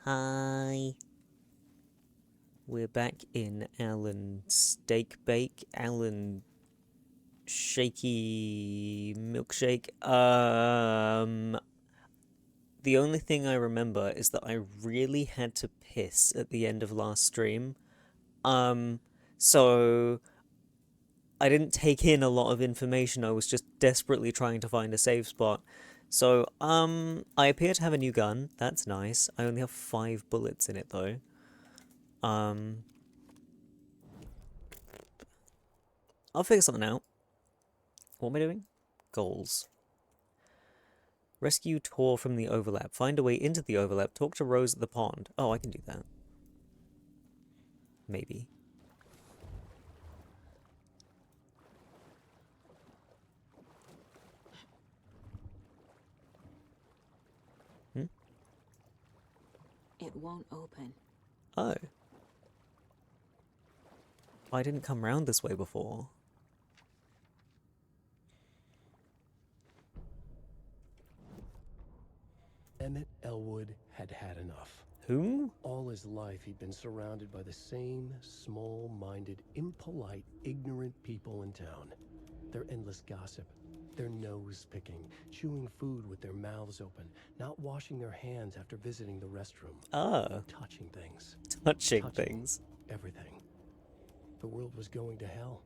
Hi. We're back in Alan Steak Bake, Alan Shaky Milkshake. The only thing I remember is that I really had to piss at the end of last stream. So I didn't take in a lot of information. I was just desperately trying to find a safe spot. So, I appear to have a new gun. That's nice. I only have 5 bullets in it though. I'll figure something out. What am I doing? Goals. Rescue Tor from the overlap. Find a way into the overlap. Talk to Rose at the pond. Oh, I can do that. Maybe. It won't open. Oh. I didn't come round this way before. Emmett Elwood had had enough. Whom? All his life he'd been surrounded by the same small-minded, impolite, ignorant people in town. Their endless gossip, their nose-picking, chewing food with their mouths open, not washing their hands after visiting the restroom. Touching things. Touching things. Everything. The world was going to hell.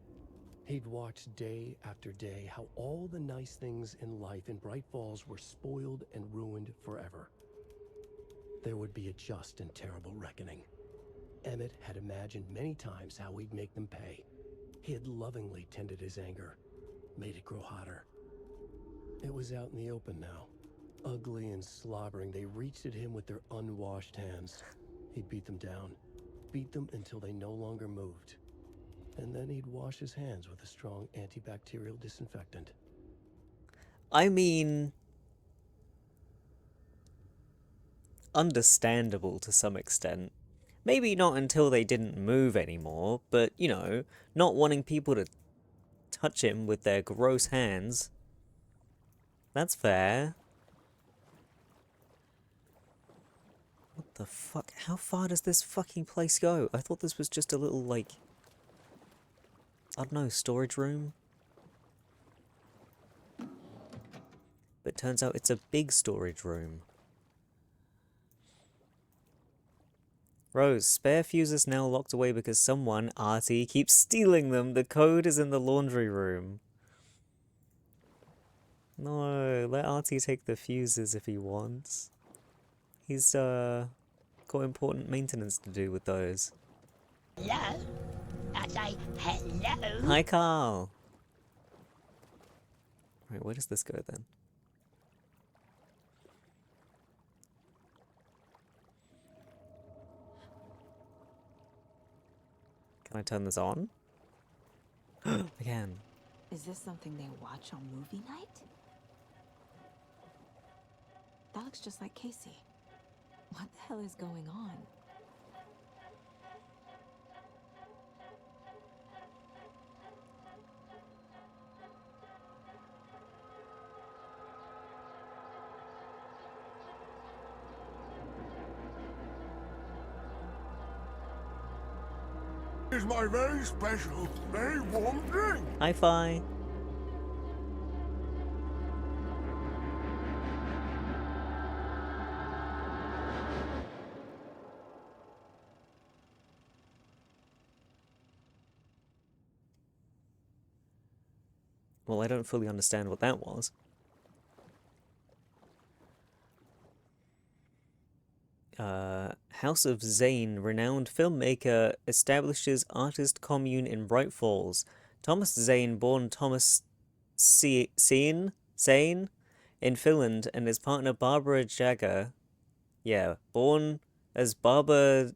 He'd watched day after day how all the nice things in life in Bright Falls were spoiled and ruined forever. There would be a just and terrible reckoning. Emmett had imagined many times how he'd make them pay. He had lovingly tended his anger, made it grow hotter. It was out in the open now. Ugly and slobbering, they reached at him with their unwashed hands. He'd beat them down, beat them until they no longer moved. And then he'd wash his hands with a strong antibacterial disinfectant. I mean, understandable to some extent. Maybe not until they didn't move anymore, but, you know, not wanting people to touch him with their gross hands. That's fair. What the fuck? How far does this fucking place go? I thought this was just a little, like, I don't know, storage room? But it turns out it's a big storage room. Rose, spare fuses now locked away because someone, Artie, keeps stealing them. The code is in the laundry room. No, let Artie take the fuses if he wants. He's, got important maintenance to do with those. Hello? I say hello? Hi, Carl! Right, where does this go then? Can I turn this on? I can. Is this something they watch on movie night? That looks just like Casey. What the hell is going on? Is my very special, very warm drink. Hi-fi. Well, I don't fully understand what that was. House of Zane, renowned filmmaker, establishes artist commune in Bright Falls. Thomas Zane, born Thomas Zane in Finland, and his partner Barbara Jagger, born as Barbara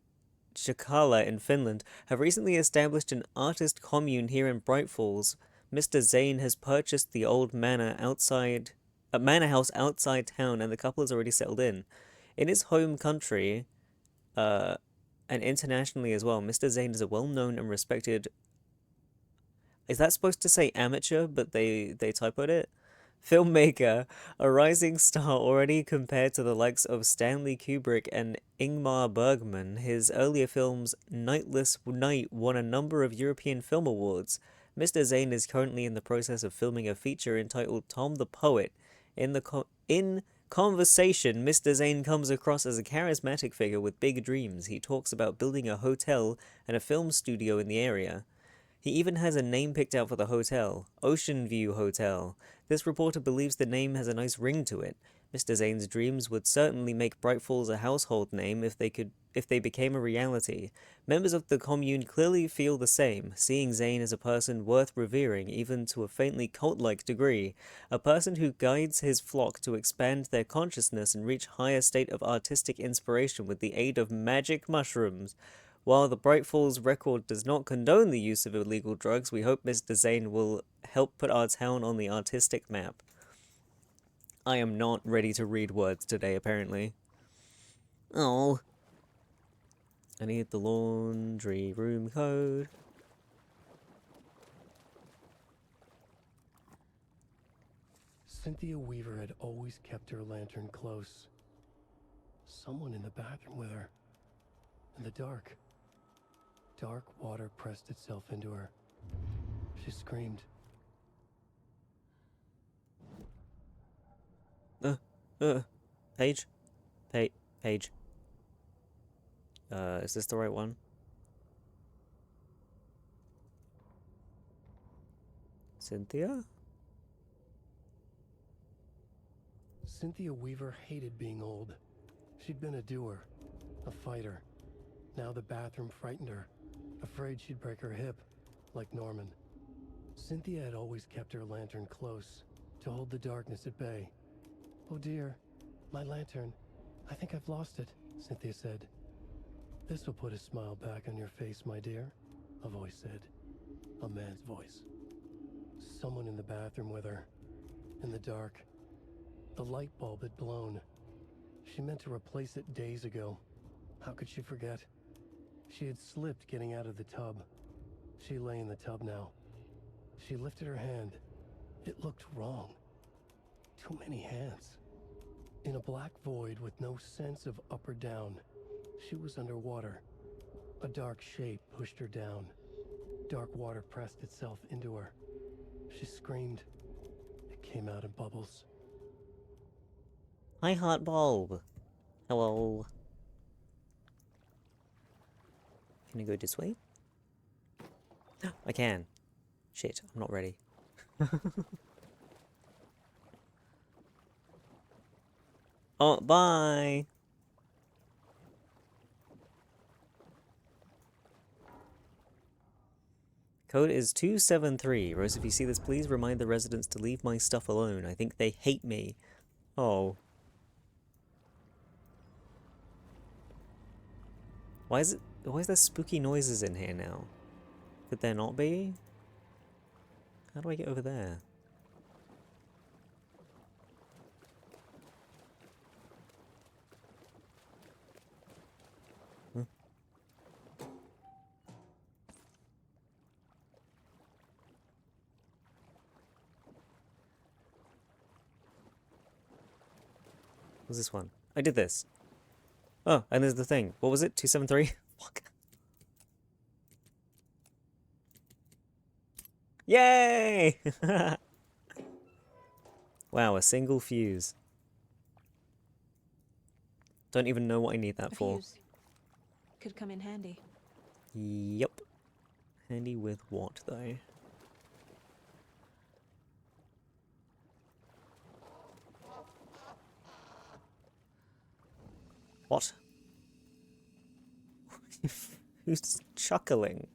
Chakala in Finland, have recently established an artist commune here in Bright Falls. Mr. Zane has purchased the old manor house outside town, and the couple has already settled in. In his home country, and internationally as well, Mr. Zane is a well-known and respected... Is that supposed to say amateur, but they typoed it? Filmmaker, a rising star already compared to the likes of Stanley Kubrick and Ingmar Bergman, his earlier films Nightless Night won a number of European Film Awards. Mr. Zane is currently in the process of filming a feature entitled Tom the Poet. In conversation, Mr. Zane comes across as a charismatic figure with big dreams. He talks about building a hotel and a film studio in the area. He even has a name picked out for the hotel, Ocean View Hotel. This reporter believes the name has a nice ring to it. Mr. Zane's dreams would certainly make Bright Falls a household name if they became a reality. Members of the commune clearly feel the same, seeing Zane as a person worth revering, even to a faintly cult-like degree, a person who guides his flock to expand their consciousness and reach higher state of artistic inspiration with the aid of magic mushrooms. While the Bright Falls record does not condone the use of illegal drugs, we hope Mr. Zane will help put our town on the artistic map. I am not ready to read words today, apparently. Oh. I need the laundry room code. Cynthia Weaver had always kept her lantern close. Someone in the bathroom with her. In the dark. Dark water pressed itself into her. She screamed. Page? Page. Is this the right one? Cynthia? Cynthia Weaver hated being old. She'd been a doer, a fighter. Now the bathroom frightened her, afraid she'd break her hip, like Norman. Cynthia had always kept her lantern close, to hold the darkness at bay. "Oh dear, my lantern. I think I've lost it," Cynthia said. "This will put a smile back on your face, my dear," a voice said. A man's voice. Someone in the bathroom with her. In the dark. The light bulb had blown. She meant to replace it days ago. How could she forget? She had slipped getting out of the tub. She lay in the tub now. She lifted her hand. It looked wrong. Too many hands. In a black void with no sense of up or down, she was underwater. A dark shape pushed her down. Dark water pressed itself into her. She screamed. It came out in bubbles. Hi, Hot Bulb. Hello. Can I go this way? I can. Shit, I'm not ready. Oh, bye! Code is 273. Rose, if you see this, please remind the residents to leave my stuff alone. I think they hate me. Oh. Why is there spooky noises in here now? Could there not be? How do I get over there? Hmm. What's this one? I did this. Oh, and there's the thing. What was it? 273? Fuck. Yay! Wow, a single fuse. Don't even know what I need that A for. fuse could come in handy. Yep. Handy with what, though? What? Who's chuckling?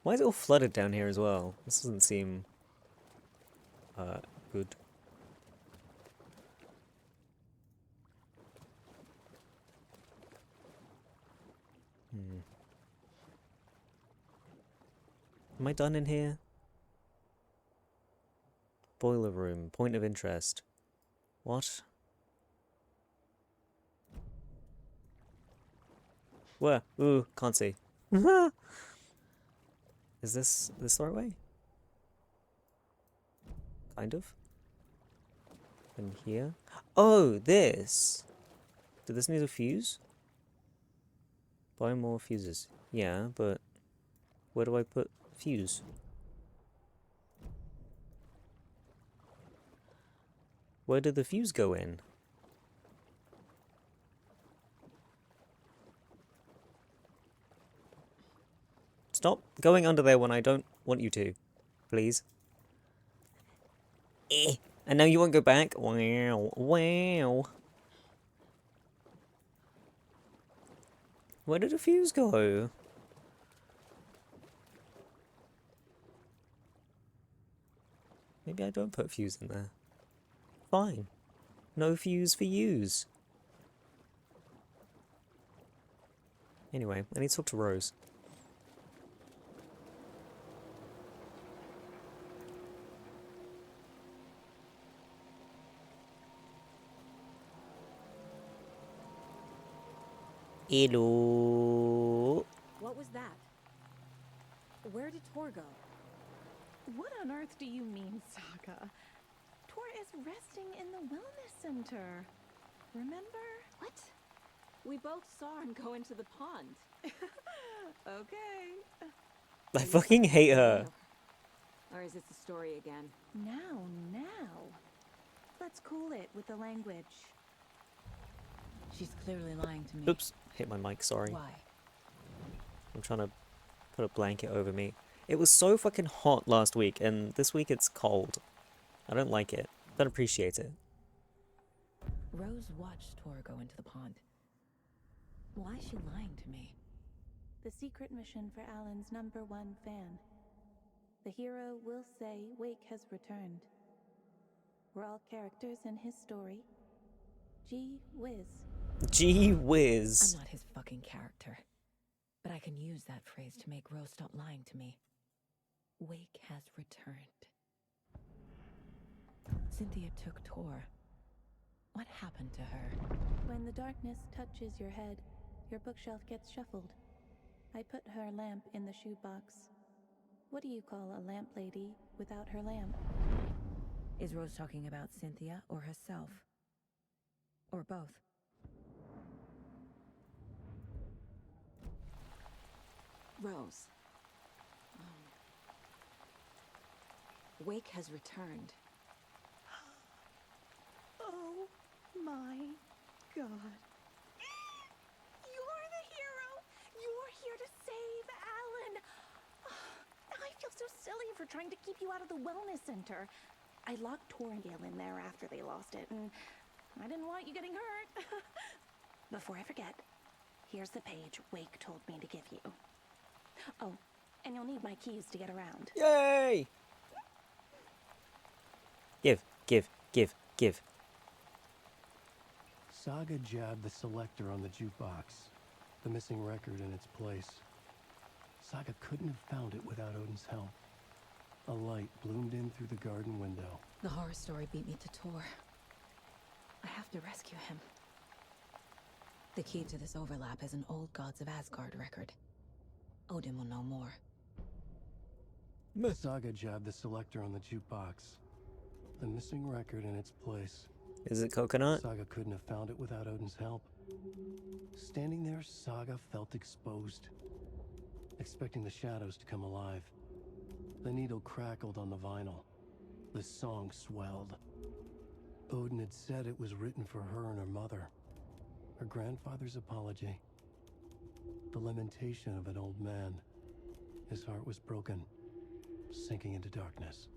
Why is it all flooded down here as well? This doesn't seem good. Am I done in here? Boiler room. Point of interest. What? Where? Ooh, can't see. Is this the right way? Kind of. And here? Oh, this! Did this need a fuse? Buy more fuses. Yeah, but where do I put fuse? Where did the fuse go in? Stop going under there when I don't want you to. Please. Eh. And now you won't go back? Wow. Wow. Where did the fuse go? Maybe I don't put fuse in there. Fine. No fuse for use. Anyway, I need to talk to Rose. Hello. What was that? Where did Tor go? What on earth do you mean, Saga? Tor is resting in the wellness center. Remember? What? We both saw him go into the pond. Okay. I fucking hate her. Or is this a story again? Now. Let's cool it with the language. She's clearly lying to me. Oops, hit my mic, sorry. Why? I'm trying to put a blanket over me. It was so fucking hot last week, and this week it's cold. I don't like it. Don't appreciate it. Rose watched Tor go into the pond. Why is she lying to me? The secret mission for Alan's #1 fan. The hero will say Wake has returned. We're all characters in his story. Gee whiz. Gee I'm whiz. not his fucking character. But I can use that phrase to make Rose stop lying to me. Wake has returned. Cynthia took Tor. What happened to her? When the darkness touches your head, your bookshelf gets shuffled. I put her lamp in the shoebox. What do you call a lamp lady without her lamp? Is Rose talking about Cynthia or herself? Or both? Rose. Wake has returned. Oh my God. You're the hero! You're here to save Alan! I feel so silly for trying to keep you out of the wellness center. I locked Torringale in there after they lost it, and I didn't want you getting hurt. Before I forget, here's the page Wake told me to give you. Oh, and you'll need my keys to get around. Yay! Give. Saga jabbed the selector on the jukebox, the missing record in its place. Saga couldn't have found it without Odin's help. A light bloomed in through the garden window. The horror story beat me to Tor. I have to rescue him. The key to this overlap is an old Gods of Asgard record. Odin will know more. Saga jabbed the selector on the jukebox, the missing record in its place. Is it coconut? Saga couldn't have found it without Odin's help. Standing there, Saga felt exposed, expecting the shadows to come alive. The needle crackled on the vinyl. The song swelled. Odin had said it was written for her and her mother. Her grandfather's apology. The lamentation of an old man. His heart was broken, sinking into darkness.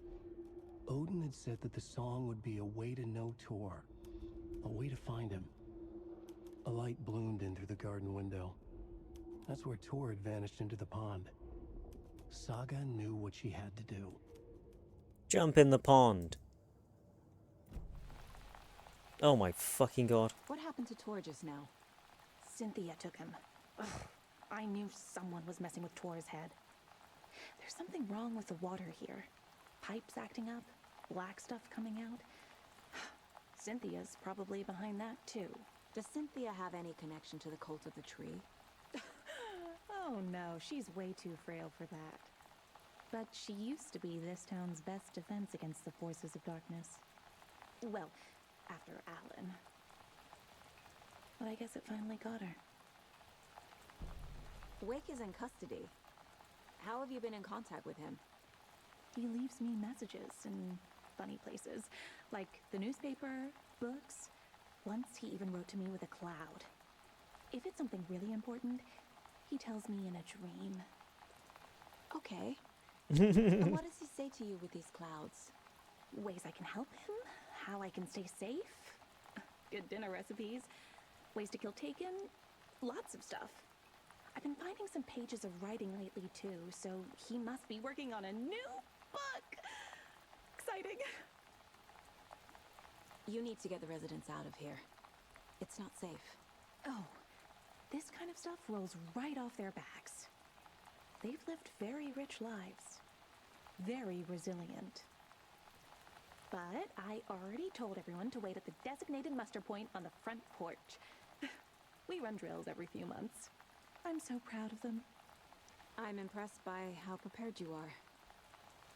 Odin had said that the song would be a way to know Tor, a way to find him. A light bloomed in through the garden window. That's where Tor had vanished into the pond. Saga knew what she had to do. Jump in the pond. Oh my fucking god. What happened to Tor just now? Cynthia took him. Ugh, I knew someone was messing with Tor's head. There's something wrong with the water here. Pipes acting up. black stuff coming out. Cynthia's probably behind that, too. Does Cynthia have any connection to the cult of the tree? Oh no, she's way too frail for that. But she used to be this town's best defense against the forces of darkness. Well, after Alan. But I guess it finally got her. Wake is in custody. How have you been in contact with him? He leaves me messages in funny places, like the newspaper, books. Once he even wrote to me with a cloud. If it's something really important, he tells me in a dream. Okay. And what does he say to you with these clouds? Ways I can help him, how I can stay safe, good dinner recipes, ways to kill Taken, lots of stuff. I've been finding some pages of writing lately too, so he must be working on a new book. Exciting. You need to get the residents out of here. It's not safe. Oh, this kind of stuff rolls right off their backs. They've lived very rich lives. Very resilient. But I already told everyone to wait at the designated muster point on the front porch. We run drills every few months. I'm so proud of them. I'm impressed by how prepared you are.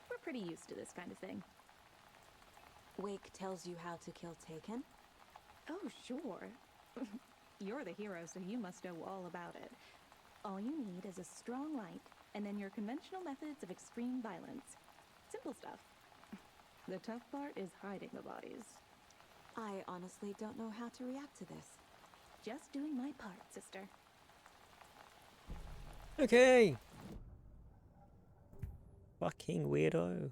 We're pretty used to this kind of thing. Wake tells you how to kill Taken? Oh, sure. You're the hero, so you must know all about it. All you need is a strong light, and then your conventional methods of extreme violence. Simple stuff. The tough part is hiding the bodies. I honestly don't know how to react to this. Just doing my part, sister. Okay. Fucking weirdo.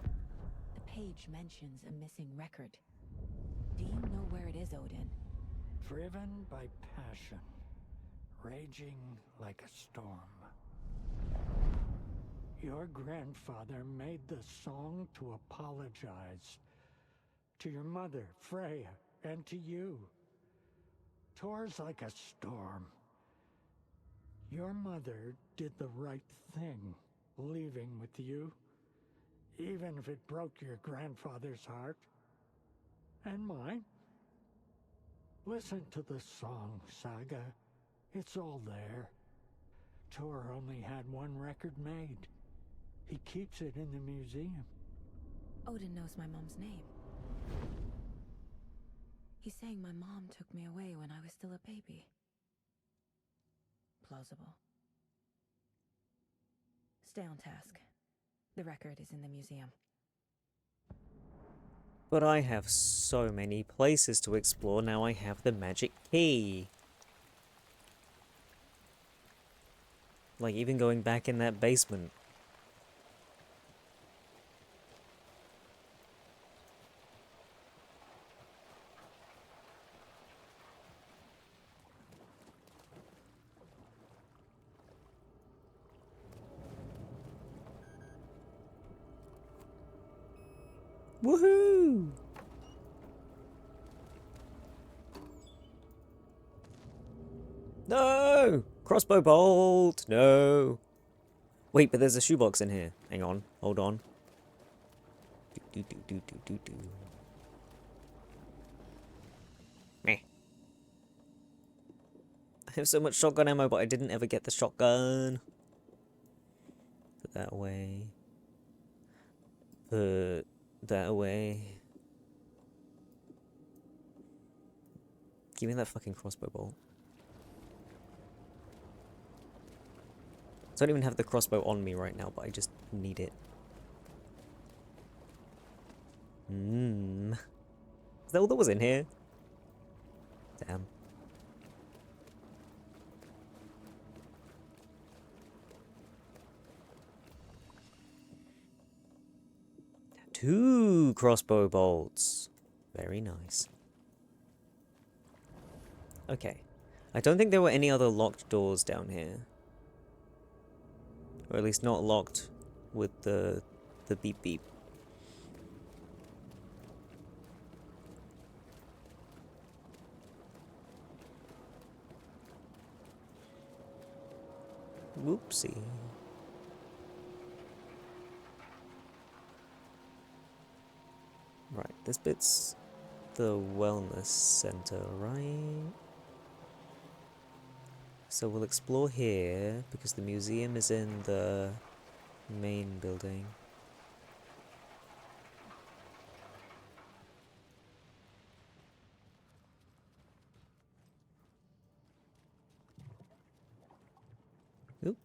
The page mentions a missing record. Do you know where it is, Odin? Driven by passion, raging like a storm. Your grandfather made the song to apologize to your mother, Freya, and to you. Tor's like a storm. Your mother did the right thing, leaving with you, even if it broke your grandfather's heart. And mine. Listen to the song, Saga. It's all there. Tor only had one record made. He keeps it in the museum. Odin knows my mom's name. He's saying my mom took me away when I was still a baby. Plausible. Stay on task. The record is in the museum. But I have so many places to explore now I have the magic key. Like even going back in that basement. Woohoo! No! Crossbow bolt! No! Wait, but there's a shoebox in here. Hang on. Hold on. Do. Meh. I have so much shotgun ammo, but I didn't ever get the shotgun. Put that away. Put that away. Give me that fucking crossbow bolt. I don't even have the crossbow on me right now, but I just need it. Is that all that was in here? Damn. Two crossbow bolts. Very nice. Okay. I don't think there were any other locked doors down here. Or at least not locked with the beep beep. Whoopsie. This bit's the wellness center, right? So we'll explore here, because the museum is in the main building. Oop.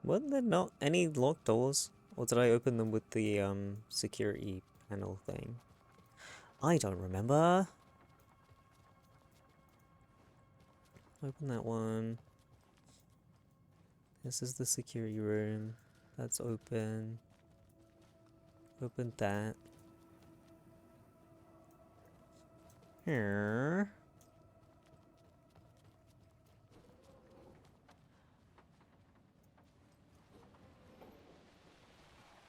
Weren't there not any locked doors? Or did I open them with the security panel thing? I don't remember. Open that one. This is the security room. That's open. Open that. Here.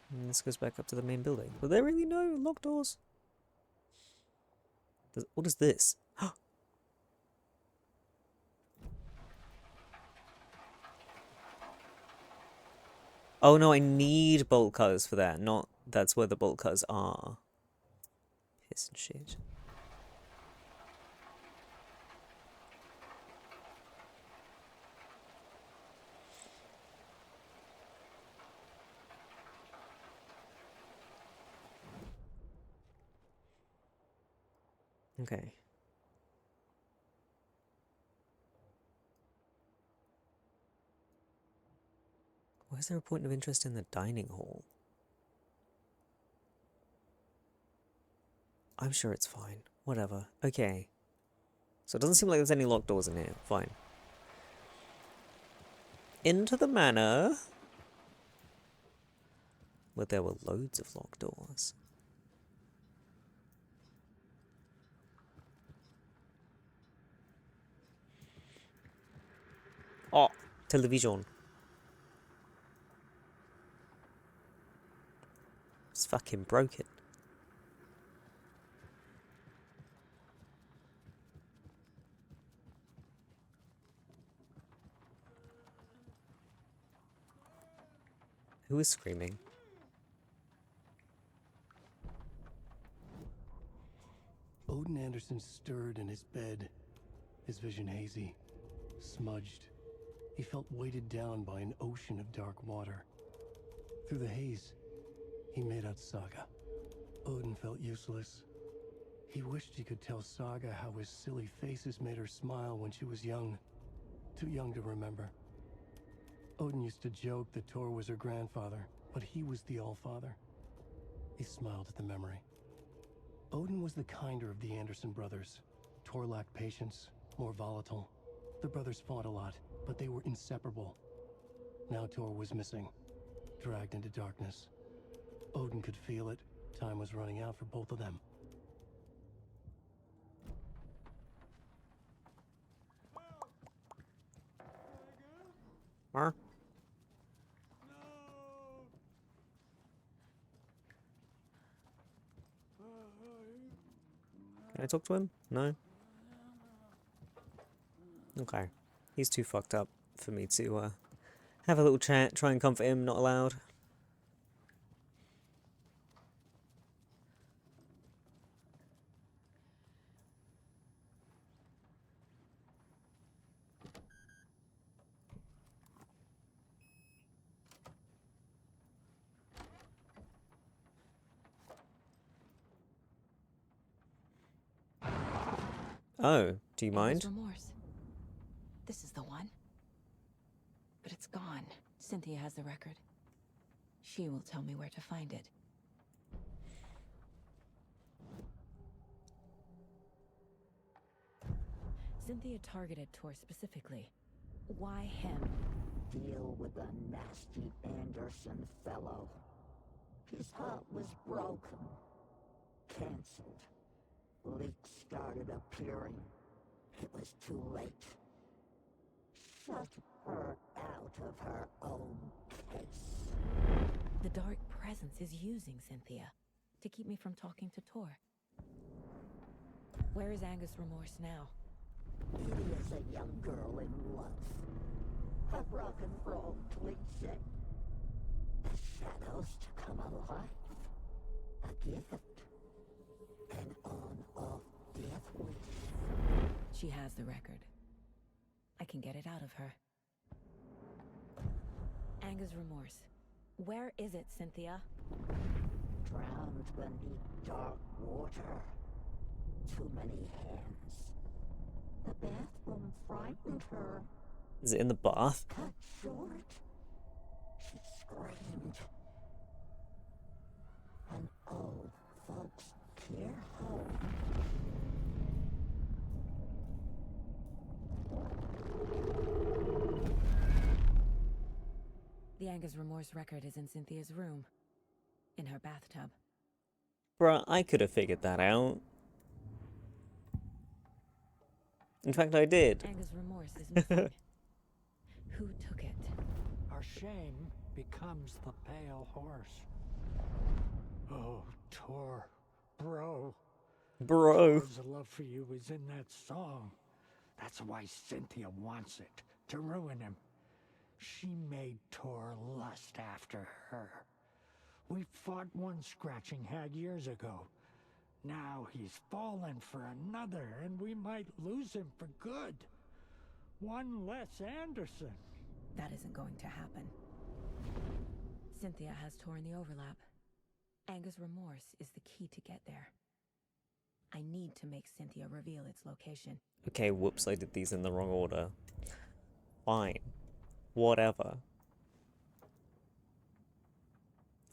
And this goes back up to the main building. Were there really no locked doors? What is this? Oh no, I need bolt cutters for that. Not that's where the bolt cutters are. Piss and shit. Okay. Why is there a point of interest in the dining hall? I'm sure it's fine. Whatever. Okay. So it doesn't seem like there's any locked doors in here. Fine. Into the manor. Where there were loads of locked doors. Oh, television. It's fucking broken. Who is screaming? Odin Anderson stirred in his bed, his vision hazy, smudged. He felt weighted down by an ocean of dark water. Through the haze, he made out Saga. Odin felt useless. He wished he could tell Saga how his silly faces made her smile when she was young. Too young to remember. Odin used to joke that Tor was her grandfather, but he was the Allfather. He smiled at the memory. Odin was the kinder of the Anderson brothers. Tor lacked patience, more volatile. The brothers fought a lot, but they were inseparable. Now Tor was missing, dragged into darkness. Odin could feel it. Time was running out for both of them. Huh? Can I talk to him? No? Okay. He's too fucked up for me to have a little chat, try and comfort him, not allowed. Oh, do you mind? Remorse. This is the one. But it's gone. Cynthia has the record. She will tell me where to find it. Cynthia targeted Tor specifically. Why him? Deal with the nasty Anderson fellow. His heart was broken. Cancelled. Leaks started appearing. It was too late. Shut her out of her own case. The dark presence is using Cynthia to keep me from talking to Tor. Where is Angus Remorse now? He is a young girl in love. A rock and roll cliche. The shadows to come alive. A gift. An on-off death wish. She has the record. I can get it out of her. Angus Remorse. Where is it, Cynthia? Drowned beneath dark water. Too many hands. The bathroom frightened her. Is it in the bath? Cut short. She screamed. An old folks care home. The Angus Remorse record is in Cynthia's room. In her bathtub. Bruh, I could have figured that out. In fact, I did. Angus Remorse is missing. Who took it? Our shame becomes the pale horse. Oh, Tor, bro. Bro. Tor's love for you is in that song. That's why Cynthia wants it, to ruin him. She made Tor lust after her. We fought one scratching hag years ago. Now he's fallen for another, and we might lose him for good. One less Anderson. That isn't going to happen. Cynthia has Tor in the overlap. Angus Remorse is the key to get there. I need to make Cynthia reveal its location. Okay, whoops, I did these in the wrong order. Fine. Whatever.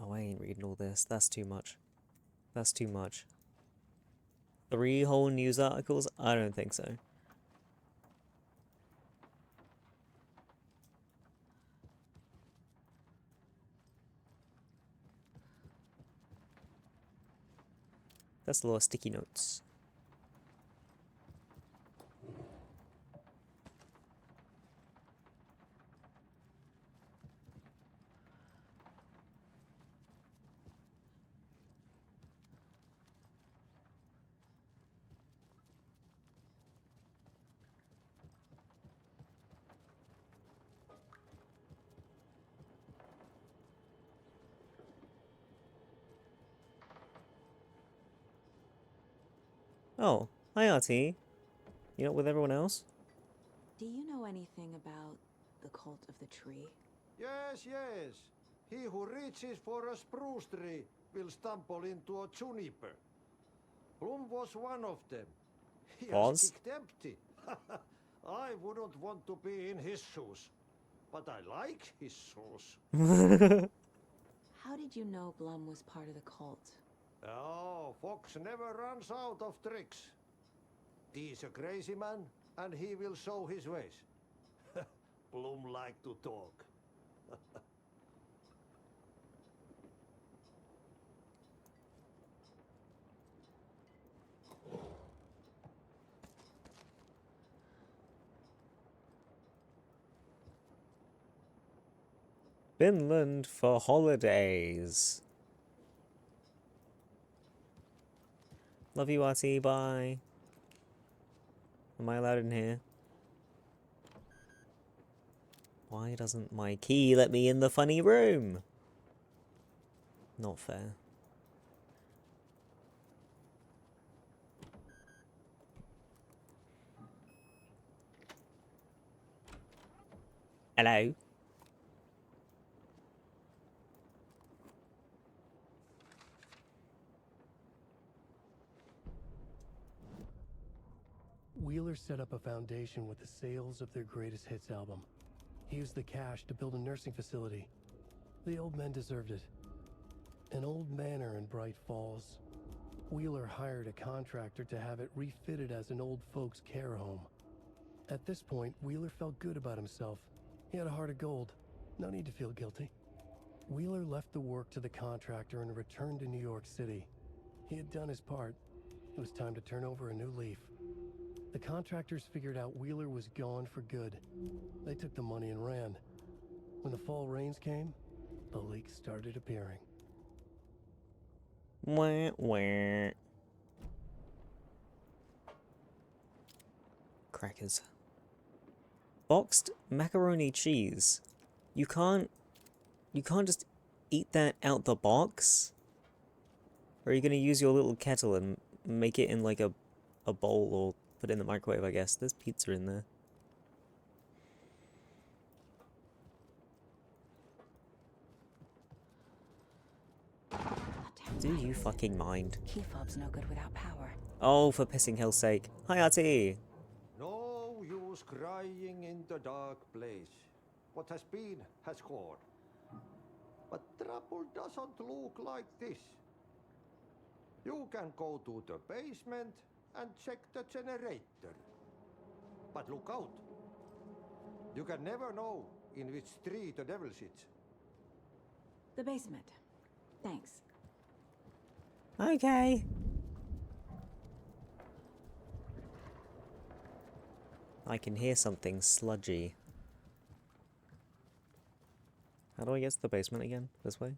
Oh, I ain't reading all this. That's too much. That's too much. 3 whole news articles? I don't think so. That's a lot of sticky notes. Oh, hi RT. You not with everyone else? Do you know anything about the cult of the tree? Yes, yes. He who reaches for a spruce tree will stumble into a juniper. Bloom was one of them. He Was? has kicked empty. I wouldn't want to be in his shoes. But I like his shoes. How did you know Blum was part of the cult? Oh, Fox never runs out of tricks. He's a crazy man, and he will show his ways. Bloom like to talk. Finland for holidays. Love you, RT. Bye. Am I allowed in here? Why doesn't my key let me in the funny room? Not fair. Hello? Wheeler set up a foundation with the sales of their greatest hits album. He used the cash to build a nursing facility. The old men deserved it. An old manor in Bright Falls. Wheeler hired a contractor to have it refitted as an old folks' care home. At this point, Wheeler felt good about himself. He had a heart of gold. No need to feel guilty. Wheeler left the work to the contractor and returned to New York City. He had done his part. It was time to turn over a new leaf. The contractors figured out Wheeler was gone for good. They took the money and ran. When the fall rains came, the leaks started appearing. Wah, wah. Crackers. Boxed macaroni cheese. You can't just eat that out the box? Or are you gonna use your little kettle and make it in like a bowl or put it in the microwave, I guess? There's pizza in there. Do you fucking mind? Key fob's no good without power. Oh, for pissing hell's sake. Hi, Artie! No use crying in the dark place. What has been has gone. But trouble doesn't look like this. You can go to the basement and check the generator. But look out. You can never know in which tree the devil sits. The basement. Thanks. Okay. I can hear something sludgy. How do I get to the basement again? This way?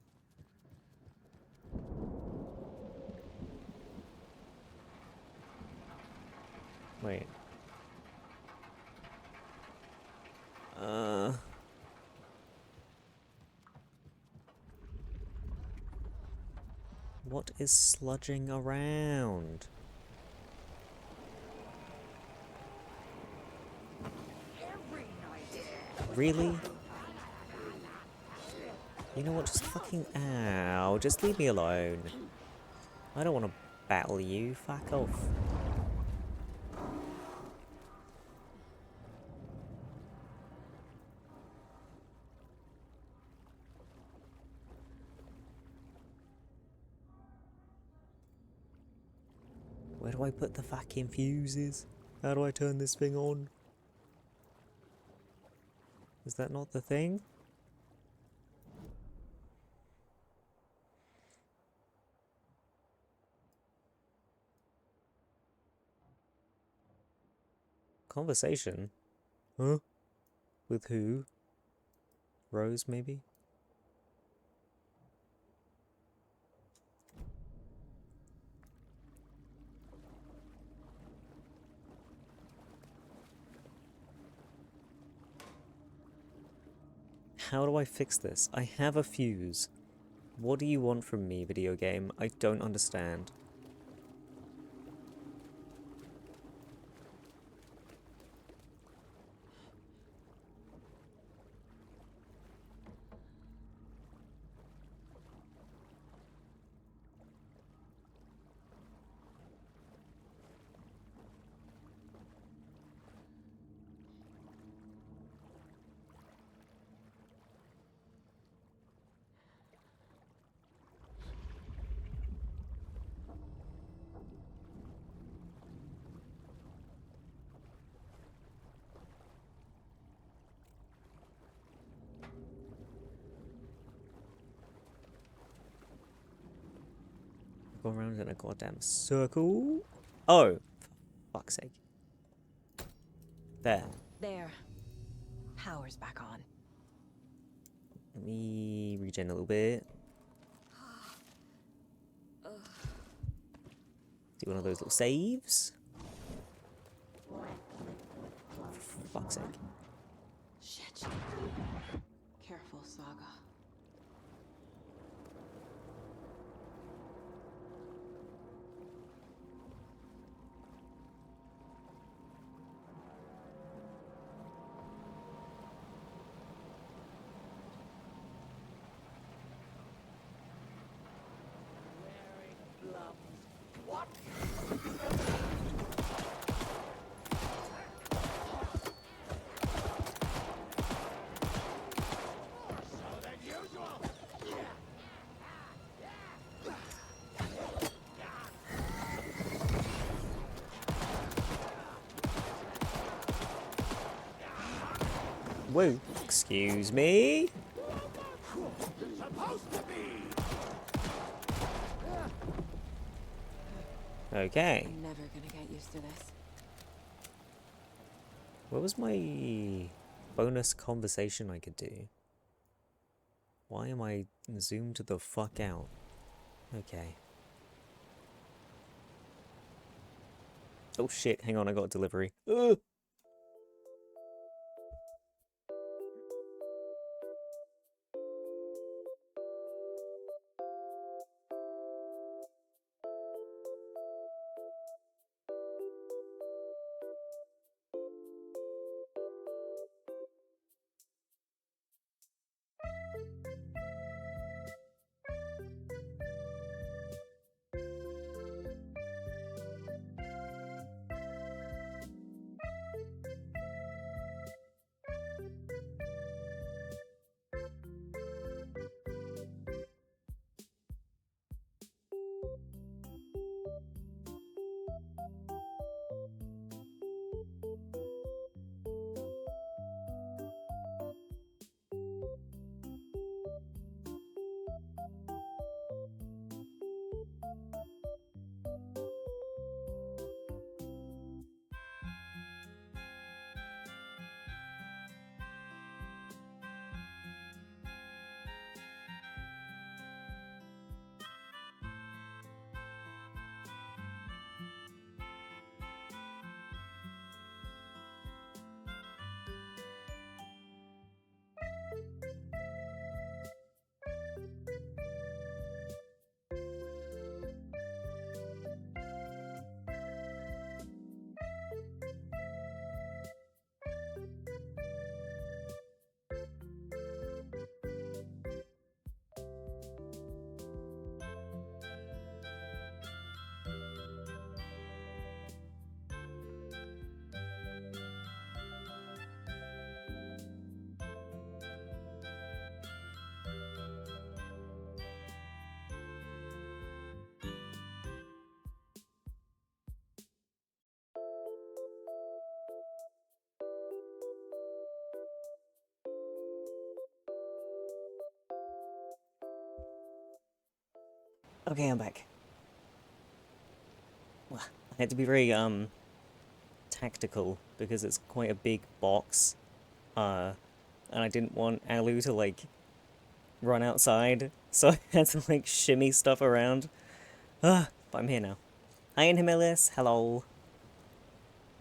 Wait. What is sludging around? Really? You know what, just fucking ow, just leave me alone. I don't want to battle you, fuck off. Where do I put the fucking fuses? How do I turn this thing on? Is that not the thing? Conversation? Huh? With who? Rose, maybe? How do I fix this? I have a fuse. What do you want from me, video game? I don't understand. Go around in a goddamn circle. Oh, for fuck's sake. There. There. Power's back on. Let me regen a little bit. Do one of those little saves. For fuck's sake. Shit. Careful, Saga. Whoa, excuse me. Okay. I'm never gonna get used to this. What was my bonus conversation I could do? Why am I zoomed the fuck out? Okay. Oh shit, hang on, I got a delivery. Ugh! Okay, I'm back. Well, I had to be very, tactical, because it's quite a big box, and I didn't want Alu to, like, run outside, so I had to, like, shimmy stuff around. But I'm here now. Hi, Inhimilis, hello.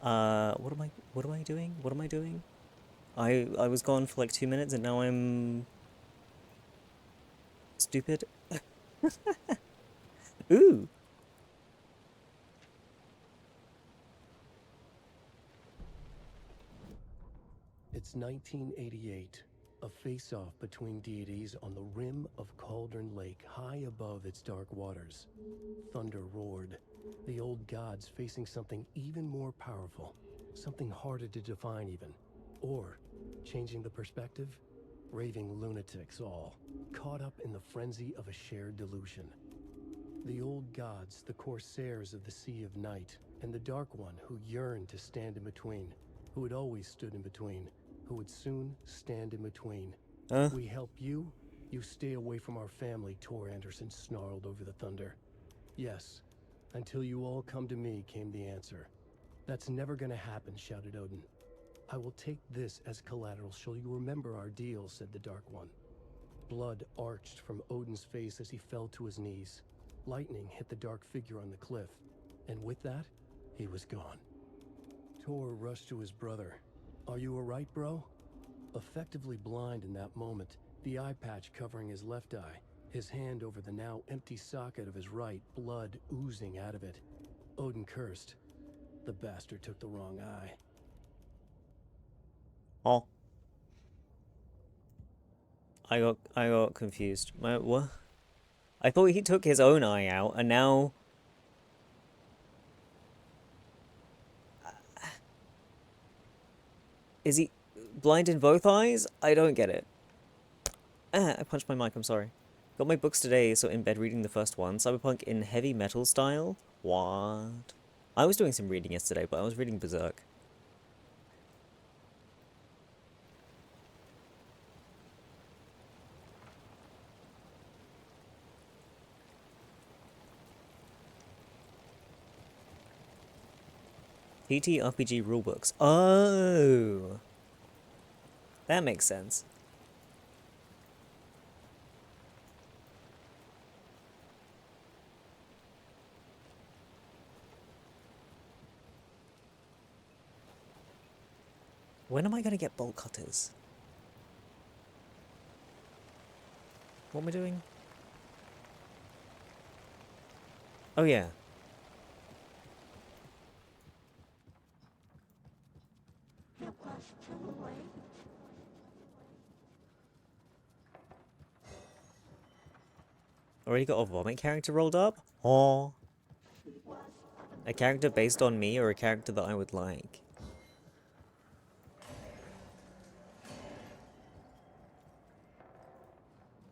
What am I doing? What am I doing? I was gone for, like, 2 minutes, and now I'm... stupid. Ooh! It's 1988, a face-off between deities on the rim of Cauldron Lake, high above its dark waters. Thunder roared, the old gods facing something even more powerful, something harder to define even. Or, changing the perspective, raving lunatics all, caught up in the frenzy of a shared delusion. The old gods, the corsairs of the Sea of Night, and the Dark One who yearned to stand in between, who had always stood in between, who would soon stand in between. Huh? We help you, you stay away from our family, Tor Anderson snarled over the thunder. Yes, until you all come to me, came the answer. That's never gonna happen, shouted Odin. I will take this as collateral, shall you remember our deal, said the Dark One. Blood arched from Odin's face as he fell to his knees. Lightning hit the dark figure on the cliff, and with that, he was gone. Tor rushed to his brother. Are you alright, bro? Effectively blind in that moment, the eye patch covering his left eye, his hand over the now empty socket of his right, blood oozing out of it. Odin cursed. The bastard took the wrong eye. Oh. I got confused. What? I thought he took his own eye out, and now... Is he blind in both eyes? I don't get it. I punched my mic, I'm sorry. Got my books today, so in bed reading the first one. Cyberpunk in heavy metal style? What? I was doing some reading yesterday, but I was reading Berserk. TT RPG rulebooks. Oh! That makes sense. When am I gonna get bolt cutters? What am I doing? Oh yeah. It was too late. Already got a vomit character rolled up? Oh. A character based on me or a character that I would like?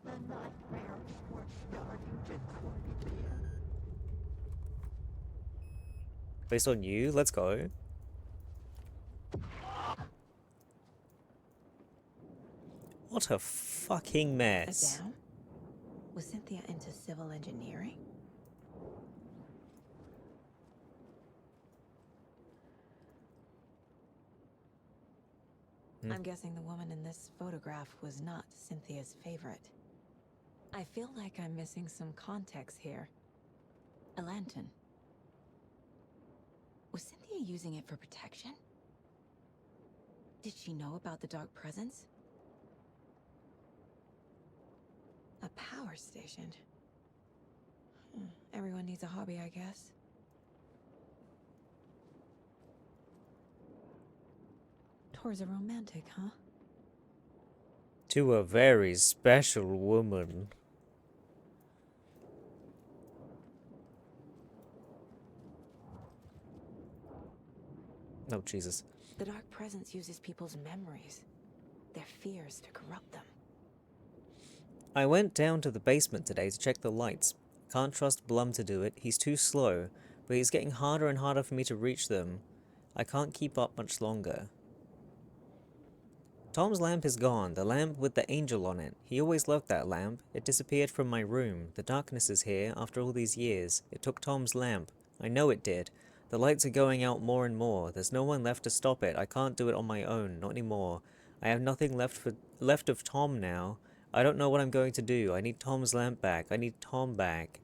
The nightmares were starting to creep in. Based on you? Let's go. What a fucking A mess. down? Was Cynthia into civil engineering? I'm guessing the woman in this photograph was not Cynthia's favorite. I feel like I'm missing some context here. A lantern. Was Cynthia using it for protection? Did she know about the dark presence? A power station. Everyone needs a hobby, I guess. Tor's a romantic, huh? To a very special woman. Oh, Jesus. The dark presence uses people's memories, their fears to corrupt them. I went down to the basement today to check the lights. Can't trust Blum to do it, he's too slow, but it's getting harder and harder for me to reach them. I can't keep up much longer. Tom's lamp is gone, the lamp with the angel on it. He always loved that lamp. It disappeared from my room. The darkness is here, after all these years. It took Tom's lamp. I know it did. The lights are going out more and more. There's no one left to stop it. I can't do it on my own, not anymore. I have nothing left of Tom now. I don't know what I'm going to do. I need Tom's lamp back. I need Tom back.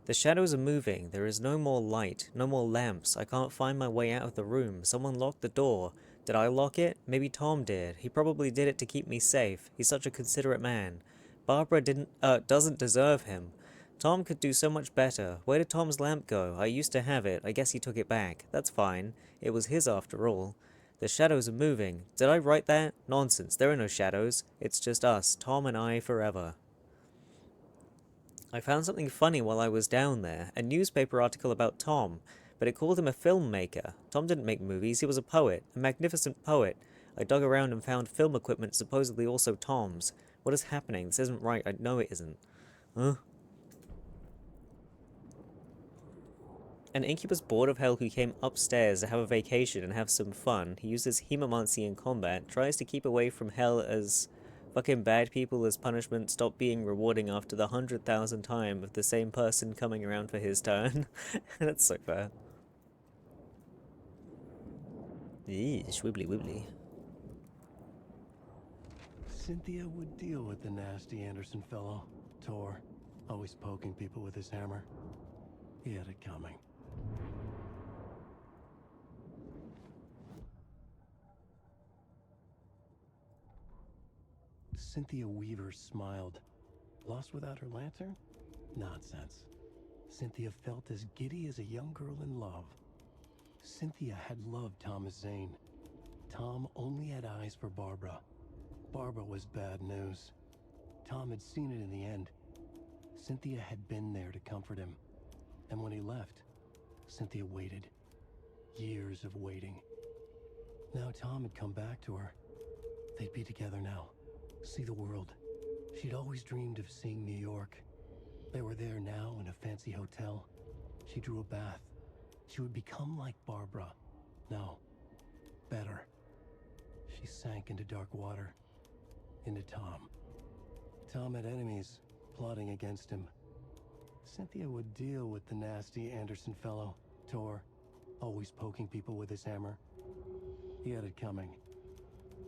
The shadows are moving. There is no more light, no more lamps. I can't find my way out of the room. Someone locked the door. Did I lock it? Maybe Tom did. He probably did it to keep me safe. He's such a considerate man. Barbara doesn't deserve him. Tom could do so much better. Where did Tom's lamp go? I used to have it. I guess he took it back. That's fine. It was his after all. The shadows are moving. Did I write that? Nonsense. There are no shadows. It's just us, Tom and I forever. I found something funny while I was down there. A newspaper article about Tom. But it called him a filmmaker. Tom didn't make movies, he was a poet, a magnificent poet. I dug around and found film equipment supposedly also Tom's. What is happening? This isn't right, I know it isn't. Huh? An incubus bored of hell who came upstairs to have a vacation and have some fun. He uses hemomancy in combat, tries to keep away from hell as fucking bad people as punishment, stop being rewarding after the 100,000th time of the same person coming around for his turn. That's so fair. Eee, swibbly wibbly. Cynthia would deal with the nasty Anderson fellow, Tor, always poking people with his hammer. He had it coming. Cynthia Weaver smiled. Lost without her lantern? Nonsense. Cynthia felt as giddy as a young girl in love. Cynthia had loved Thomas Zane. Tom only had eyes for Barbara. Barbara was bad news. Tom had seen it in the end. Cynthia had been there to comfort him. And when he left, Cynthia waited. Years of waiting. Now Tom had come back to her. They'd be together now. See the world. She'd always dreamed of seeing New York. They were there now in a fancy hotel. She drew a bath. She would become like Barbara. No, better. She sank into dark water. Into Tom. Tom had enemies plotting against him. Cynthia would deal with the nasty Anderson fellow, Tor, always poking people with his hammer. He had it coming.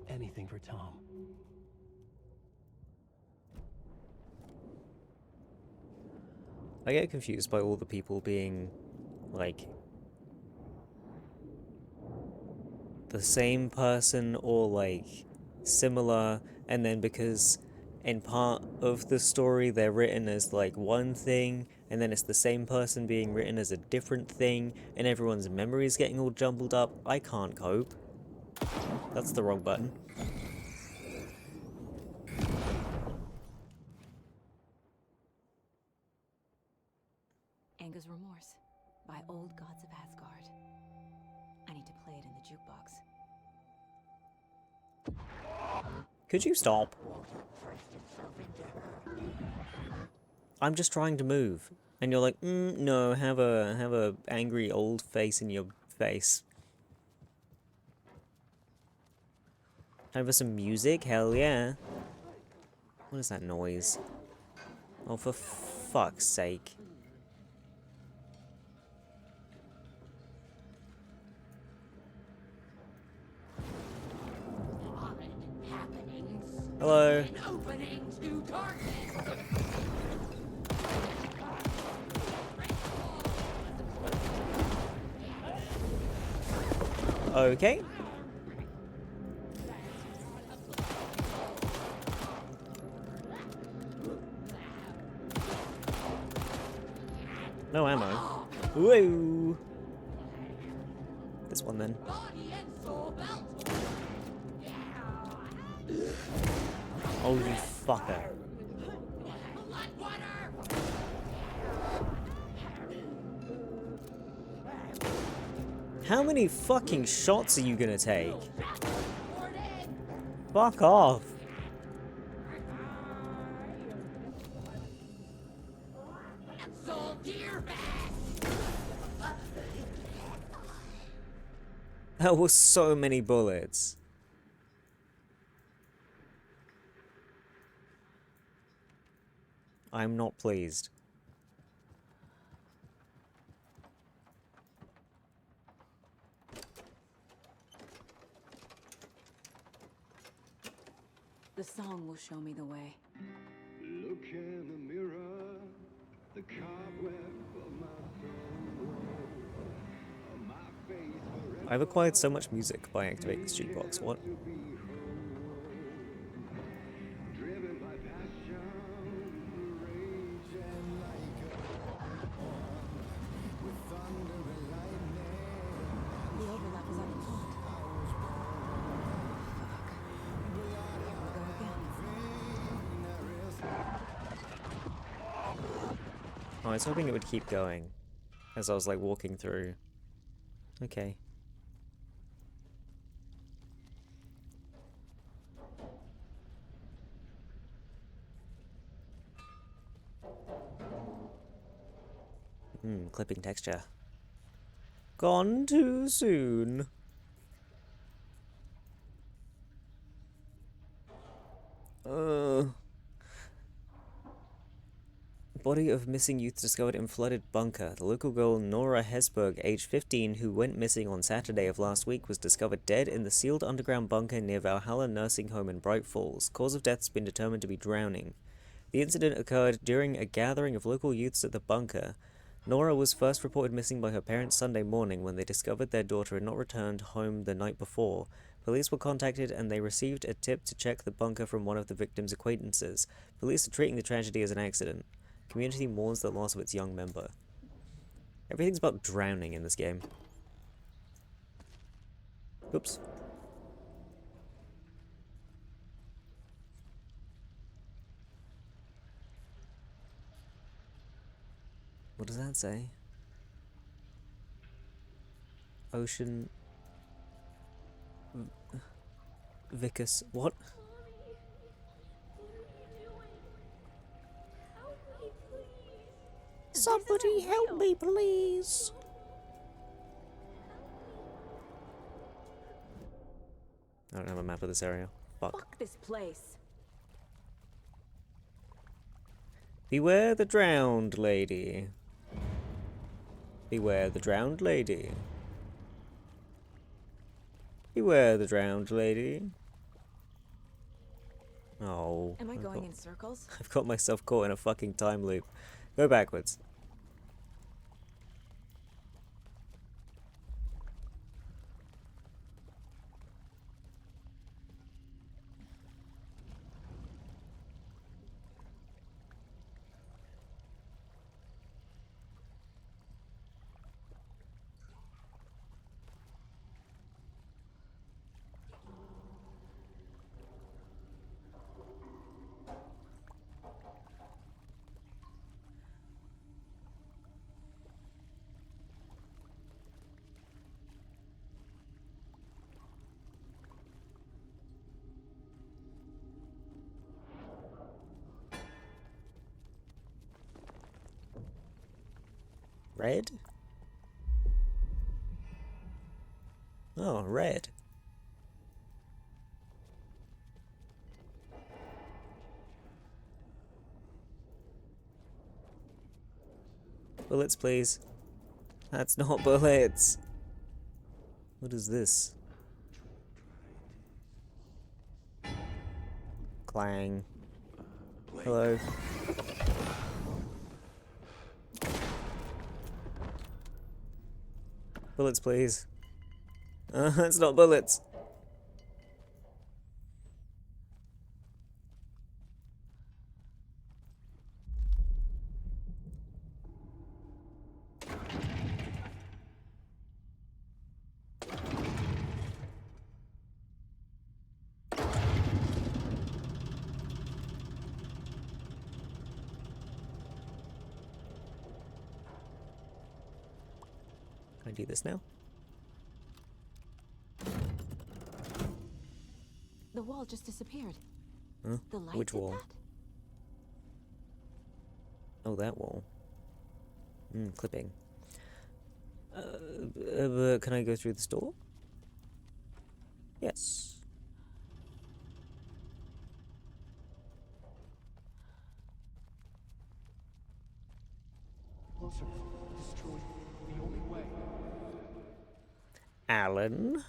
Anything for Tom. I get confused by all the people being, like, the same person or, like, similar, and then because in part of the story they're written as, like, one thing, and then it's the same person being written as a different thing, and everyone's memories getting all jumbled up. I can't cope. That's the wrong button. Anger's Remorse by Old Gods of Asgard. I need to play it in the jukebox. Could you stop? I'm just trying to move, and you're like, no, have a angry old face in your face. Time for some music? Hell yeah. What is that noise? Oh, for fuck's sake. Hello. Okay. No ammo. Whoa. This one then. Oh, you fucker. How many fucking shots are you gonna take? Fuck off. That was so many bullets. I'm not pleased. The song will show me the way. Look in the mirror, the cobweb of my soul, of my face forever. I've acquired so much music by activating this jukebox. What? Driven by passion, raging like a with thunder and lightning. The overlap is on the pond. Oh, I was hoping it would keep going as I was like walking through. Okay. Clipping texture. Gone too soon. Body of missing youth discovered in flooded bunker. The local girl Nora Hesberg, age 15, who went missing on Saturday of last week, was discovered dead in the sealed underground bunker near Valhalla Nursing Home in Bright Falls. Cause of death has been determined to be drowning. The incident occurred during a gathering of local youths at the bunker. Nora was first reported missing by her parents Sunday morning when they discovered their daughter had not returned home the night before. Police were contacted and they received a tip to check the bunker from one of the victim's acquaintances. Police are treating the tragedy as an accident. Community mourns the loss of its young member. Everything's about drowning in this game. Oops. What does that say? Ocean... Vicus... What? Somebody help me, please! I don't have a map of this area. Fuck this place. Beware the drowned lady. Beware the drowned lady. Beware the drowned lady. Oh. Am I going in circles? I've got myself caught in a fucking time loop. Go backwards. Red? Oh, red. Bullets, please. That's not bullets. What is this? Clang. Hello. Bullets, please. It's not bullets. Can I do this now? The wall just disappeared. Huh? The light Which did wall? that? Oh, that wall. Clipping. Can I go through this door? Yes. Closer. Destroy the only way. Alan?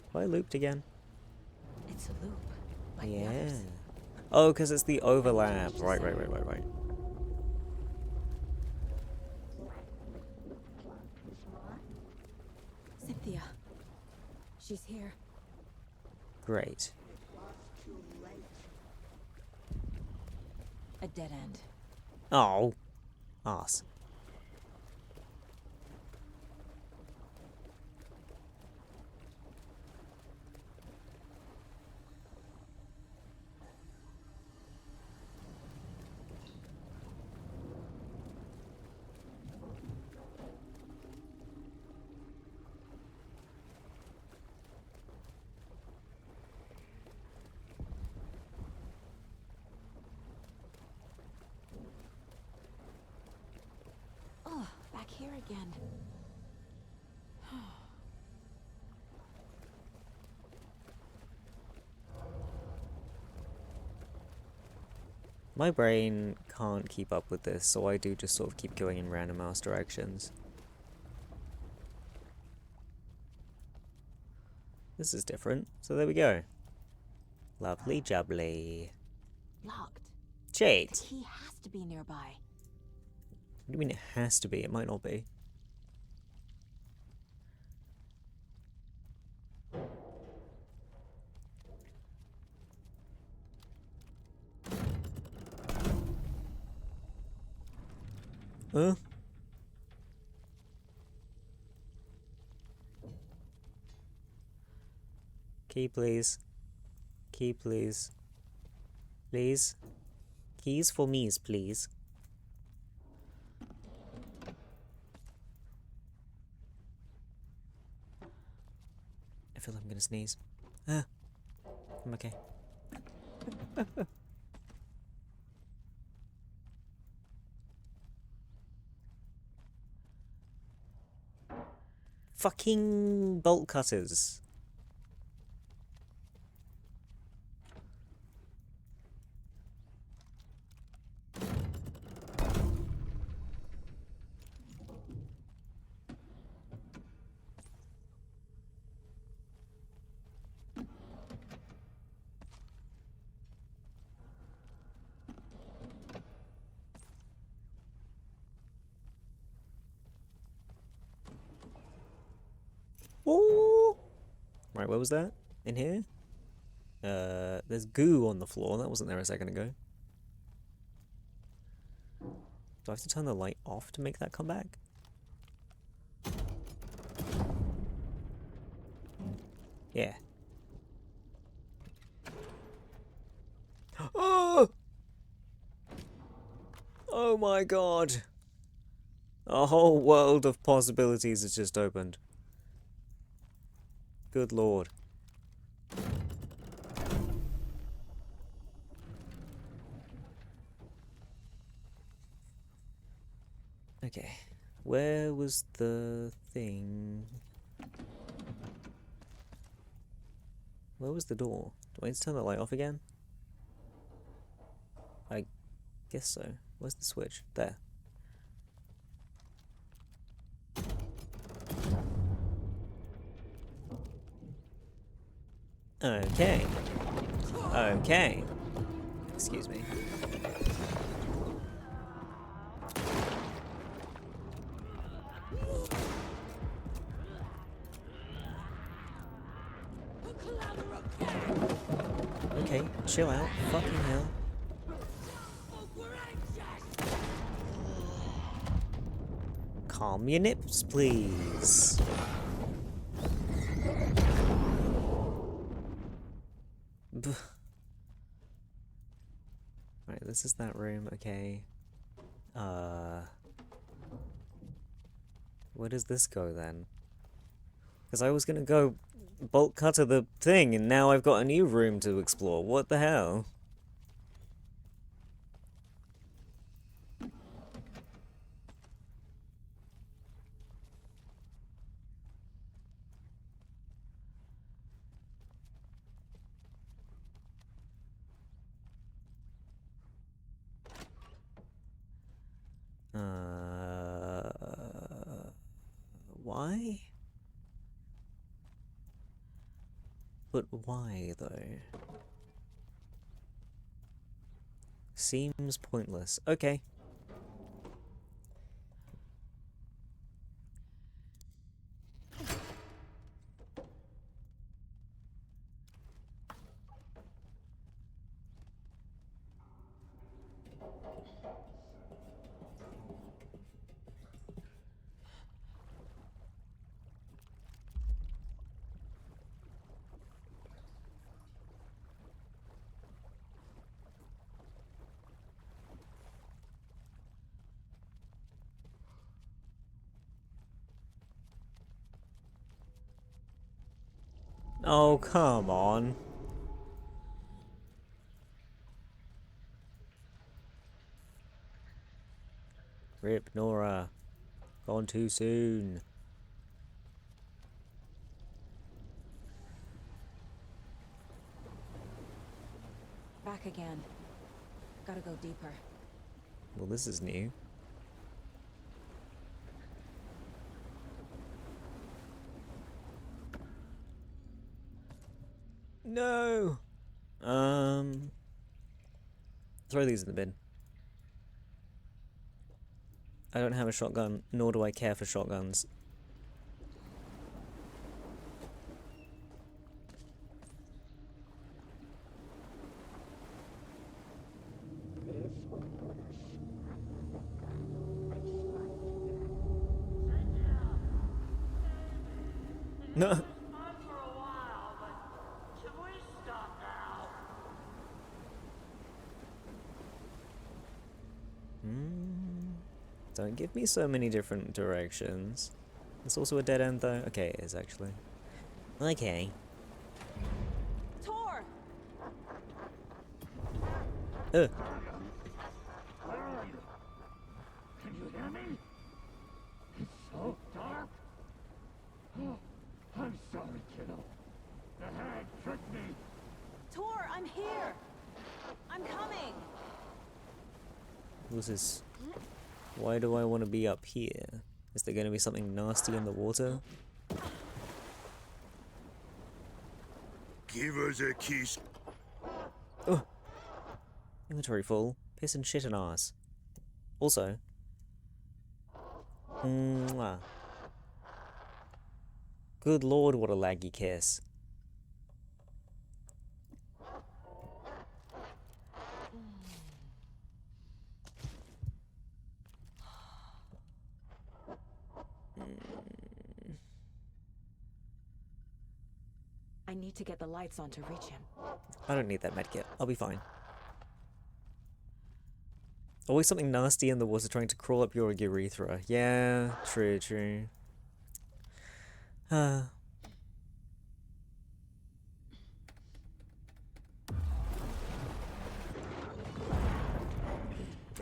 Have I looped again? It's a loop. Like the Yeah. others. Oh, because it's the overlap. Right. Cynthia. She's here. Great. A dead end. Oh. Arse. Oh, back here again. My brain can't keep up with this, so I do just sort of keep going in random ass directions. This is different, so there we go. Lovely jubbly. Locked. Shit! The key has to be nearby. What do you mean it has to be? It might not be. Huh? Key, please. Key, please. Please. Keys for me's, please. I feel like I'm gonna sneeze. Ah. I'm okay. Fucking bolt cutters. Ooh. Right, where was that? In here? There's goo on the floor. That wasn't there a second ago. Do I have to turn the light off to make that come back? Yeah. Oh! Oh my god! A whole world of possibilities has just opened. Good lord. Okay. Where was the thing? Where was the door? Do I need to turn the light off again? I guess so. Where's the switch? There. Okay. Okay. Excuse me. Okay, chill out. Fucking hell. Calm your nips, please. Right, this is that room, okay. Where does this go then? Because I was gonna go bolt cutter the thing, and now I've got a new room to explore. What the hell? Why? But why, though? Seems pointless. Okay. Oh, come on. Rip Nora. Gone too soon. Back again. Gotta go deeper. Well, this is new. No! Throw these in the bin. I don't have a shotgun, nor do I care for shotguns. No. Don't give me so many different directions. It's also a dead end though. Okay, it is actually. Okay. Tor! Where are you? Can you hear me? It's so dark. Oh, I'm sorry, kiddo. The hag tricked me. Tor, I'm here! I'm coming! This is... Why do I want to be up here? Is there going to be something nasty in the water? Give us a kiss. Oh! Inventory full. Piss and shit and ass. Also... Mwah. Good lord, what a laggy kiss. I need to get the lights on to reach him. I don't need that medkit. I'll be fine. Always something nasty in the water trying to crawl up your urethra. Yeah, true, true.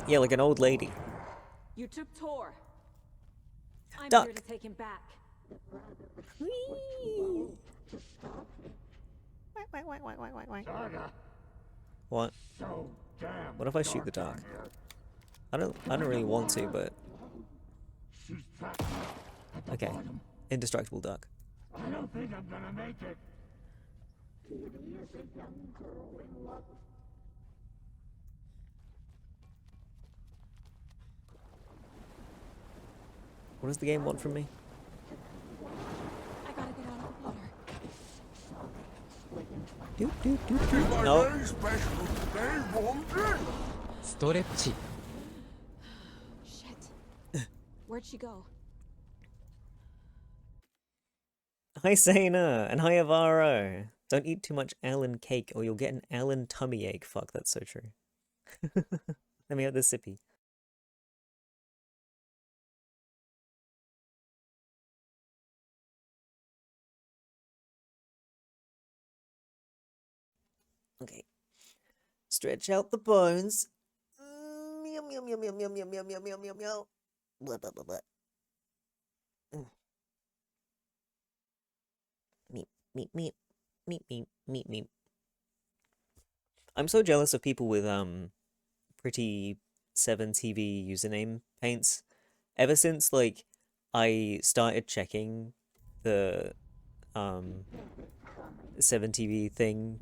Yeah, like an old lady. You took Tor. I'm Duck. here to take him back. Saga, What? so damn. What if I shoot the duck? I don't really want to, but She's trapped at the okay. bottom. Indestructible duck. I don't think I'm gonna make it. What does the game want from me? I gotta get out of the water. Doop, doop, doop, It's doop. my No. very special day warm drink. ストレッチ Shit. Where'd she go? Hi Saina and hi Avaro. Don't eat too much Alan cake or you'll get an Alan tummy ache. Fuck, that's so true. Let me have this sippy. Okay. Stretch out the bones. Yum yum yum yum yum yum yum yum yum yum yum. Blah blah blah blah. Meep meep meep meep meep meep meep. I'm so jealous of people with pretty 7TV username paints. Ever since like I started checking the 7TV thing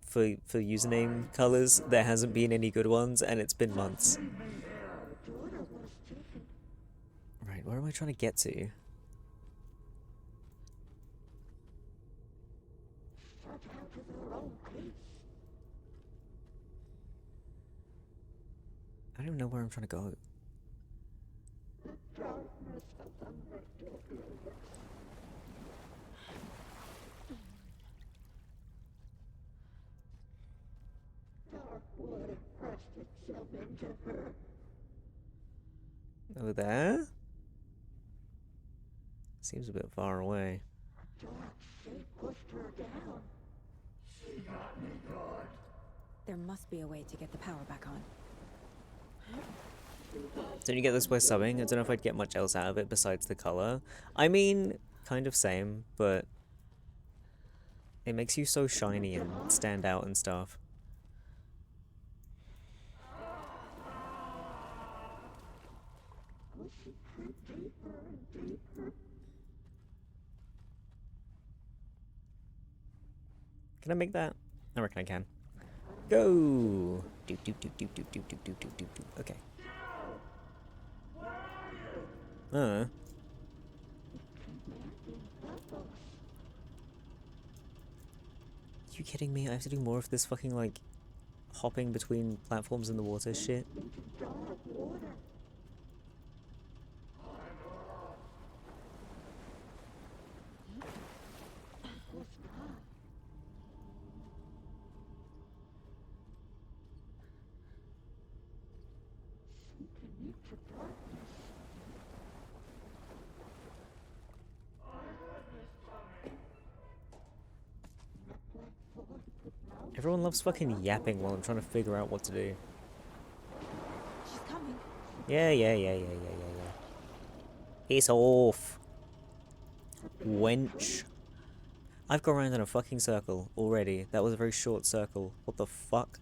for username colors, there hasn't been any good ones, and it's been months. Right, where am I trying to get to? I don't know where I'm trying to go. Over there? Seems a bit far away. There must be a way to get the power back on. Don't you get this by subbing? I don't know if I'd get much else out of it besides the color. I mean, kind of same, but it makes you so shiny and stand out and stuff. Can I make that? I reckon I can. Go! Doop doop doop doop doop doop doop doop doop doop doop. Okay. You kidding me? I have to do more of this fucking like hopping between platforms in the water shit. Everyone loves fucking yapping while I'm trying to figure out what to do. She's coming. Yeah. Piss off. Wench. I've gone around in a fucking circle already. That was a very short circle. What the fuck?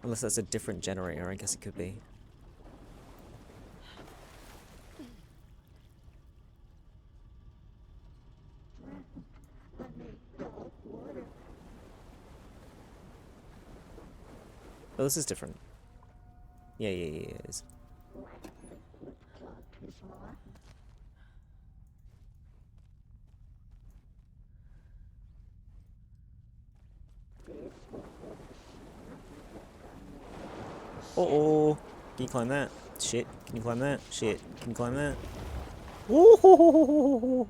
Unless that's a different generator, I guess it could be. Oh, this is different. Yeah, it is. Uh-oh. Can you climb that? Shit. Can you climb that? Shit. Can you climb that? Whoa!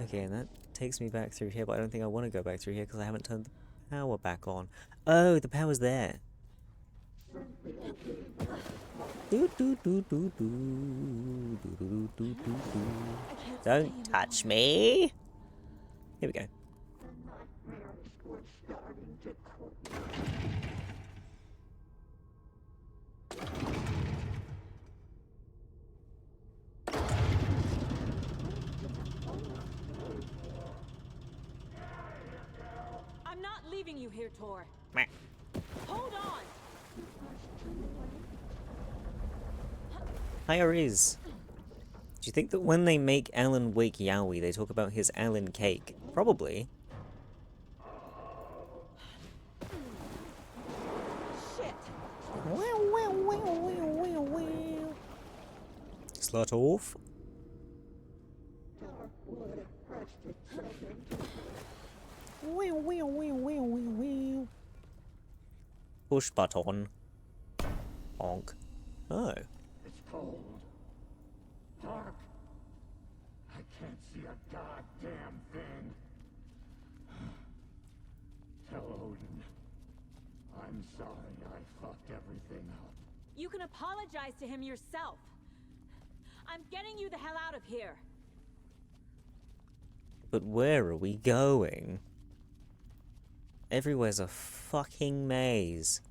Okay, and that takes me back through here, but I don't think I want to go back through here because I haven't turned the power back on. Oh, the power's there. Do do do do do do do do do do. Don't touch me. Here we go. I'm not leaving you here, Tor. Meh. Hold on. Hi, Ariz. Do you think that when they make Alan wake Yowie, they talk about his Alan cake? Probably. Shit. Slut off. Push button. Honk. Oh. It's cold. Dark. I can't see a goddamn thing. Tell Odin. I'm sorry I fucked everything up. You can apologize to him yourself. I'm getting you the hell out of here. But where are we going? Everywhere's a fucking maze.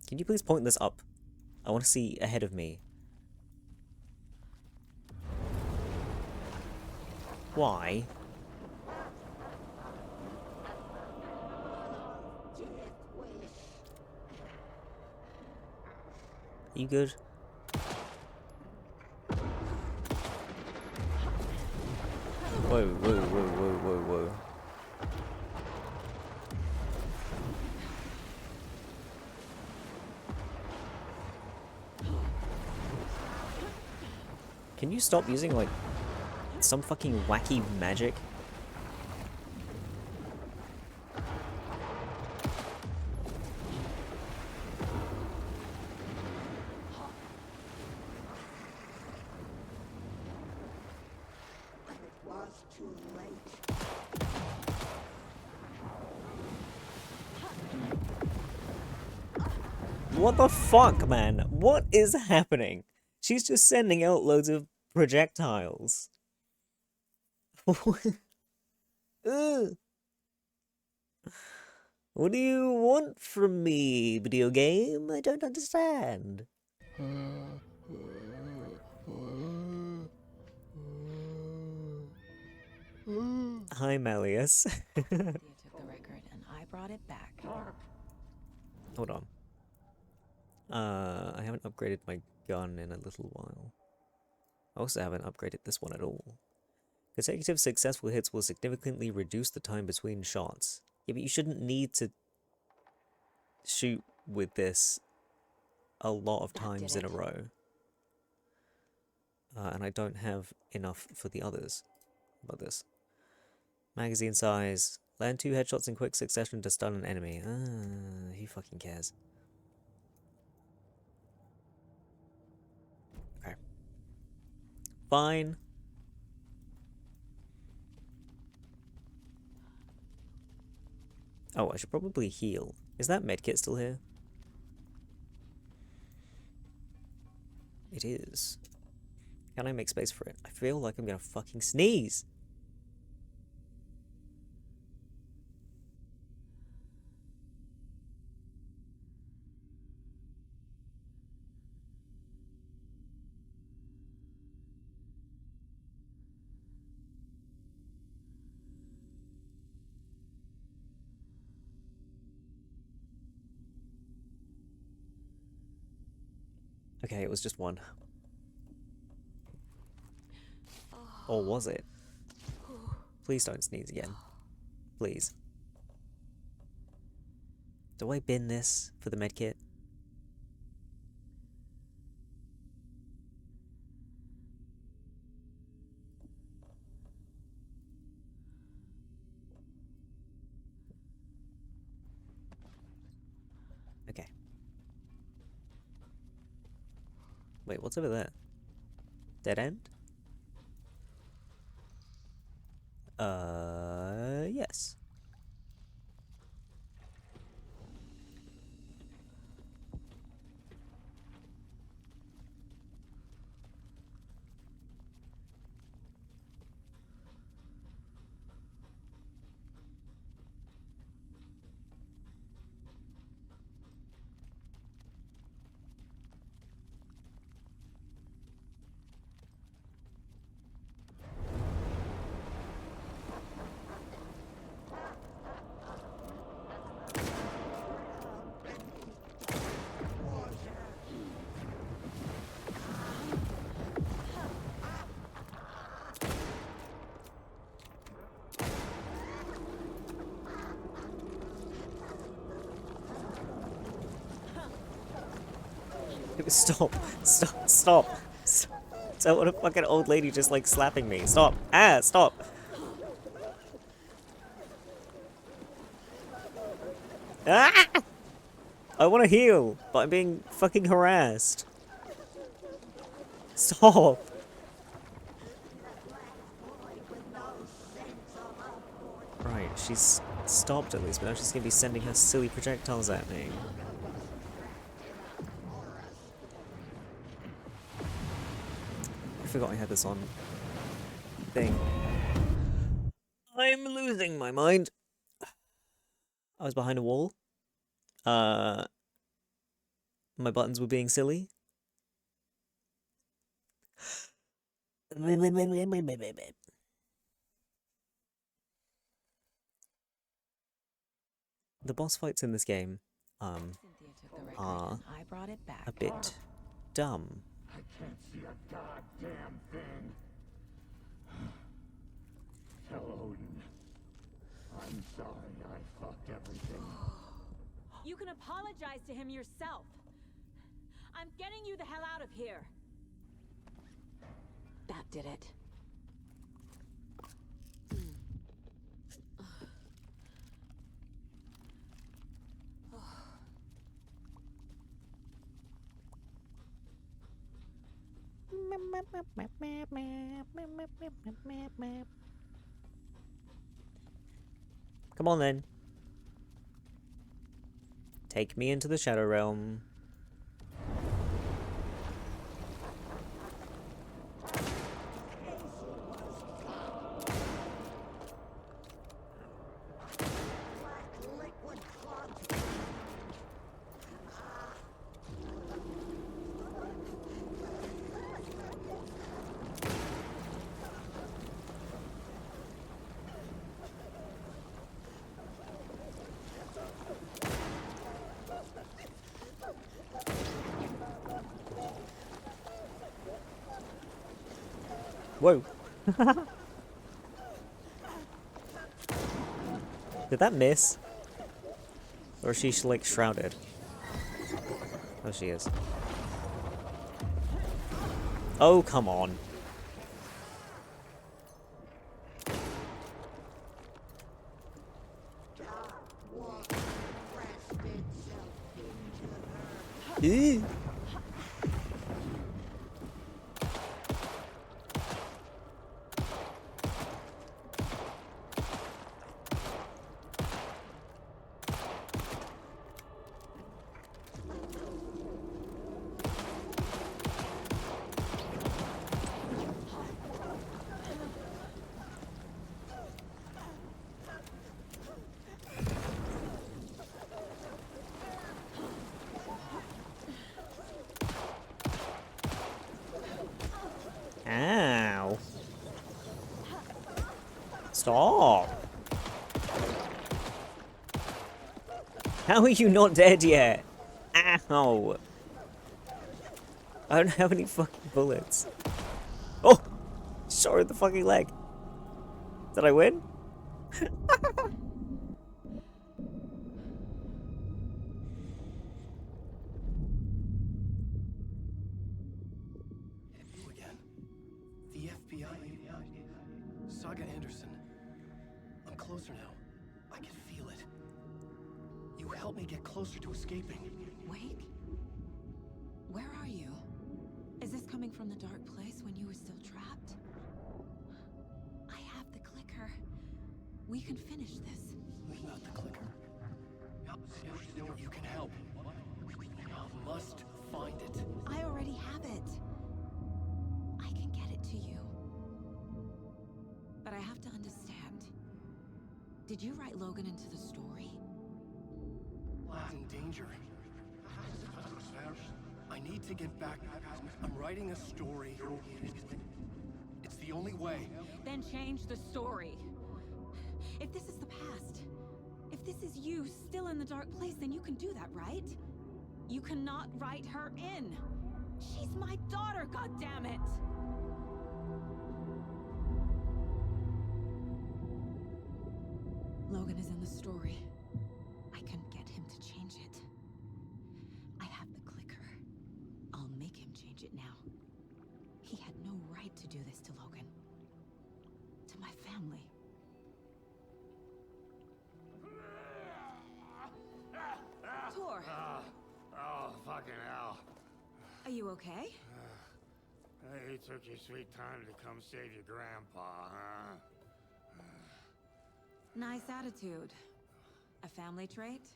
Can you please point this up? I want to see ahead of me. Why? You good? Whoa, whoa, whoa, whoa, whoa, whoa. Can you stop using, like, some fucking wacky magic? It was too late. What the fuck, man? What is happening? She's just sending out loads of projectiles. Ugh. What do you want from me, video game? I don't understand. Hi, Malleus. You took the record and I brought it back. Hold on. I haven't upgraded my gun in a little while. I also haven't upgraded this one at all. Consecutive successful hits will significantly reduce the time between shots. Yeah, but you shouldn't need to shoot with this a lot of times in a row. And I don't have enough for the others. How about this? Magazine size. Land 2 headshots in quick succession to stun an enemy. Who fucking cares? Okay. Fine. Oh, I should probably heal. Is that medkit still here? It is. Can I make space for it? I feel like I'm gonna fucking sneeze. Okay, it was just one. Or was it? Please don't sneeze again. Please. Do I bin this for the medkit? Wait, what's over there? Dead end? Yes. Stop. Stop. Stop. Stop. Don't want a fucking old lady just like slapping me. Stop. Ah, stop. Ah! I want to heal, but I'm being fucking harassed. Stop. Right, she's stopped at least, but now she's gonna be sending her silly projectiles at me. I forgot I had this on thing. I'm losing my mind. I was behind a wall. My buttons were being silly. The boss fights in this game Cynthia took the record are and I brought it back. a bit dumb. I can't see a goddamn thing. Tell Odin. I'm sorry I fucked everything. You can apologize to him yourself. I'm getting you the hell out of here. That did it. Come on then. Take me into the Shadow Realm. Whoa. Did that miss? Or is she like shrouded? Oh, she is. Oh, come on. Ew. Ow. Stop. How are you not dead yet? Ow. I don't have any fucking bullets. Oh! Shot her in the fucking leg. Did I win? You again. The FBI. Saga Anderson. I'm closer now. I can feel it. You helped me get closer to escaping. Wake? Where are you? As coming from the dark place when you were still trapped? I have the clicker. We can finish this. Not the clicker. You can help. I must find it. I already have it. I can get it to you. But I have to understand. Did you write Logan into the story? Lad's in danger. I need to get back. I'm writing a story. It's the only way. Then change the story. If this is the past, if this is you still in the dark place, then you can do that, right? You cannot write her in. She's my daughter, goddammit! Logan is in the story. I can get him to change it. I have the clicker. I'll make him change it now. He had no right to do this to Logan. To my family. Tor, Oh, fucking hell. are you okay? Hey, you took your sweet time to come save your grandpa, huh? Nice attitude. A family trait?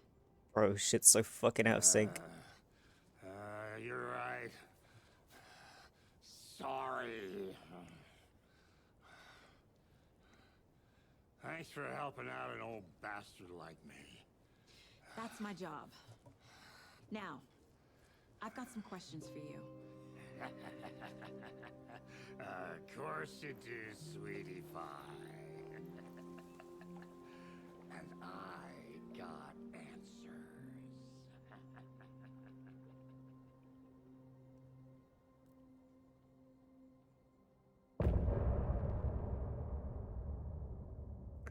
Bro, shit's so fucking out of sync. You're right. Sorry. Thanks for helping out an old bastard like me. That's my job. Now, I've got some questions for you. Of course you do, sweetie pie. And I got answers.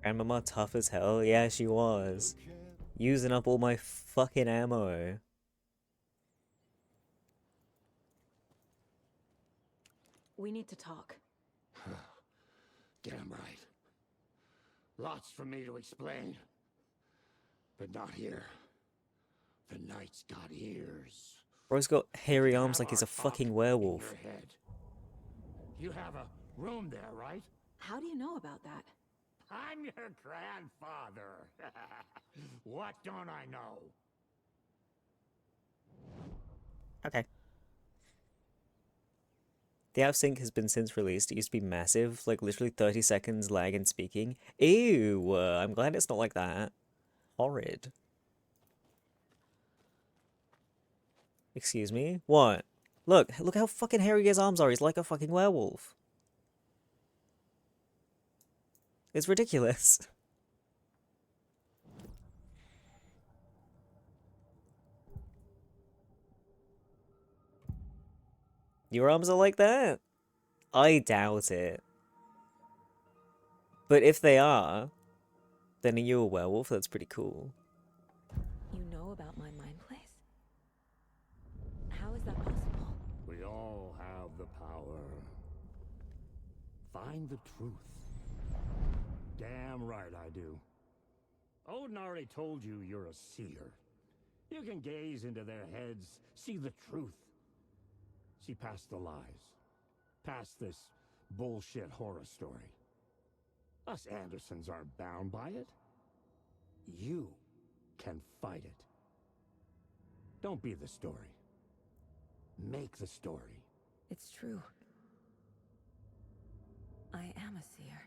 Grandmama tough as hell? Yeah, she was. Using up all my fucking ammo. We need to talk. Damn right. Lots for me to explain. But not here. The night's got ears. Bro's got hairy arms Have like he's a our fucking talk werewolf. in your head. You have a room there, right? How do you know about that? I'm your grandfather. What don't I know? Okay. The Out of Sync has been since released. It used to be massive, like literally 30 seconds lag in speaking. Ew, I'm glad it's not like that. Horrid. Excuse me? What? Look how fucking hairy his arms are. He's like a fucking werewolf. It's ridiculous. Your arms are like that? I doubt it. But if they are, then are you a werewolf? That's pretty cool. You know about my mind place? How is that possible? We all have the power. Find the truth. Damn right I do. Odin already told you you're a seer. You can gaze into their heads, see the truth. See past the lies. Past this bullshit horror story. Us Andersons aren't bound by it. You can fight it. Don't be the story. Make the story. It's true. I am a seer.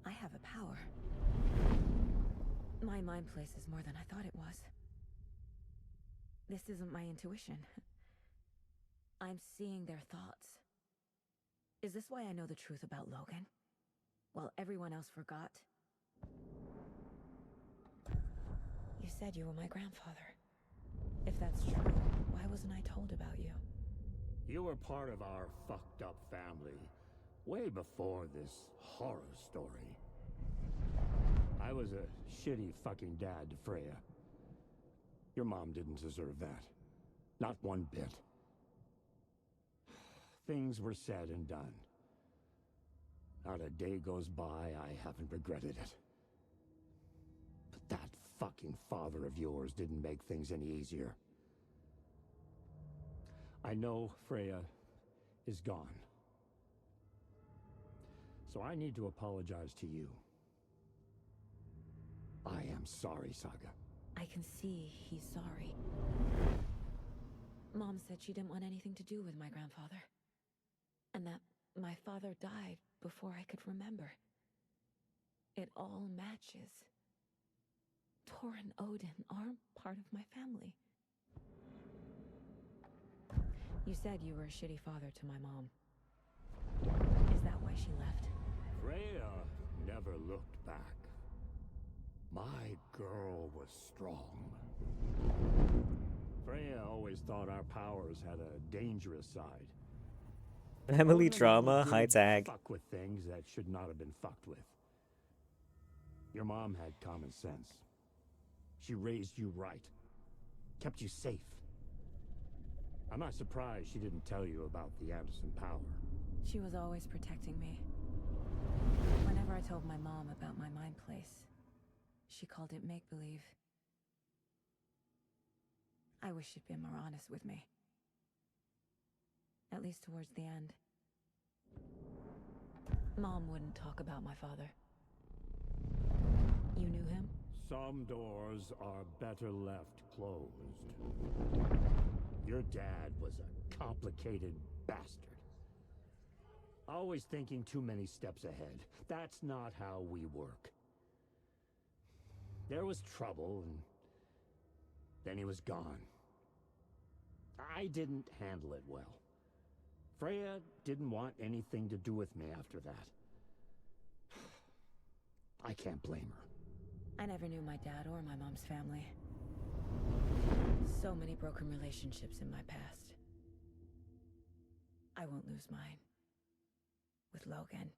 I have a power. My mind place is more than I thought it was. This isn't my intuition. I'm seeing their thoughts. Is this why I know the truth about Logan? While everyone else forgot? You said you were my grandfather. If that's true, why wasn't I told about you? You were part of our fucked up family way before this horror story. I was a shitty fucking dad to Freya. Your mom didn't deserve that. Not one bit. Things were said and done. Not a day goes by I haven't regretted it. But that fucking father of yours didn't make things any easier. I know Freya is gone. So I need to apologize to you. I am sorry, Saga. I can see he's sorry. Mom said she didn't want anything to do with my grandfather. And that my father died before I could remember. It all matches. Tor and Odin aren't part of my family. You said you were a shitty father to my mom. Is that why she left? Freya never looked back. My girl was strong. Freya always thought our powers had a dangerous side. Family Odin and drama, Odin high didn't tag. Fuck with things that should not have been fucked with. Your mom had common sense. She raised you right. Kept you safe. I'm not surprised she didn't tell you about the Anderson power. She was always protecting me. Whenever I told my mom about my mind place, she called it make-believe. I wish she'd been more honest with me. At least towards the end. Mom wouldn't talk about my father. You knew him? Some doors are better left closed. Your dad was a complicated bastard. Always thinking too many steps ahead. That's not how we work. There was trouble, and then he was gone. I didn't handle it well. Freya didn't want anything to do with me after that. I can't blame her. I never knew my dad or my mom's family. So many broken relationships in my past. I won't lose mine. With Logan.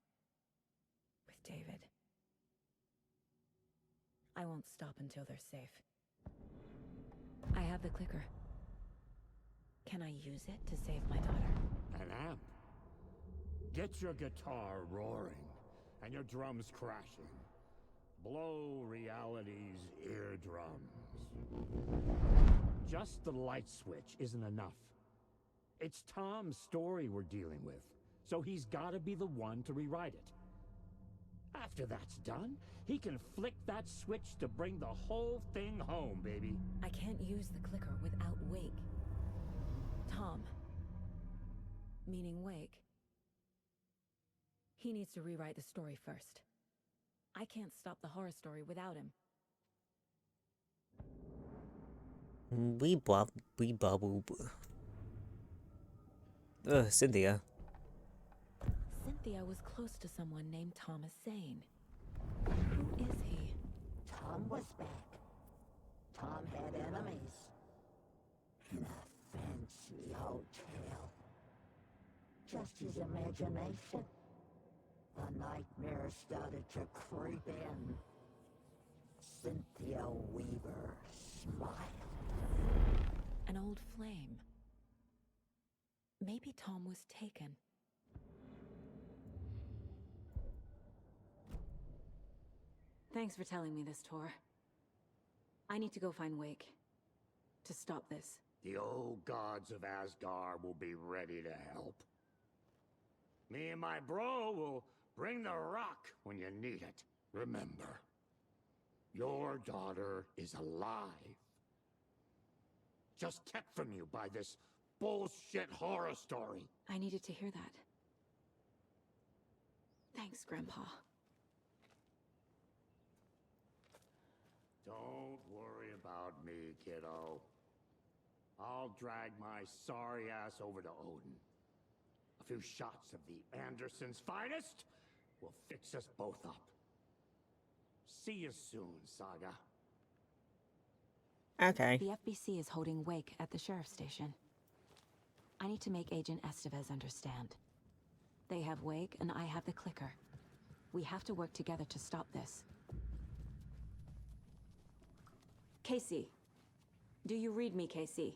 With David. I won't stop until they're safe. I have the clicker. Can I use it to save my daughter? An amp. Get your guitar roaring and your drums crashing. Blow reality's eardrums. Just the light switch isn't enough. It's Tom's story we're dealing with, so he's gotta be the one to rewrite it. After that's done, he can flick that switch to bring the whole thing home, baby. I can't use the clicker without Wake. Tom. Meaning Wake. He needs to rewrite the story first. I can't stop the horror story without him. We bubble. Cynthia. Cynthia was close to someone named Thomas Zane. Who is he? Tom was back. Tom had enemies. In a fancy hotel. Just his imagination. The nightmare started to creep in. Cynthia Weaver smiled. An old flame. Maybe Tom was taken. Thanks for telling me this, Tor. I need to go find Wake. To stop this. The old gods of Asgard will be ready to help. Me and my bro will bring the rock when you need it. Remember, your daughter is alive. Just kept from you by this bullshit horror story. I needed to hear that. Thanks, Grandpa. Don't worry about me, kiddo. I'll drag my sorry ass over to Odin. A few shots of the Andersons' finest will fix us both up. See you soon, Saga. Okay. The FBC is holding Wake at the sheriff's station. I need to make Agent Estevez understand. They have Wake and I have the clicker. We have to work together to stop this. Casey. Do you read me, Casey?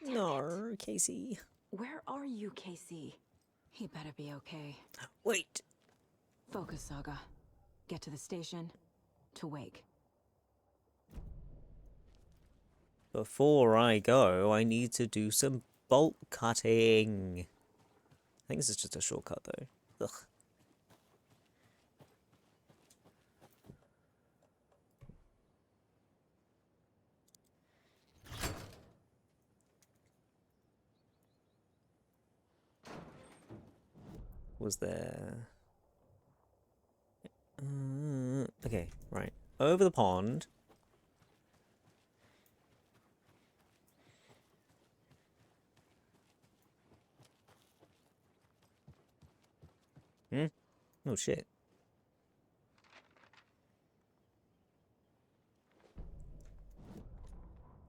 No, Casey. Where are you, Casey? He better be okay. Wait. Focus, Saga. Get to the station. To Wake. before I go, I need to do some bolt cutting. I think this is just a shortcut, though. Ugh. Was there... okay, right. Over the pond. Oh, shit.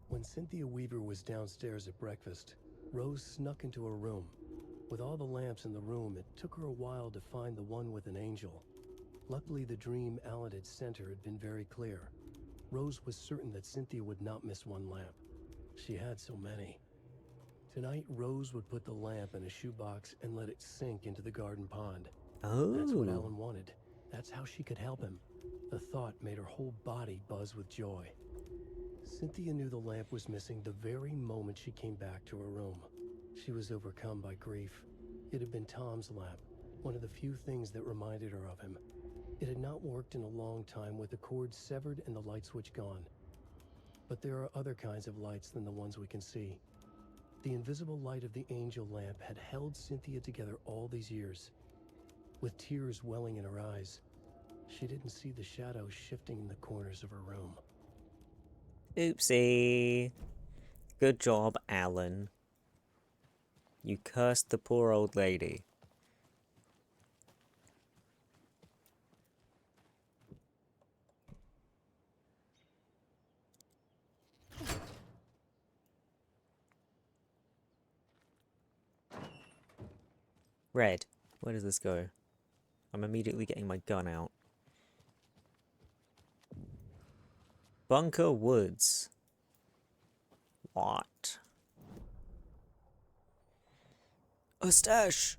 When Cynthia Weaver was downstairs at breakfast, Rose snuck into her room. With all the lamps in the room, it took her a while to find the one with an angel. Luckily, the dream Alan had sent her had been very clear. Rose was certain that Cynthia would not miss one lamp. She had so many. Tonight, Rose would put the lamp in a shoebox and let it sink into the garden pond. That's what Oh. Alan wanted. That's how she could help him. The thought made her whole body buzz with joy. Cynthia knew the lamp was missing the very moment she came back to her room. She was overcome by grief. It had been Tom's lamp, one of the few things that reminded her of him. It had not worked in a long time with the cord severed and the light switch gone. But there are other kinds of lights than the ones we can see. The invisible light of the angel lamp had held Cynthia together all these years. With tears welling in her eyes, she didn't see the shadows shifting in the corners of her room. Oopsie. Good job, Alan. You cursed the poor old lady. Red. Where does this go? I'm immediately getting my gun out. Bunker Woods. What? A stash!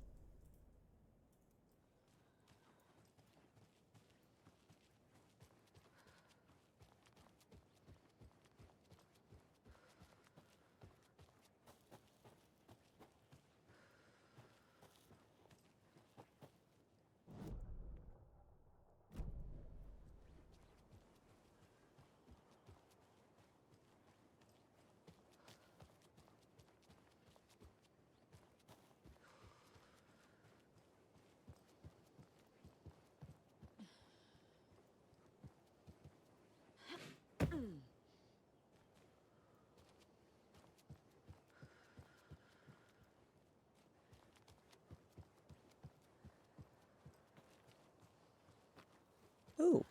Ooh.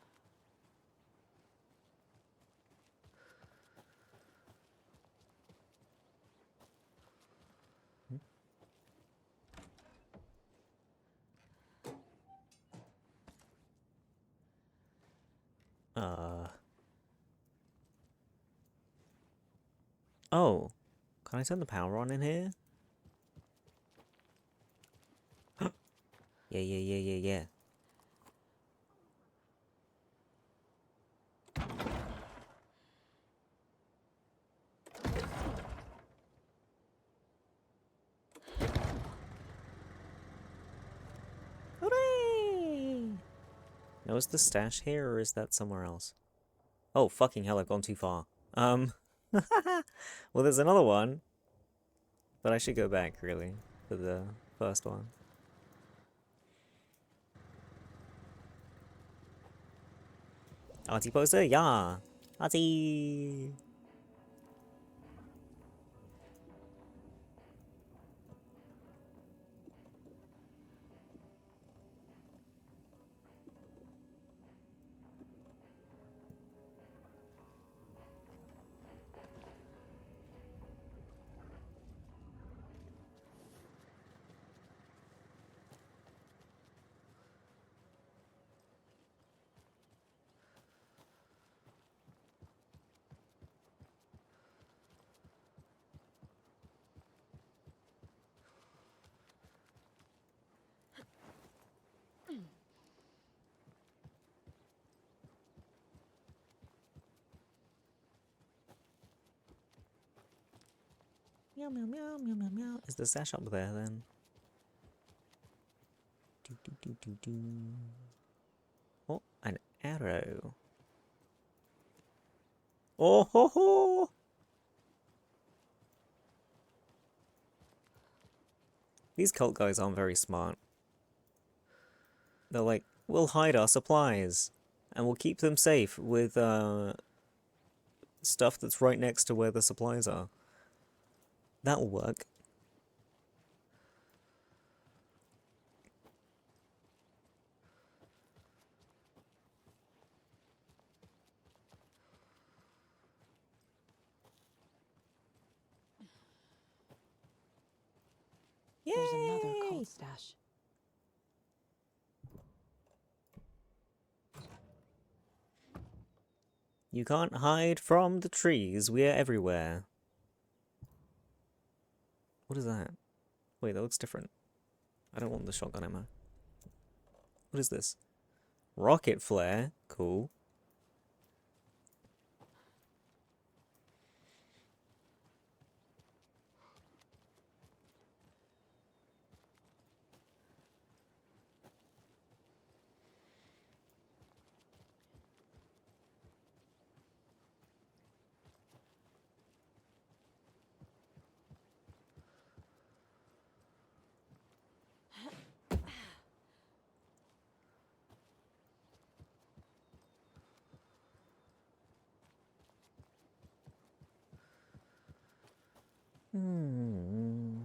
Oh. Can I turn the power on in here? Yeah. Hooray! Now, is the stash here, or is that somewhere else? Oh, fucking hell, I've gone too far. Well, there's another one. But I should go back, really, for the first one. Artie poster, yeah! Artie! Meow, meow, meow, meow, meow, meow. Is the sash up there then? Do, do, do, do, do. Oh, an arrow. Oh ho ho! These cult guys aren't very smart. They're like, we'll hide our supplies, and we'll keep them safe with stuff that's right next to where the supplies are. That'll work. There's another Yay! cold stash. You can't hide from the trees. We're everywhere. What is that? Wait, that looks different. I don't want the shotgun ammo. What is this? Rocket flare. Cool. Hmm.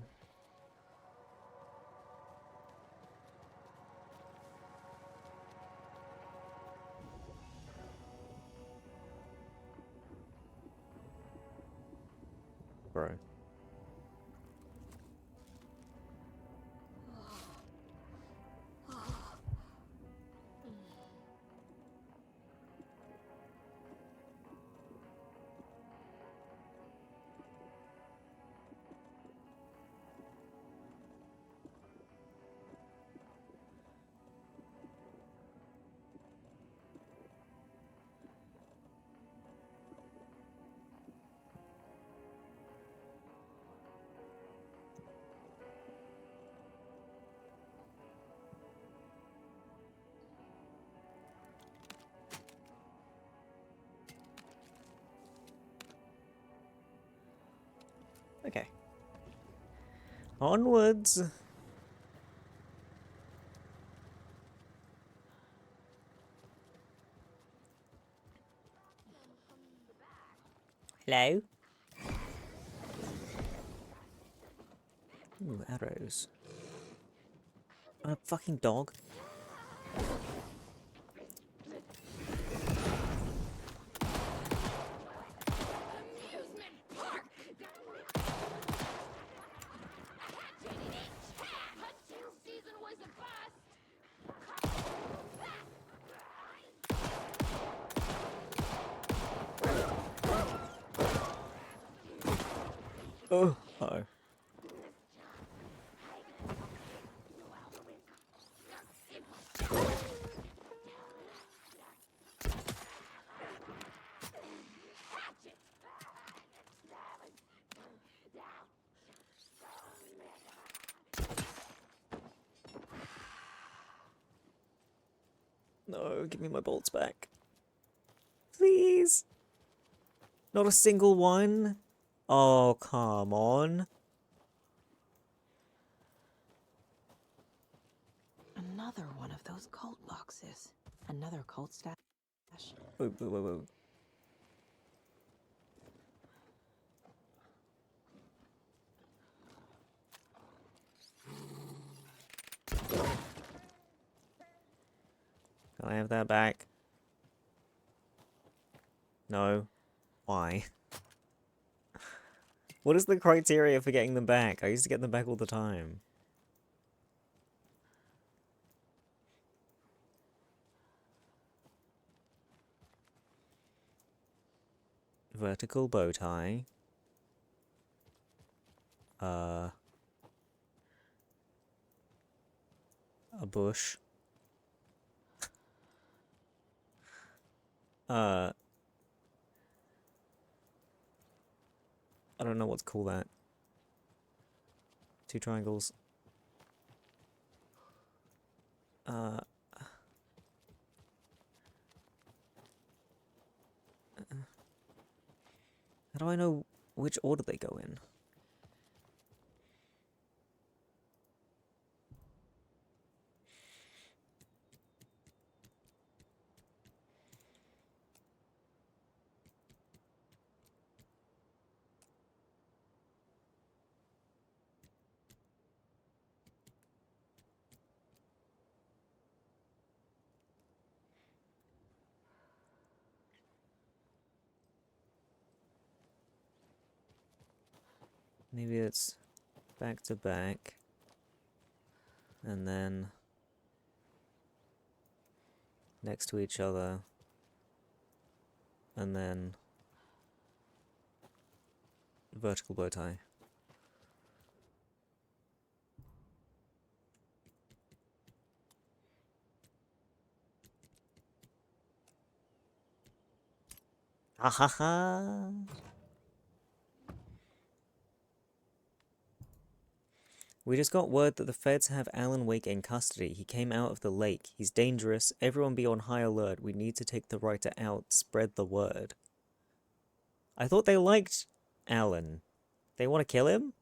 Bro. Okay. Onwards. Hello? Ooh, arrows. A fucking dog. Oh. Uh-oh. No, give me my bolts back. Please. Not a single one? Oh, come on. Another one of those cult boxes. Another cult stash. Wait, wait, wait, wait. Can I have that back? No. Why? What is the criteria for getting them back? I used to get them back all the time. Vertical bow tie. A bush. I don't know what to call that. 2 triangles. How do I know which order they go in? Maybe it's back to back, and then next to each other, and then vertical bow tie. Ha ha ha! We just got word that the feds have Alan Wake in custody. He came out of the lake. He's dangerous. Everyone be on high alert. We need to take the writer out. Spread the word. I thought they liked Alan. They want to kill him?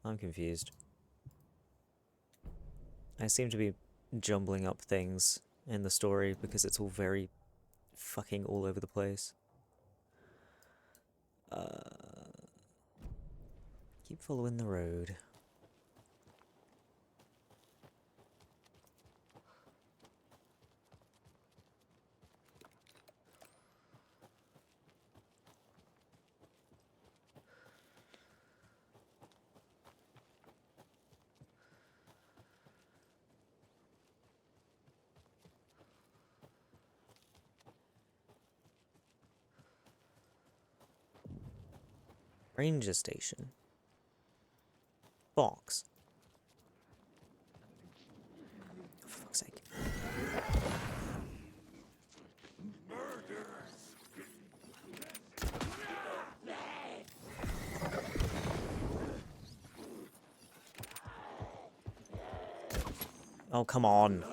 I'm confused. I seem to be jumbling up things in the story because it's all very fucking all over the place. Keep following the road. Ranger station. Box. For fuck's sake. Oh, come on.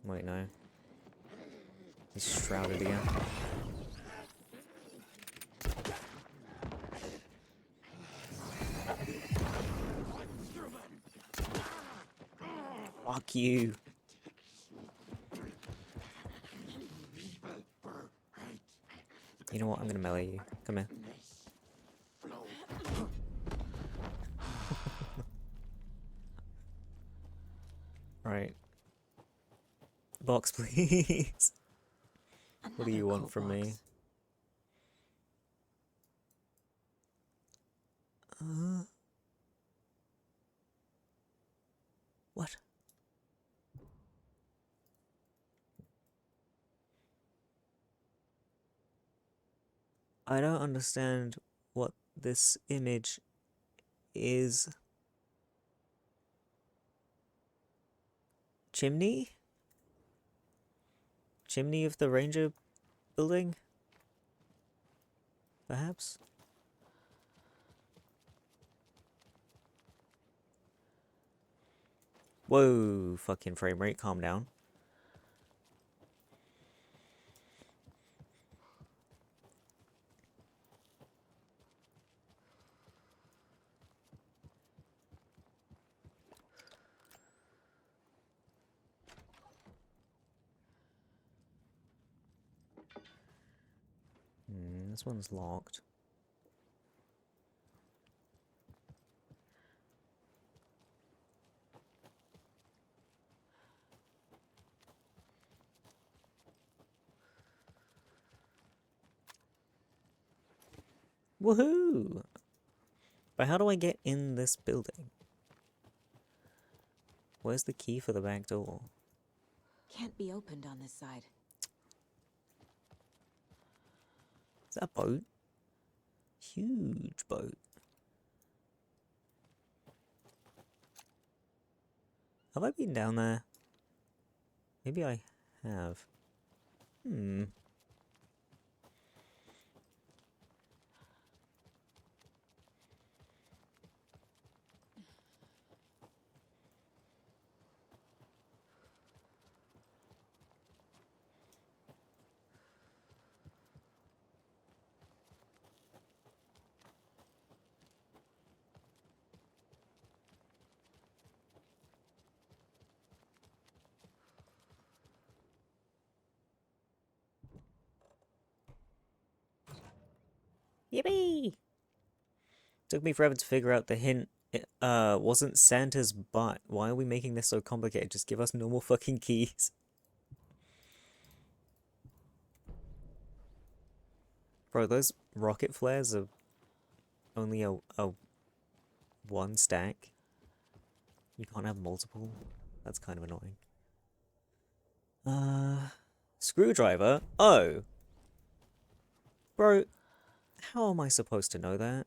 Wait, no. He's shrouded again. Fuck you. You know what? I'm gonna melee you. Come here. Right. Box, please. What do you want from me? What? I don't understand what this image is. Chimney? Chimney of the Ranger building? Perhaps? Whoa, fucking frame rate, calm down. This one's locked. Woohoo! But how do I get in this building? Where's the key for the back door? Can't be opened on this side. Is that a boat? Huge boat. Have I been down there? Maybe I have. Hmm. Yippee! Took me forever to figure out the hint. It wasn't Santa's butt. Why are we making this so complicated? Just give us normal fucking keys. Bro, those rocket flares are only a one stack. You can't have multiple. That's kind of annoying. Screwdriver? Oh! Bro, how am I supposed to know that?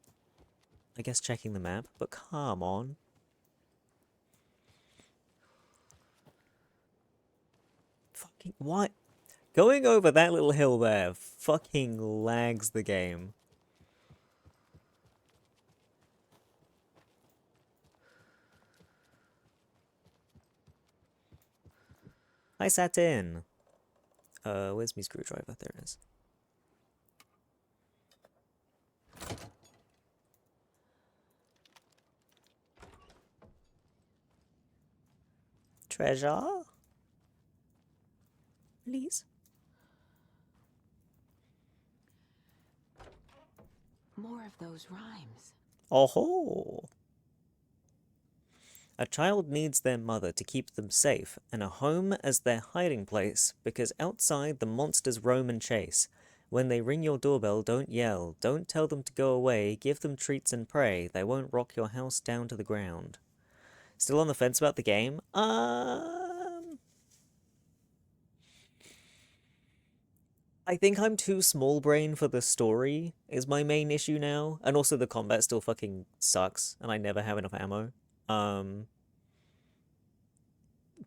I guess checking the map, but come on. Fucking what? Going over that little hill there fucking lags the game. I sat in. Where's my screwdriver? There it is. Treasure? Please? More of those rhymes. Oh-ho! A child needs their mother to keep them safe, and a home as their hiding place, because outside the monsters roam and chase. When they ring your doorbell, don't yell. Don't tell them to go away. Give them treats and pray. They won't rock your house down to the ground. Still on the fence about the game? I think I'm too small brain for the story, is my main issue now. And also the combat still fucking sucks, and I never have enough ammo.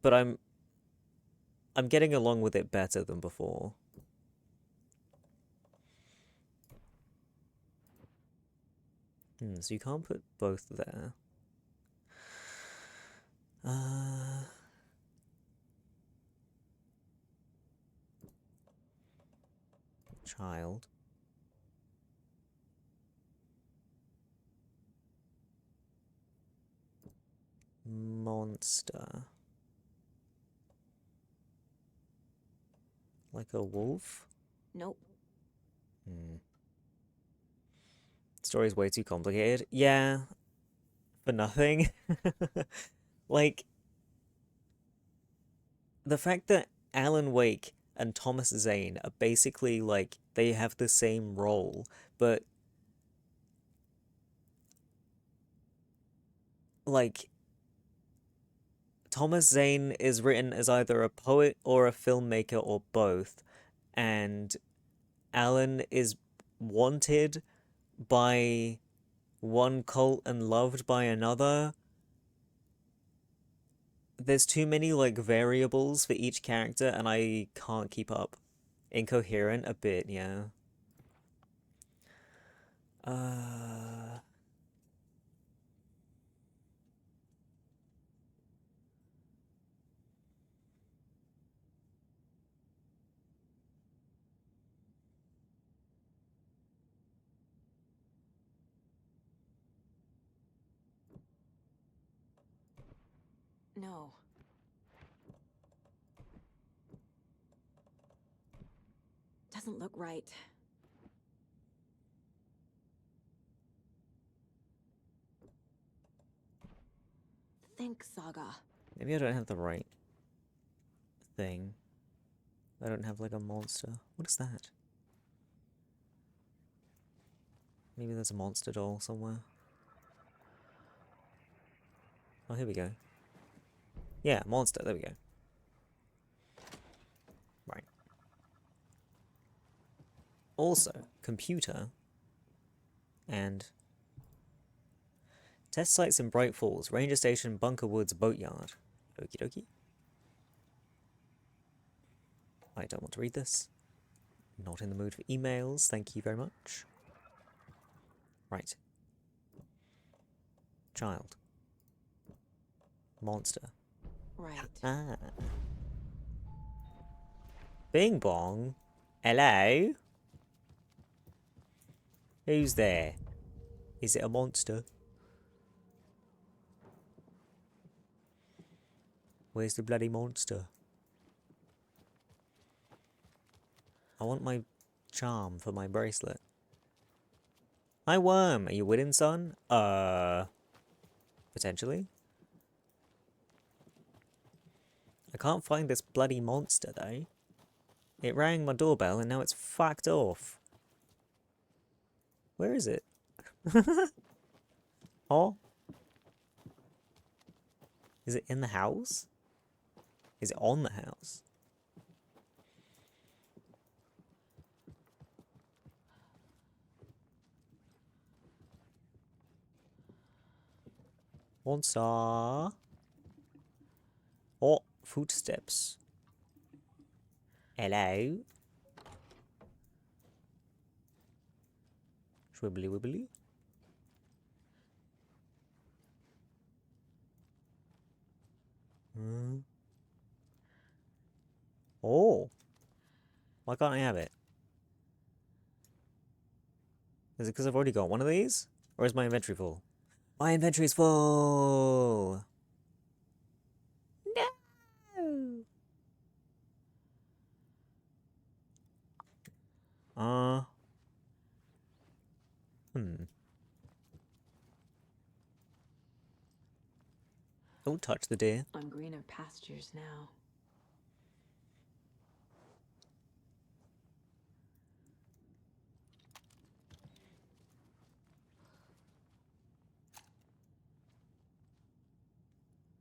But I'm getting along with it better than before. So you can't put both there. Child. Monster. Like a wolf? Nope. Story's way too complicated. Yeah. For nothing. Like, the fact that Alan Wake and Thomas Zane are basically like, they have the same role, but like, Thomas Zane is written as either a poet or a filmmaker or both, and Alan is wanted by one cult and loved by another. There's too many, like, variables for each character, and I can't keep up. Incoherent a bit, yeah. No. Doesn't look right. Think, Saga. Maybe I don't have the right thing. I don't have, like, a monster. What is that? Maybe there's a monster doll somewhere. Oh, here we go. Yeah, monster, there we go. Right. Also, computer and test sites in Bright Falls, Ranger Station, Bunker Woods, Boatyard. Okie dokie. I don't want to read this. Not in the mood for emails, thank you very much. Right. Child. Monster. Right. Ah. Bing bong. Hello? Who's there? Is it a monster? Where's the bloody monster? I want my charm for my bracelet. Hi, Worm. Are you winning, son? Potentially. I can't find this bloody monster, though. It rang my doorbell and now it's fucked off. Where is it? Oh? Is it in the house? Is it on the house? Monster. Oh, footsteps. Hello? Shwibbly wibbly. Oh. Why can't I have it? Is it because I've already got one of these? Or is my inventory full? My inventory's full! No! Don't touch the deer. On greener pastures now.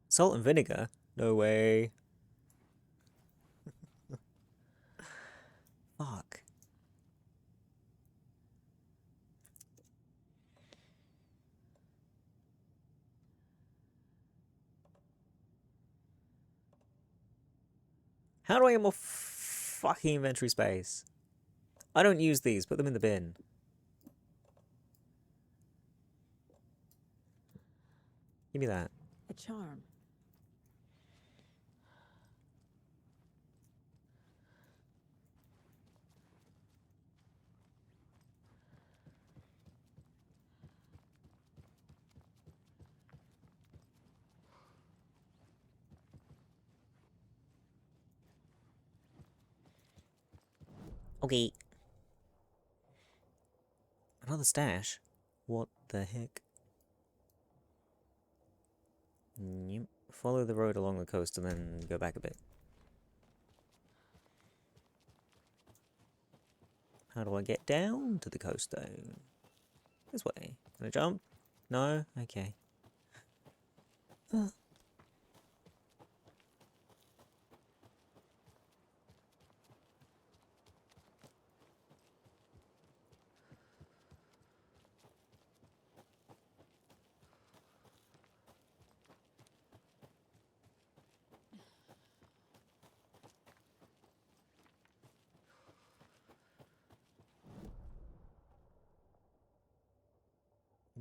Salt and vinegar? No way. Fuck. How do I get more fucking inventory space? I don't use these. Put them in the bin. Give me that. A charm. Okay. Another stash? What the heck? Yep. Follow the road along the coast and then go back a bit. How do I get down to the coast, though? This way. Can I jump? No? Okay.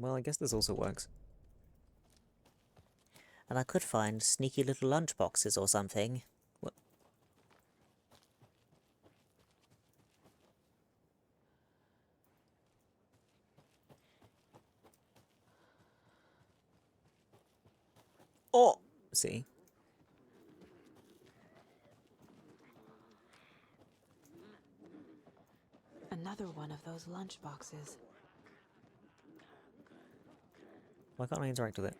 Well, I guess this also works. And I could find sneaky little lunchboxes or something. What? Oh! See? Another one of those lunch boxes. Why can't I interact with it?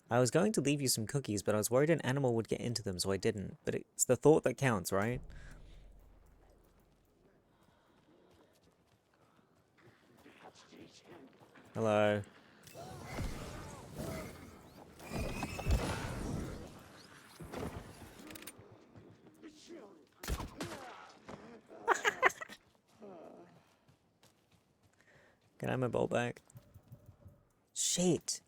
I was going to leave you some cookies, but I was worried an animal would get into them, so I didn't. But it's the thought that counts, right? Hello. Can I have my bowl back? Shit.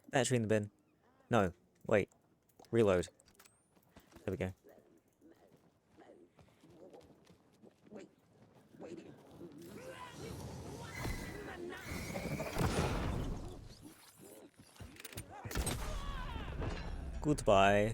Battery in the bin. No, wait. Reload. There we go. Goodbye.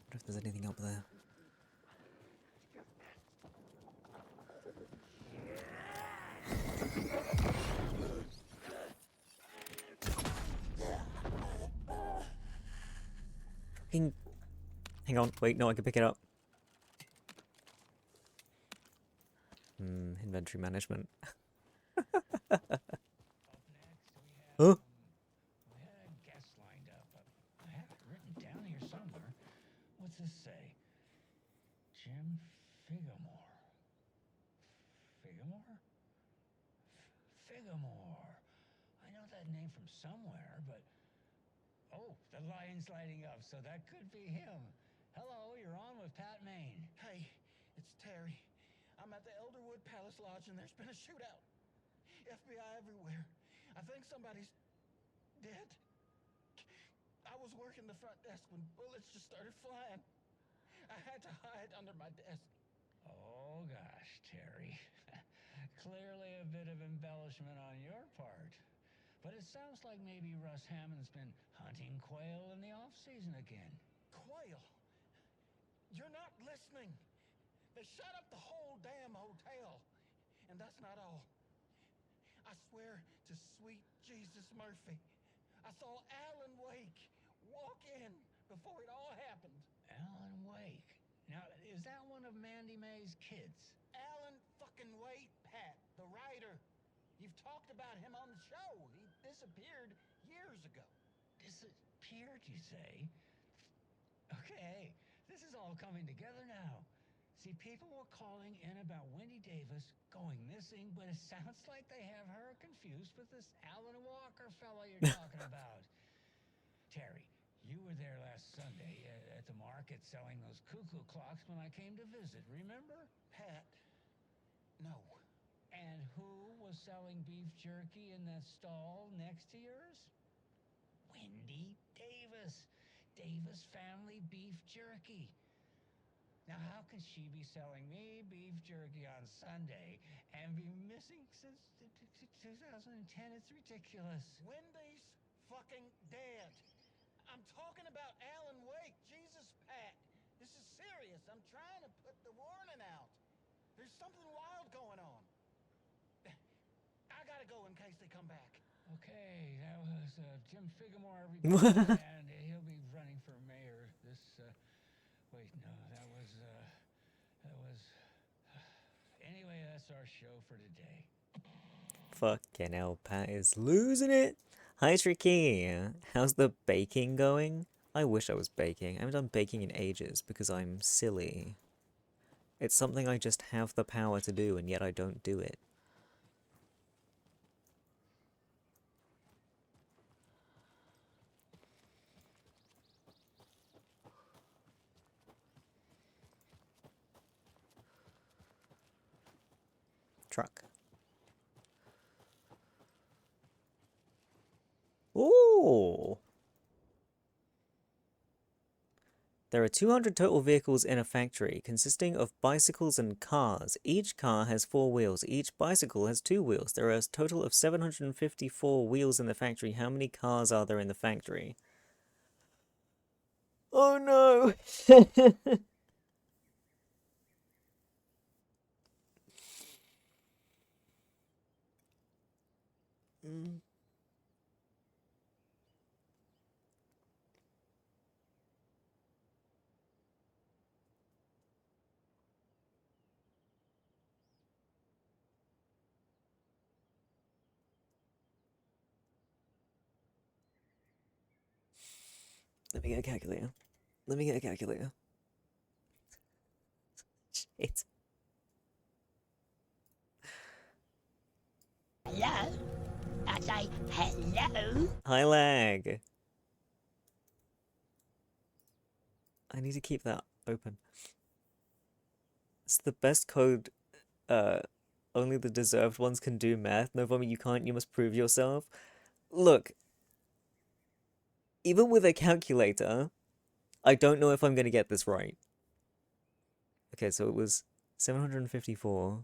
Wonder if there's anything up there. Fucking... Hang on, wait, no, I can pick it up. Inventory management. Huh? We had a guest lined up. I have it written down here somewhere. What's this say? Jim Figamore. Figamore? Figamore. I know that name from somewhere, but... Oh, the lion's lighting up, so that could be him. Hello, you're on with Pat Maine. Hey, it's Terry. I'm at the Elderwood Palace Lodge and there's been a shootout. FBI everywhere. I think somebody's dead. I was working the front desk when bullets just started flying. I had to hide under my desk. Oh, gosh, Terry. Clearly a bit of embellishment on your part. But it sounds like maybe Russ Hammond's been hunting quail in the off-season again. Quail? You're not listening. They shut up the whole damn hotel. And that's not all. I swear to sweet Jesus Murphy, I saw Alan Wake walk in before it all happened. Alan Wake. Now, is that one of Mandy May's kids? Alan fucking Wake, Pat, the writer. You've talked about him on the show. He disappeared years ago. Disappeared, you say? Okay, this is all coming together now. See, people were calling in about Wendy Davis going missing, but it sounds like they have her confused with this Alan Walker fellow you're talking about. Terry, you were there last Sunday at the market selling those cuckoo clocks when I came to visit, remember? Pat, no. And who was selling beef jerky in that stall next to yours? Wendy Davis. Davis Family Beef Jerky. Now, how can she be selling me beef jerky on Sunday and be missing since 2010? It's ridiculous. Wendy's fucking dead. I'm talking about Alan Wake. Jesus, Pat. This is serious. I'm trying to put the warning out. There's something wild going on. I gotta go in case they come back. Okay, that was Jim Figamore, everybody, and he'll be running for mayor this, wait, no, that was, anyway, that's our show for today. Fucking hell, Pat is losing it. Hi, Tricky. How's the baking going? I wish I was baking. I haven't done baking in ages because I'm silly. It's something I just have the power to do, and yet I don't do it. Truck. Ooh! There are 200 total vehicles in a factory, consisting of bicycles and cars. Each car has 4 wheels. Each bicycle has 2 wheels. There are a total of 754 wheels in the factory. How many cars are there in the factory? Oh no! Let me get a calculator. Let me get a calculator. Shit. Hello? I say hello? Hi, lag. I need to keep that open. It's the best code. Only the deserved ones can do math. No, Vomit, you can't. You must prove yourself. Look, even with a calculator, I don't know if I'm going to get this right. Okay, so it was 754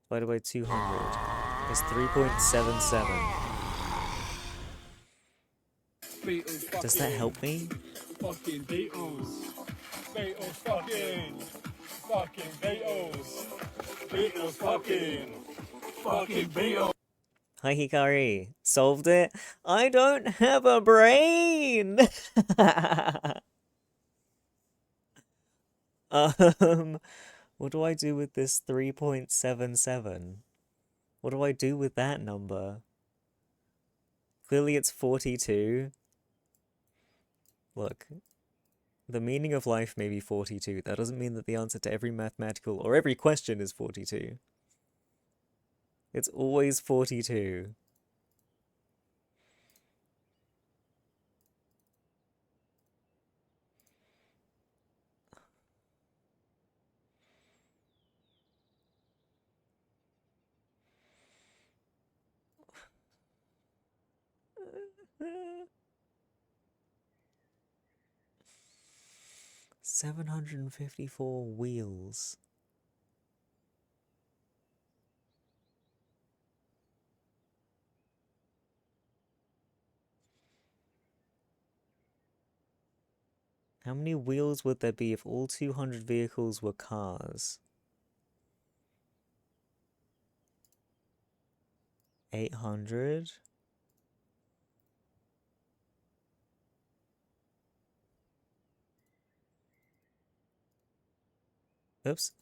divided by 200 is 3.77. Does that help me? Fucking Beatles. Beatles fucking. Fucking Beatles. Beatles fucking. Fucking Beatles. Hi, Hikari. Solved it? I don't have a brain! What do I do with this 3.77? What do I do with that number? Clearly it's 42. Look, the meaning of life may be 42. That doesn't mean that the answer to every mathematical or every question is 42. It's always 42. $754 wheels. How many wheels would there be if all 200 vehicles were cars? 800? Oops.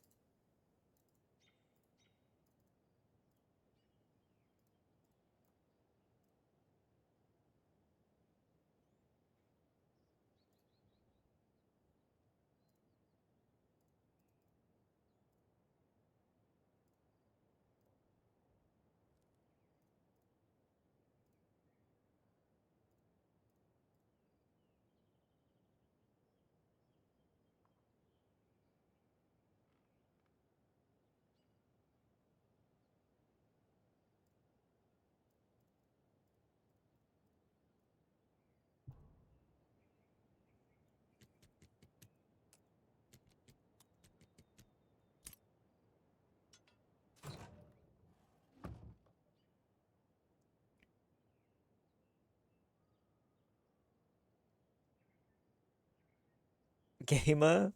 Gamer?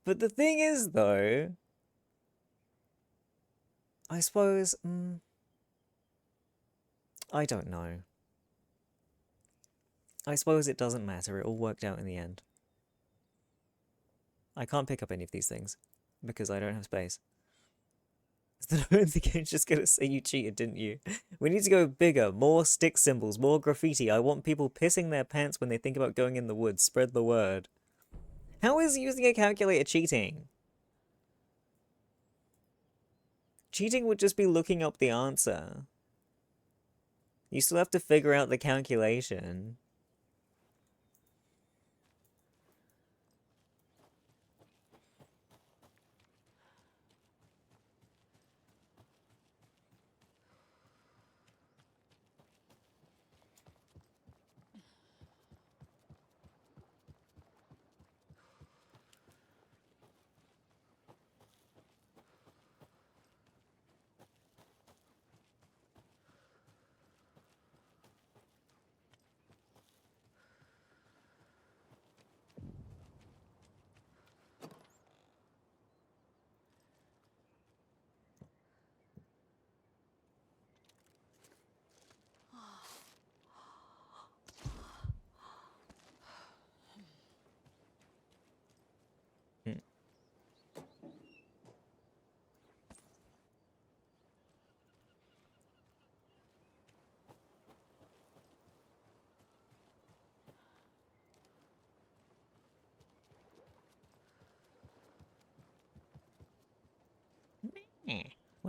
But the thing is, though, I suppose, I don't know. I suppose it doesn't matter, it all worked out in the end. I can't pick up any of these things, because I don't have space. The game's just gonna say you cheated, didn't you? We need to go bigger, more stick symbols, more graffiti. I want people pissing their pants when they think about going in the woods. Spread the word. How is using a calculator cheating? Cheating would just be looking up the answer. You still have to figure out the calculation.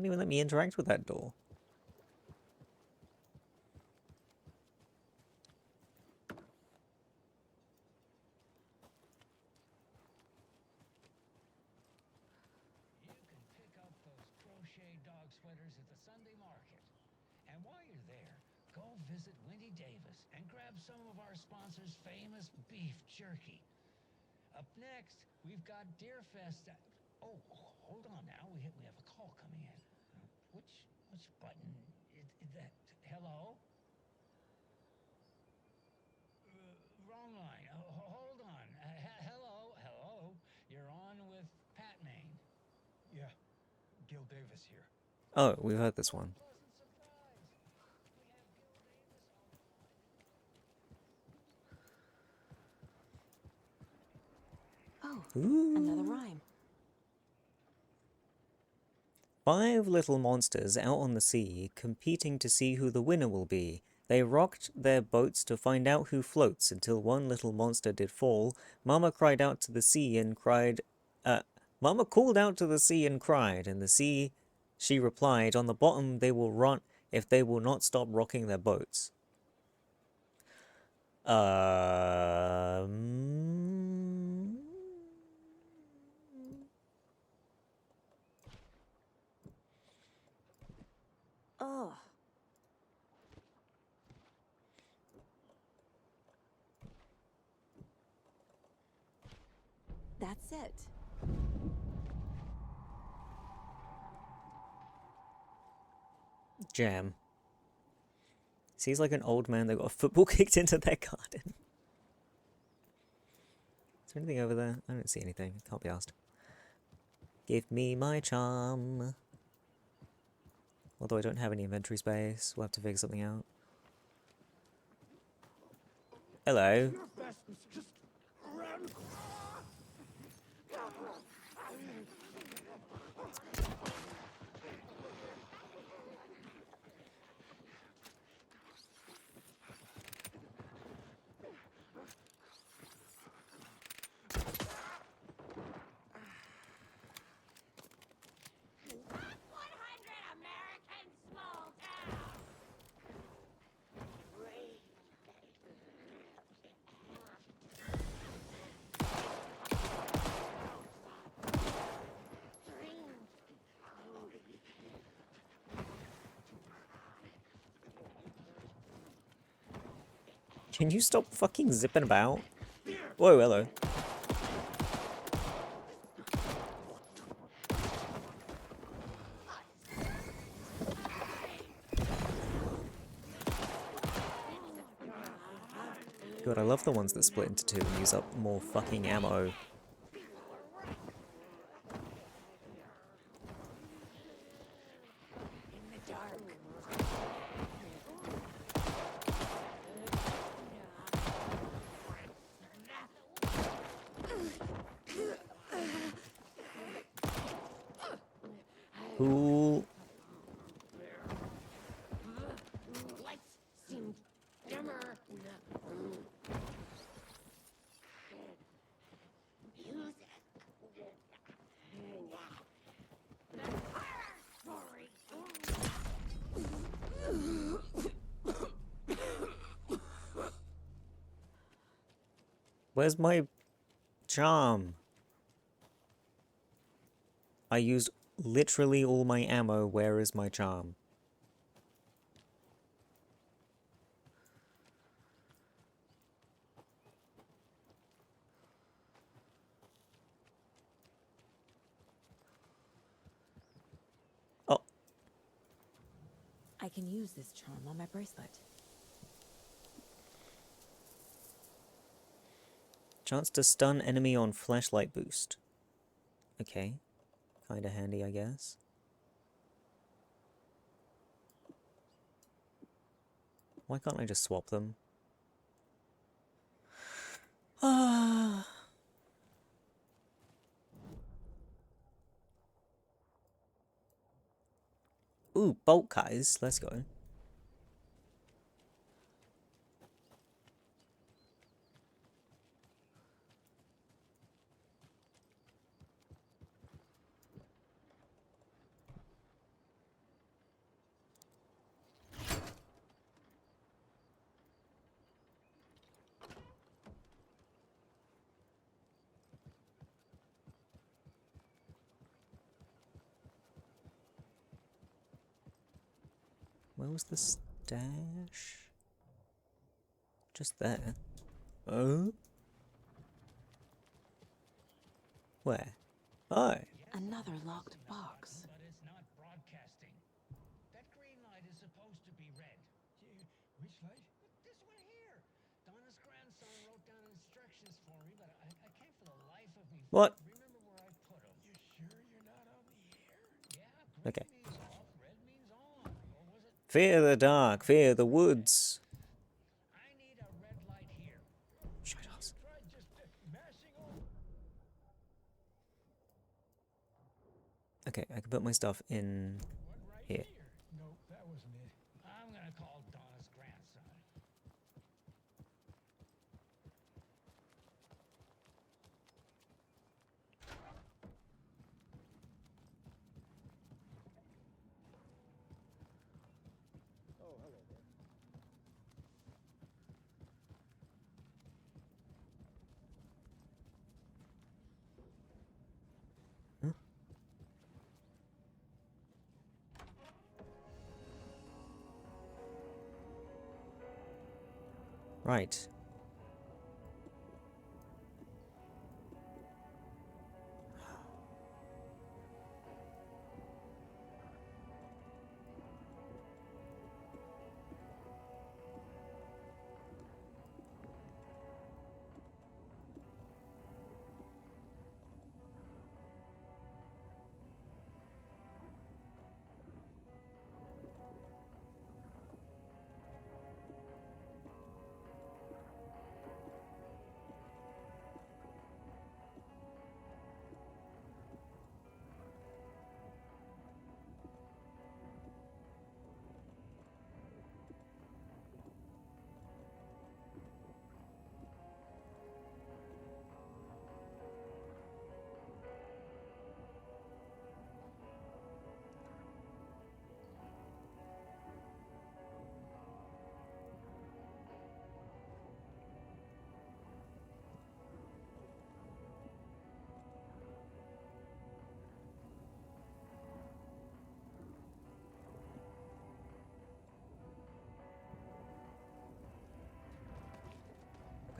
Won't even let me interact with that door. You can pick up those crochet dog sweaters at the Sunday market. And while you're there, go visit Wendy Davis and grab some of our sponsor's famous beef jerky. Up next, we've got Deerfest. Oh, hold on now. We have a call coming in. Which button is that? Hello? Wrong line. Hold on. Hello. You're on with Pat Maine. Yeah, Gil Davis here. Oh, we've heard this one. Pleasant surprise. We have Gil Davis on the line. Oh, Ooh. another rhyme. 5 little monsters out on the sea, competing to see who the winner will be. They rocked their boats to find out who floats, until one little monster did fall. Mama cried out to the sea and cried, Mama called out to the sea and cried, and the sea, she replied, on the bottom they will rot if they will not stop rocking their boats. Ugh. That's it. Jam. Seems like an old man that got a football kicked into their garden. Is there anything over there? I don't see anything. Can't be asked. Give me my charm. Although I don't have any inventory space, we'll have to figure something out. Hello. Your best is just run. Can you stop fucking zipping about? Whoa, hello. God, I love the ones that split into 2 and use up more fucking ammo. Cool. Lights seem dimmer. Music. Where's my charm? I used literally all my ammo. Where is my charm? Oh. I can use this charm on my bracelet. Chance to stun enemy on flashlight boost. Okay. Kinda handy, I guess. Why can't I just swap them? Ah. Ooh, bolt cutters. Let's go. Where was the stash? Just there. Oh? Where? Oh. Another locked box. But it's not broadcasting. That green light is supposed to be red. Which light? This one here. Donna's grandson wrote down instructions for me, but I can't for the life of me What? remember where I put them. You sure you're not on the air? Yeah, green Okay. means off, red means on. Or was it? Fear the dark, fear the woods. I need a red light here. Shadows. Try just mashing on. Okay, I can put my stuff in One right here. Nope, that wasn't it. I'm gonna call Donna's grandson. Oh, hello there. Huh? Right.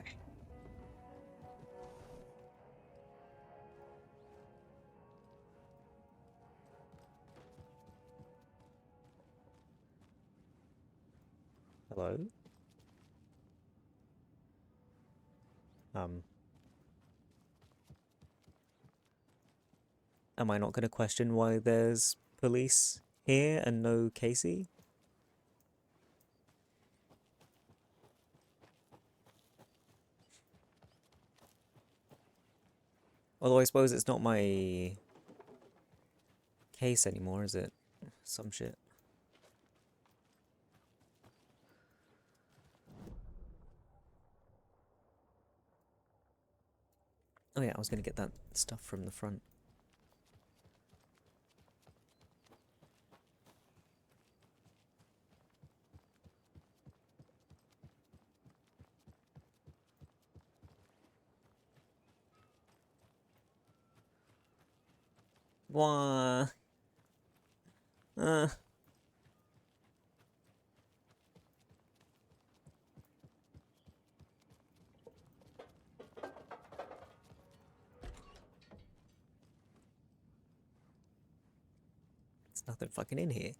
Okay. Hello? Am I not going to question why there's police here and no Casey? Although I suppose it's not my case anymore, is it? Some shit. Oh yeah, I was going to get that stuff from the front. Wah. There's nothing fucking in here.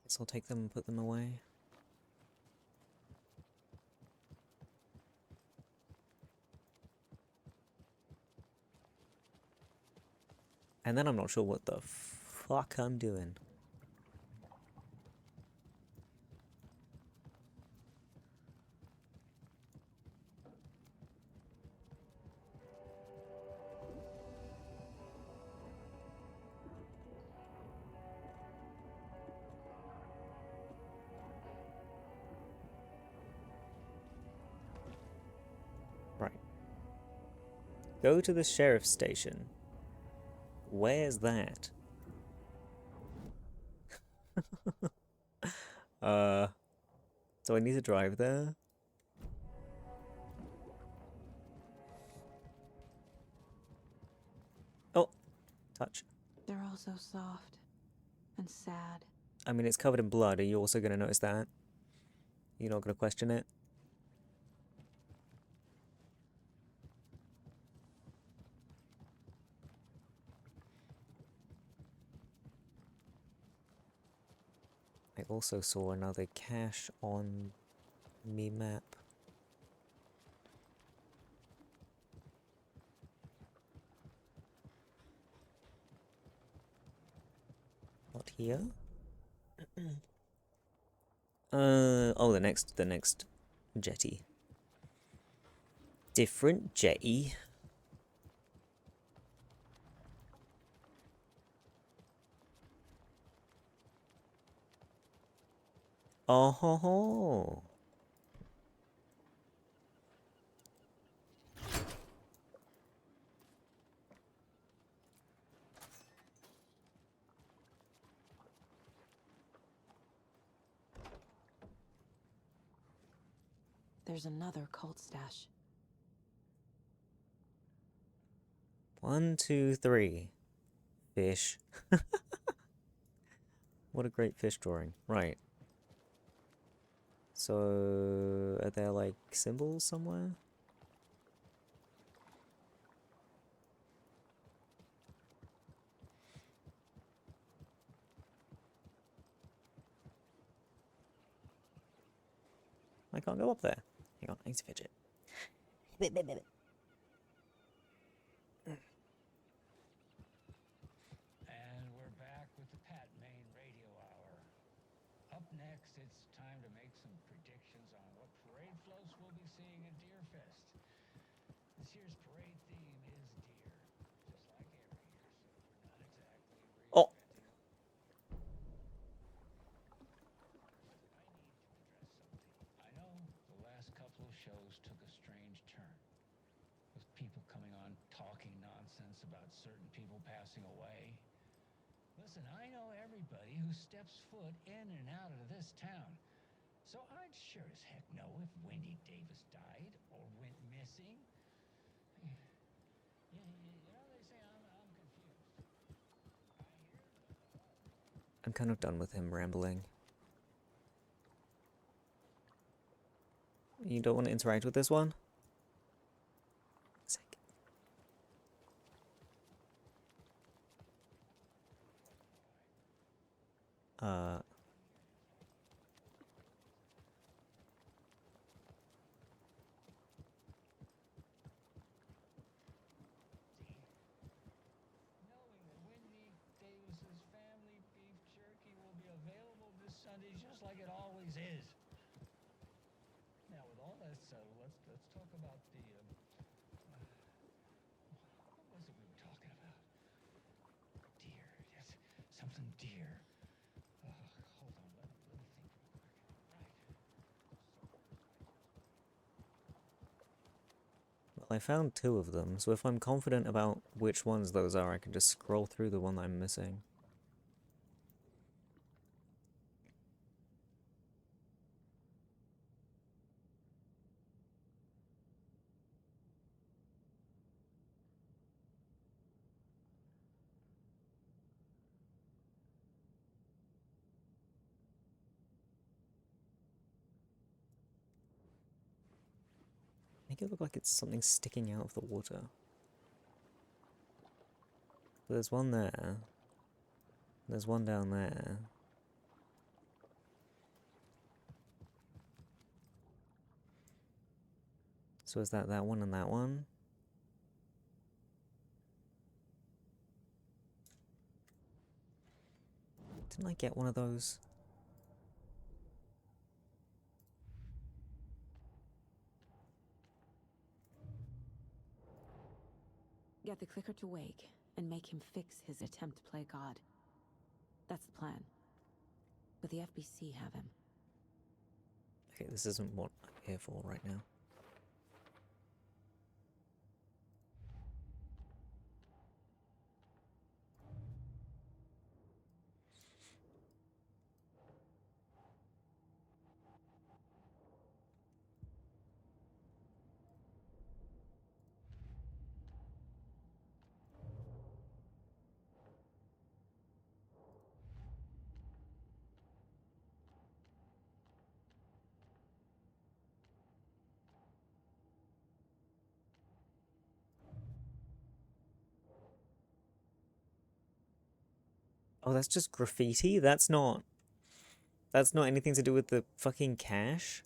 Guess I'll take them and put them away. And then I'm not sure what the fuck I'm doing. Right. Go to the sheriff's station. Where's that? Do I need to drive there? Oh, touch. They're all so soft and sad. I mean, it's covered in blood. Are you also going to notice that? You're not going to question it? I also saw another cache on me map. Not here? Oh, the next jetty. Different jetty. Oh ho ho. There's another cult stash. 1, 2, 3. Fish. What a great fish drawing. Right. So, are there like symbols somewhere? I can't go up there. Hang on, I need to fidget. And we're back with the Pat Main Radio Hour. Up next, it's time to make some predictions on what parade floats we'll be seeing at Deer Fest. This year's parade theme is deer, just like every year, so we're not exactly Oh. reinventing. I know the last couple of shows took a strange turn, with people coming on talking nonsense about certain people passing away. Listen, I know everybody who steps foot in and out of this town. So I'd sure as heck know if Wendy Davis died or went missing. You know, they say I'm confused. I'm kind of done with him rambling. You don't want to interact with this one? Sick. Knowing that Wendy Davis's family beef jerky will be available this Sunday just like it always is. Now, with all that settled, let's talk about the what was it we were talking about? Deer, yes, something deer. Hold on, let me think real quick. Well, I found 2 of them, so if I'm confident about which ones those are, I can just scroll through the one I'm missing. Make it look like it's something sticking out of the water. But there's one there. There's one down there. So is that one and that one? Didn't I get one of those? Get the clicker to wake and make him fix his attempt to play God. That's the plan. But the FBC have him. Okay, this isn't what I'm here for right now. Oh, that's just graffiti? That's not anything to do with the fucking cache?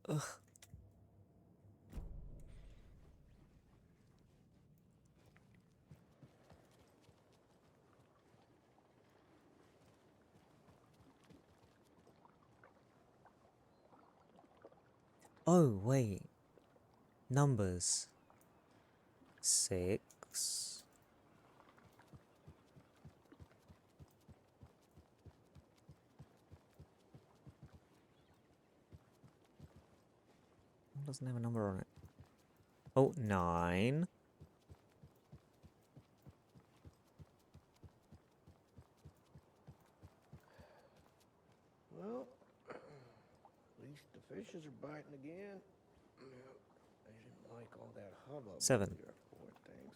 Ugh. Oh, wait. Numbers. 6. It doesn't have a number on it. Oh, 9. Well, at least the fishes are biting again. They didn't like all that hubbub 7. earlier, poor things.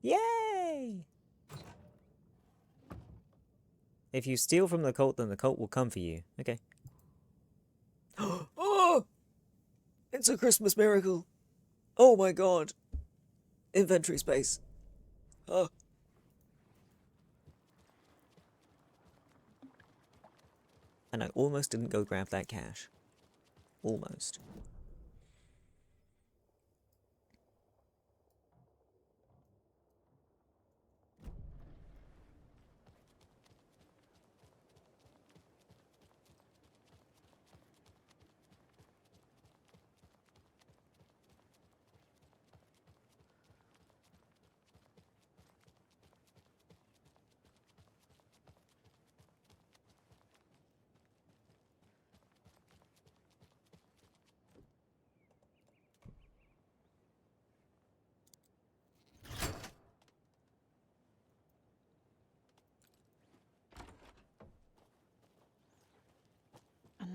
Yay! If you steal from the cult, then the cult will come for you. Okay. Oh! It's a Christmas miracle! Oh my god! Inventory space. Oh. And I almost didn't go grab that cash. Almost.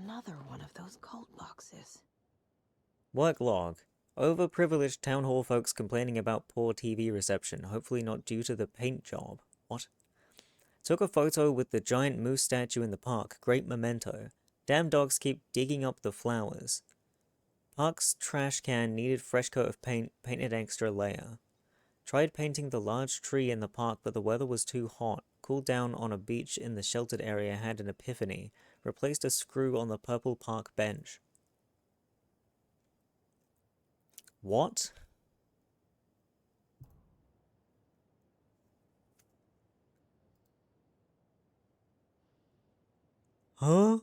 Another one of those cult boxes. Work log. Overprivileged town hall folks complaining about poor TV reception, hopefully not due to the paint job. What? Took a photo with the giant moose statue in the park. Great memento. Damn dogs keep digging up the flowers. Park's trash can needed fresh coat of paint, painted extra layer. Tried painting the large tree in the park, but the weather was too hot. Cooled down on a beach in the sheltered area, had an epiphany. Replaced a screw on the purple park bench. What? Huh?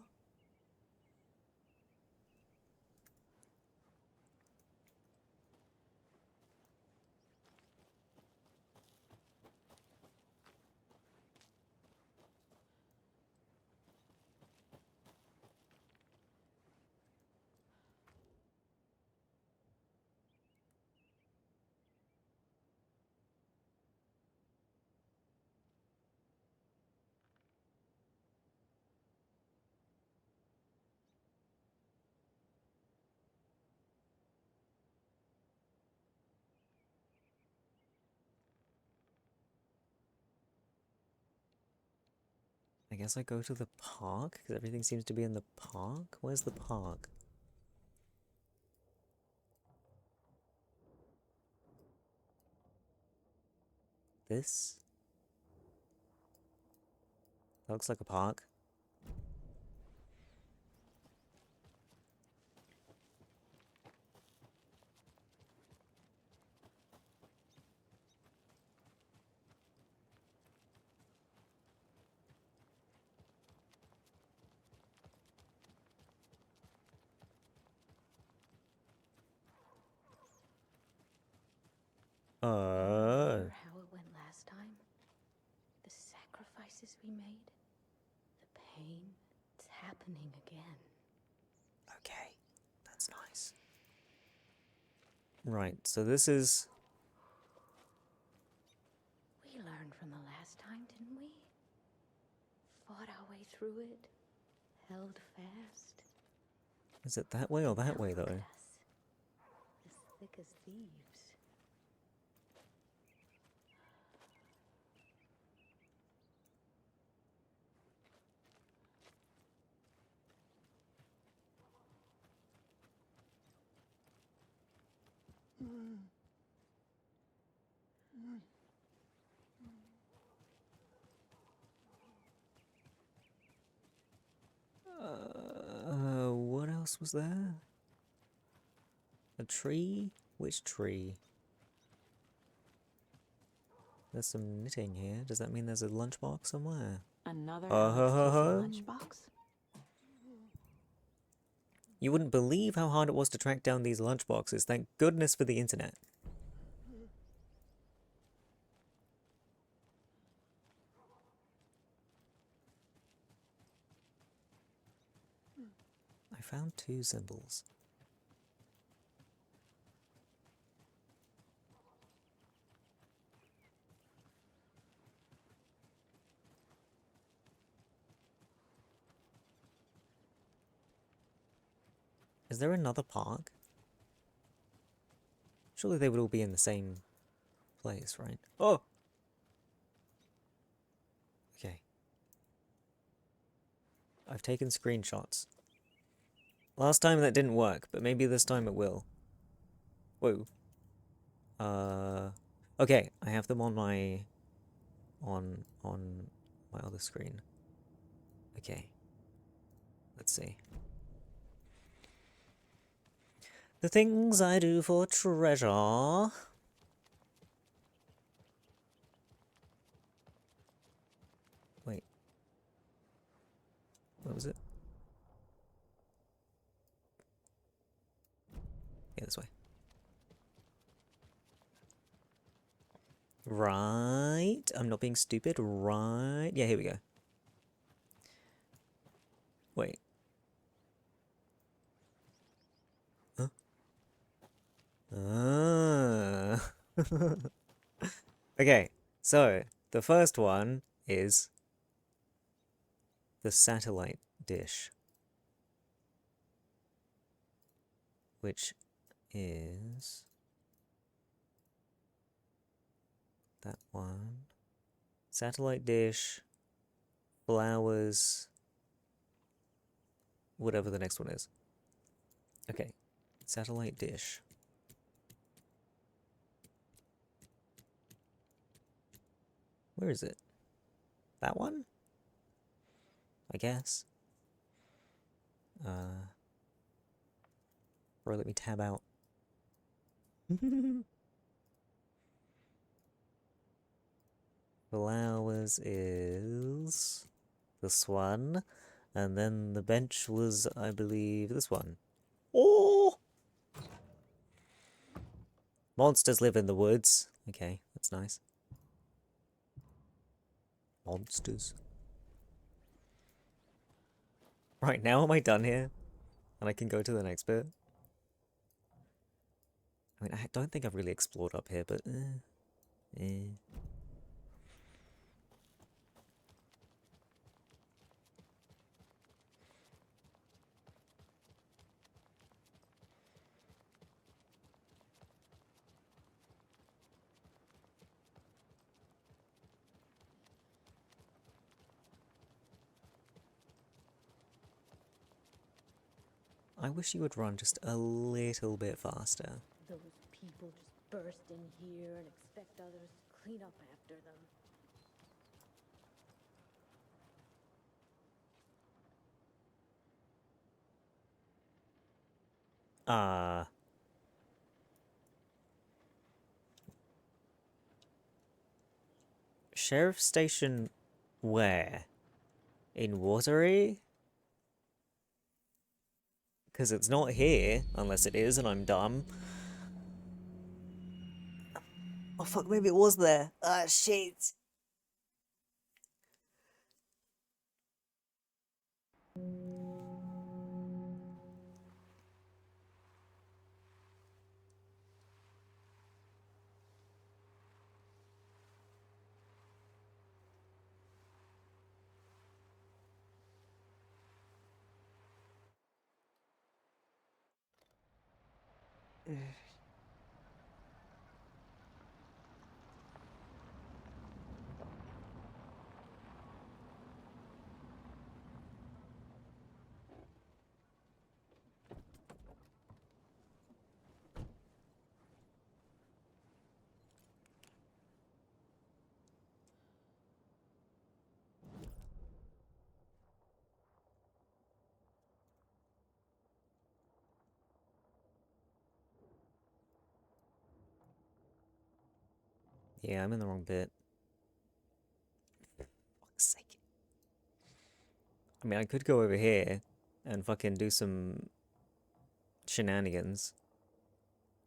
I guess I go to the park, because everything seems to be in the park? Where's the park? This? That looks like a park. Remember how it went last time? The sacrifices we made? The pain? It's happening again. Okay, that's nice. Right, so this is... We learned from the last time, didn't we? Fought our way through it. Held fast. Is it that way or that way, though? As thick as thieves. What else was there? A tree? Which tree? There's some knitting here. Does that mean there's a lunchbox somewhere? Another Alex Casey lunchbox? You wouldn't believe how hard it was to track down these lunchboxes. Thank goodness for the internet. I found 2 symbols. Is there another park? Surely they would all be in the same place, right? Oh! Okay. I've taken screenshots. Last time that didn't work, but maybe this time it will. Whoa. Okay, I have them on my... on my other screen. Okay. Let's see. The things I do for treasure. Wait. What was it? Yeah, this way. Right. I'm not being stupid. Right. Yeah, here we go. Wait. Huh? Ah. Okay, so the first one is the satellite dish, which is that one. Satellite dish, flowers, whatever the next one is. Okay, satellite dish. Where is it? That one? I guess. Or let me tab out. Flowers is this one. And then the bench was, I believe, this one. Oh! Monsters live in the woods. Okay, that's nice. Monsters. Right, now am I done here? And I can go to the next bit? I mean, I don't think I've really explored up here, but... I wish you would run just a little bit faster. Those people just burst in here and expect others to clean up after them. Sheriff station where? In Watery? Because it's not here, unless it is and I'm dumb. Oh fuck, maybe it was there. Ah, shit. Yeah, I'm in the wrong bit. Fuck's sake. I mean, I could go over here and fucking do some shenanigans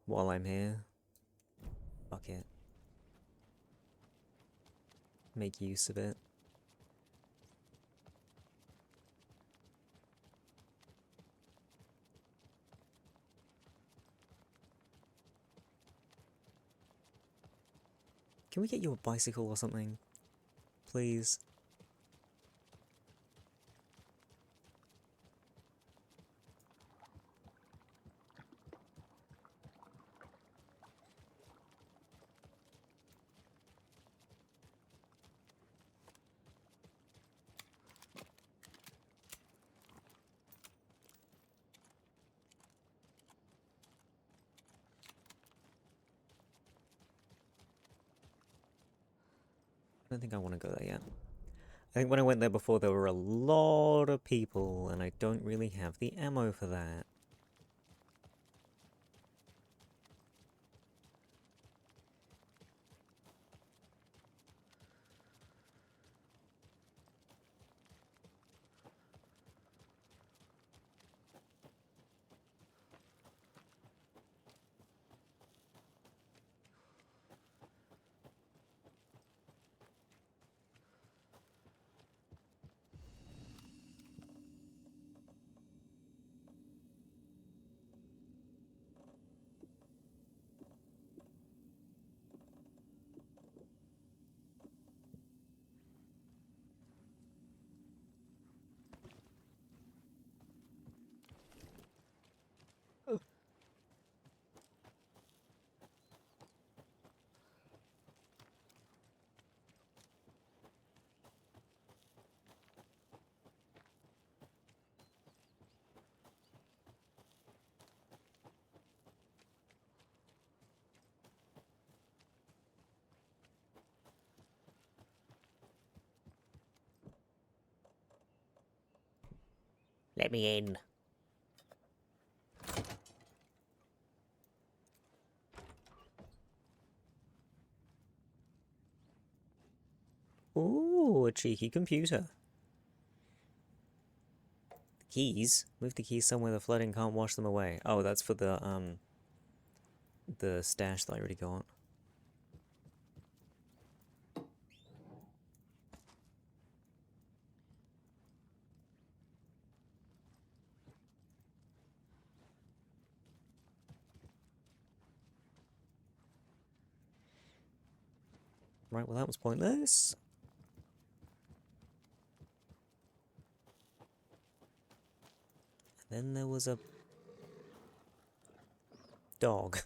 while I'm here. Fuck it. Make use of it. Can we get you a bicycle or something? Please? I don't think I want to go there yet. I think when I went there before, there were a lot of people, and I don't really have the ammo for that. Let me in. Ooh, a cheeky computer. Keys? Move the keys somewhere the flooding can't wash them away. Oh, that's for the stash that I already got. Right, well that was pointless. And then there was a dog.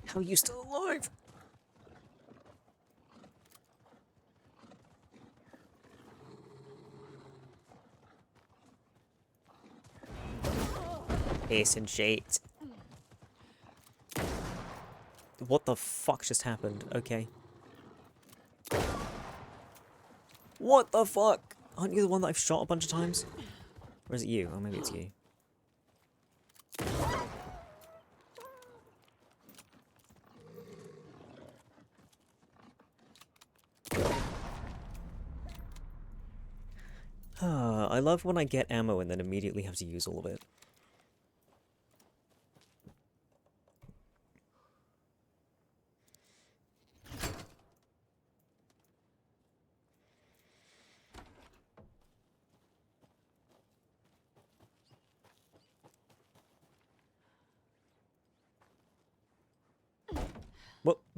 How are you still alive? Piss and shit. What the fuck just happened? Okay. What the fuck? Aren't you the one that I've shot a bunch of times? Or is it you? Oh, maybe it's you. I love when I get ammo and then immediately have to use all of it.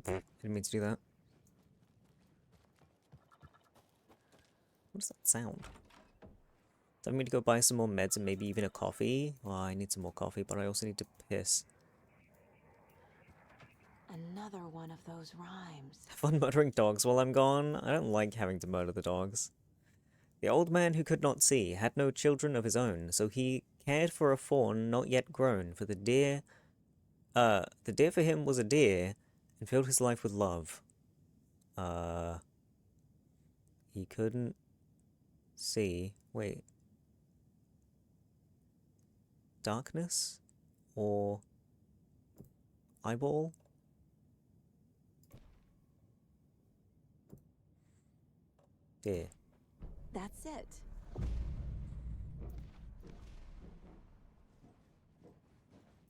Didn't mean to do that. What does that sound? Does that mean to go buy some more meds and maybe even a coffee? Well, I need some more coffee, but I also need to piss. Another one of those rhymes. Have fun murdering dogs while I'm gone? I don't like having to murder the dogs. The old man who could not see had no children of his own, so he cared for a fawn not yet grown, for the deer for him was a deer, and filled his life with love. He couldn't see. Wait. Darkness? Or eyeball? Deer. That's it.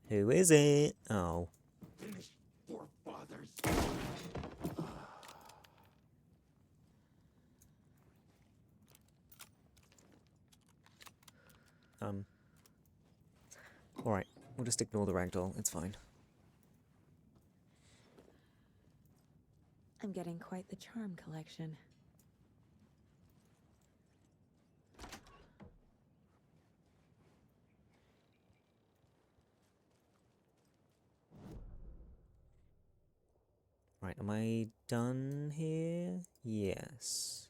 Who is it? Oh. Alright, we'll just ignore the ragdoll, it's fine. I'm getting quite the charm collection. Right, am I done here? Yes.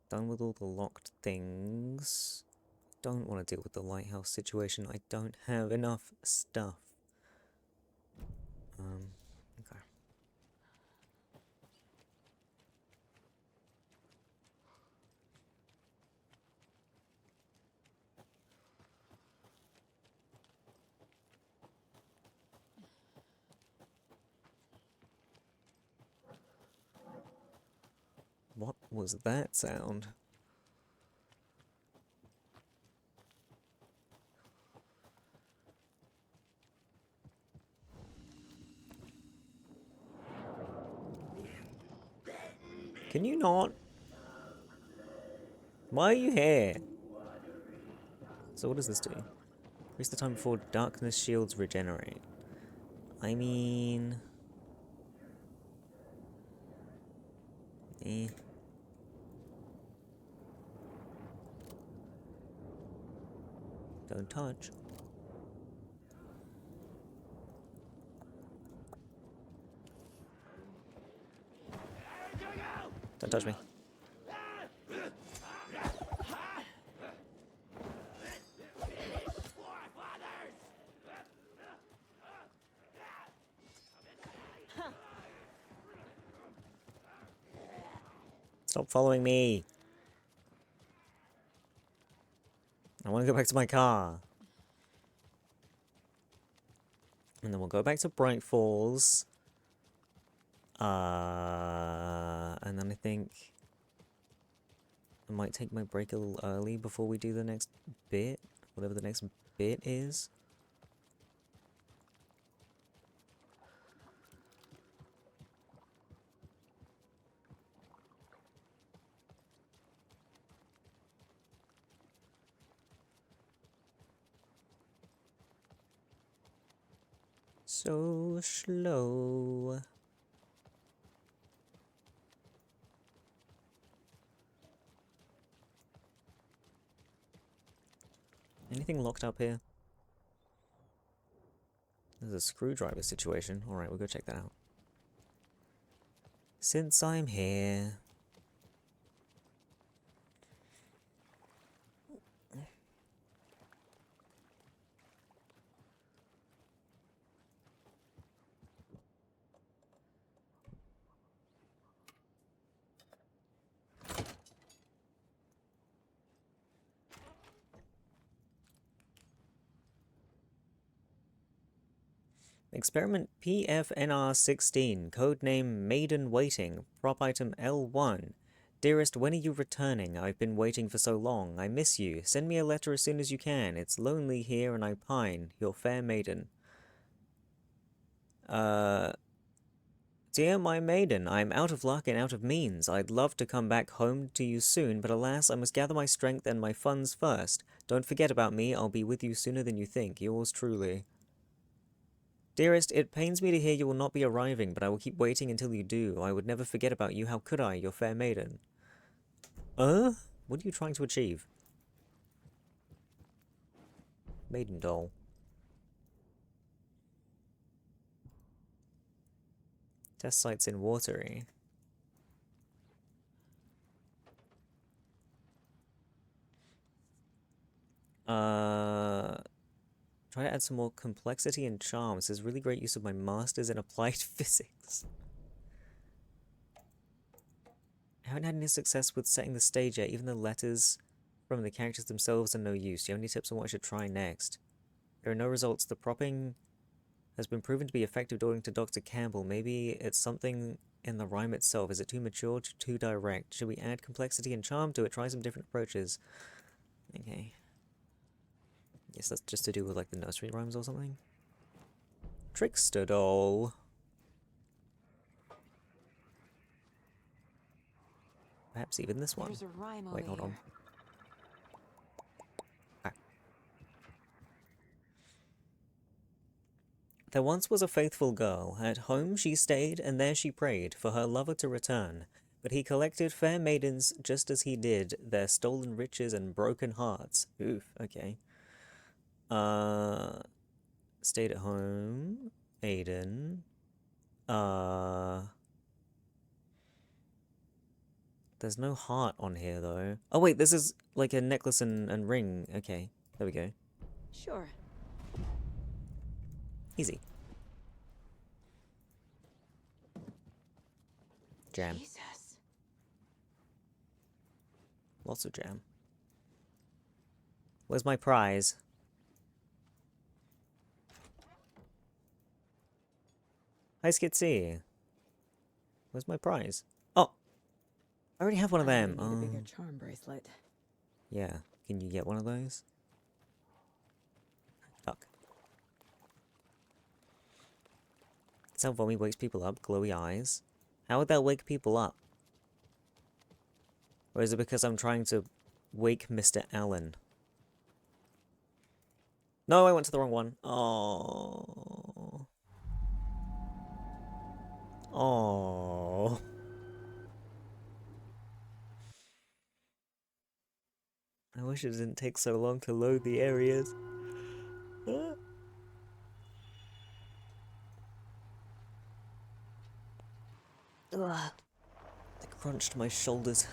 Done with all the locked things. Don't want to deal with the lighthouse situation. I don't have enough stuff. Okay. What was that sound? Can you not? Why are you here? So what does this do? Increase the time before darkness shields regenerate. I mean... Eh. Don't touch. Don't touch me. Stop following me. I want to go back to my car. And then we'll go back to Bright Falls. And then I think I might take my break a little early before we do the next bit. Whatever the next bit is. So slow. Anything locked up here? There's a screwdriver situation. Alright, we'll go check that out. Since I'm here... Experiment PFNR16, codename Maiden Waiting, prop item L1. Dearest, when are you returning? I've been waiting for so long. I miss you. Send me a letter as soon as you can. It's lonely here and I pine. Your fair maiden. Dear my maiden, I am out of luck and out of means. I'd love to come back home to you soon, but alas, I must gather my strength and my funds first. Don't forget about me. I'll be with you sooner than you think. Yours truly. Dearest, it pains me to hear you will not be arriving, but I will keep waiting until you do. I would never forget about you. How could I, your fair maiden? What are you trying to achieve? Maiden doll. Test sites in Watery. Try to add some more complexity and charm. This is really great use of my masters in applied physics. I haven't had any success with setting the stage yet. Even the letters from the characters themselves are no use. Do you have any tips on what I should try next? There are no results. The propping has been proven to be effective according to Dr. Campbell. Maybe it's something in the rhyme itself. Is it too mature, too direct? Should we add complexity and charm to it? Try some different approaches. Okay. Yes, that's just to do with like the nursery rhymes or something. Trickster doll. Perhaps even this one. There's a rhyme Wait, over hold on. Ah. There once was a faithful girl. At home she stayed, and there she prayed for her lover to return. But he collected fair maidens just as he did their stolen riches and broken hearts. Oof, okay. Stayed at home. Aiden. There's no heart on here, though. Oh, wait, this is like a necklace and ring. Okay, there we go. Sure. Easy. Jam. Jesus. Lots of jam. Where's my prize? Hi, Skitsy. Where's my prize? Oh! I already have one of them. I need a bigger charm bracelet. Yeah. Can you get one of those? Fuck. That's how Vomit wakes people up. Glowy eyes. How would that wake people up? Or is it because I'm trying to wake Mr. Allen? No, I went to the wrong one. Oh. Oh. I wish it didn't take so long to load the areas. Ugh. They crunched my shoulders.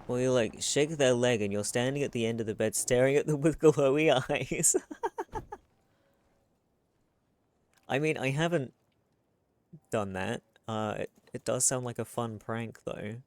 Well, you like shake their leg and you're standing at the end of the bed staring at them with glowy eyes. I mean, I haven't done that. It does sound like a fun prank, though.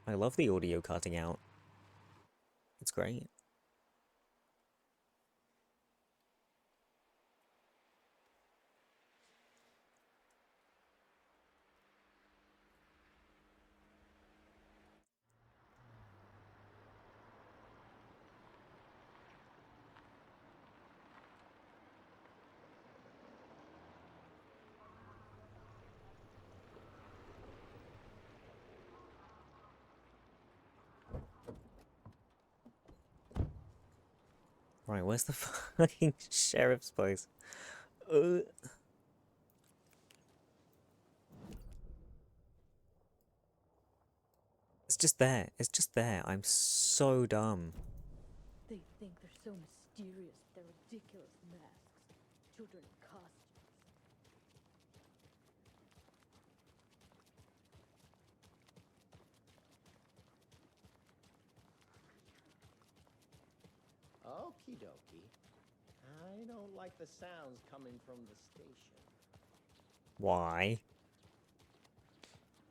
I love the audio cutting out. It's great. Right, where's the fucking sheriff's place? It's just there. It's just there. I'm so dumb. They think they're so mysterious with their ridiculous masks. Children in costumes. Okie dokie. I don't like the sounds coming from the station. Why?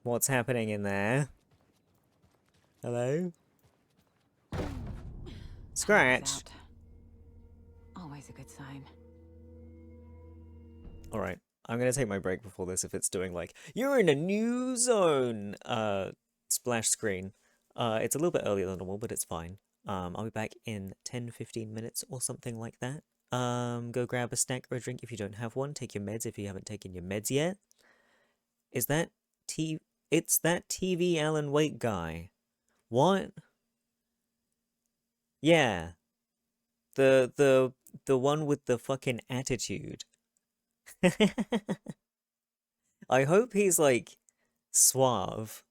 What's happening in there? Hello? Scratch! Always a good sign. Alright, I'm gonna take my break before this if it's doing like, you're in a new zone! Splash screen. It's a little bit earlier than normal, but it's fine. I'll be back in 10-15 minutes or something like that. Go grab a snack or a drink if you don't have one. Take your meds if you haven't taken your meds yet. Is that It's that TV Alan Wake guy. What? Yeah. The one with the fucking attitude. I hope he's like suave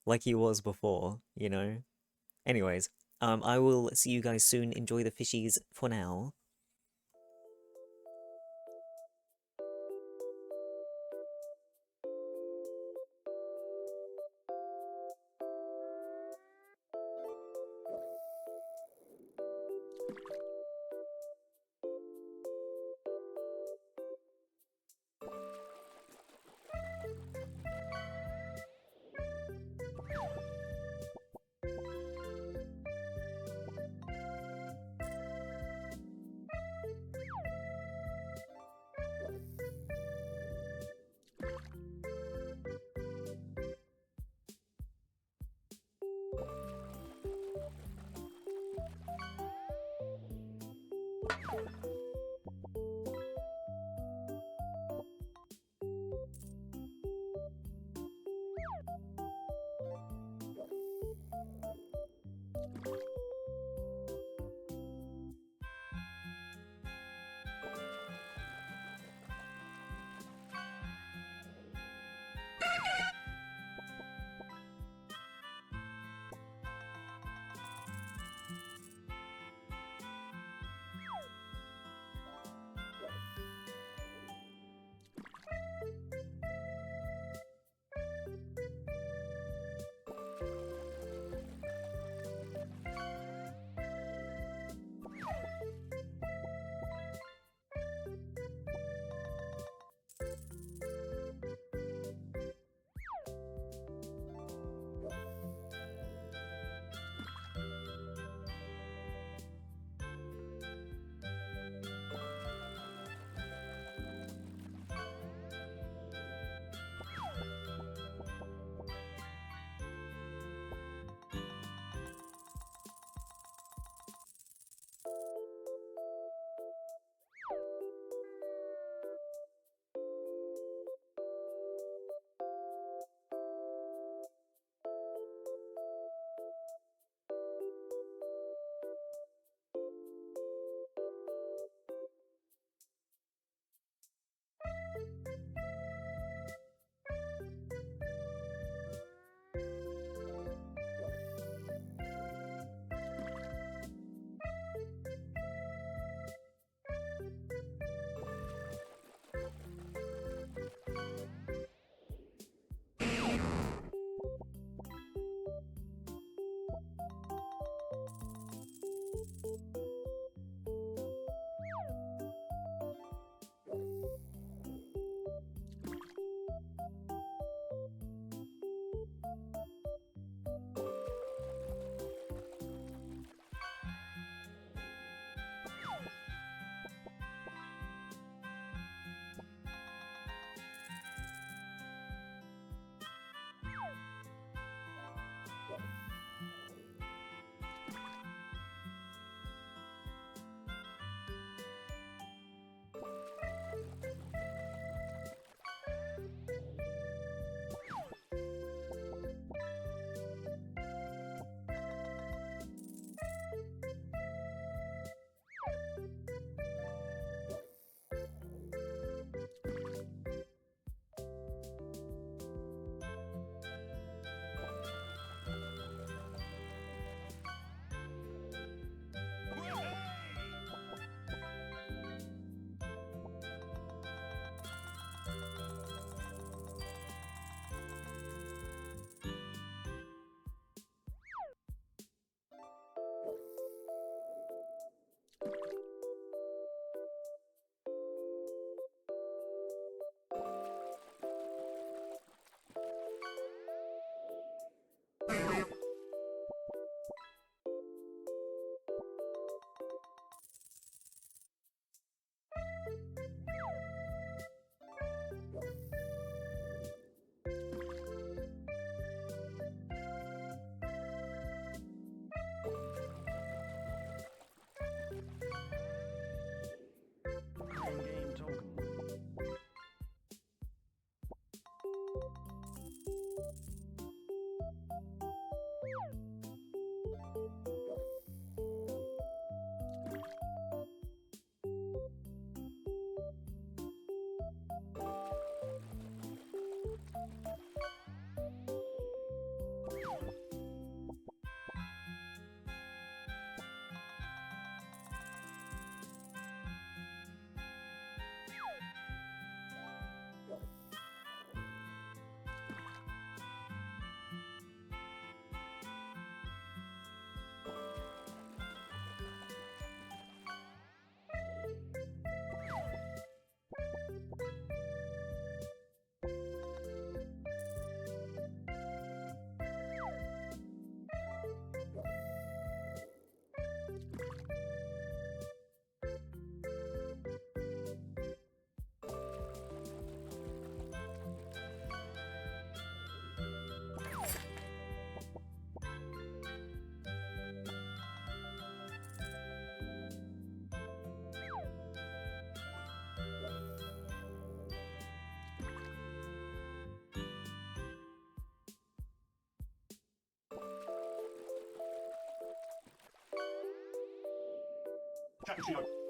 like he was before, you know? Anyways, I will see you guys soon. Enjoy the fishies for now. Cappuccino.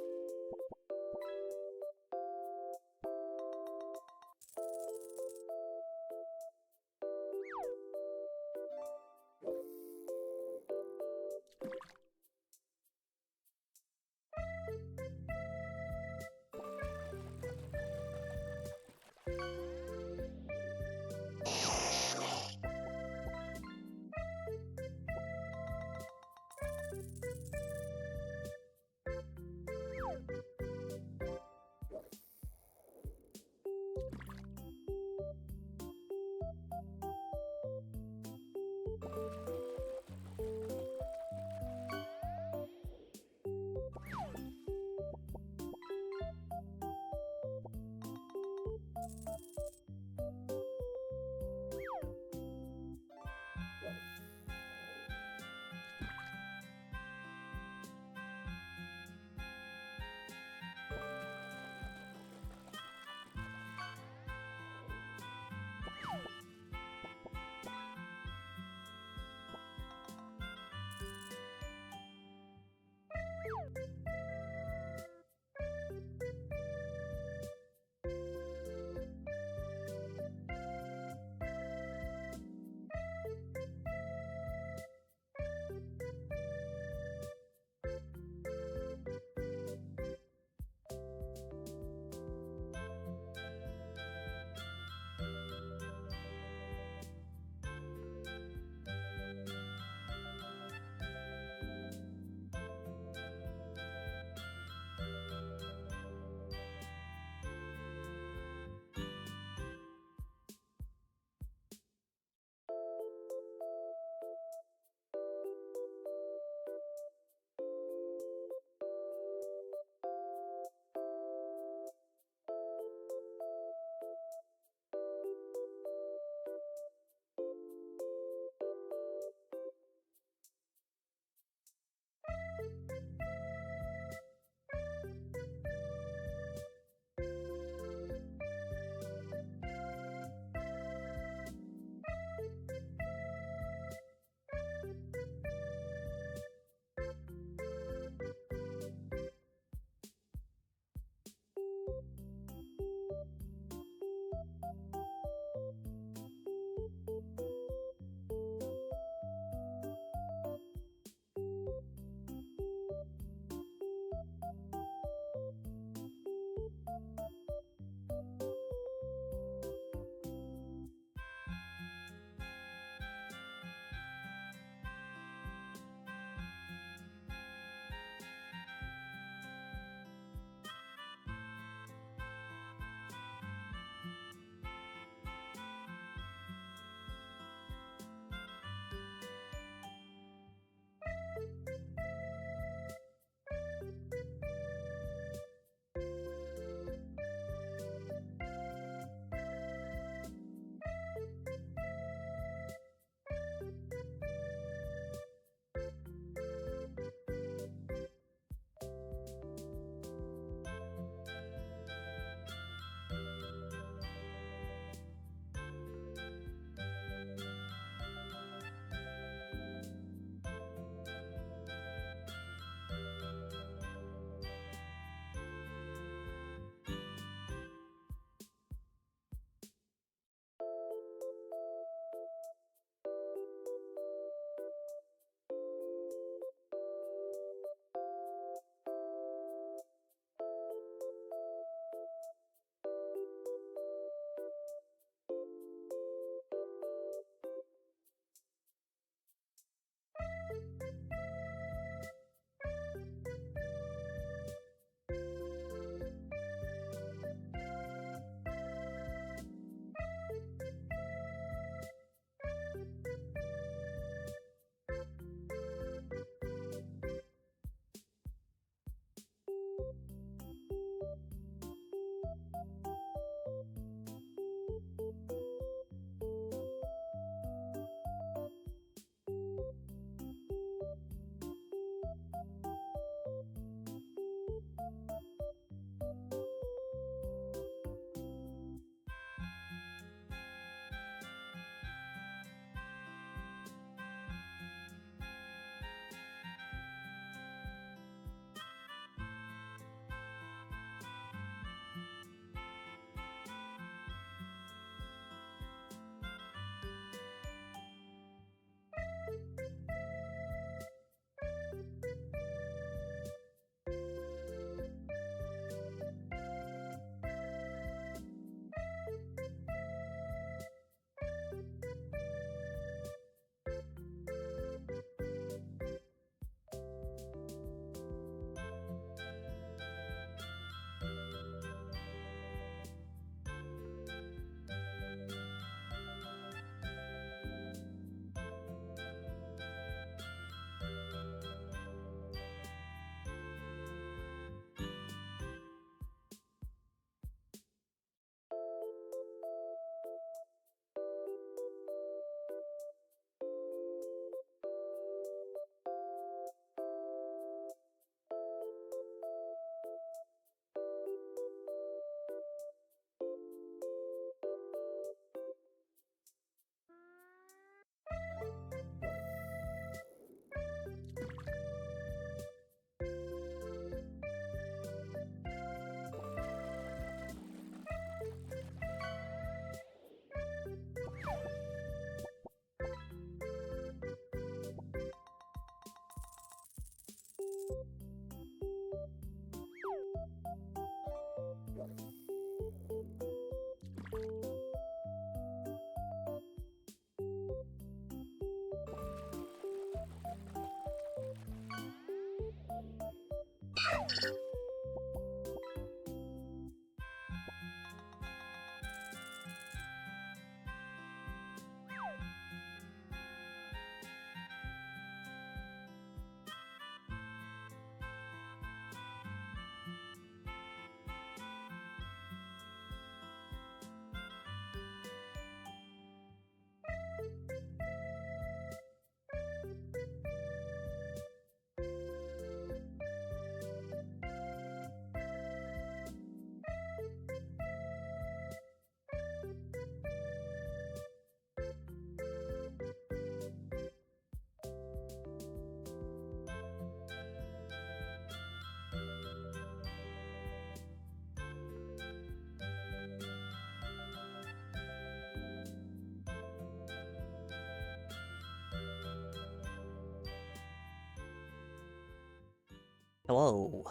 Hello.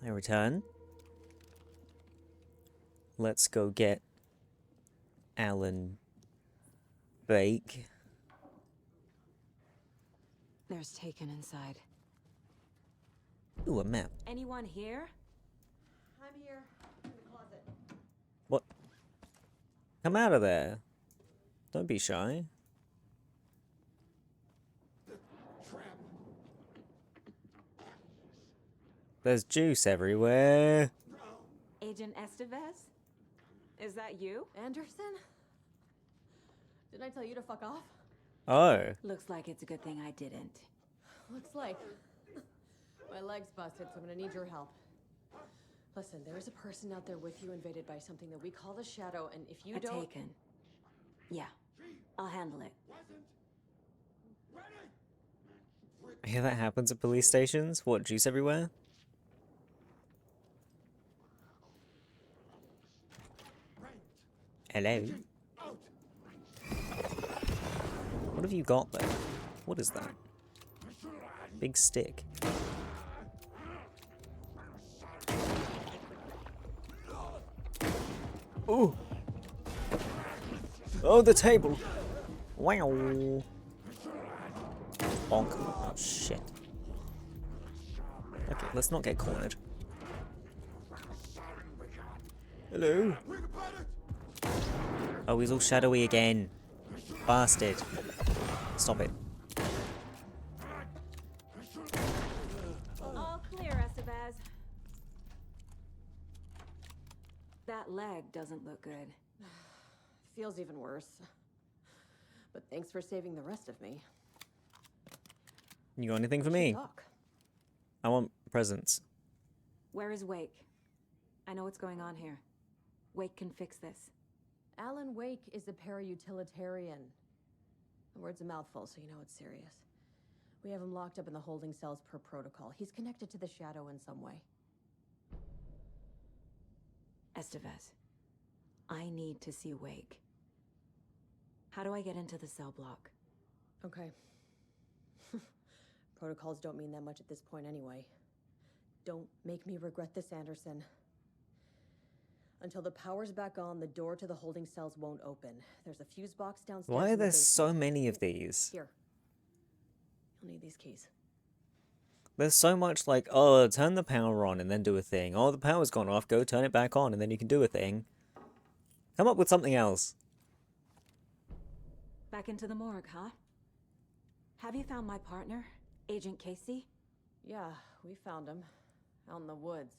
I return. Let's go get Alan Bake. There's Taken inside. Ooh, a map. Anyone here? I'm here, in the closet. What? Come out of there. Don't be shy. There's juice everywhere. Agent Estevez? Is that you? Anderson? Didn't I tell you to fuck off? Oh. Looks like it's a good thing I didn't. Looks like. My leg's busted, so I'm gonna need your help. Listen, there's a person out there with you invaded by something that we call the Shadow, and if you don't... Taken. Yeah, I'll handle it. I hear that happens at police stations. What, juice everywhere? Hello? What have you got there? What is that? Big stick. Ooh! Oh, the table! Wow! Bonk. Oh, shit. Okay, let's not get cornered. Hello? Oh, he's all shadowy again. Bastard. Stop it. All clear, Estevez. That leg doesn't look good. Feels even worse. But thanks for saving the rest of me. You got anything for me? Talk. I want presents. Where is Wake? I know what's going on here. Wake can fix this. Alan Wake is a para-utilitarian. The word's a mouthful, so you know it's serious. We have him locked up in the holding cells per protocol. He's connected to the Shadow in some way. Estevez, I need to see Wake. How do I get into the cell block? Okay. Protocols don't mean that much at this point anyway. Don't make me regret this, Anderson. Until the power's back on, the door to the holding cells won't open. There's a fuse box downstairs. Why are in the there basement. so many of these? Here. You'll need these keys. There's so much like, oh, turn the power on and then do a thing. Oh, the power's gone off, go turn it back on and then you can do a thing. Come up with something else. Back into the morgue, huh? Have you found my partner, Agent Casey? Yeah, we found him. Out in the woods.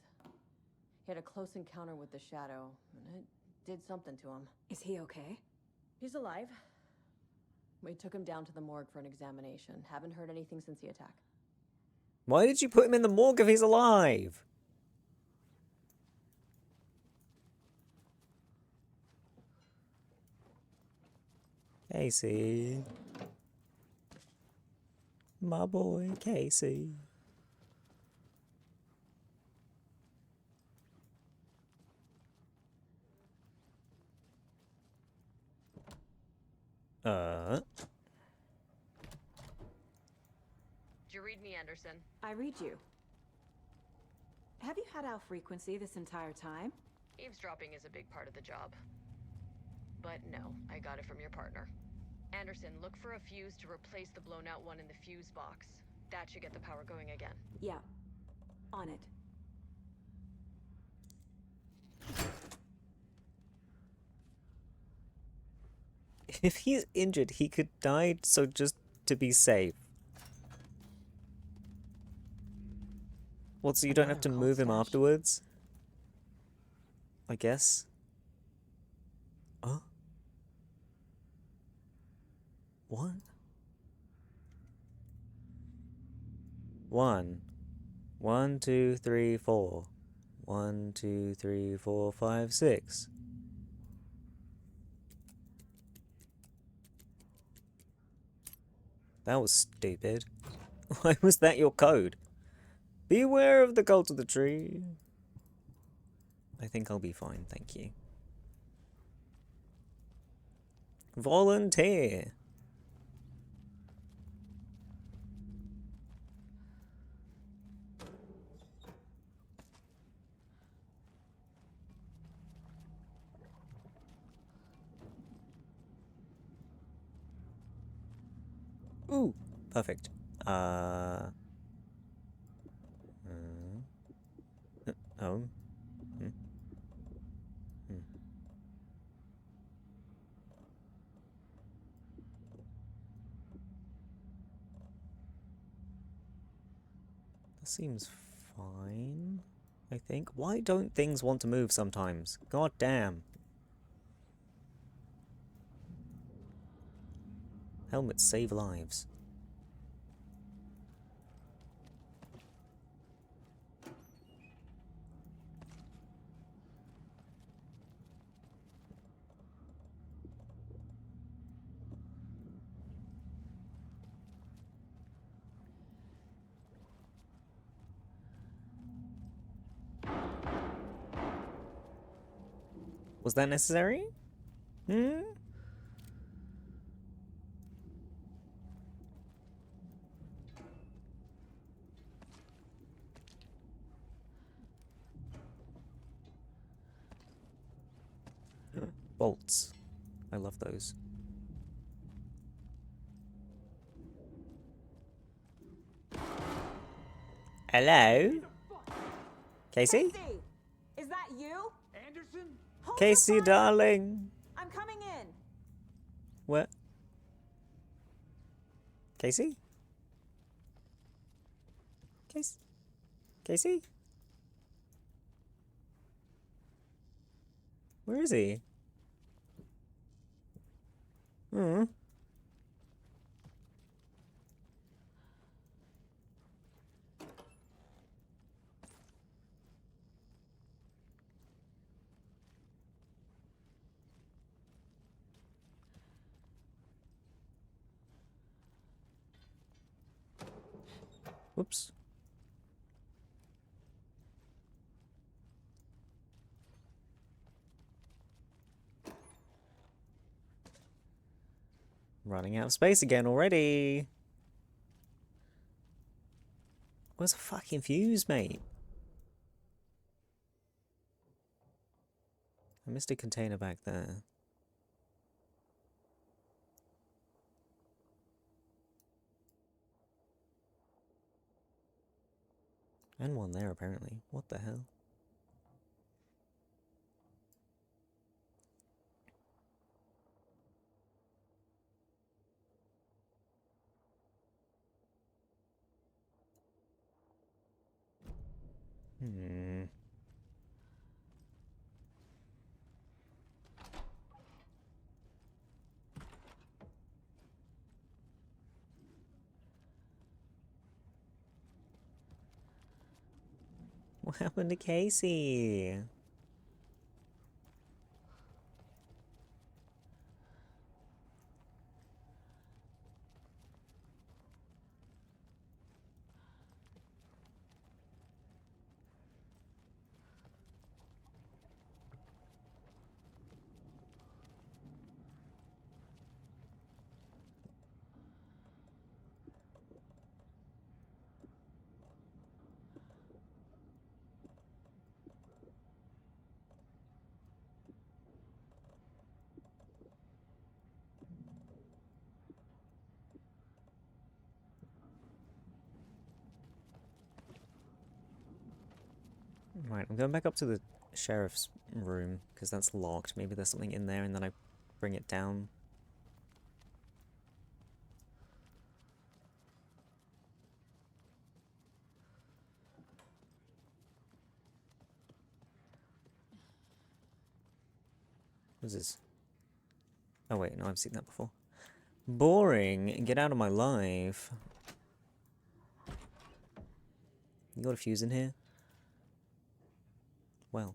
He had a close encounter with the Shadow, and it did something to him. Is he okay? He's alive. We took him down to the morgue for an examination. Haven't heard anything since the attack. Why did you put him in the morgue if he's alive? Casey. My boy, Casey. Did you read me, Anderson? I read you. Have you had our frequency this entire time? Eavesdropping is a big part of the job. But no, I got it from your partner. Anderson, look for a fuse to replace the blown out one in the fuse box. That should get the power going again. Yeah. On it. If he's injured, he could die, so just to be safe. What, so you don't have to move him afterwards? I guess. Oh? What? 1. 1, 2, 3, 4. 1, 2, 3, 4, 5, 6. That was stupid. Why was that your code? Beware of the cult of the tree. I think I'll be fine, thank you. Volunteer. Ooh, perfect. Oh. Hmm. Hmm. That seems fine, I think. Why don't things want to move sometimes? God damn. Helmets save lives. Was that necessary? Hmm? Bolts. I love those. Hello? Casey? Casey! Is that you? Anderson? Hold Casey, your fire! darling. I'm coming in. What? Casey? Casey? Where is he? Hmm. Whoops. Running out of space again already. Where's the fucking fuse, mate? I missed a container back there. And one there, apparently. What the hell? Hmm. What happened to Casey? Right, I'm going back up to the sheriff's room, because that's locked. Maybe there's something in there and then I bring it down. What is this? Oh wait, no, I've seen that before. Boring. Get out of my life. You got a fuse in here? Well.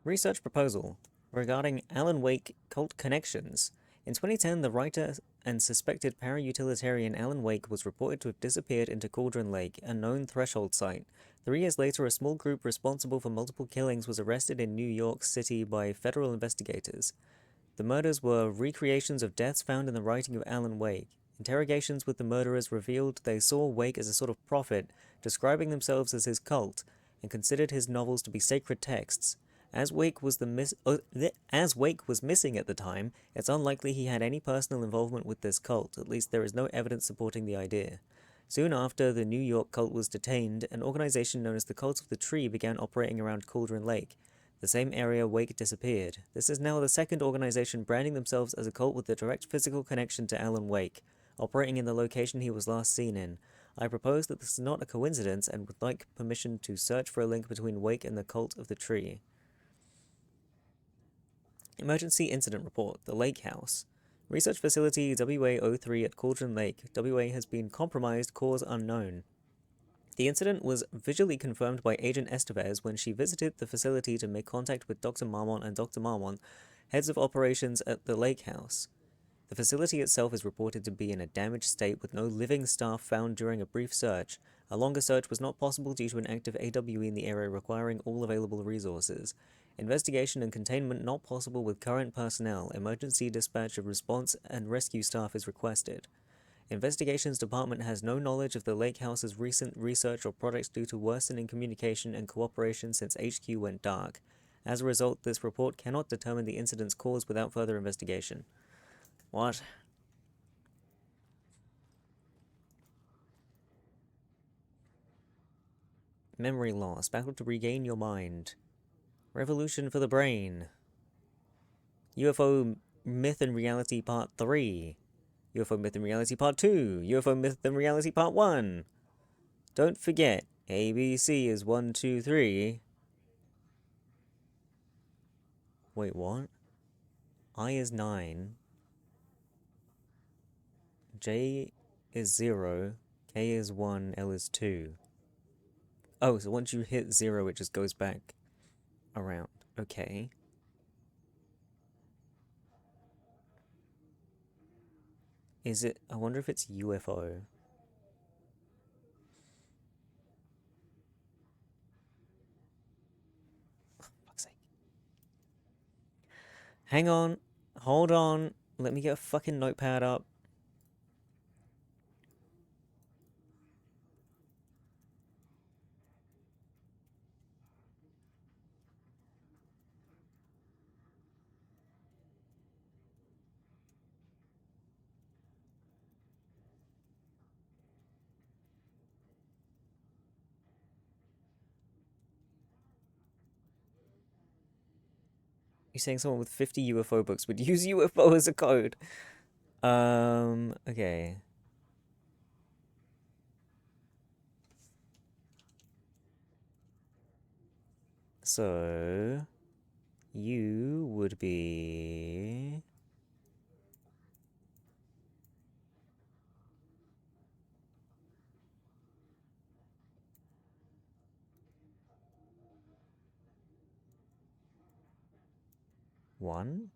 Research proposal regarding Alan Wake cult connections. In 2010, the writer and suspected para-utilitarian Alan Wake was reported to have disappeared into Cauldron Lake, a known threshold site. 3 years later, a small group responsible for multiple killings was arrested in New York City by federal investigators. The murders were recreations of deaths found in the writing of Alan Wake. Interrogations with the murderers revealed they saw Wake as a sort of prophet, describing themselves as his cult, and considered his novels to be sacred texts. As Wake was missing at the time, it's unlikely he had any personal involvement with this cult. At least there is no evidence supporting the idea. Soon after the New York cult was detained, an organization known as the Cult of the Tree began operating around Cauldron Lake, the same area Wake disappeared. This is now the second organization branding themselves as a cult with a direct physical connection to Alan Wake, operating in the location he was last seen in. I propose that this is not a coincidence and would like permission to search for a link between Wake and the Cult of the Tree. Emergency Incident Report, the Lake House. Research Facility WA-03 at Cauldron Lake. WA has been compromised, cause unknown. The incident was visually confirmed by Agent Estevez when she visited the facility to make contact with Dr. Marmont and Dr. Marmont, heads of operations at the Lake House. The facility itself is reported to be in a damaged state with no living staff found during a brief search. A longer search was not possible due to an active AWE in the area requiring all available resources. Investigation and containment not possible with current personnel. Emergency dispatch of response and rescue staff is requested. Investigations Department has no knowledge of the Lake House's recent research or products due to worsening communication and cooperation since HQ went dark. As a result, this report cannot determine the incident's cause without further investigation. What? Memory loss. Battle to regain your mind. Revolution for the brain. UFO Myth and Reality Part 3. UFO Myth and Reality Part 2. UFO Myth and Reality Part 1. Don't forget, ABC is 1, 2, 3. Wait, what? I is 9. J is 0. K is 1. L is 2. Oh, so once you hit 0, it just goes back around. Okay. Is it? I wonder if it's UFO. Oh, fuck's sake. Hang on. Hold on. Let me get a fucking notepad up. You're saying someone with 50 UFO books would use UFO as a code. Okay. So, you would be... One?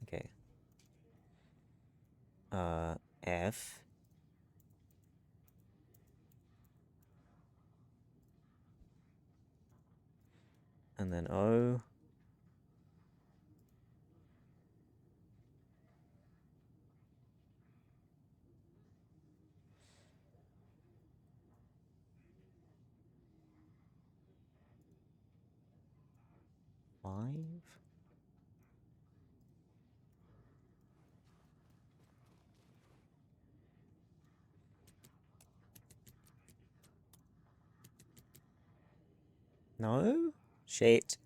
Okay. F. And then O. Five? No? Shit.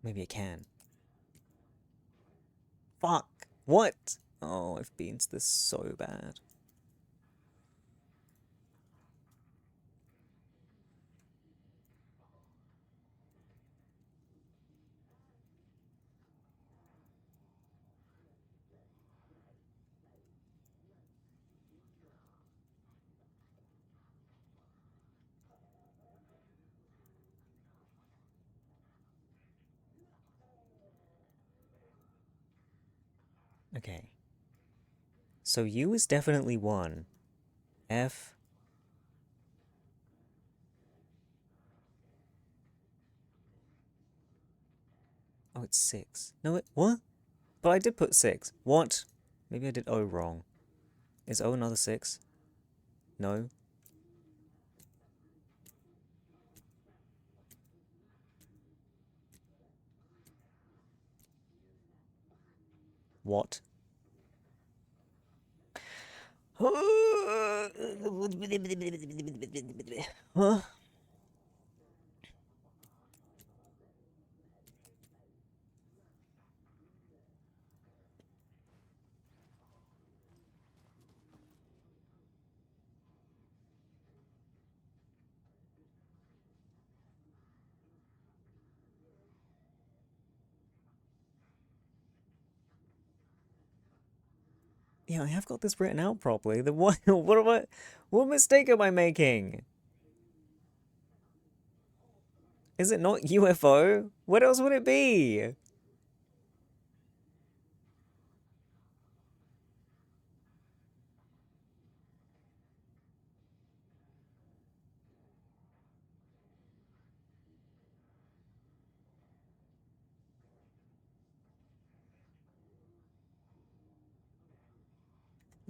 Maybe it can. Fuck! What? Oh, I've been to this so bad. Okay. So U is definitely 1. F... Oh, it's 6. No, what? But I did put 6. What? Maybe I did O wrong. Is O another 6? No? What? Huh? Yeah, I have got this written out properly. The what? What mistake am I making? Is it not UFO? What else would it be?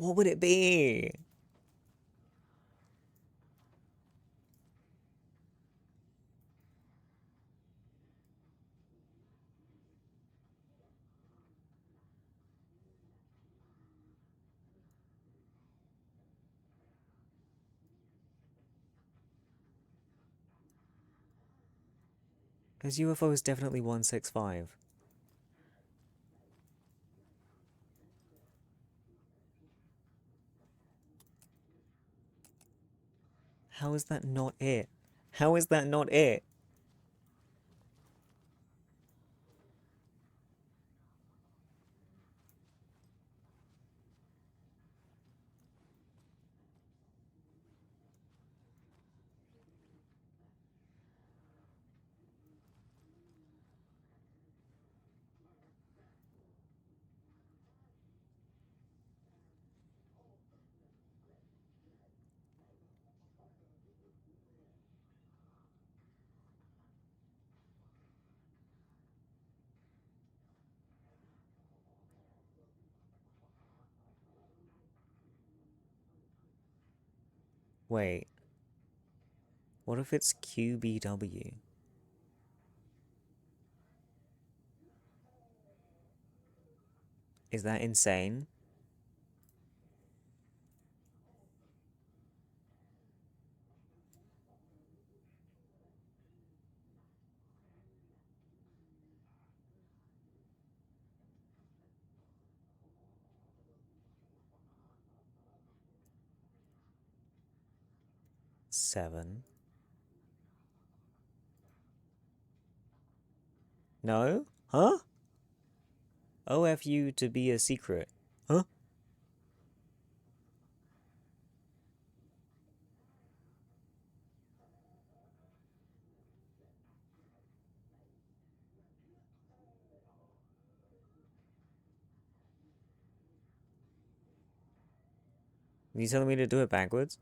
What would it be? Because UFO is definitely 165. How is that not it? How is that not it? Wait. What if it's QBW? Is that insane? Seven. No? Huh? OFU to be a secret. Huh? Are you telling me to do it backwards?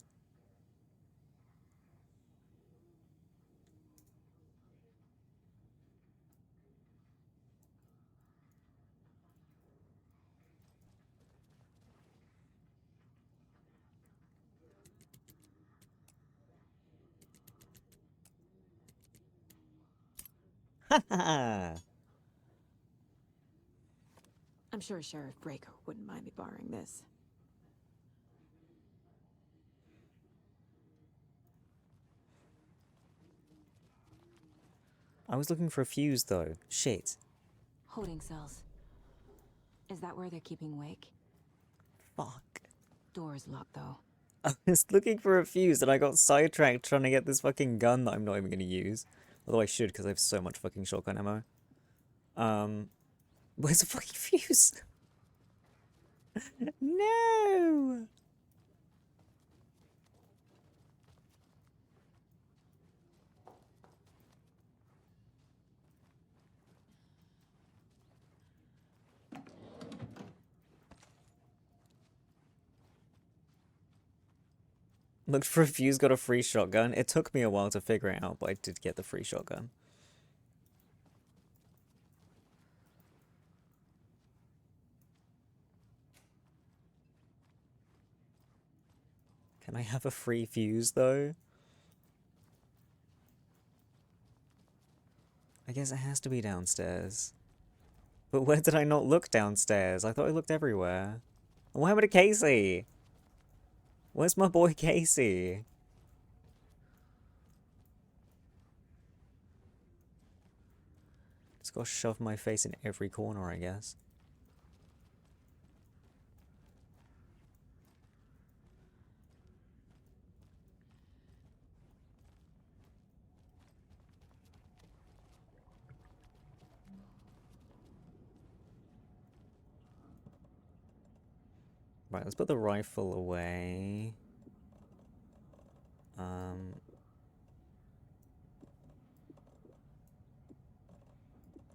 Ha ha! I'm sure Sheriff Breaker wouldn't mind me borrowing this. I was looking for a fuse, though. Shit. Holding cells. Is that where they're keeping Wake? Fuck. Door's locked, though. I was looking for a fuse and I got sidetracked trying to get this fucking gun that I'm not even going to use. Although I should, because I have so much fucking shotgun ammo. Where's the fucking fuse? No! Looked for a fuse, got a free shotgun. It took me a while to figure it out, but I did get the free shotgun. Can I have a free fuse, though? I guess it has to be downstairs. But where did I not look downstairs? I thought I looked everywhere. And what happened to Casey? Where's my boy Casey? Just gotta shove my face in every corner, I guess. Right, let's put the rifle away.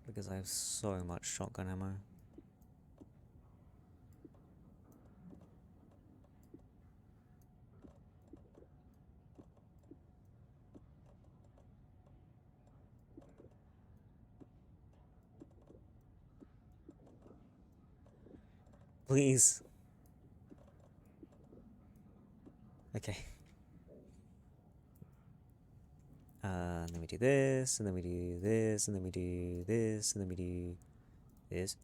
Because I have so much shotgun ammo. Please. Okay. Then we do this, and then we do this, and then we do this, and then we do this.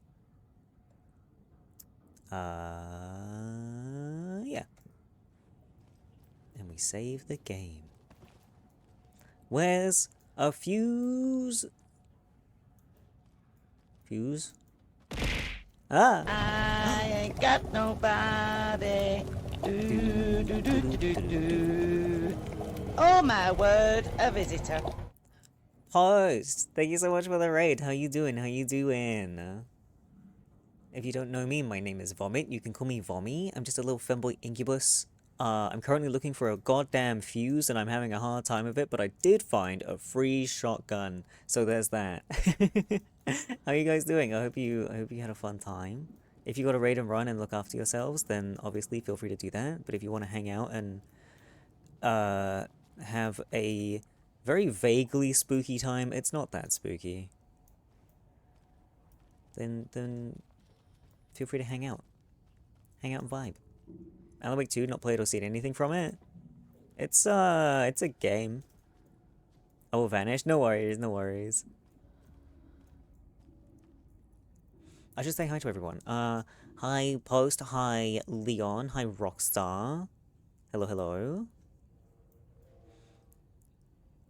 Yeah. And we save the game. Where's a fuse? Fuse? Ah! I ain't got nobody. Do, do, do, do, do, do. Oh my word, a visitor. Host, thank you so much for the raid. How you doing? How you doing? If you don't know me, my name is Vomit. You can call me Vommy. I'm just a little femboy incubus. I'm currently looking for a goddamn fuse and I'm having a hard time of it, but I did find a free shotgun. So there's that. How you guys doing? I hope you had a fun time. If you got to raid and run and look after yourselves, then obviously feel free to do that. But if you want to hang out and have a very vaguely spooky time, it's not that spooky. Then feel free to hang out. Hang out and vibe. Alan Wake 2, not played or seen anything from it. It's a game. I will vanish. No worries, no worries. I should say hi to everyone. Hi Post, hi Leon, hi Rockstar. Hello, hello.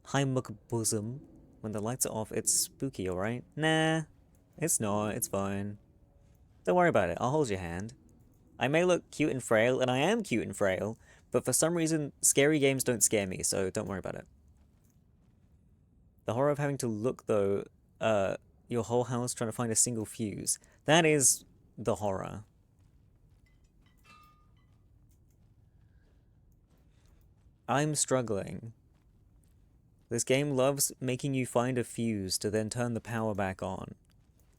Hi McBosom. When the lights are off, it's spooky, alright? Nah, it's not, it's fine. Don't worry about it, I'll hold your hand. I may look cute and frail, and I am cute and frail, but for some reason, scary games don't scare me, so don't worry about it. The horror of having to look, though, your whole house trying to find a single fuse. That is the horror. I'm struggling. This game loves making you find a fuse to then turn the power back on.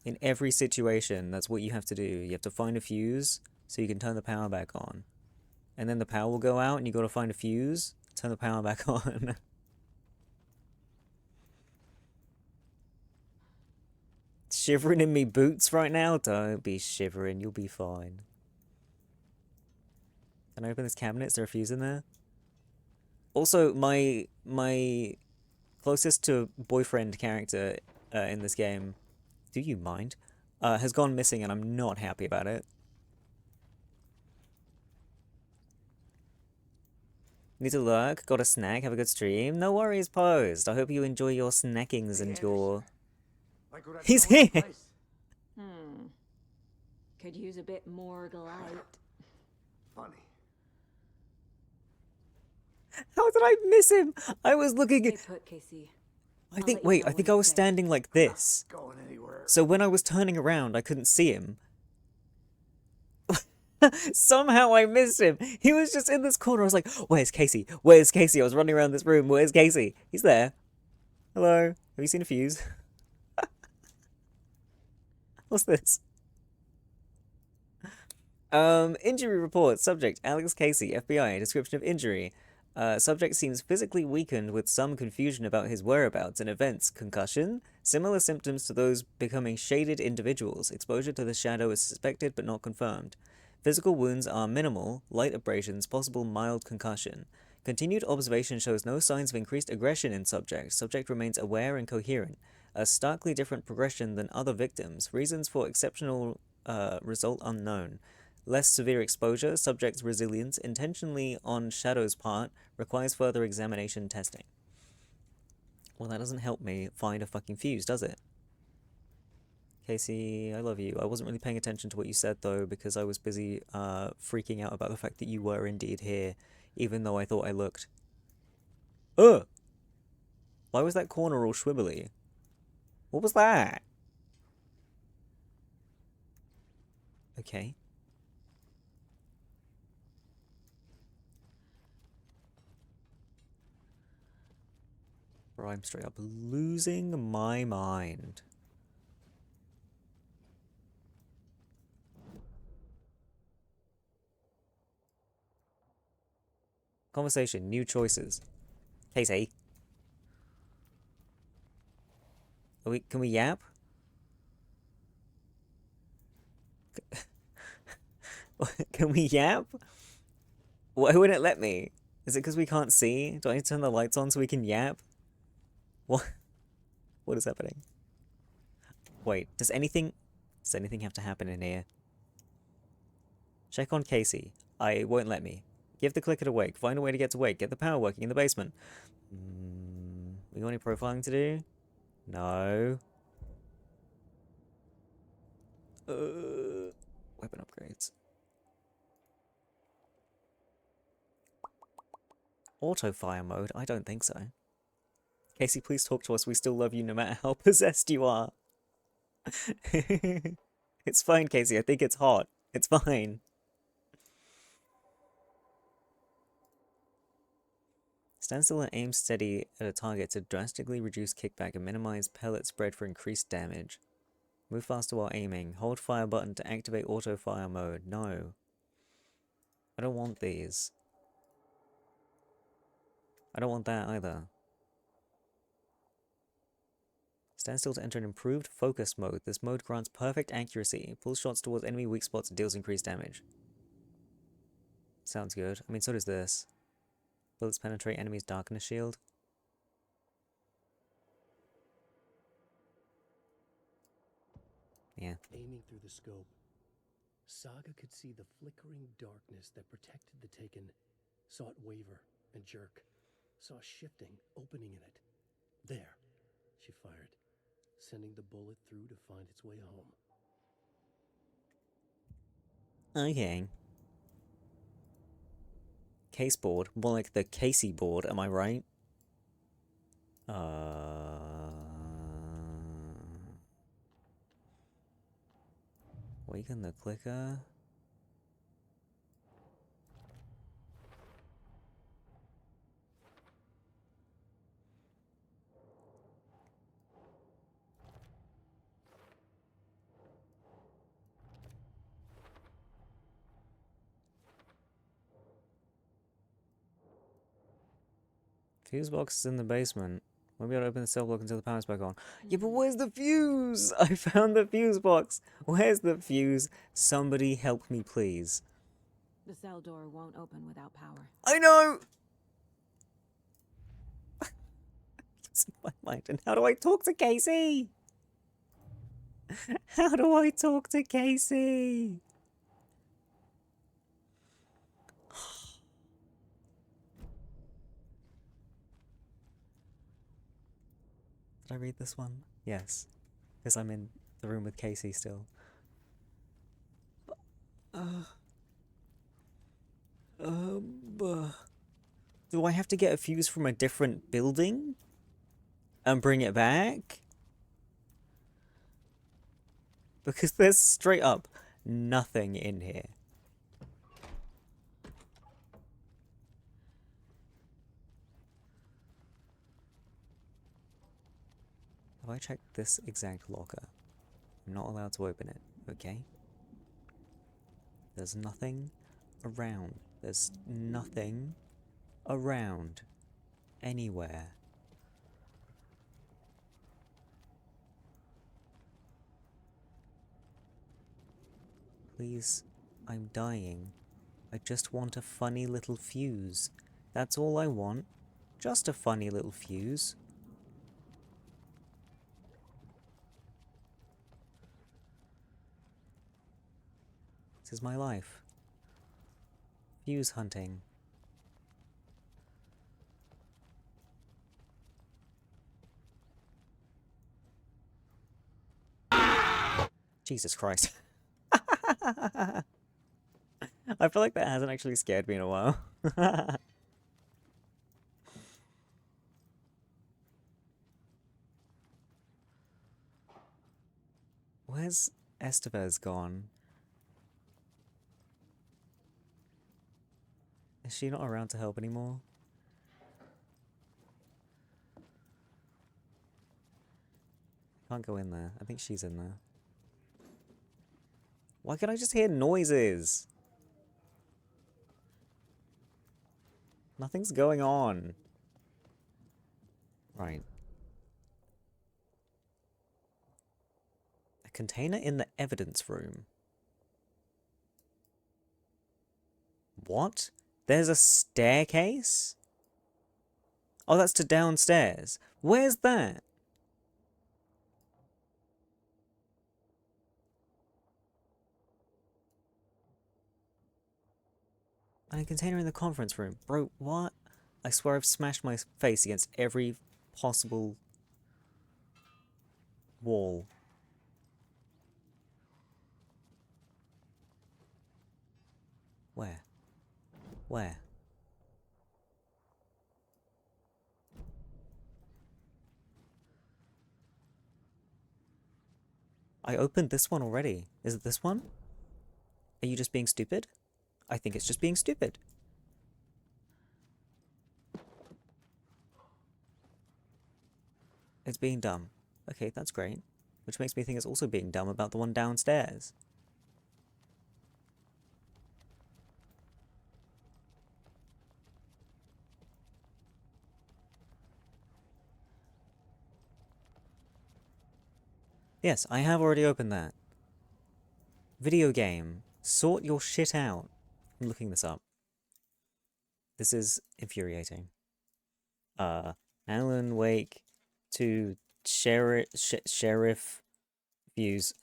In every situation, that's what you have to do. You have to find a fuse so you can turn the power back on. And then the power will go out and you got to find a fuse, turn the power back on. Shivering in me boots right now? Don't be shivering, you'll be fine. Can I open this cabinet? Is there a fuse in there? Also, my closest to boyfriend character in this game, do you mind, has gone missing and I'm not happy about it. Need to lurk? Got a snack? Have a good stream? No worries, Posed. I hope you enjoy your snackings and your... He's here! Could use a bit more glide. Funny. How did I miss him? I was looking at... Stay put, Casey. I think, wait, I think I was standing like this. Going anywhere. So when I was turning around, I couldn't see him. Somehow I missed him. He was just in this corner. I was like, where's Casey? Where's Casey? I was running around this room. Where's Casey? He's there. Hello. Have you seen a fuse? What's this? Injury report. Subject, Alex Casey, FBI. Description of injury. Subject seems physically weakened with some confusion about his whereabouts and events. Concussion. Similar symptoms to those becoming shaded individuals. Exposure to the shadow is suspected but not confirmed. Physical wounds are minimal, light abrasions, possible mild concussion. Continued observation shows no signs of increased aggression in subject. Subject remains aware and coherent. A starkly different progression than other victims. Reasons for exceptional result unknown. Less severe exposure, subject's resilience, intentionally on Shadow's part, requires further examination testing. Well, that doesn't help me find a fucking fuse, does it? Casey, I love you. I wasn't really paying attention to what you said, though, because I was busy freaking out about the fact that you were indeed here, even though I thought I looked. Ugh! Why was that corner all schwibbly? What was that? Okay. Bro, I'm straight up losing my mind. Conversation, new choices. Casey. Can we yap? Can we yap? Why wouldn't it let me? Is it because we can't see? Do I need to turn the lights on so we can yap? What? What is happening? Wait, does anything have to happen in here? Check on Casey. I won't let me. Give the clicker to Wake. Find a way to get to Wake. Get the power working in the basement. We got any profiling to do? No. Weapon upgrades. Auto fire mode? I don't think so. Casey, please talk to us. We still love you no matter how possessed you are. It's fine, Casey. I think it's hot. It's fine. Stand still and aim steady at a target to drastically reduce kickback and minimize pellet spread for increased damage. Move faster while aiming. Hold fire button to activate auto fire mode. No. I don't want these. I don't want that either. Stand still to enter an improved focus mode. This mode grants perfect accuracy. Pulls shots towards enemy weak spots and deals increased damage. Sounds good. I mean, so does this. Bullets penetrate enemy's darkness shield. Yeah. Aiming through the scope, Saga could see the flickering darkness that protected the Taken, saw it waver and jerk, saw a shifting opening in it. There, she fired, sending the bullet through to find its way home. Okay. Case board, more like the Casey board, am I right? Weaken the clicker. Fuse box is in the basement. Won't be able to open the cell block until the power's back on. Yeah, but where's the fuse? I found the fuse box. Where's the fuse? Somebody help me, please. The cell door won't open without power. I know! Losing my mind. And how do I talk to Casey? How do I talk to Casey? Did I read this one? Yes. Because I'm in the room with Casey still. Do I have to get a fuse from a different building? And bring it back? Because there's straight up nothing in here. Have I checked this exact locker? I'm not allowed to open it, okay? There's nothing around. There's nothing around anywhere. Please, I'm dying. I just want a funny little fuse. That's all I want. Just a funny little fuse. This is my life. Fuse hunting. Jesus Christ. I feel like that hasn't actually scared me in a while. Where's Estevez gone? Is she not around to help anymore? Can't go in there. I think she's in there. Why can I just hear noises? Nothing's going on. Right. A container in the evidence room. What? There's a staircase? Oh, that's to downstairs. Where's that? And a container in the conference room. Bro, what? I swear I've smashed my face against every possible wall. Where? Where? I opened this one already. Is it this one? Are you just being stupid? I think it's just being stupid. It's being dumb. Okay, that's great. Which makes me think it's also being dumb about the one downstairs. Yes, I have already opened that. Video game. Sort your shit out. I'm looking this up. This is infuriating. Alan Wake to Sheriff views.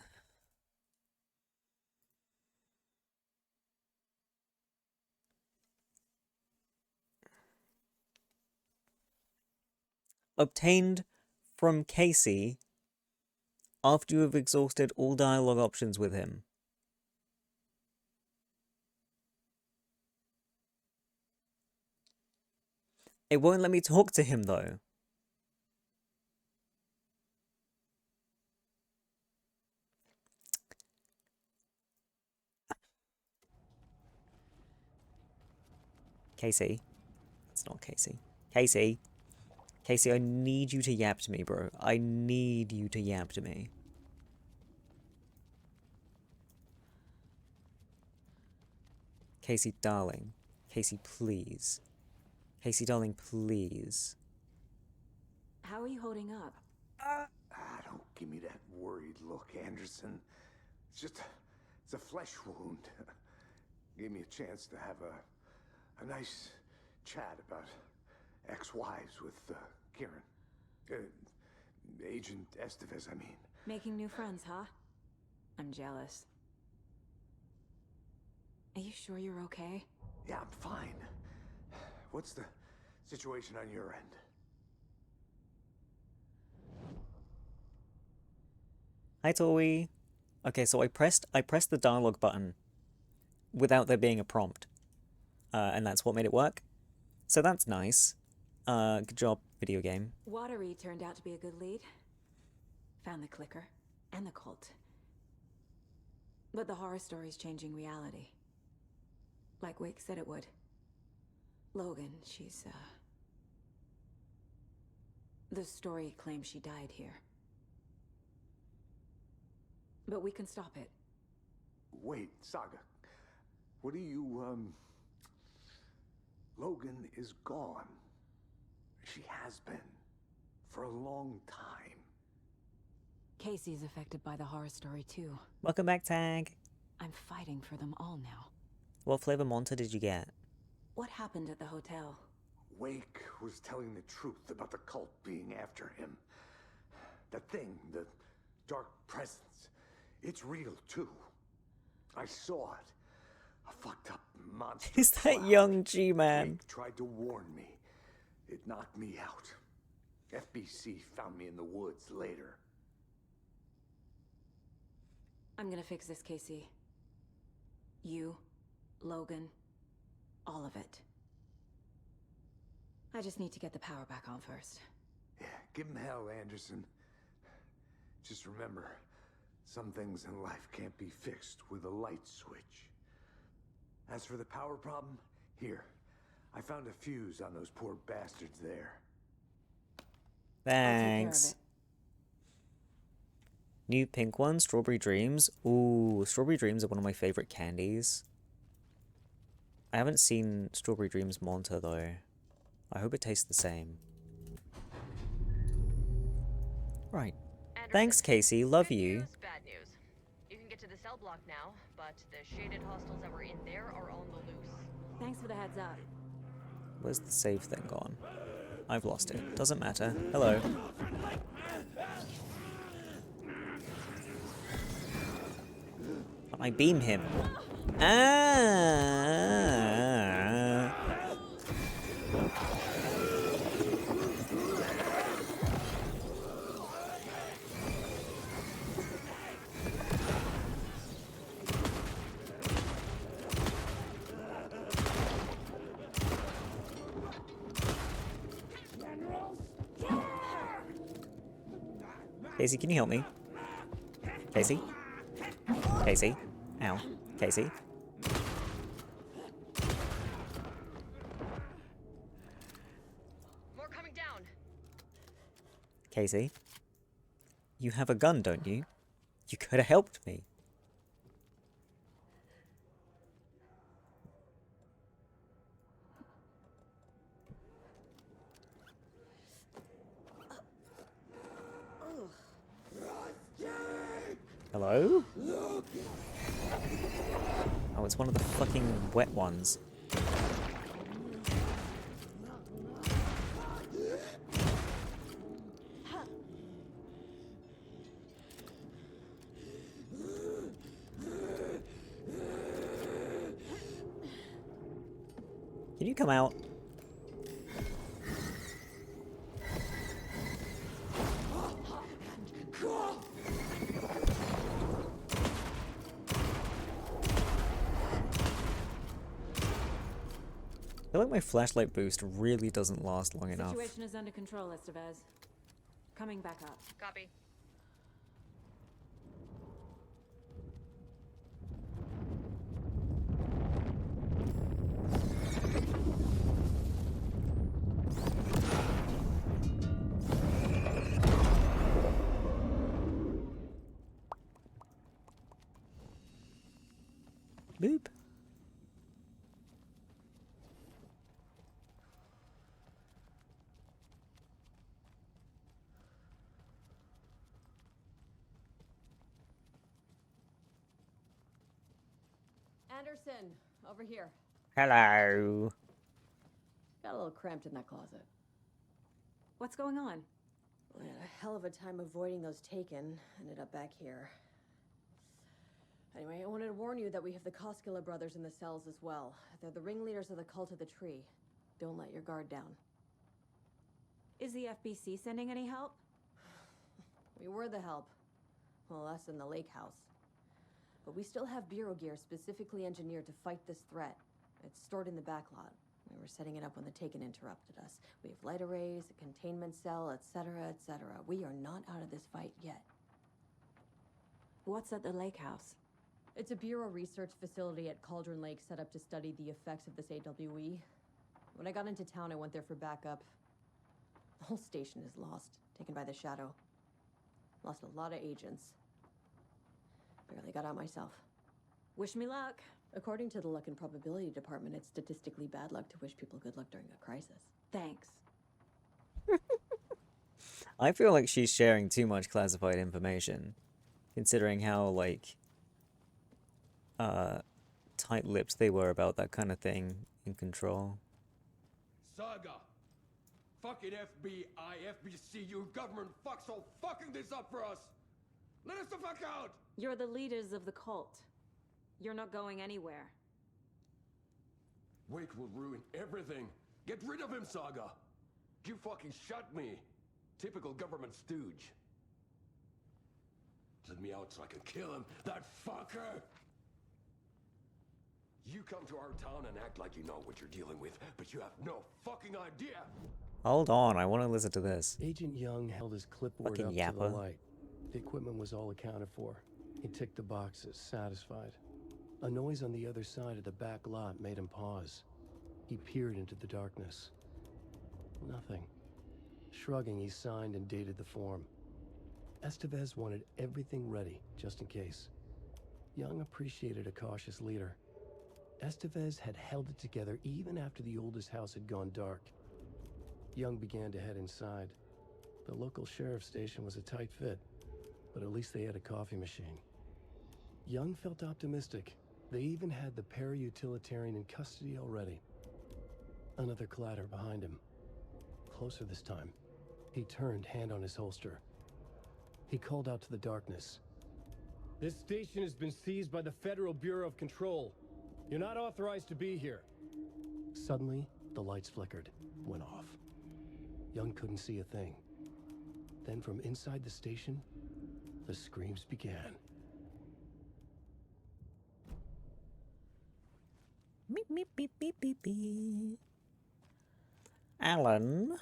Obtained from Casey after you have exhausted all dialogue options with him. It won't let me talk to him, though. Casey. That's not Casey. Casey. Casey, I need you to yap to me, bro. I need you to yap to me. Casey, darling. Casey, please. Casey, darling, please. How are you holding up? Don't give me that worried look, Anderson. It's a flesh wound. Gave me a chance to have a nice chat about ex-wives with Kieran. Agent Estevez, I mean. Making new friends, huh? I'm jealous. Are you sure you're okay? Yeah, I'm fine. What's the situation on your end? Hi, Tori. Okay, so I pressed the dialogue button without there being a prompt, and that's what made it work. So that's nice. Good job, video game. Watery turned out to be a good lead. Found the clicker and the cult. But the horror story's changing reality. Like Wake said it would. Logan, she's, the story claims she died here. But we can stop it. Wait, Saga. What do you, Logan is gone. She has been. For a long time. Casey's affected by the horror story too. Welcome back, Tag. I'm fighting for them all now. What flavor Monta did you get? What happened at the hotel? Wake was telling the truth about the cult being after him. That thing, the dark presence, it's real too. I saw it. A fucked up monster. Is that young G-Man? Wake tried to warn me. It knocked me out. FBC found me in the woods later. I'm gonna fix this, Casey. You, Logan, all of it. I just need to get the power back on first. Yeah, give him hell, Anderson. Just remember, some things in life can't be fixed with a light switch. As for the power problem, here. I found a fuse on those poor bastards there. Thanks. New pink one, Strawberry Dreams. Ooh, Strawberry Dreams are one of my favorite candies. I haven't seen Strawberry Dreams Monta though. I hope it tastes the same. Right. Anderson, Thanks, Casey. Love good you. News, bad news. You can get to the cell block now, but the shaded hostiles that were in there are on the loose. Thanks for the heads up. Where's the save thing gone? I've lost it. Doesn't matter. Hello. I beam him. Ah! Casey, can you help me? Casey? Casey? Ow. Casey? More coming down. Casey? You have a gun, don't you? You could have helped me. Hello? Oh, it's one of the fucking wet ones. Can you come out? I feel like my flashlight boost really doesn't last long enough. Situation is under control, Estevez. Coming back up. Copy. Boop. Anderson, over here. Hello. Got a little cramped in that closet. What's going on? We had a hell of a time avoiding those taken. Ended up back here. Anyway, I wanted to warn you that we have the Koskela brothers in the cells as well. They're the ringleaders of the cult of the tree. Don't let your guard down. Is the FBC sending any help? We were the help. Well, less than the lake house. But we still have Bureau gear specifically engineered to fight this threat. It's stored in the back lot. We were setting it up when the Taken interrupted us. We have light arrays, a containment cell, etc., etc. We are not out of this fight yet. What's at the lake house? It's a Bureau research facility at Cauldron Lake set up to study the effects of this AWE. When I got into town, I went there for backup. The whole station is lost, taken by the Shadow. Lost a lot of agents. Barely got out myself. Wish me luck. According to the Luck and Probability Department, it's statistically bad luck to wish people good luck during a crisis. Thanks. I feel like she's sharing too much classified information, considering how, like, tight-lipped they were about that kind of thing in Control. Saga! Fucking FBI, FBC, you government fucks all fucking this up for us! Let us the fuck out! You're the leaders of the cult. You're not going anywhere. Wake will ruin everything. Get rid of him, Saga! You fucking shot me! Typical government stooge. Let me out so I can kill him, that fucker! You come to our town and act like you know what you're dealing with, but you have no fucking idea! Hold on, I want to listen to this. Agent Young held his clipboard Fucking up to the yapper. light. The equipment was all accounted for. He ticked the boxes, satisfied. A noise on the other side of the back lot made him pause. He peered into the darkness. Nothing. Shrugging, he signed and dated the form. Estevez wanted everything ready, just in case. Young appreciated a cautious leader. Estevez had held it together even after the oldest house had gone dark. Young began to head inside. The local sheriff's station was a tight fit, but at least they had a coffee machine. Young felt optimistic. They even had the para-utilitarian in custody already. Another clatter behind him. Closer this time. He turned, hand on his holster. He called out to the darkness. This station has been seized by the Federal Bureau of Control. You're not authorized to be here. Suddenly, the lights flickered, went off. Young couldn't see a thing. Then from inside the station, the screams began. Beep, beep, beep, beep, beep, beep. Alan?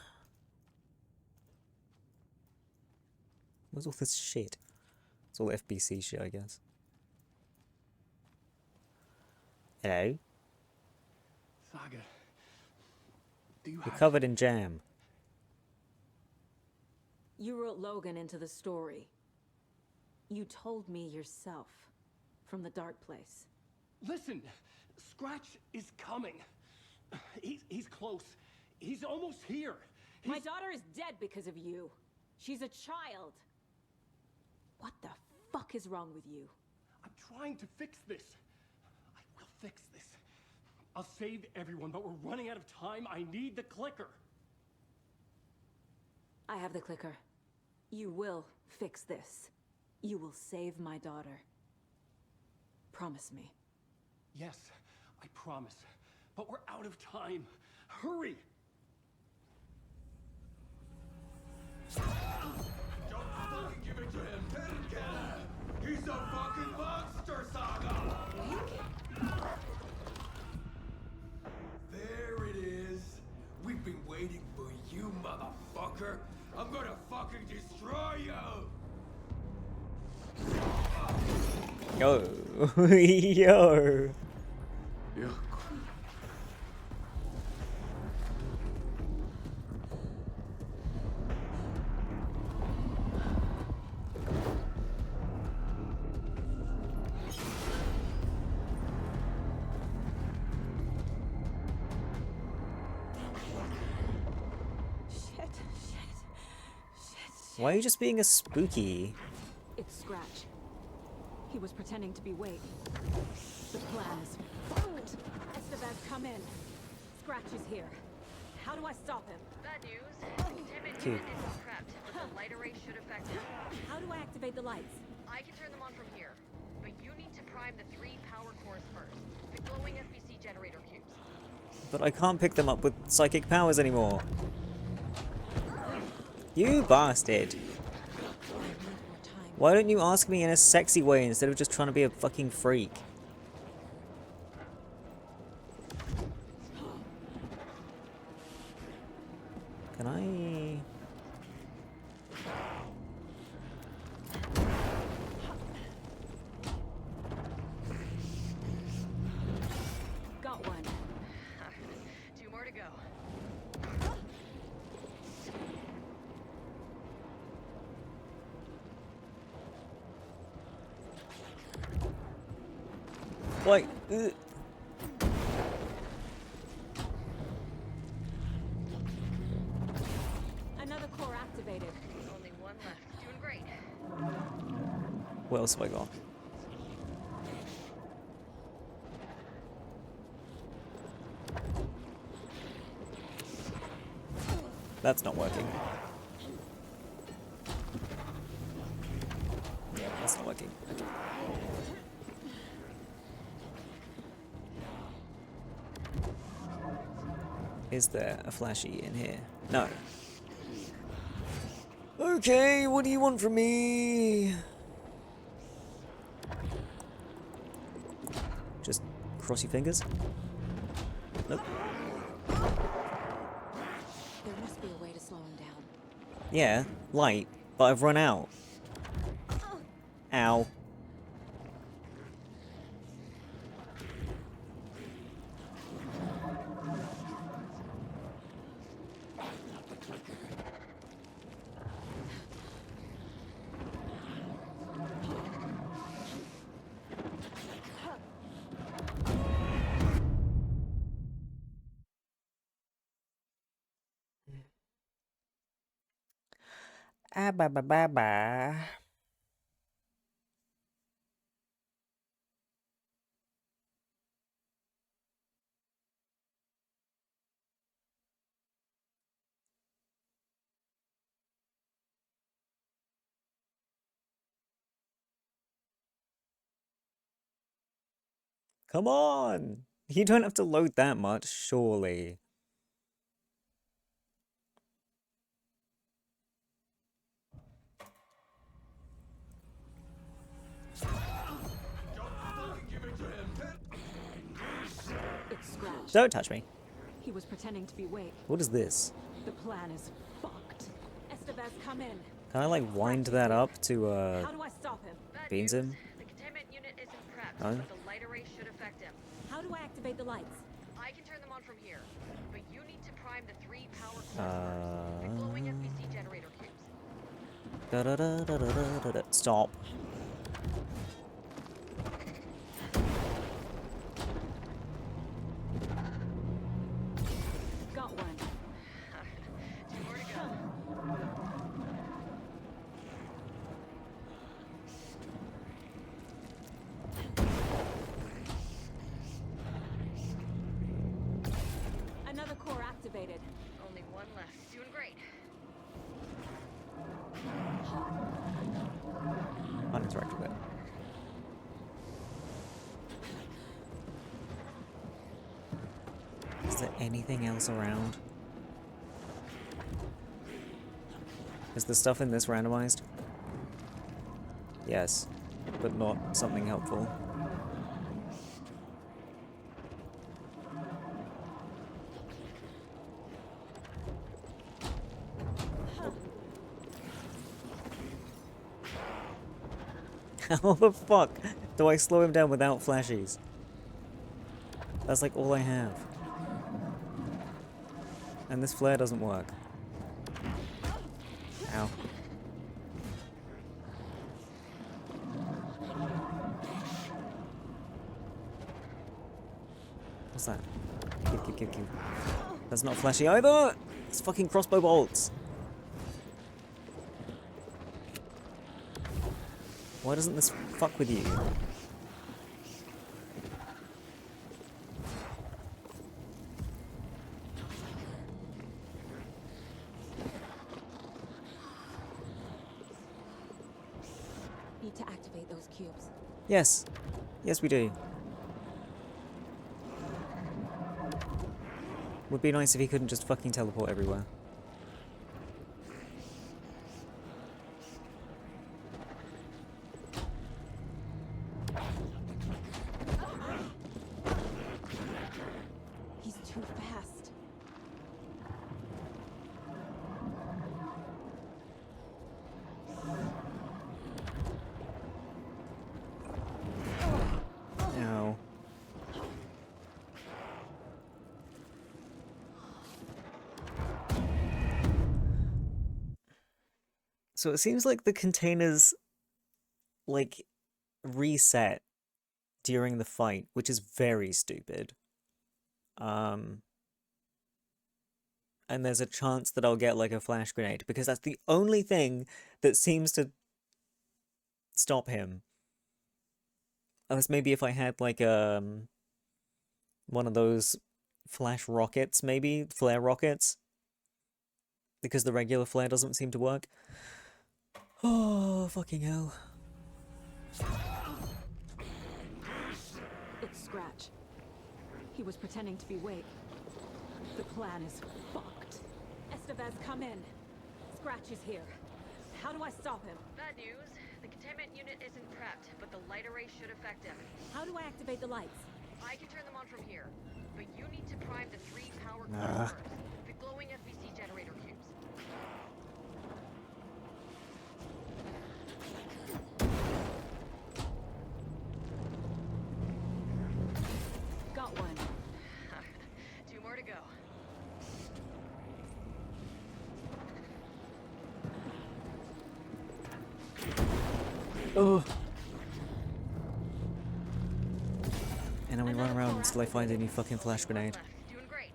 What's all this shit? It's all FBC shit, I guess. Hello? Saga, do you You're have... covered in jam. You wrote Logan into the story. You told me yourself. From the dark place. Listen, Scratch is coming. He's close. He's almost here. My daughter is dead because of you. She's a child. What the fuck is wrong with you? I'm trying to fix this. I will fix this. I'll save everyone, but we're running out of time. I need the clicker. I have the clicker. You will fix this. You will save my daughter. Promise me. Yes, I promise. But we're out of time. Hurry! Don't fucking give it to him! Let him get it! He's a fucking monster, Saga! There it is! We've been waiting for you, motherfucker! I'm gonna fucking destroy you! Yo. Yo. Yeah. Why are you just being a spooky? It's Scratch. He was pretending to be Wade. The plan is fucked. Estevez, come in. Scratch is here. How do I stop him? Bad news. Tim and Ewan is prepped, but the light array should affect him. How do I activate the lights? I can turn them on from here, but you need to prime the 3 power cores first. The glowing FBC generator cubes. But I can't pick them up with psychic powers anymore. You bastard. Why don't you ask me in a sexy way instead of just trying to be a fucking freak? Can I... Got one. 2 more to go. Like... Another core activated. Only 1 left. Doing great. What else have I got? That's not working. Yeah, that's not working. Okay. Is there a flashy in here? No. Okay, what do you want from me? Just cross your fingers? Nope. There must be a way to slow him down. Yeah, light, but I've run out. Ow. Ah, ba ba ba ba. Come on! You don't have to load that much, surely. It's scratched. Don't touch me. He was pretending to be Wake. What is this? The plan is fucked. Estevez, come in. Can I like wind that up to How do I stop him? beans him? The containment unit isn't prepped, Oh. but the light array should affect him. How do I activate the lights? I can turn them on from here, but you need to prime the 3 power cores first. The glowing FBC generator cubes. Da da da da da da da. Stop. Got one. 2 more to go. Another core activated. Only 1 left. Doing great. Can't interact with it. Is there anything else around? Is the stuff in this randomized? Yes, but not something helpful. How the fuck do I slow him down without flashies? That's like all I have. And this flare doesn't work. Ow. What's that? Keep. That's not flashy either! It's fucking crossbow bolts! Why doesn't this fuck with you? Need to activate those cubes. Yes. Yes, we do. Would be nice if he couldn't just fucking teleport everywhere. So it seems like the containers, like, reset during the fight, which is very stupid. And there's a chance that I'll get, like, a flash grenade, because that's the only thing that seems to stop him. Unless maybe if I had, like, one of those flash rockets, maybe? Flare rockets? Because the regular flare doesn't seem to work. Oh, fucking hell. It's Scratch. He was pretending to be Wake. The plan is fucked. Estevez, come in. Scratch is here. How do I stop him? Bad news. The containment unit isn't prepped, but the light array should affect him. How do I activate the lights? I can turn them on from here, but you need to prime the 3 power cores first. The glowing FBC generator cubes. Got one. 2 more to go. Oh. And then we run around until I find a new fucking flash grenade. Doing great.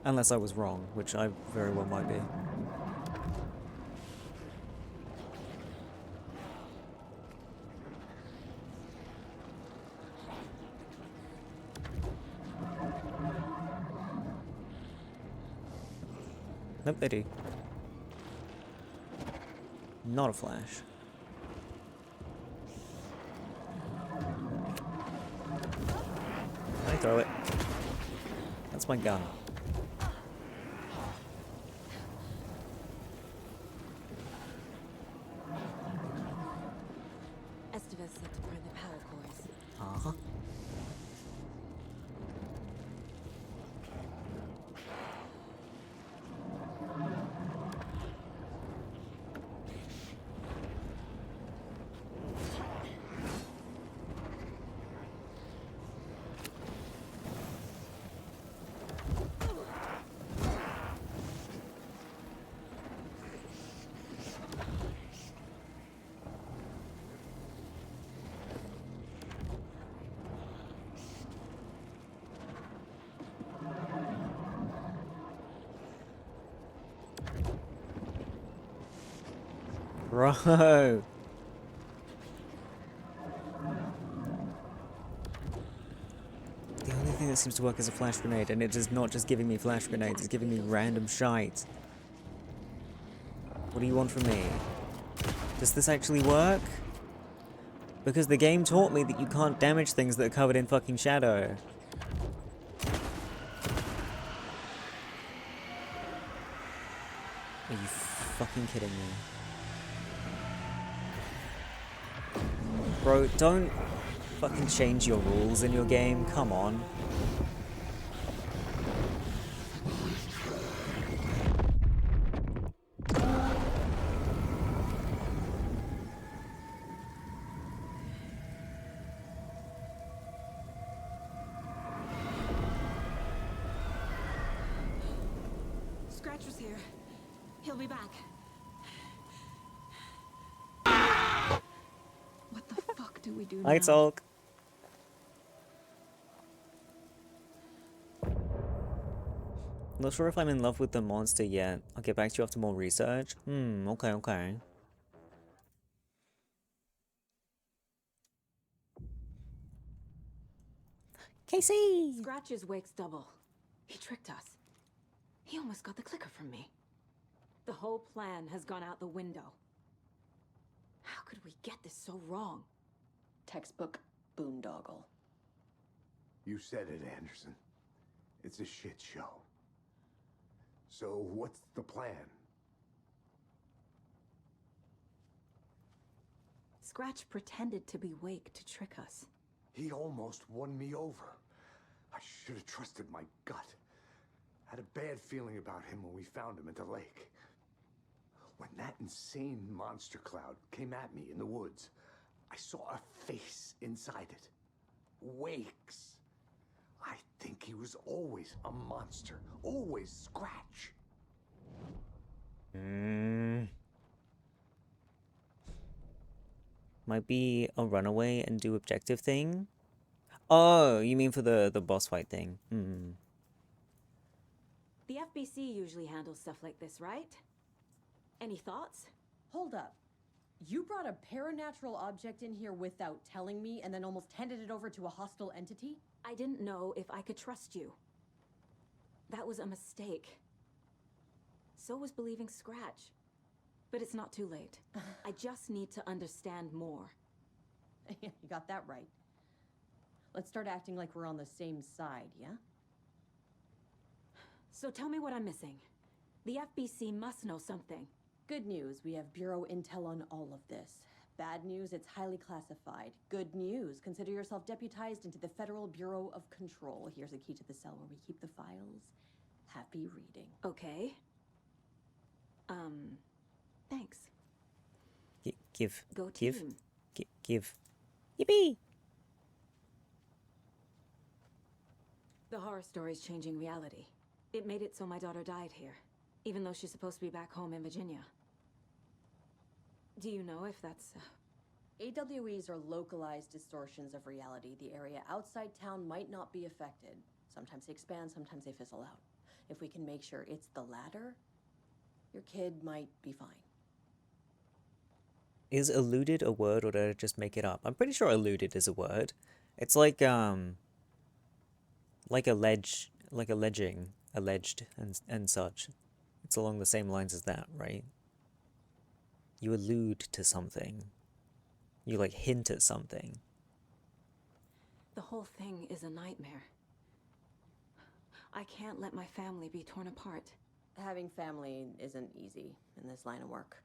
Unless I was wrong, which I very well might be. Nope, they do. Not a flash. I throw it. That's my gun. Estevez said to prime the power cores. Uh-huh. Bro. The only thing that seems to work is a flash grenade, and it is not just giving me flash grenades, it's giving me random shite. What do you want from me? Does this actually work? Because the game taught me that you can't damage things that are covered in fucking shadow. Are you fucking kidding me? Bro, don't fucking change your rules in your game, come on. Scratch was here. He'll be back. What the fuck do we do now? Hi, Talk. Not sure if I'm in love with the monster yet. I'll get back to you after more research. Okay, okay. Casey! Scratch is Wake's double. He tricked us. He almost got the clicker from me. The whole plan has gone out the window. How could we get this so wrong? Textbook boondoggle. You said it, Anderson. It's a shit show. So what's the plan? Scratch pretended to be Wake to trick us. He almost won me over. I should have trusted my gut. I had a bad feeling about him when we found him at the lake. When that insane monster cloud came at me in the woods, I saw a face inside it. Wake's. I think he was always a monster, always Scratch. Might be a runaway and do objective thing. Oh, you mean for the boss fight thing? The FBC usually handles stuff like this, right? Any thoughts? Hold up. You brought a paranatural object in here without telling me and then almost handed it over to a hostile entity? I didn't know if I could trust you. That was a mistake. So was believing Scratch. But it's not too late. I just need to understand more. You got that right. Let's start acting like we're on the same side, yeah? So tell me what I'm missing. The FBC must know something. Good news, we have Bureau intel on all of this. Bad news, it's highly classified. Good news, consider yourself deputized into the Federal Bureau of Control. Here's a key to the cell where we keep the files. Happy reading. Okay. Thanks. Give. Go Give. team. Give. Yippee! The horror story's changing reality. It made it so my daughter died here, even though she's supposed to be back home in Virginia. Do you know if that's... AWEs are localized distortions of reality. The area outside town might not be affected. Sometimes they expand, sometimes they fizzle out. If we can make sure it's the latter, your kid might be fine. Is eluded a word, or did I just make it up? I'm pretty sure eluded is a word. It's like alleging, alleged, and such. It's along the same lines as that, right? You allude to something. You like hint at something. The whole thing is a nightmare. I can't let my family be torn apart. Having family isn't easy in this line of work.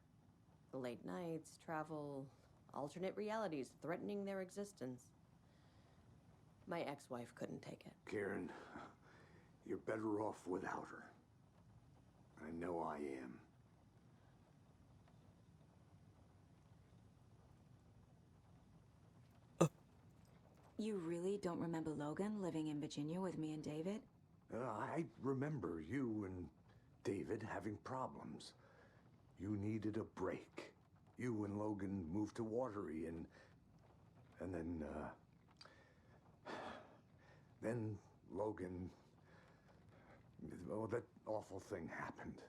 The late nights, travel, alternate realities threatening their existence. My ex-wife couldn't take it. Karen, you're better off without her. I know I am. You really don't remember Logan living in Virginia with me and David? I remember you and David having problems. You needed a break. You and Logan moved to Watery and then Logan, well, that awful thing happened.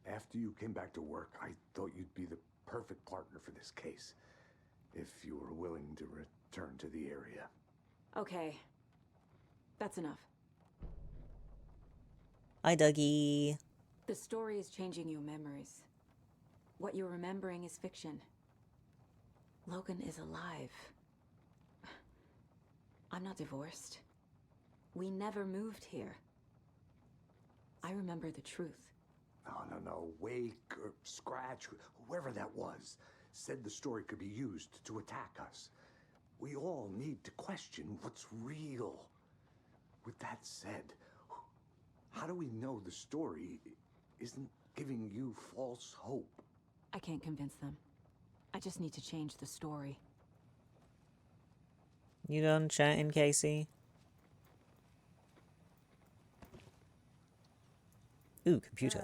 After you came back to work, I thought you'd be the perfect partner for this case, if you were willing to return to the area. Okay. That's enough. Hi, Dougie. The story is changing your memories. What you're remembering is fiction. Logan is alive. I'm not divorced. We never moved here. I remember the truth. No. Wake or Scratch, whoever that was, said the story could be used to attack us. We all need to question what's real. With that said, how do we know the story isn't giving you false hope? I can't convince them. I just need to change the story. You done chatting, Casey? Ooh, computer.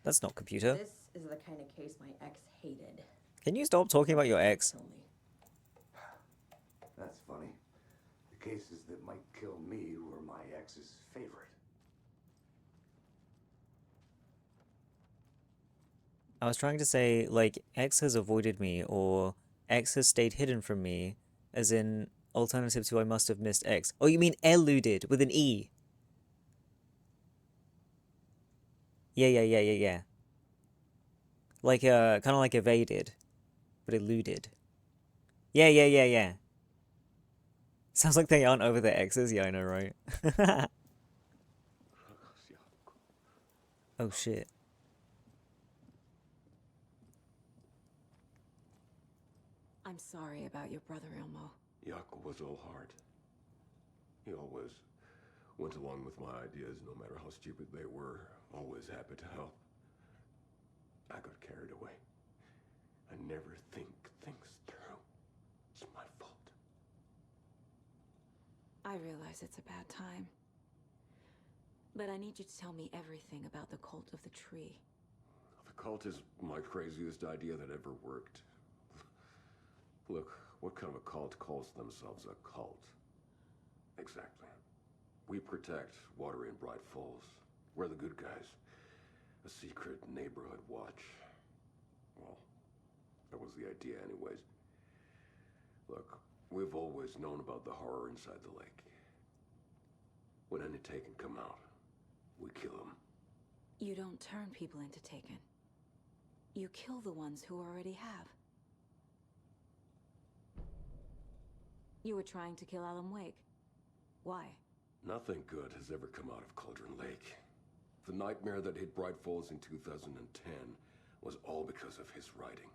That's not computer. This is the kind of case my ex hated. Can you stop talking about your ex? That's funny. The cases that might kill me were my ex's favorite. I was trying to say, like, X has avoided me, or X has stayed hidden from me, as in, alternative to I must have missed X. Oh, you mean eluded, with an E. Yeah. Like, kind of like evaded, but eluded. Yeah. Sounds like they aren't over their exes. Yeah, I know, right? Oh, shit. I'm sorry about your brother, Elmo. Jakob was all heart. He always went along with my ideas, no matter how stupid they were. Always happy to help. I got carried away. I never think things through. It's my fault. I realize it's a bad time. But I need you to tell me everything about the cult of the tree. The cult is my craziest idea that ever worked. Look, what kind of a cult calls themselves a cult? Exactly. We protect water in Bright Falls. We're the good guys. A secret neighborhood watch. Well, that was the idea anyways. Look, we've always known about the horror inside the lake. When any Taken come out, we kill them. You don't turn people into Taken. You kill the ones who already have. You were trying to kill Alan Wake. Why? Nothing good has ever come out of Cauldron Lake. The nightmare that hit Bright Falls in 2010 was all because of his writing.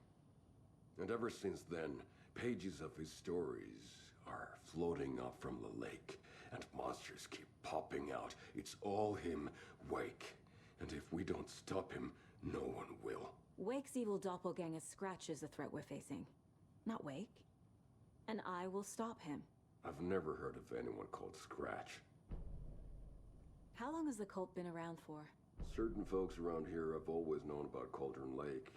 And ever since then, pages of his stories are floating up from the lake, and monsters keep popping out. It's all him, Wake. And if we don't stop him, no one will. Wake's evil doppelganger Scratch is the threat we're facing, not Wake. And I will stop him. I've never heard of anyone called Scratch. How long has the cult been around for? Certain folks around here have always known about Cauldron Lake.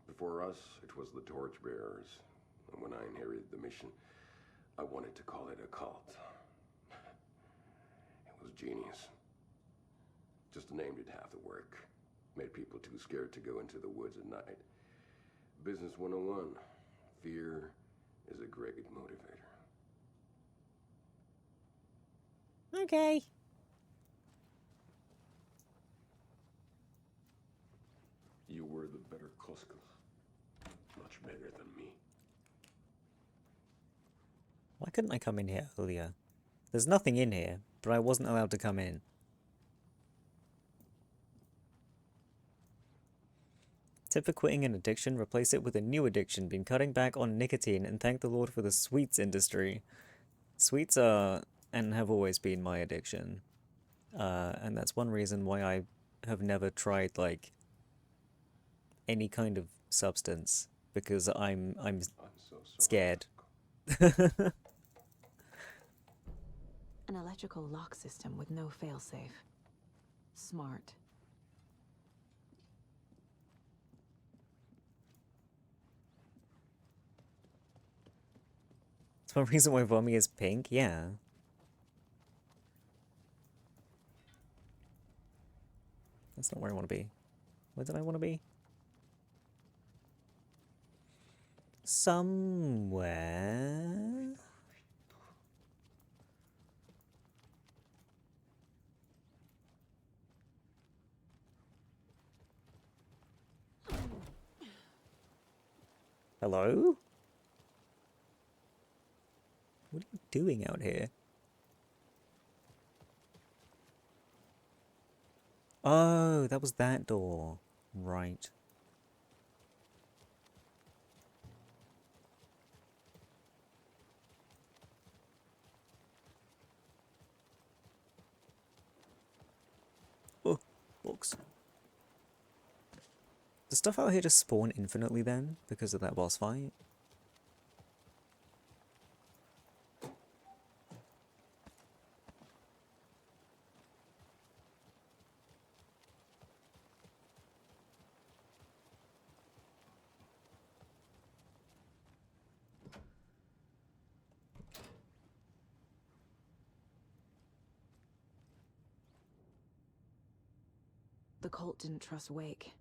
Before us, it was the Torchbearers. And when I inherited the mission, I wanted to call it a cult. It was genius. Just the name did half the work. Made people too scared to go into the woods at night. Business 101. Fear is a great motivator. Okay. You were the better Koska. Much better than me. Why couldn't I come in here earlier? There's nothing in here, but I wasn't allowed to come in. Tip for quitting an addiction, replace it with a new addiction. Been cutting back on nicotine and thank the Lord for the sweets industry. Sweets are and have always been my addiction. And that's one reason why I have never tried like any kind of substance, because I'm so scared. An electrical lock system with no failsafe. Smart. It's one reason why Vomi is pink, yeah. That's not where I want to be. Where did I want to be? Somewhere. Hello? What are you doing out here? Oh, that was that door. Right. Oh, books. Does stuff out here just spawn infinitely then, because of that boss fight? The cult didn't trust Wake.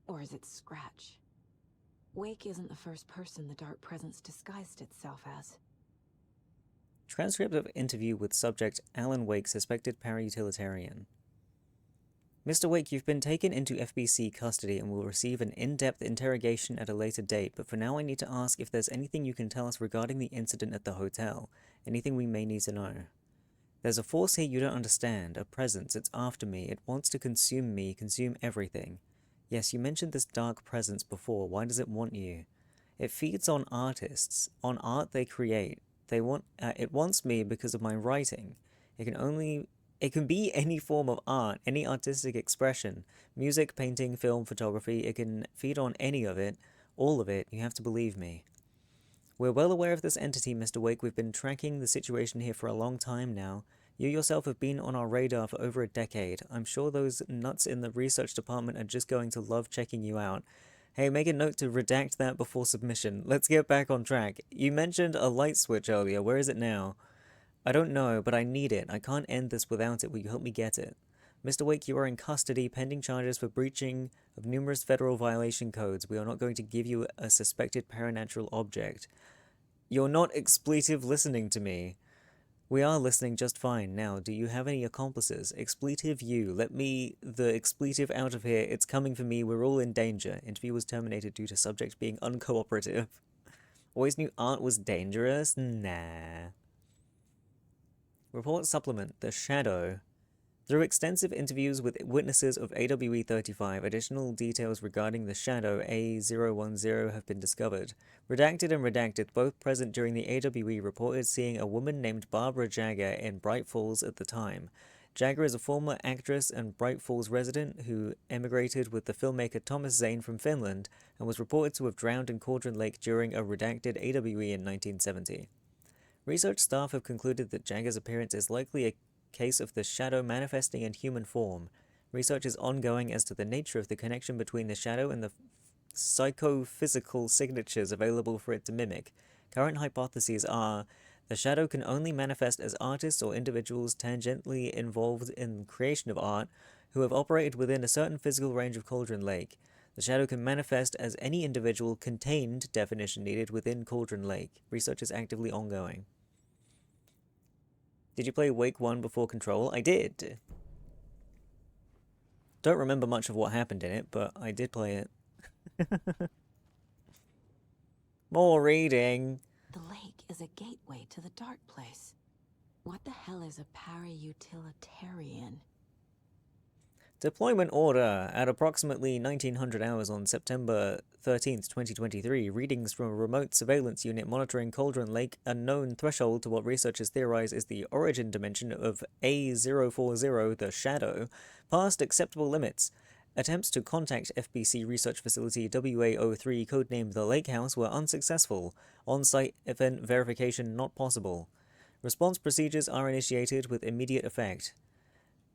Or is it Scratch? Wake isn't the first person the Dark Presence disguised itself as. Transcript of interview with subject Alan Wake, suspected para-utilitarian. Mr. Wake, you've been taken into FBC custody and will receive an in-depth interrogation at a later date, but for now I need to ask if there's anything you can tell us regarding the incident at the hotel. Anything we may need to know. There's a force here you don't understand, a presence, it's after me, it wants to consume me, consume everything. Yes, you mentioned this dark presence before, why does it want you? It feeds on artists, on art they create. It wants me because of my writing. It can be any form of art, any artistic expression. Music, painting, film, photography, it can feed on any of it, all of it, you have to believe me. We're well aware of this entity, Mr. Wake. We've been tracking the situation here for a long time now. You yourself have been on our radar for over a decade. I'm sure those nuts in the research department are just going to love checking you out. Hey, make a note to redact that before submission. Let's get back on track. You mentioned a light switch earlier. Where is it now? I don't know, but I need it. I can't end this without it. Will you help me get it? Mr. Wake, you are in custody, pending charges for breaching of numerous federal violation codes. We are not going to give you a suspected paranatural object. You're not expletive listening to me. We are listening just fine. Now, do you have any accomplices? Expletive you. Let me the expletive out of here. It's coming for me. We're all in danger. Interview was terminated due to subject being uncooperative. Always knew art was dangerous? Nah. Report supplement. The Shadow. Through extensive interviews with witnesses of AWE-35, additional details regarding the Shadow A010 have been discovered. Redacted and Redacted, both present during the AWE, reported seeing a woman named Barbara Jagger in Bright Falls at the time. Jagger is a former actress and Bright Falls resident who emigrated with the filmmaker Thomas Zane from Finland and was reported to have drowned in Cauldron Lake during a redacted AWE in 1970. Research staff have concluded that Jagger's appearance is likely a case of the Shadow manifesting in human form. Research is ongoing as to the nature of the connection between the Shadow and the psychophysical signatures available for it to mimic. Current hypotheses are the Shadow can only manifest as artists or individuals tangentially involved in the creation of art who have operated within a certain physical range of Cauldron Lake. The Shadow can manifest as any individual contained, definition needed, within Cauldron Lake. Research is actively ongoing. Did you play Wake 1 before Control? I did. Don't remember much of what happened in it, but I did play it. More reading. The lake is a gateway to the dark place. What the hell is a para-utilitarian? Deployment order. At approximately 1900 hours on September 13th, 2023, readings from a remote surveillance unit monitoring Cauldron Lake, a known threshold to what researchers theorize is the origin dimension of A040, the Shadow, passed acceptable limits. Attempts to contact FBC research facility WA03, codenamed the Lake House, were unsuccessful. On-site event verification not possible. Response procedures are initiated with immediate effect.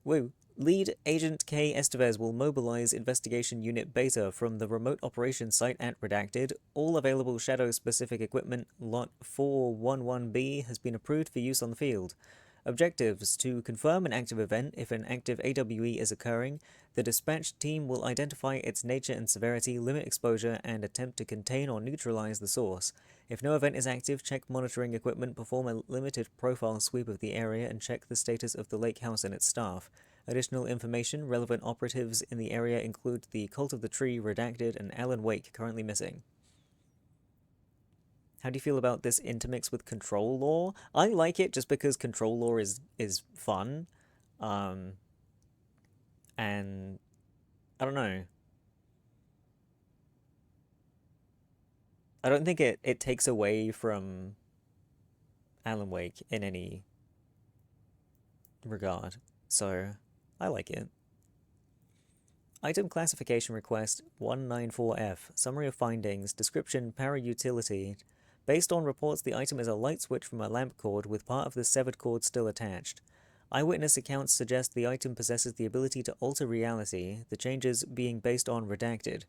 Woo. Lead Agent K. Estevez will mobilize Investigation Unit Beta from the remote operations site at Redacted. All available Shadow-specific equipment, Lot 411B, has been approved for use on the field. Objectives: to confirm an active event. If an active AWE is occurring, the dispatched team will identify its nature and severity, limit exposure, and attempt to contain or neutralize the source. If no event is active, check monitoring equipment, perform a limited profile sweep of the area, and check the status of the lake house and its staff. Additional information: relevant operatives in the area include the Cult of the Tree, Redacted, and Alan Wake, currently missing. How do you feel about this intermix with Control Lore? I like it just because Control Lore is fun. And I don't know. I don't think it takes away from Alan Wake in any regard. So I like it. Item classification request 194F. Summary of findings. Description: para-utility. Based on reports, the item is a light switch from a lamp cord with part of the severed cord still attached. Eyewitness accounts suggest the item possesses the ability to alter reality, the changes being based on Redacted.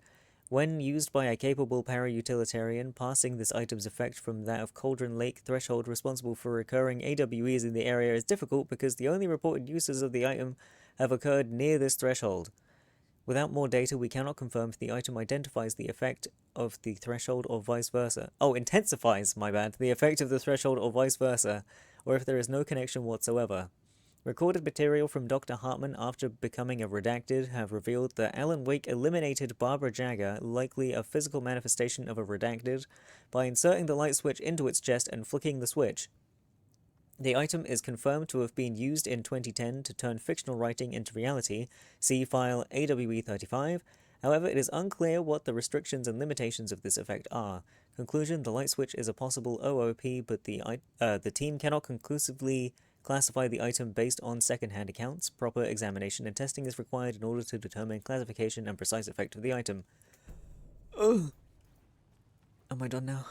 When used by a capable para-utilitarian, passing this item's effect from that of Cauldron Lake threshold responsible for recurring AWEs in the area is difficult because the only reported uses of the item have occurred near this threshold. Without more data, we cannot confirm if the item identifies the effect of the threshold or vice versa. Oh, intensifies, my bad, the effect of the threshold or vice versa, or if there is no connection whatsoever. Recorded material from Dr. Hartman after becoming a Redacted have revealed that Alan Wake eliminated Barbara Jagger, likely a physical manifestation of a Redacted, by inserting the light switch into its chest and flicking the switch. The item is confirmed to have been used in 2010 to turn fictional writing into reality. See file AWE35. However, it is unclear what the restrictions and limitations of this effect are. Conclusion: the light switch is a possible OOP, but the team cannot conclusively classify the item based on second-hand accounts. Proper examination and testing is required in order to determine classification and precise effect of the item. Ugh. Am I done now?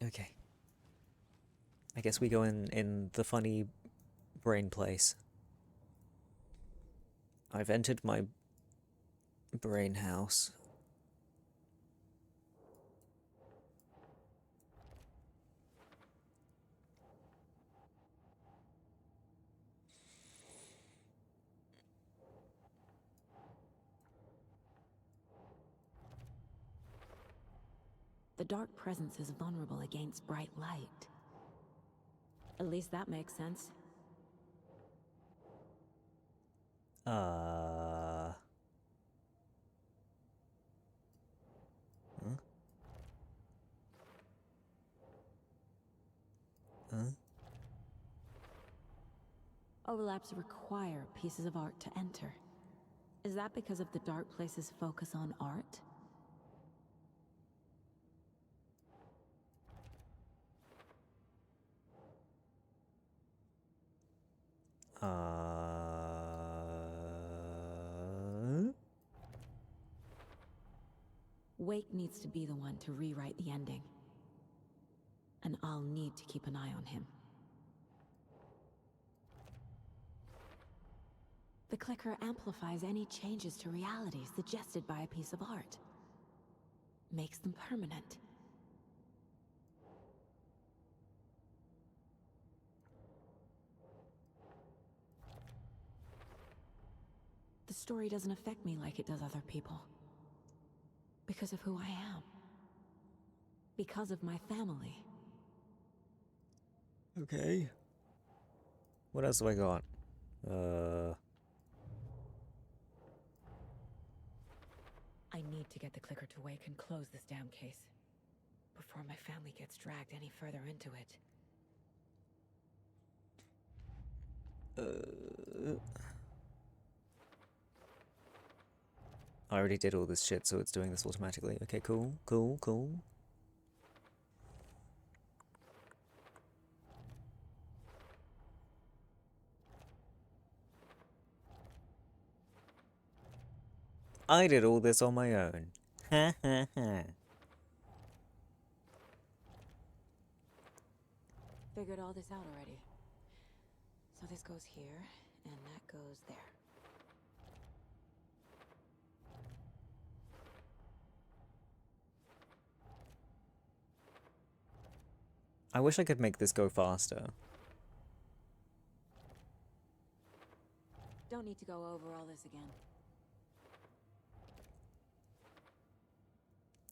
Okay. I guess we go in the funny brain place. I've entered my brain house. The dark presence is vulnerable against bright light. At least that makes sense. Huh? Huh? Overlaps require pieces of art to enter. Is that because of the dark place's focus on art? Wake needs to be the one to rewrite the ending. And I'll need to keep an eye on him. The clicker amplifies any changes to reality suggested by a piece of art. Makes them permanent. The story doesn't affect me like it does other people. Because of who I am. Because of my family. Okay. What else have I got? I need to get the clicker to Wake and close this damn case. Before my family gets dragged any further into it. I already did all this shit, so it's doing this automatically. Okay, cool, cool, cool. I did all this on my own. Ha ha ha. Figured all this out already. So this goes here, and that goes there. I wish I could make this go faster. Don't need to go over all this again.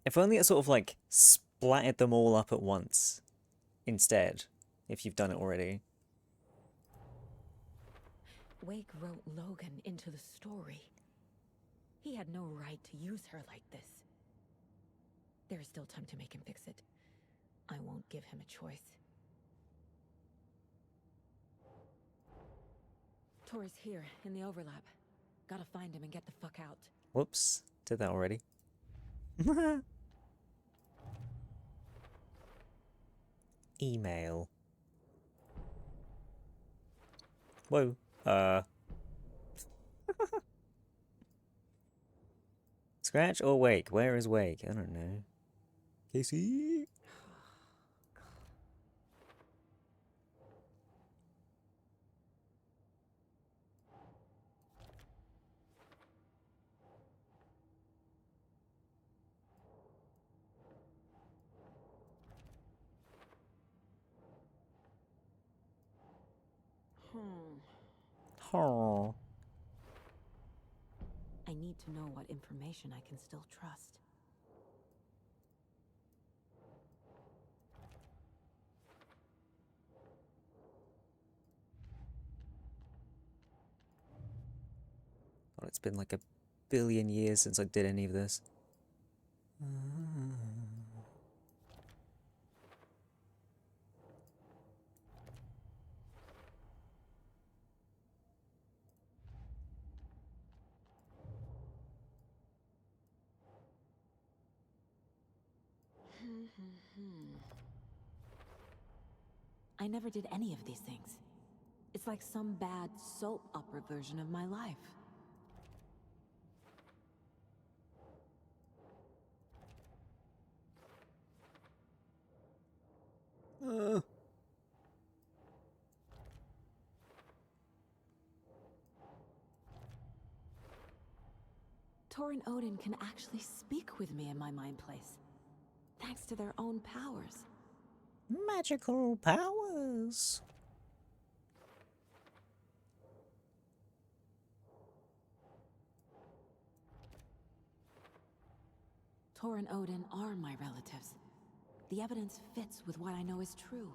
If only it sort of like splattered them all up at once instead, if you've done it already. Wake wrote Logan into the story. He had no right to use her like this. There is still time to make him fix it. I won't give him a choice. Tori's here, in the overlap. Gotta find him and get the fuck out. Whoops, did that already. Email. Whoa. Scratch or Wake? Where is Wake? I don't know. Casey? Oh. I need to know what information I can still trust. God, it's been like a billion years since I did any of this. I never did any of these things. It's like some bad soap opera version of my life. Tor and Odin can actually speak with me in my mind place, thanks to their own powers. Magical powers. Tor and Odin are my relatives. The evidence fits with what I know is true.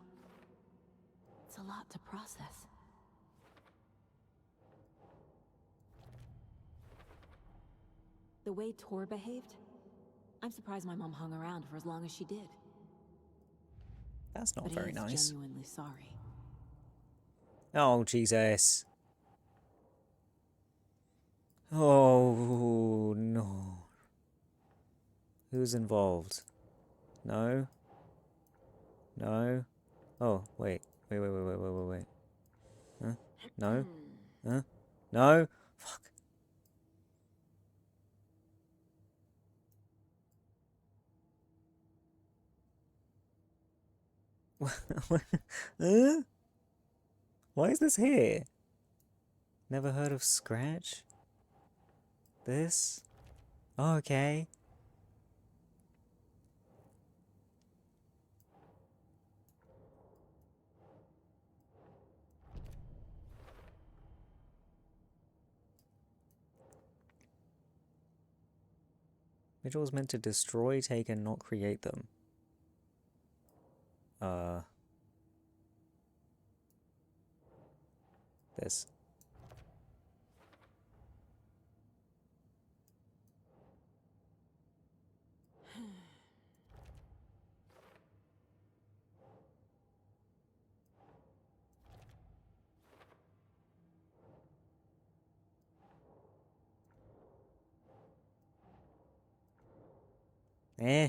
It's a lot to process. The way Tor behaved, I'm surprised my mom hung around for as long as she did. That's not But very he is nice. genuinely sorry. Oh, Jesus. Oh, no. Who's involved? No? No? Oh, wait. Wait. Huh? No? Huh? No? Fuck. Huh? Why is this here? Never heard of Scratch? This? Oh, okay. Mitchell was meant to destroy, take, and not create them. This. Eh.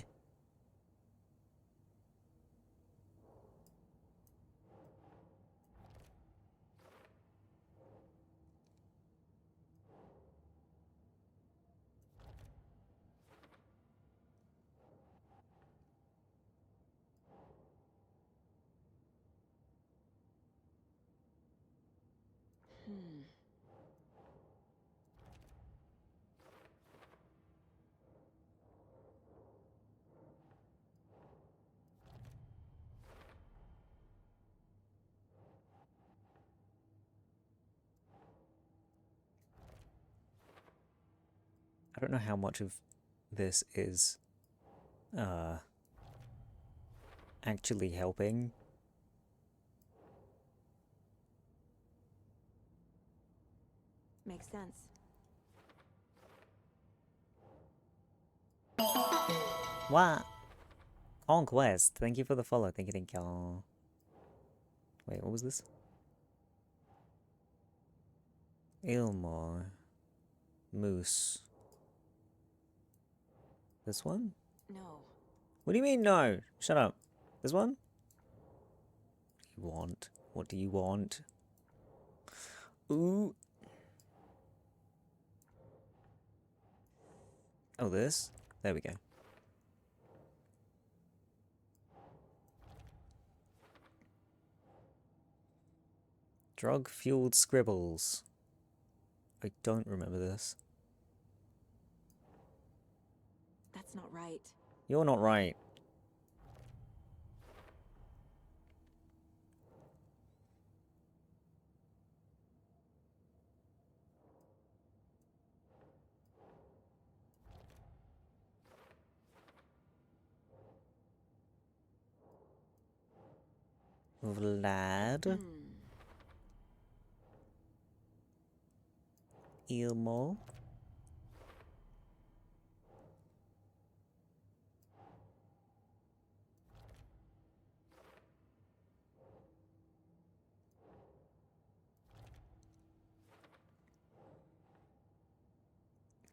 I don't know how much of this is actually helping. Makes sense. What? Conquest. Thank you for the follow. Thank you. Wait, what was this? Ilmor. Moose. This one? No. What do you mean no? Shut up. This one? What do you want? What do you want? Ooh. Oh, this? There we go. Drug-fueled scribbles. I don't remember this. That's not right. You're not right. Vlad. Ilmo.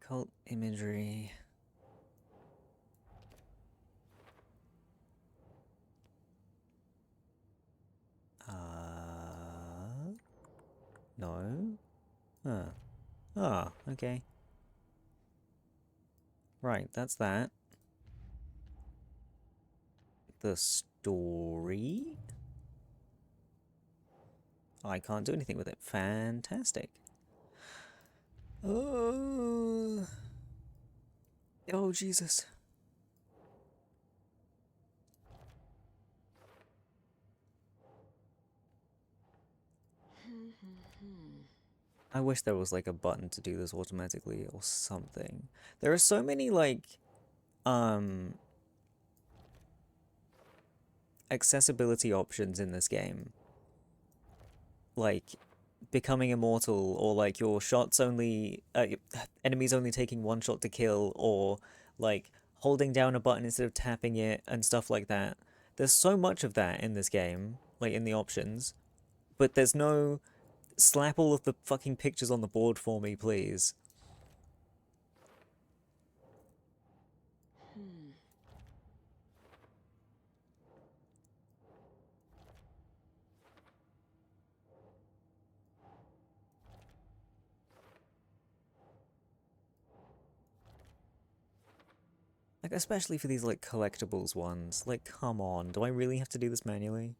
Cult imagery. No. Okay. Right, that's that. The story? I can't do anything with it. Fantastic. Oh, Jesus. I wish there was like a button to do this automatically or something. There are so many like accessibility options in this game. Like becoming immortal, or like your shots only enemies only taking one shot to kill, or like holding down a button instead of tapping it and stuff like that. There's so much of that in this game, like in the options, but there's no slap all of the fucking pictures on the board for me, please. Like, especially for these, like, collectibles ones. Like, come on, do I really have to do this manually?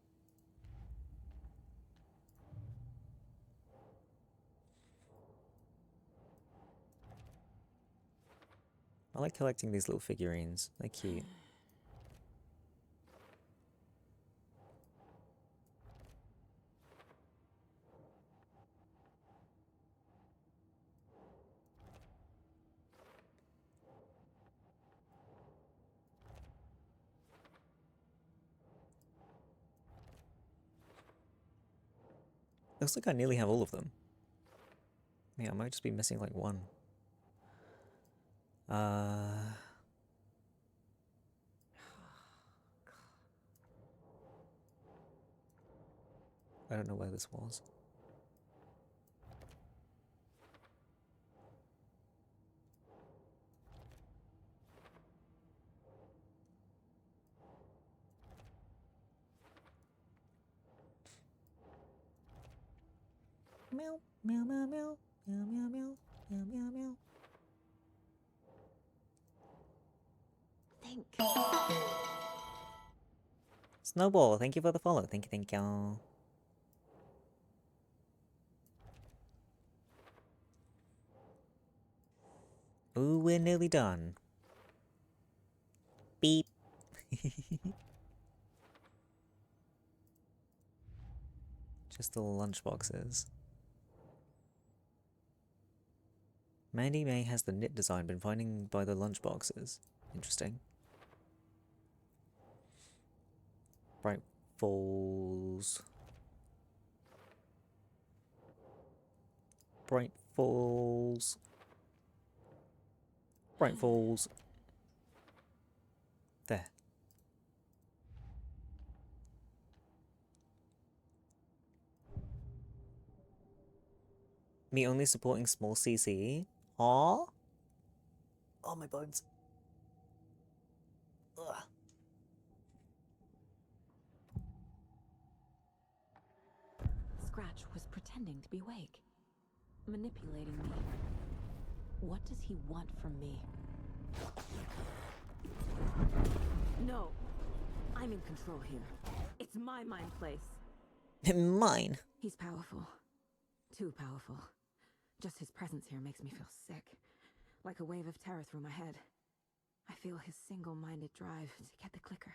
I like collecting these little figurines. They're cute. Looks like I nearly have all of them. Yeah, I might just be missing, like, one. I don't know where this was. Meow, meow, meow, meow, meow, meow, meow, meow, meow, meow. Think. Snowball, thank you for the follow. Thank you, thank you. Ooh, we're nearly done. Beep. Just the lunchboxes. Mandy May has the knit design been finding by the lunchboxes. Interesting. Bright Falls. Bright Falls. Bright Falls. There. Me only supporting small CC. Aww. Oh, my bones. Ugh. Scratch was pretending to be awake, manipulating me. What does he want from me? No, I'm in control here. It's my mind place. Mine. He's powerful. Too powerful. Just his presence here makes me feel sick. Like a wave of terror through my head. I feel his single-minded drive to get the clicker.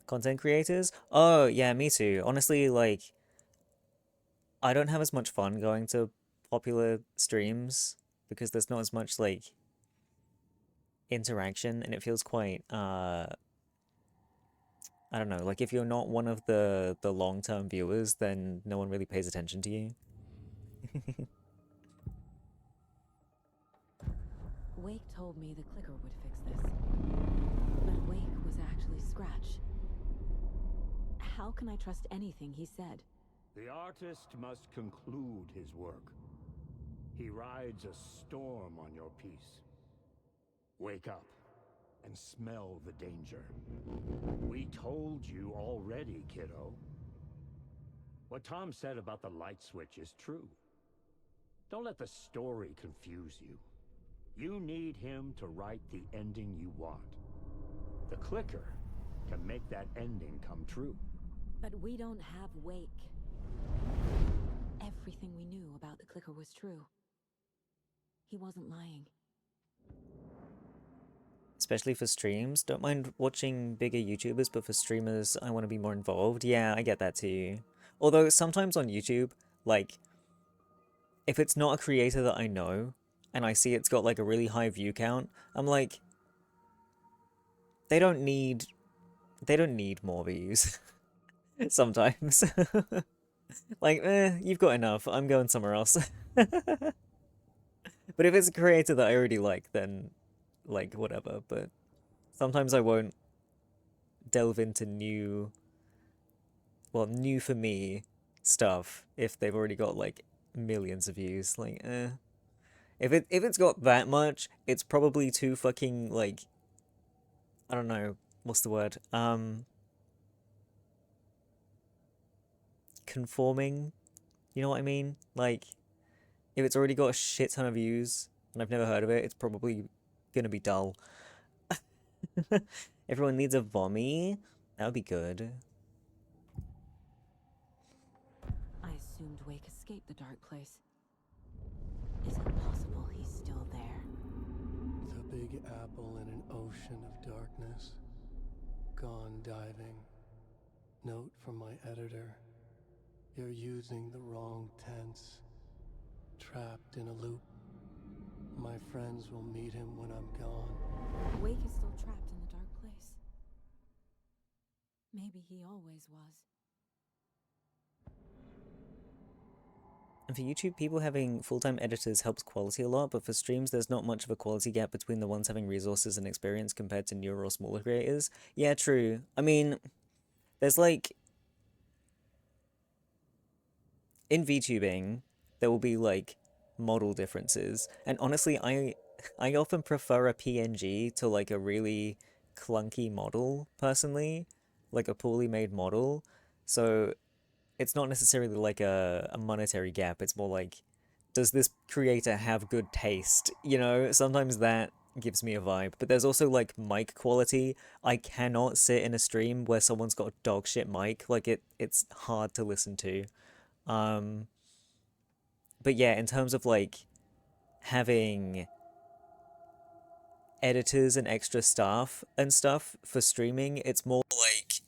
Content creators? Oh, yeah, me too. Honestly, like, I don't have as much fun going to popular streams because there's not as much, like, interaction, and it feels quite, I don't know, like, if you're not one of the long-term viewers, then no one really pays attention to you. Wake told me the clicker would fix this. But Wake was actually Scratch. How can I trust anything he said? The artist must conclude his work. He rides a storm on your piece. Wake up and smell the danger. We told you already, kiddo. What Tom said about the light switch is true. Don't let the story confuse you. You need him to write the ending you want. The clicker can make that ending come true. But we don't have Wake. Everything we knew about the clicker was true. He wasn't lying. especially for streams. Don't mind watching bigger YouTubers, but for streamers, I want to be more involved. Yeah, I get that too. Although sometimes on YouTube, like, if it's not a creator that I know, and I see it's got like a really high view count, I'm like, they don't need more views. Sometimes. Like, you've got enough. I'm going somewhere else. But if it's a creator that I already like, then, like, whatever. But sometimes I won't delve into new for me stuff if they've already got, like, millions of views. Like, If it's got that much, it's probably too fucking, like, I don't know, what's the word? Conforming? You know what I mean? Like, if it's already got a shit ton of views and I've never heard of it, it's probably gonna be dull. Everyone needs a vommy? That would be good. I assumed Wake escaped the dark place. Is it possible he's still there? The Big Apple in an ocean of darkness. Gone diving. Note from my editor. You're using the wrong tense. Trapped in a loop. My friends will meet him when I'm gone. Wake is still trapped in the dark place. Maybe he always was. And for YouTube, people having full-time editors helps quality a lot, but for streams, there's not much of a quality gap between the ones having resources and experience compared to newer or smaller creators. Yeah, true. I mean, there's like... in VTubing, there will be like model differences. And honestly, I often prefer a PNG to like a really clunky model, personally. Like a poorly made model. So it's not necessarily like a monetary gap. It's more like, does this creator have good taste? You know, sometimes that gives me a vibe. But there's also like mic quality. I cannot sit in a stream where someone's got a dog shit mic. Like it's hard to listen to. But yeah, in terms of like having editors and extra staff and stuff for streaming, it's more like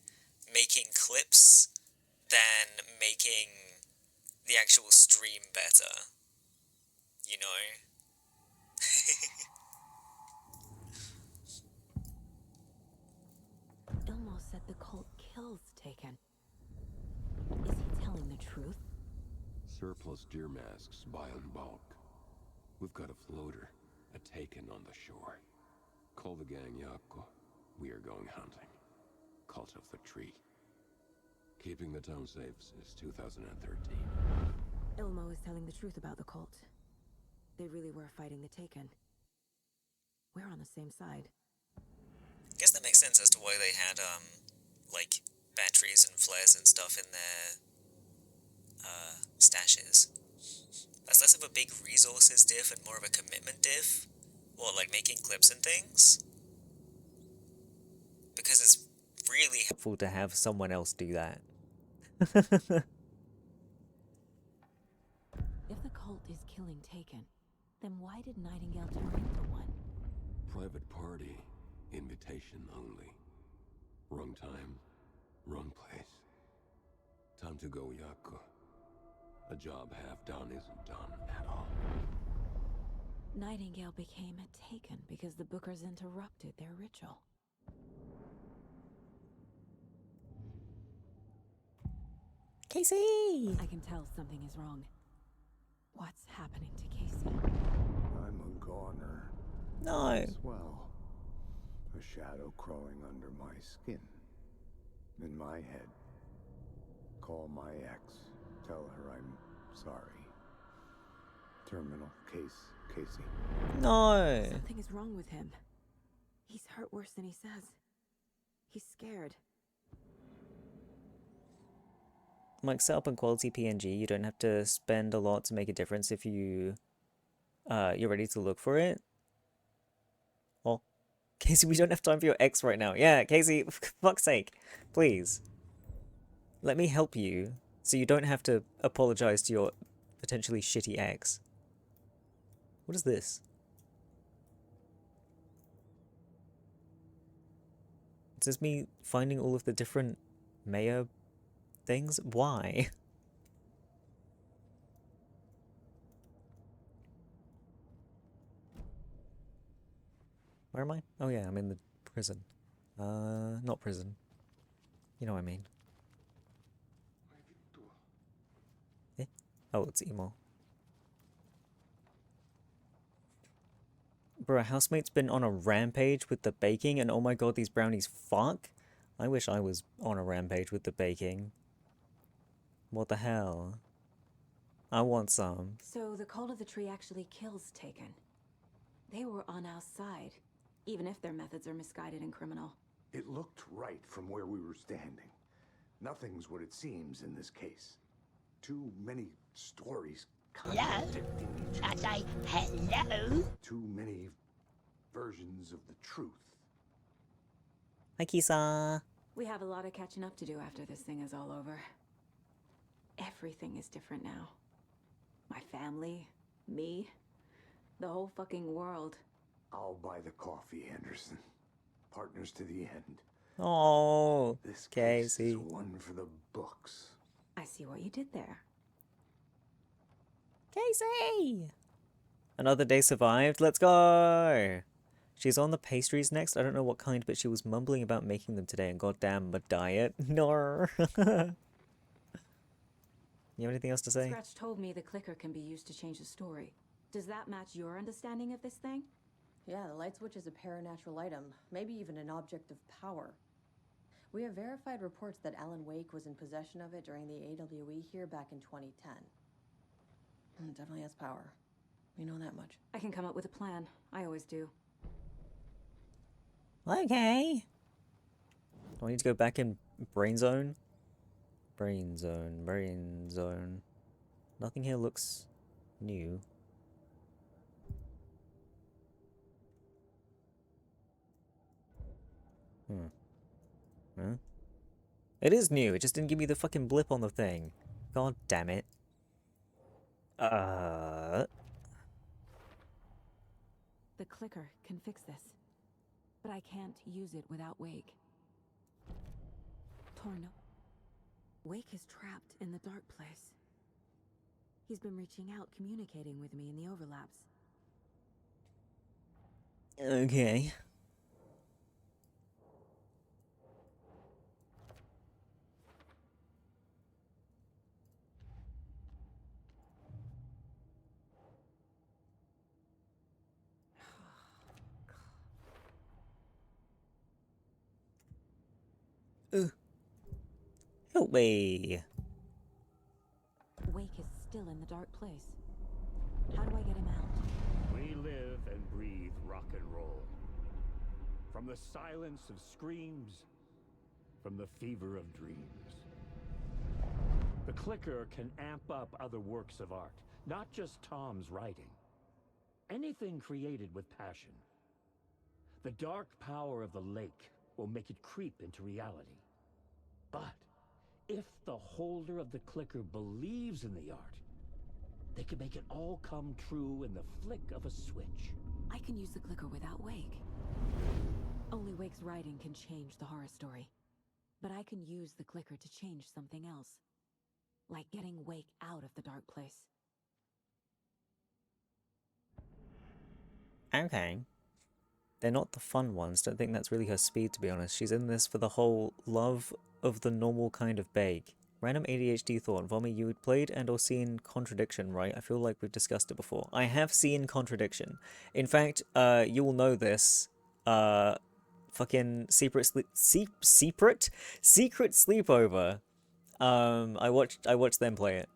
making clips than making the actual stream better, you know? Ilmo said the cult kills Taken. Is he telling the truth? Surplus deer masks buy in bulk. We've got a floater, a Taken on the shore. Call the gang Yako. We are going hunting. Cult of the Tree. Keeping the town safe since 2013. Ilmo is telling the truth about the cult. They really were fighting the Taken. We're on the same side. I guess that makes sense as to why they had, like, batteries and flares and stuff in their, stashes. That's less of a big resources diff and more of a commitment diff. Or, like, making clips and things. Because it's really helpful to have someone else do that. If the cult is killing Taken, then why did Nightingale turn into one? Private party. Invitation only. Wrong time. Wrong place. Time to go, Yako. A job half done isn't done at all. Nightingale became a Taken because the Bookers interrupted their ritual. Casey! I can tell something is wrong. What's happening to Casey? I'm a goner. No. Well, a shadow crawling under my skin. In my head. Call my ex. Tell her I'm sorry. Terminal case, Casey. No. Something is wrong with him. He's hurt worse than he says. He's scared. Like, set up a quality PNG, you don't have to spend a lot to make a difference if you're ready to look for it. Oh, Casey, we don't have time for your ex right now. Yeah, Casey, for fuck's sake, please. Let me help you, so you don't have to apologize to your potentially shitty ex. What is this? It's just me finding all of the different mayor things. Why? Where am I? Oh yeah, I'm in the prison. Not prison. You know what I mean. Eh? Oh, it's emo. Bro, housemate's been on a rampage with the baking, and oh my god, these brownies fuck. I wish I was on a rampage with the baking. What the hell? I want some. So the cult of the tree actually kills Taken. They were on our side, even if their methods are misguided and criminal. It looked right from where we were standing. Nothing's what it seems in this case. Too many stories contradicting each other. I say hello. Too many versions of the truth. Hi, Kisa. We have a lot of catching up to do after this thing is all over. Everything is different now. My family, me, the whole fucking world. I'll buy the coffee, Anderson. Partners to the end. Oh, this Casey. case is one for the books. I see what you did there. Casey! Another day survived. Let's go! She's on the pastries next. I don't know what kind, but she was mumbling about making them today, and goddamn, my diet. No. You have anything else to say? Scratch told me the clicker can be used to change the story. Does that match your understanding of this thing? Yeah, the light switch is a paranatural item, maybe even an object of power. We have verified reports that Alan Wake was in possession of it during the AWE here back in 2010. It definitely has power. We know that much. I can come up with a plan. I always do. Okay. Do I need to go back in brain zone? Brain zone, brain zone. Nothing here looks new. Huh? It is new. It just didn't give me the fucking blip on the thing. God damn it. The clicker can fix this. But I can't use it without Wake. Torno. Wake is trapped in the dark place. He's been reaching out, communicating with me in the overlaps. Okay. Help me. Wake is still in the dark place. How do I get him out? We live and breathe rock and roll. From the silence of screams, from the fever of dreams. The clicker can amp up other works of art, not just Tom's writing. Anything created with passion. The dark power of the lake will make it creep into reality. But if the holder of the clicker believes in the art, they can make it all come true in the flick of a switch. I can use the clicker without Wake. Only Wake's writing can change the horror story. But I can use the clicker to change something else. Like getting Wake out of the dark place. Okay. They're not the fun ones. Don't think that's really her speed, to be honest. She's in this for the whole love of the normal kind of bake. Random ADHD thought. Vomi, you had played and or seen Contradiction, right? I feel like we've discussed it before. I have seen Contradiction. In fact, you will know this. Fucking secret sleepover. I watched them play it.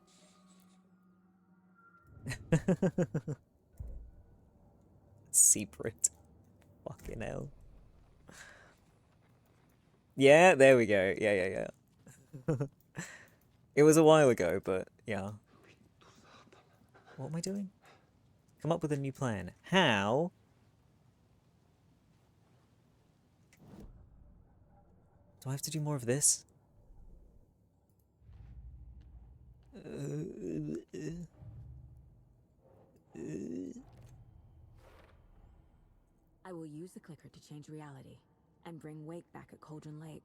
Secret. Fucking hell. Yeah, there we go. Yeah. It was a while ago, but yeah. What am I doing? Come up with a new plan. How? Do I have to do more of this? I will use the clicker to change reality. and bring Wake back at Cauldron Lake.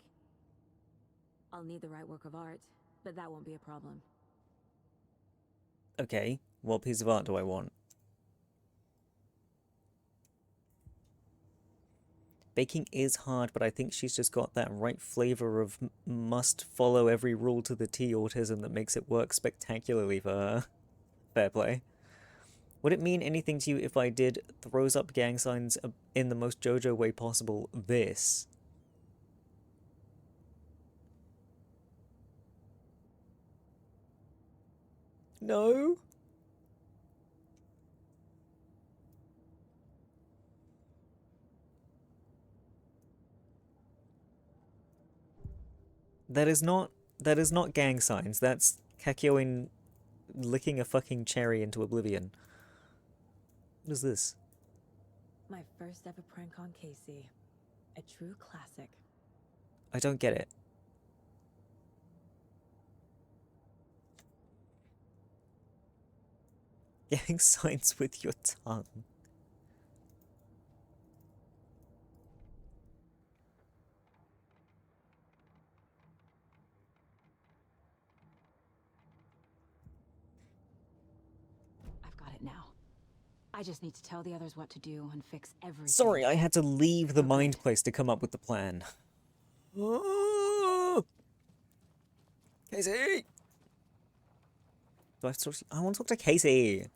I'll need the right work of art, but that won't be a problem. Okay, what piece of art do I want? Baking is hard, but I think she's just got that right flavor of must follow every rule to the T autism that makes it work spectacularly for her. Fair play. Would it mean anything to you if I did throws up gang signs in the most JoJo way possible? This. No? That is not gang signs. That's Kakyoin licking a fucking cherry into oblivion. What is this? My first ever prank on Casey. A true classic. I don't get it. Gang signs with your tongue. I've got it now. I just need to tell the others what to do and fix everything. Sorry, I had to leave the mind place to come up with the plan. Casey! Do I have to talk to I want to talk to Casey.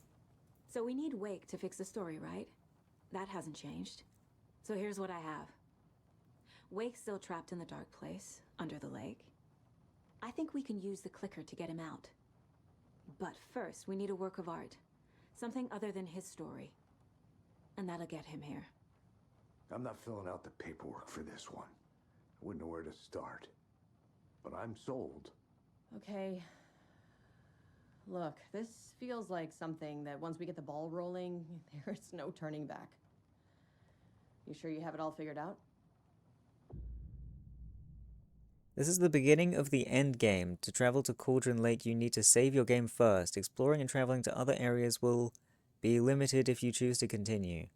So we need Wake to fix the story, right? That hasn't changed. So here's what I have. Wake's still trapped in the dark place, under the lake. I think we can use the clicker to get him out. But first, we need a work of art. Something other than his story. And that'll get him here. I'm not filling out the paperwork for this one. I wouldn't know where to start. But I'm sold. Okay. Look, this feels like something that once we get the ball rolling, there's no turning back. You sure you have it all figured out? This is the beginning of the end game. To travel to Cauldron Lake, you need to save your game first. Exploring and traveling to other areas will be limited if you choose to continue.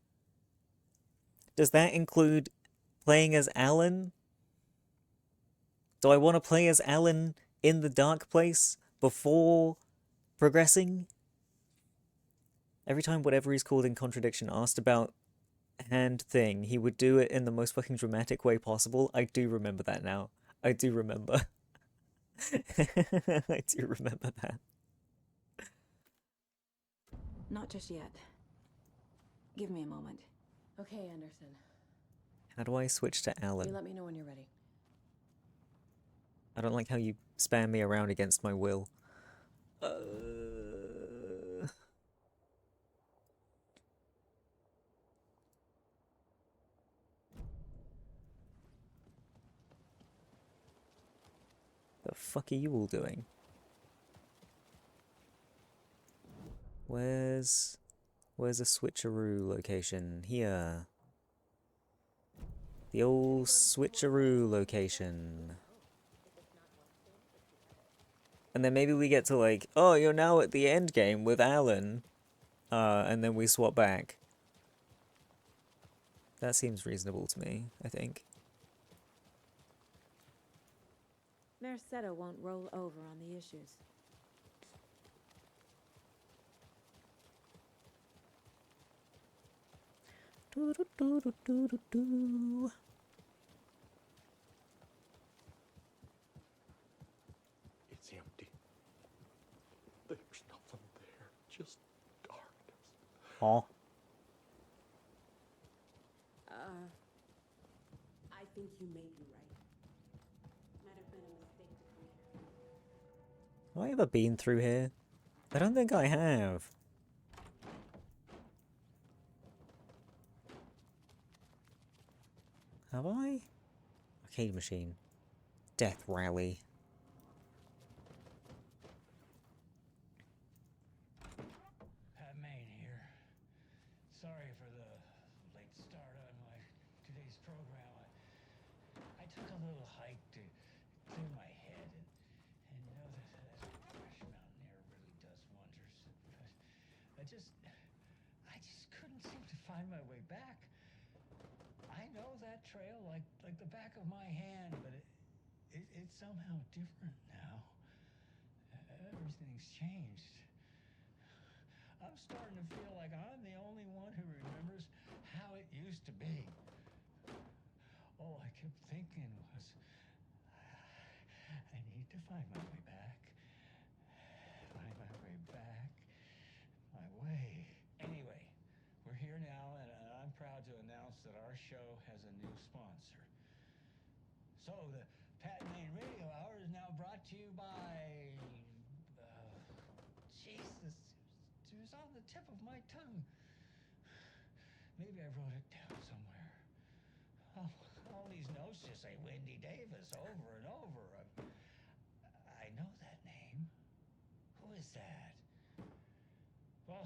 Does that include playing as Alan? Do I want to play as Alan in the dark place before progressing? Every time whatever he's called in contradiction asked about hand thing, he would do it in the most fucking dramatic way possible. I do remember that now. I do remember. I do remember that. Not just yet. Give me a moment. Okay, Anderson. How do I switch to You Alan? let me know when you're ready. I don't like how you spam me around against my will. The fuck are you all doing? Where's a switcheroo location? Here. The old switcheroo location. And then maybe we get to like, oh, you're now at the end game with Alan. And then we swap back. That seems reasonable to me, I think. Merceda won't roll over on the issues. It's empty. There's nothing there, just darkness. Oh. I think you may be right. Might have been a mistake to come here. Have I ever been through here? I don't think I have. Have I? Arcade machine. Death rally. Maine here. Sorry for the late start on today's program. I took a little hike to clear my head, and you know that fresh mountain air really does wonders. But I just couldn't seem to find my way back. I know that trail like the back of my hand, but it's somehow different now. Everything's changed. I'm starting to feel like I'm the only one who remembers how it used to be. All I kept thinking was, I need to find my way back. Find my way back. My way. Anyway, we're here now, and I'm proud to announce that our show has a new sponsor. So, the Pat Main Radio Hour is now brought to you by... Jesus, it was on the tip of my tongue. Maybe I wrote it down somewhere. Oh, all these notes just say Wendy Davis over and over. I know that name. Who is that? Well,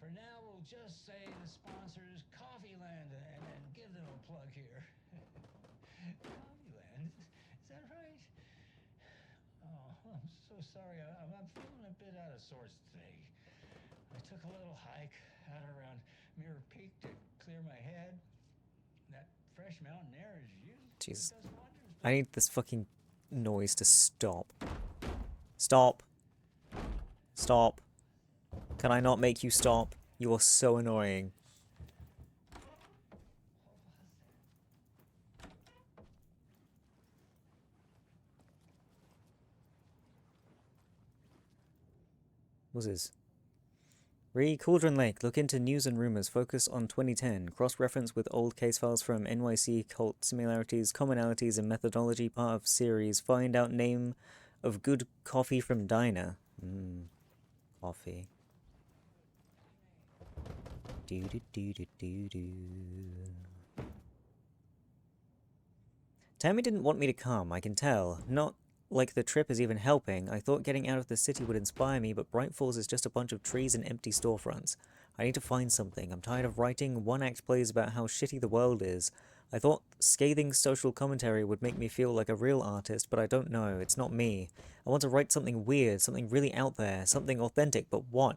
for now, we'll just say the sponsors Coffeeland and give them a plug here. Coffeeland? Is that right? Oh, I'm so sorry. I'm feeling a bit out of sorts today. I took a little hike out around Mirror Peak to clear my head. That fresh mountain air is usually Jesus. does wonders. I need this fucking noise to stop. Stop. Stop. Can I not make you stop? You are so annoying. What's this? Cauldron Lake. Look into news and rumors. Focus on 2010. Cross-reference with old case files from NYC. Cult similarities, commonalities, and methodology. Part of series. Find out name of good coffee from diner. Coffee. Do do do do do do. Tammy didn't want me to come, I can tell. Not like the trip is even helping. I thought getting out of the city would inspire me, but Bright Falls is just a bunch of trees and empty storefronts. I need to find something. I'm tired of writing one-act plays about how shitty the world is. I thought scathing social commentary would make me feel like a real artist, but I don't know. It's not me. I want to write something weird, something really out there, something authentic, but what?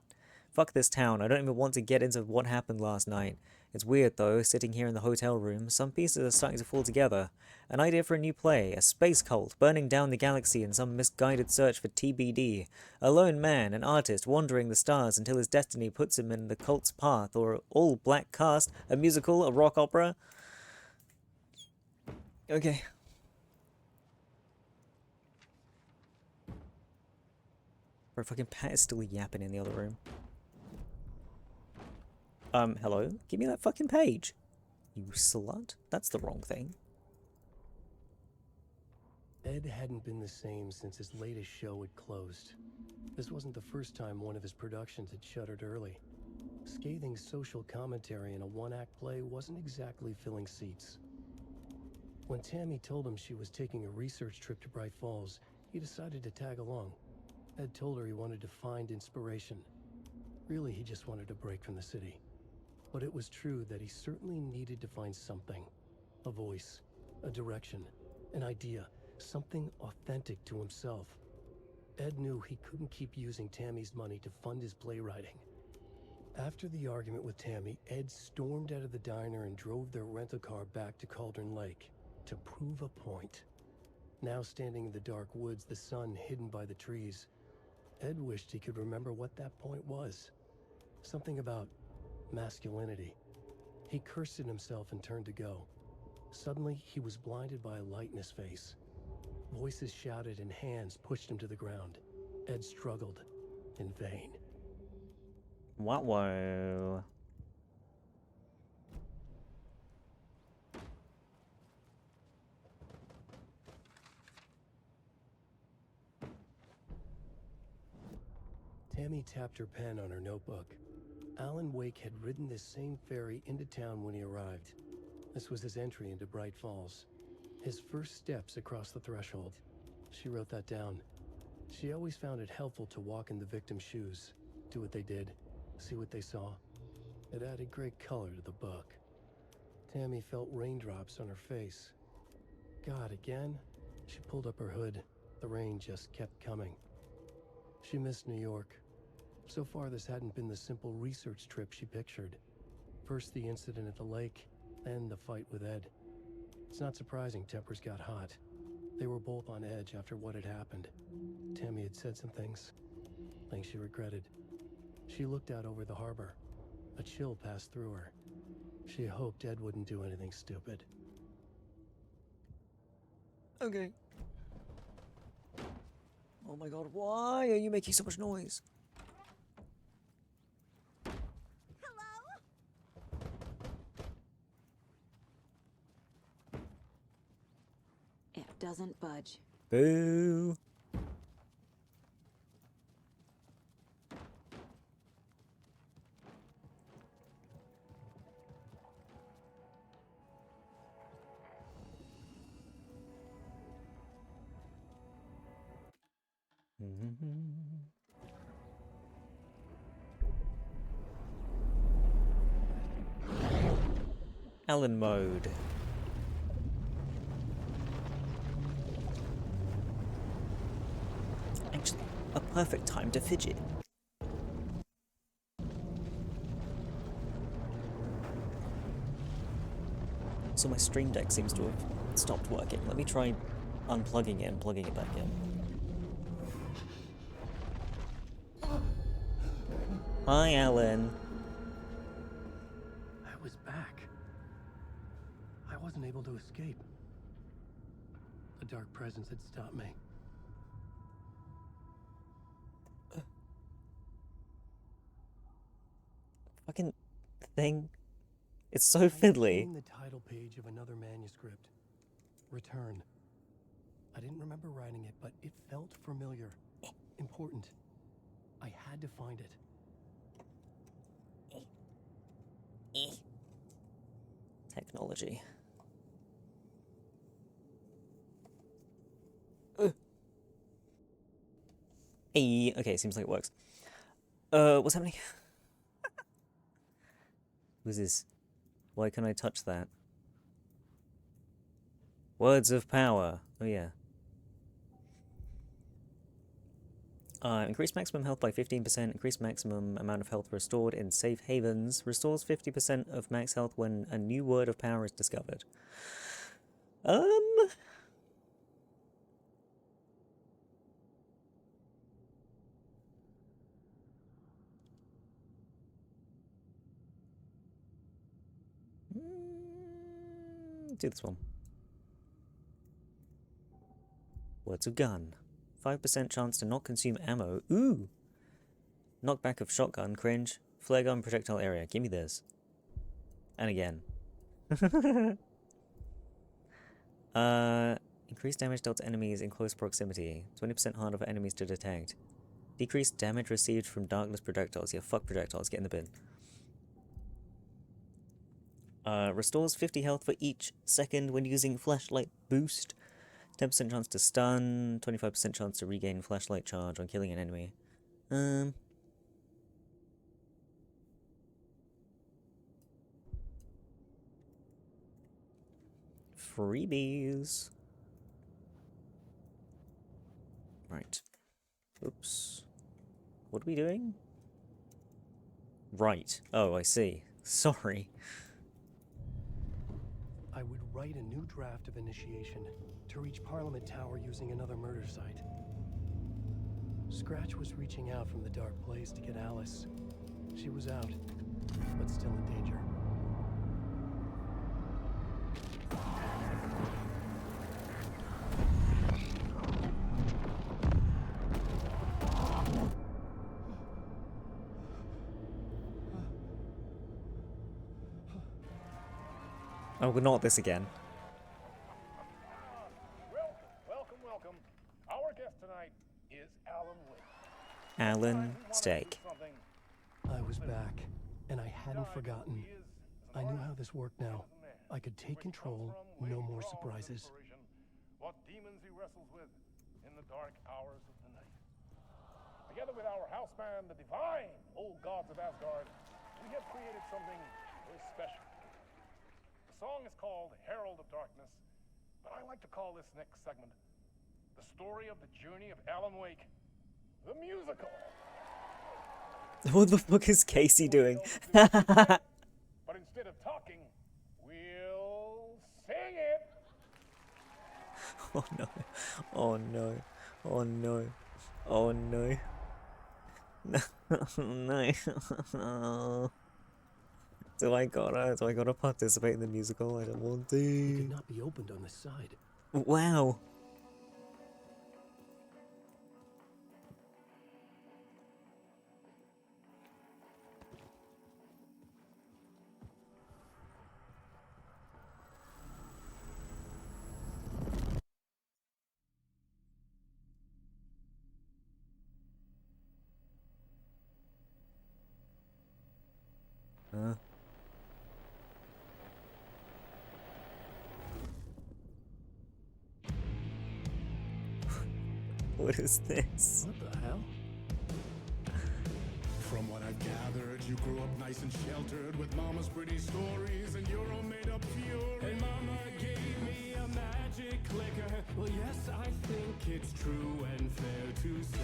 Fuck this town. I don't even want to get into what happened last night. It's weird, though, sitting here in the hotel room. Some pieces are starting to fall together. An idea for a new play. A space cult burning down the galaxy in some misguided search for TBD. A lone man, an artist, wandering the stars until his destiny puts him in the cult's path. Or all-black cast. A musical. A rock opera. Okay. Bro, fucking Pat is still yapping in the other room. Hello? Give me that fucking page. You slut. That's the wrong thing. Ed hadn't been the same since his latest show had closed. This wasn't the first time one of his productions had shuttered early. Scathing social commentary in a one-act play wasn't exactly filling seats. When Tammy told him she was taking a research trip to Bright Falls, he decided to tag along. Ed told her he wanted to find inspiration. Really, he just wanted a break from the city. But it was true that he certainly needed to find something. A voice, a direction, an idea, something authentic to himself. Ed knew he couldn't keep using Tammy's money to fund his playwriting. After the argument with Tammy, Ed stormed out of the diner and drove their rental car back to Cauldron Lake to prove a point. Now standing in the dark woods, the sun hidden by the trees, Ed wished he could remember what that point was. Something about masculinity. He cursed at himself and turned to go. Suddenly, he was blinded by a light in his face. Voices shouted and hands pushed him to the ground. Ed struggled in vain. Wow. Tammy tapped her pen on her notebook. Alan Wake had ridden this same ferry into town when he arrived. This was his entry into Bright Falls. His first steps across the threshold. She wrote that down. She always found it helpful to walk in the victim's shoes, do what they did, see what they saw. It added great color to the book. Tammy felt raindrops on her face. God, again? She pulled up her hood. The rain just kept coming. She missed New York. So far, this hadn't been the simple research trip she pictured. First the incident at the lake, then the fight with Ed. It's not surprising tempers got hot. They were both on edge after what had happened. Tammy had said some things she regretted. She looked out over the harbor. A chill passed through her. She hoped Ed wouldn't do anything stupid. Okay. Oh my god, why are you making so much noise? It doesn't budge. Boo. Allen mode. Actually, a perfect time to fidget. So my Stream Deck seems to have stopped working. Let me try unplugging it and plugging it back in. Hi, Alan. I was back. I wasn't able to escape. A dark presence had stopped me. Fucking thing. It's so fiddly. The title page of another manuscript. Return. I didn't remember writing it, but it felt familiar. Important. I had to find it. Technology. Hey, okay, seems like it works. What's happening? Who's this? Why can I touch that? Words of power. Oh yeah. Increase maximum health by 15%. Increase maximum amount of health restored in safe havens. Restores 50% of max health when a new word of power is discovered. Do this one. Words of gun. 5% chance to not consume ammo. Ooh! Knockback of shotgun. Cringe. Flare gun projectile area. Give me this. And again. Increased damage dealt to enemies in close proximity. 20% harder for enemies to detect. Decreased damage received from darkness projectiles. Yeah, fuck projectiles. Get in the bin. Restores 50 health for each second when using flashlight boost. 10% chance to stun. 25% chance to regain flashlight charge on killing an enemy. Freebies. Right. Oops. What are we doing? Right. Oh, I see. Sorry. I would write a new draft of initiation to reach Parliament Tower using another murder site. Scratch was reaching out from the dark place to get Alice. She was out, but still in danger. Oh, we're not this again. Welcome. Our guest tonight is Alan Wake. Alan Steak. I was back, and I hadn't forgotten. I knew how this worked now. I could take control, no more surprises. What demons he wrestles with in the dark hours of the night. Together with our house band, the divine old gods of Asgard, we have created something very special. The song is called Herald of Darkness, but I like to call this next segment the story of the journey of Alan Wake, the musical. What the fuck is Casey doing? But instead of talking, we'll sing it. Oh no. Oh no. Oh no. Oh no. No. No. Do I gotta participate in the musical? I don't want It to. could not be opened on this side. Wow. What is this? What the hell? From what I've gathered, you grew up nice and sheltered with mama's pretty stories and your own made up fury. And mama gave me a magic clicker. Well, yes, I think it's true and fair to say.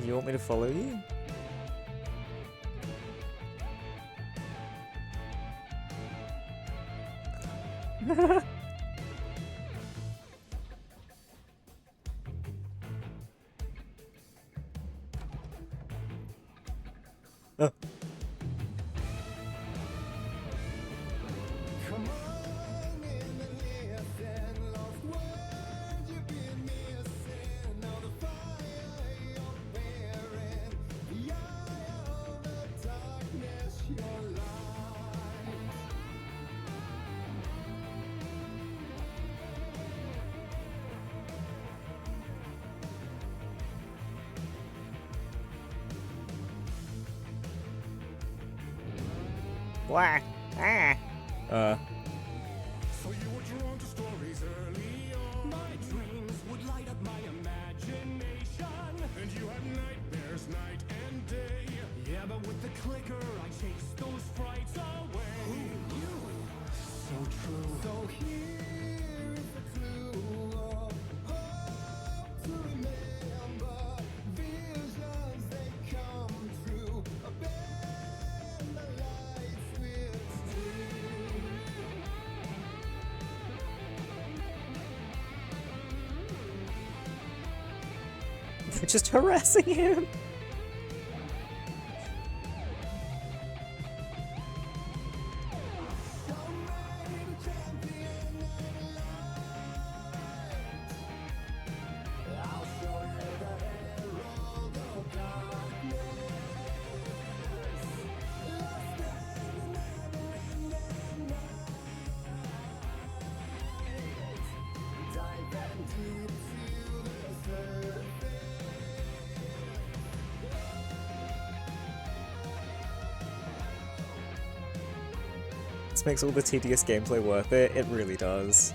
You want me to follow you? Oh. Come on in and listen, lost words you've been missing. Now the fire you're bearing, the eye of the darkness, your light. Wah. Ah. So you were drawn to stories early on. My dreams would light up my imagination. And you had nightmares night and day. Yeah, but with the clicker, I chased those frights away. Who knew? So true. So here is the clue of hope to remember. Visions, they come true. Bend the lights with They're just harassing him. This makes all the tedious gameplay worth it. It really does.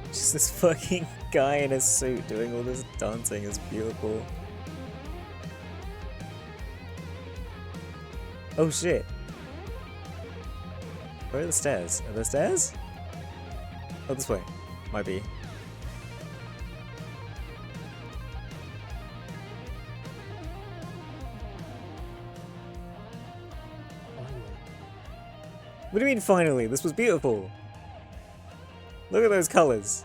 Just this fucking guy in a suit doing all this dancing is beautiful. Oh shit. Where are the stairs? Are there stairs? Oh, this way. Might be. What do you mean finally? This was beautiful. Look at those colors.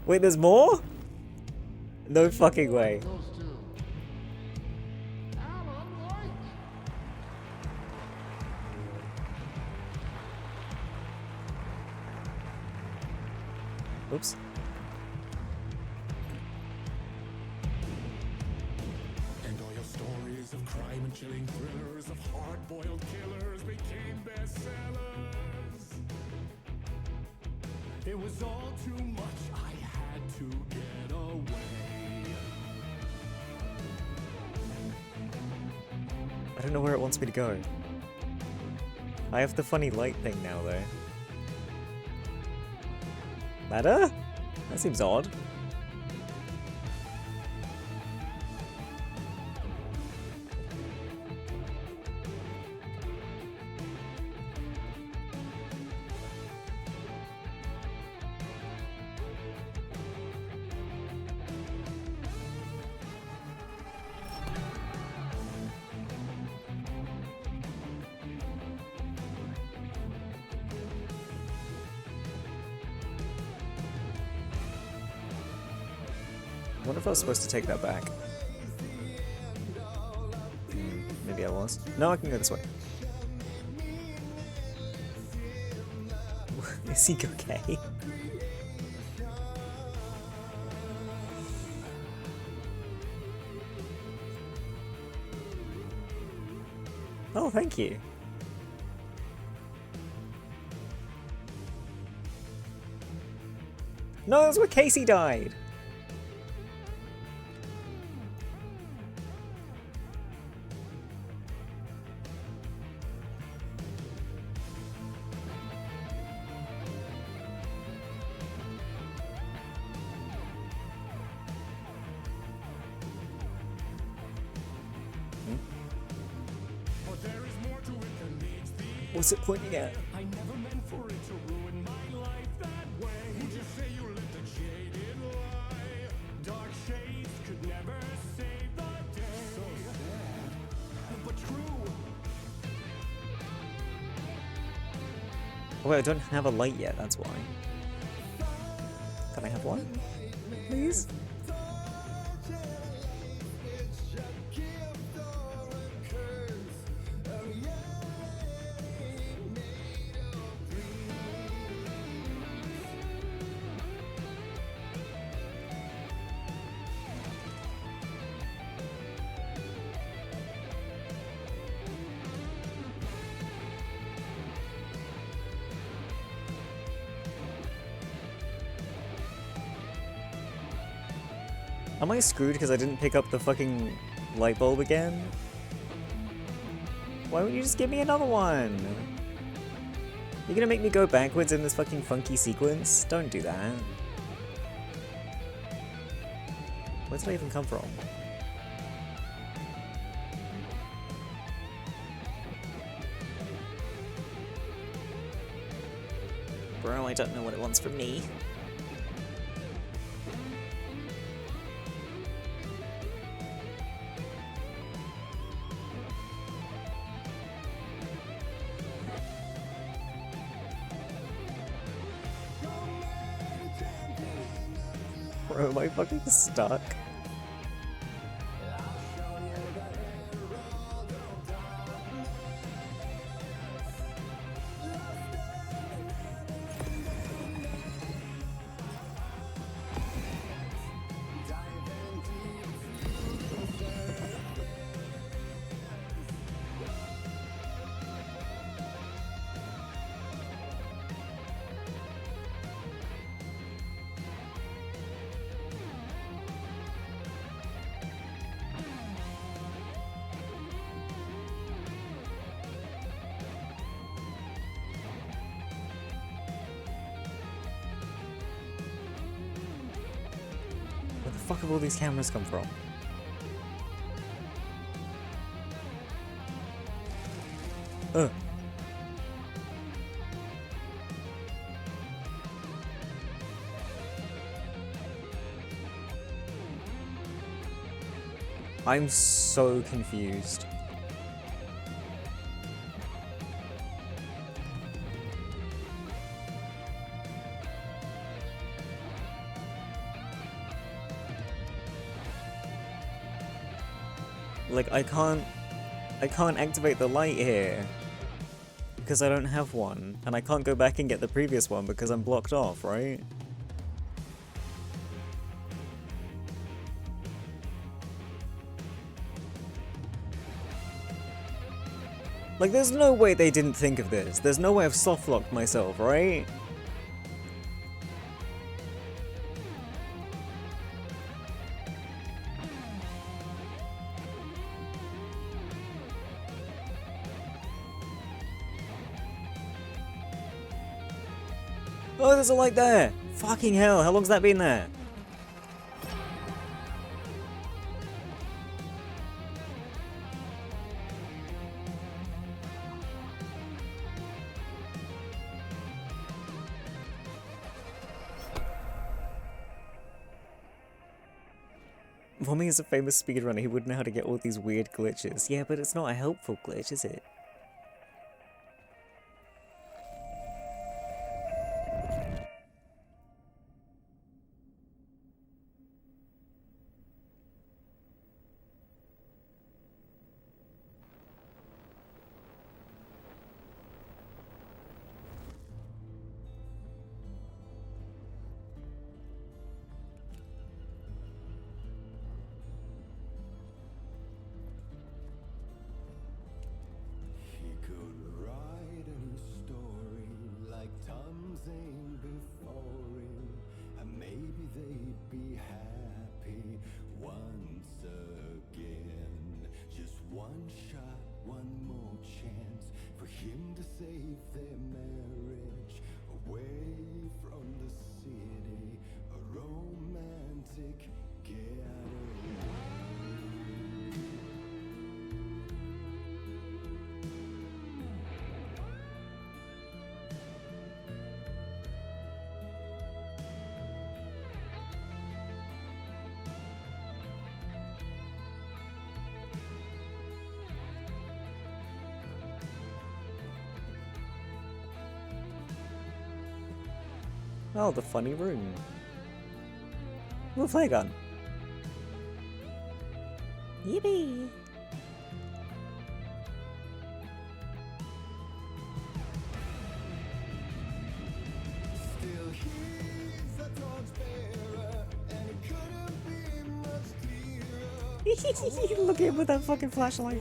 Wait, there's more? No fucking way. Oops. And all your stories of crime and chilling thrillers of hard-boiled killers became bestsellers. It was all too much, I had to get away. I don't know where it wants me to go. I have the funny light thing now, though. Ladder? That seems odd. I wonder if I was supposed to take that back. Maybe I was. No, I can go this way. Is he okay? Oh, thank you. No, that's where Casey died. What's it pointing at? I never meant for it to ruin my life that way. Would you say you let the jaded lie? Dark shades could never save the day. So sad, but true. Oh wait, I don't have a light yet, that's why. Can I have one? Please? Am I screwed because I didn't pick up the fucking light bulb again? Why wouldn't you just give me another one? You're gonna make me go backwards in this fucking funky sequence? Don't do that. Where did I even come from? Bro, I don't know what it wants from me. Bro, am I fucking stuck? Where the fuck have all these cameras come from? Ugh. I'm so confused. Like, I can't activate the light here because I don't have one, and I can't go back and get the previous one because I'm blocked off, right? Like, there's no way they didn't think of this. There's no way I've soft-locked myself, right? Oh, there's a light there! Fucking hell, how long's that been there? Vomit is a famous speedrunner. He would know how to get all these weird glitches. Yeah, but it's not a helpful glitch, is it? He could write any story like Tom Zane before him, and maybe they'd be happy once again. Just one shot, one more chance for him to save their marriage away from the city, a romantic getaway. Oh, the funny room. Ooh, flare gun. Yippee! Still he's a torchbearer, and it couldn't be much clearer. Look at him with that fucking flashlight.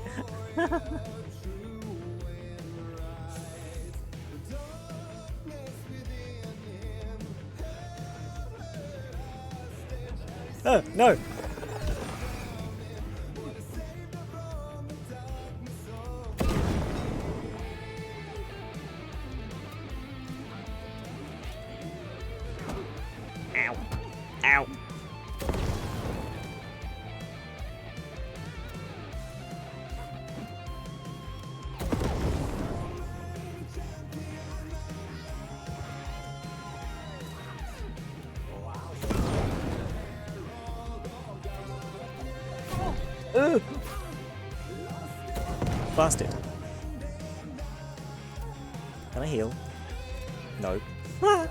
Oh, no! Ow. Ow. Ugh. Bastard. Can I heal? No. Ah.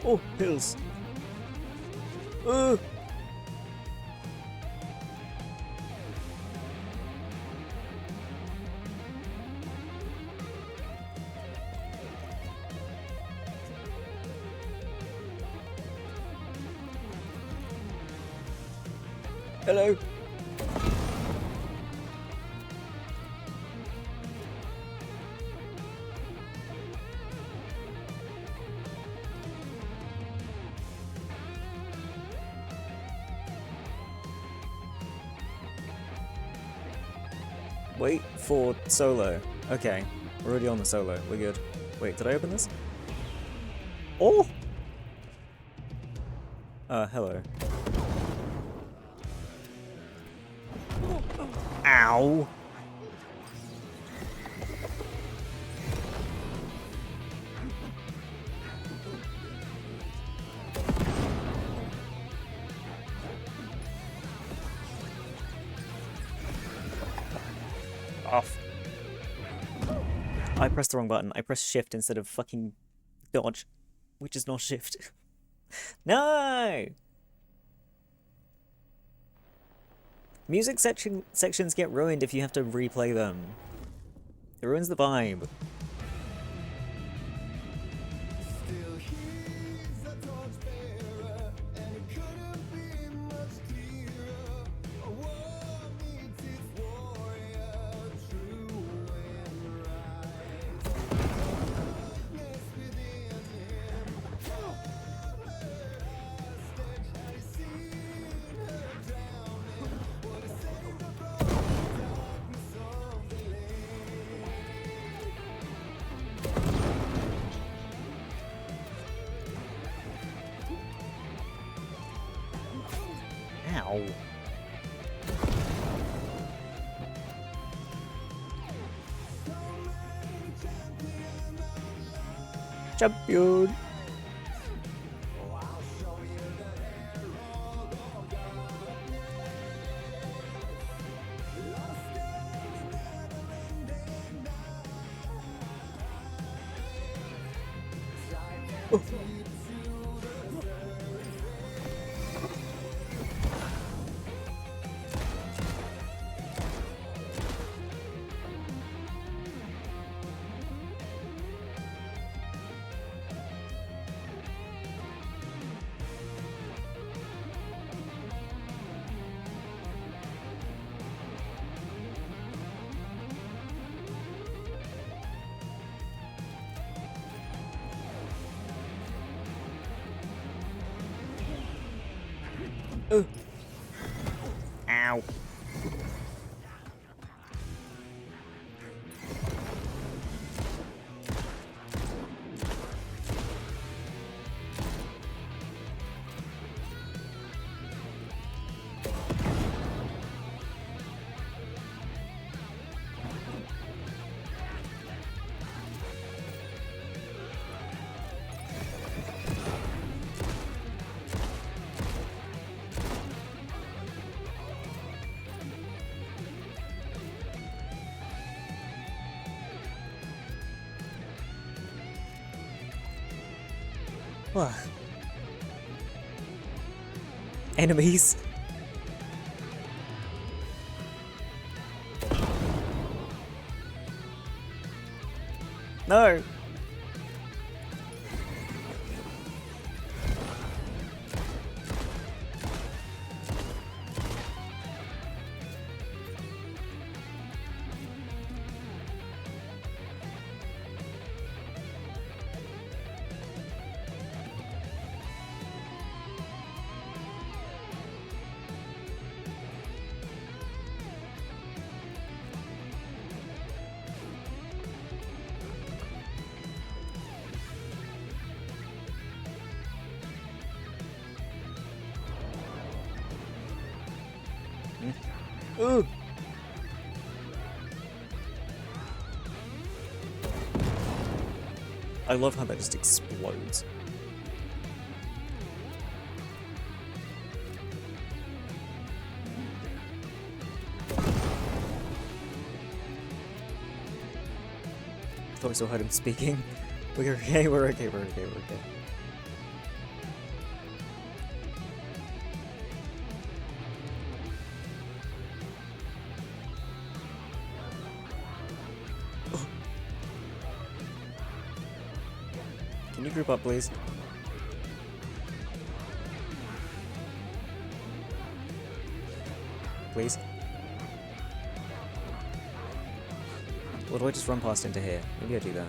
Oh, hills. Hello. Wait for solo. Okay, we're already on the solo. We're good. Wait, did I open this? Oh! Hello. Ow! Off. I pressed the wrong button. I pressed shift instead of fucking dodge, which is not shift. No! Music sections get ruined if you have to replay them. It ruins the vibe. Still he's a torchbearer, and it couldn't be much clearer. A war needs Champion! Oh. Ow. What? Enemies? No! Ooh. I love how that just explodes. I thought I still heard him speaking. We're okay, we're okay, we're okay, we're okay. Can you group up, please? Please? Or do I just run past into here? Maybe I do that.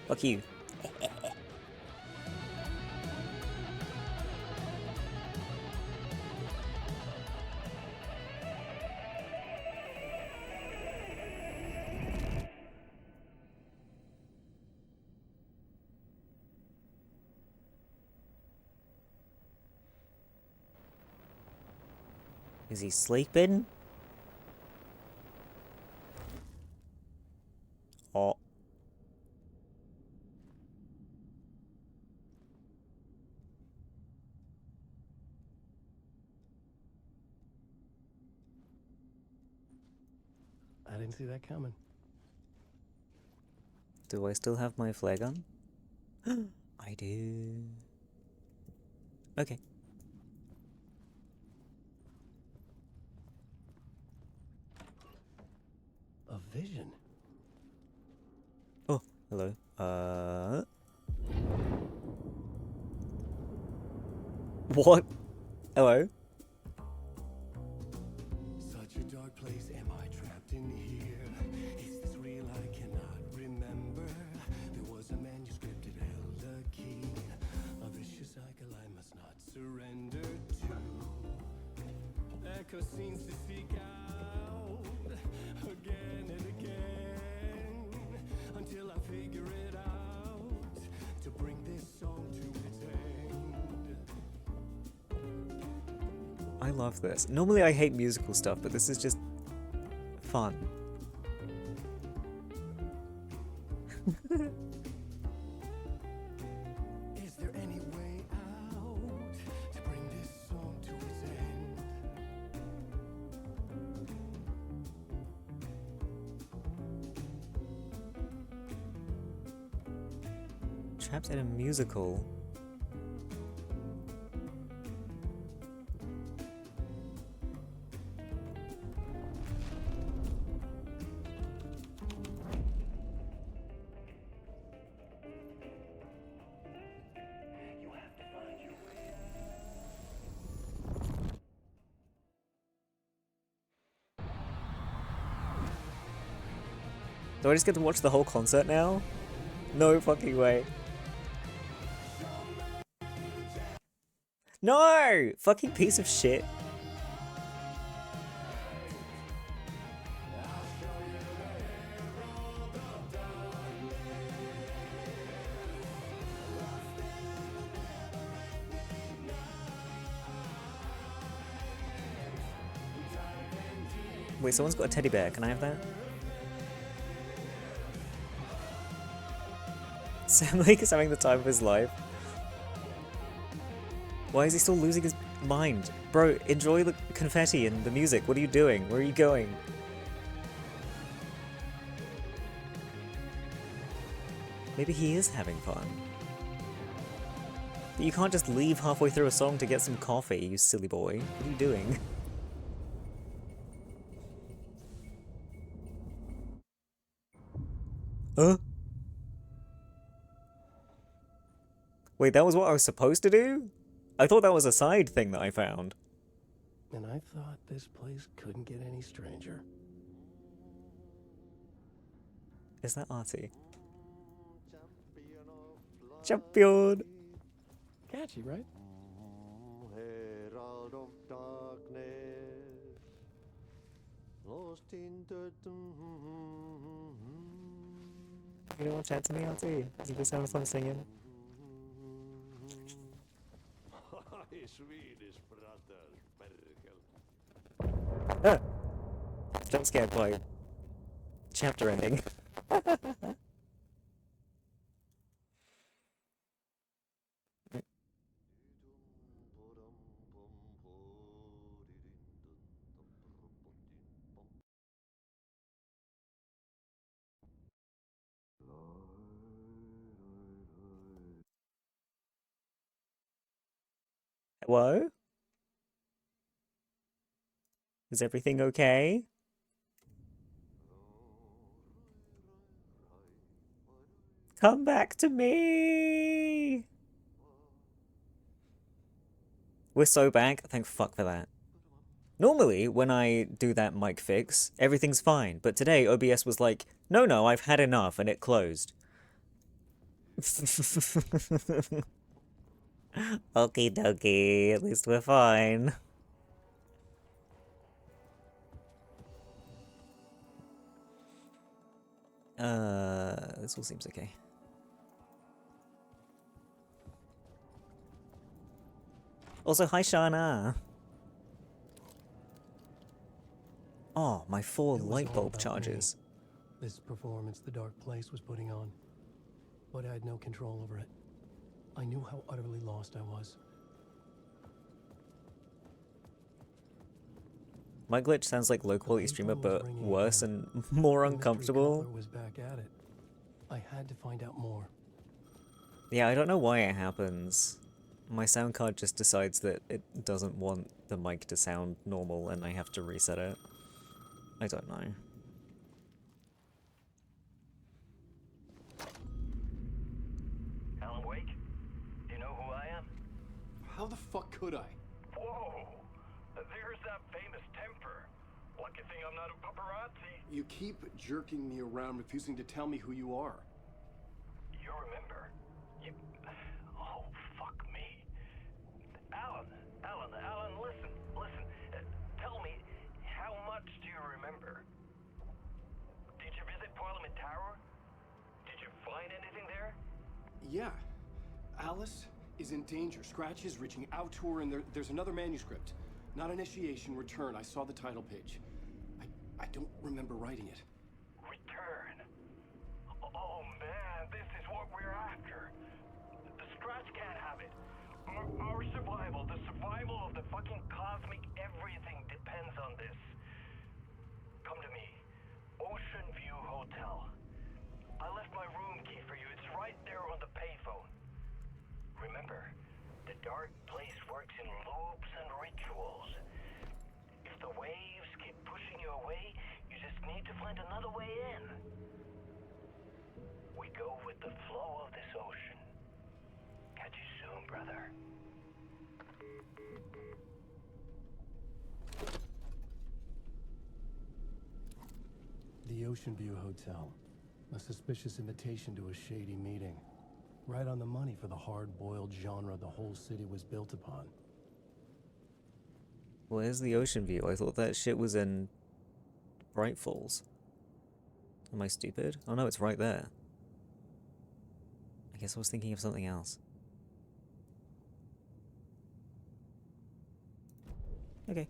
Fuck you. Is he sleeping? Oh. I didn't see that coming. Do I still have my flare gun? I do. Okay. A vision? Oh, hello. What? Hello? Such a dark place, am I trapped in here? Is this real? I cannot remember. There was a manuscript, it held a key. A vicious cycle I must not surrender to. Echo seems to seek out again and again until I figure it out to bring this song to its end. I love this. Normally I hate musical stuff, but this is just fun. Trapped in a musical. Do I just get to watch the whole concert now? No fucking way. No! Fucking piece of shit. Wait, someone's got a teddy bear. Can I have that? Sam Lake is having the time of his life. Why is he still losing his mind? Bro, enjoy the confetti and the music. What are you doing? Where are you going? Maybe he is having fun. But you can't just leave halfway through a song to get some coffee, you silly boy. What are you doing? Huh? Wait, that was what I was supposed to do? I thought that was a side thing that I found. And I thought this place couldn't get any stranger. Is that Artie? Champion! Catchy, right? Herald of darkness, lost in the You don't want to chat to me, Artie? Is it the sound I'm singing? Swedish brothers, Ah! Jump scared by chapter ending. Hello? Is everything okay? Come back to me! We're so back, thank fuck for that. Normally, when I do that mic fix, everything's fine, but today OBS was like, no, I've had enough, and it closed. Okie dokie, at least we're fine. This all seems okay. Also, hi Shana! Oh, my 4 light bulb charges. This performance the dark place was putting on. But I had no control over it. I knew how utterly lost I was. My glitch sounds like low quality streamer, but worse and more uncomfortable. Was back at it. I had to find out more. Yeah, I don't know why it happens. My sound card just decides that it doesn't want the mic to sound normal and I have to reset it. I don't know. Alan Wake? Do you know who I am? How the fuck could I? Whoa! There's that famous temper. Lucky thing I'm not a paparazzi. You keep jerking me around, refusing to tell me who you are. You remember? You... Oh, fuck me. Alan, listen. Tell me, how much do you remember? Did you visit Parliament Tower? Did you find anything there? Yeah. Alice is in danger. Scratch is reaching out to her, and there's another manuscript. Not initiation, return. I saw the title page. I don't remember writing it. Return? Oh man, this is what we're after. The Scratch can't have it. Our survival, the survival of the fucking cosmic everything depends on this. Come to me. Ocean View Hotel. I left my room key for you. It's right there on the payphone. Remember, the dark place works in loops and rituals. If the waves keep pushing you away, you just need to find another way in. We go with the flow of this ocean. Catch you soon, brother. The Ocean View Hotel. A suspicious invitation to a shady meeting. Right on the money for the hard-boiled genre the whole city was built upon. Where's the Ocean View? I thought that shit was in Bright Falls. Am I stupid? Oh no, it's right there. I guess I was thinking of something else. Okay.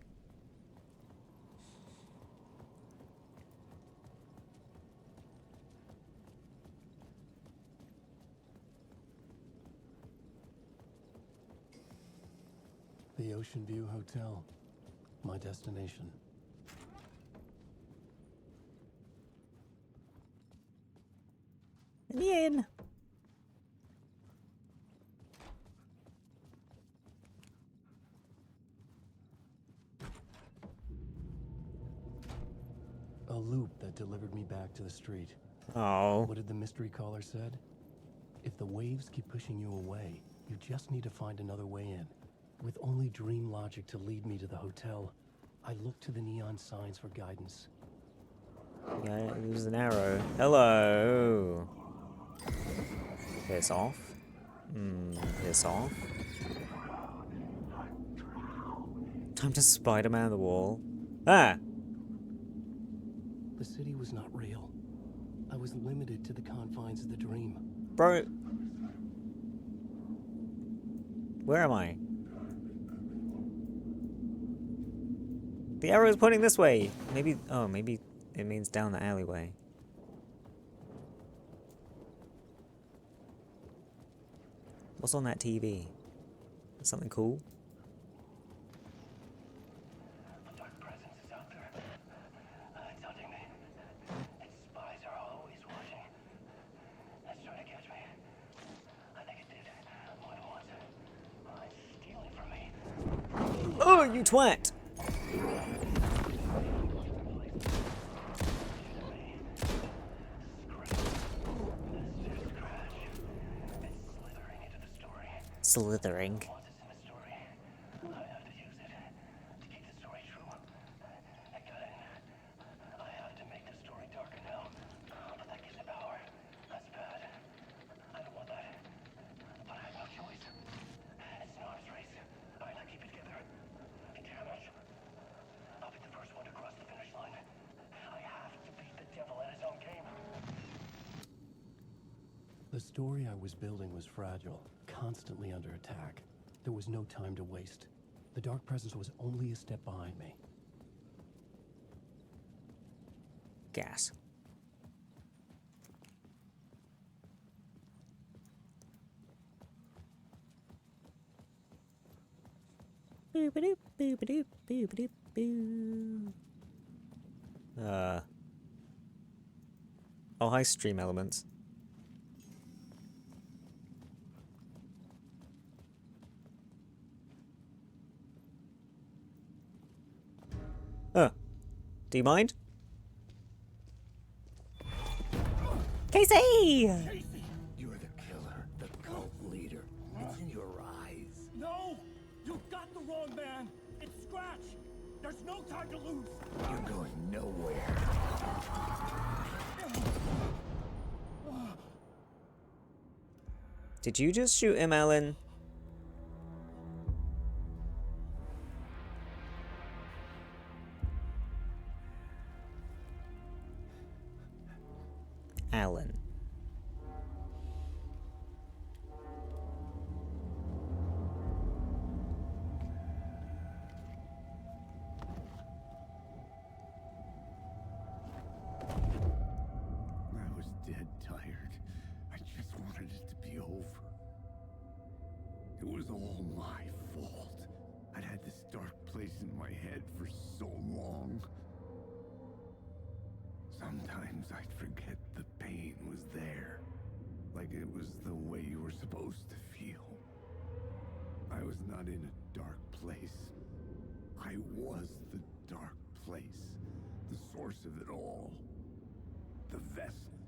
The Ocean View Hotel. My destination. Let me in. A loop that delivered me back to the street. Oh. What did the mystery caller said? If the waves keep pushing you away, you just need to find another way in. With only dream logic to lead me to the hotel, I looked to the neon signs for guidance. Yeah, there's an arrow. Hello. Piss off. Piss off. Time to Spider-Man the wall. Ah! The city was not real. I was limited to the confines of the dream. Bro. Where am I? The arrow is pointing this way. Maybe, oh, maybe it means down the alleyway. What's on that TV? Something cool? A dark presence is out there. It's hunting me. Its spies are always watching. It's trying to catch me. I think it did more than once. It's stealing from me. Oh, you twat! Slithering. The story I was building was fragile, constantly under attack. There was no time to waste. The dark presence was only a step behind me. Gas. Boop-a-doop, boop-a-doop, boop-a-doop, boo. Oh, hi, stream elements. Do you mind? Casey! You're the killer, the cult leader. It's in your eyes. No! You got the wrong man! It's Scratch! There's no time to lose! You're going nowhere. Did you just shoot him, Alan? Alan. I was dead tired. I just wanted it to be over. It was all my fault. I'd had this dark place in my head for so long. Sometimes I'd forget the pain was there. Like it was the way you were supposed to feel. was not in a dark place. I was the dark place. The source of it all. The vessel.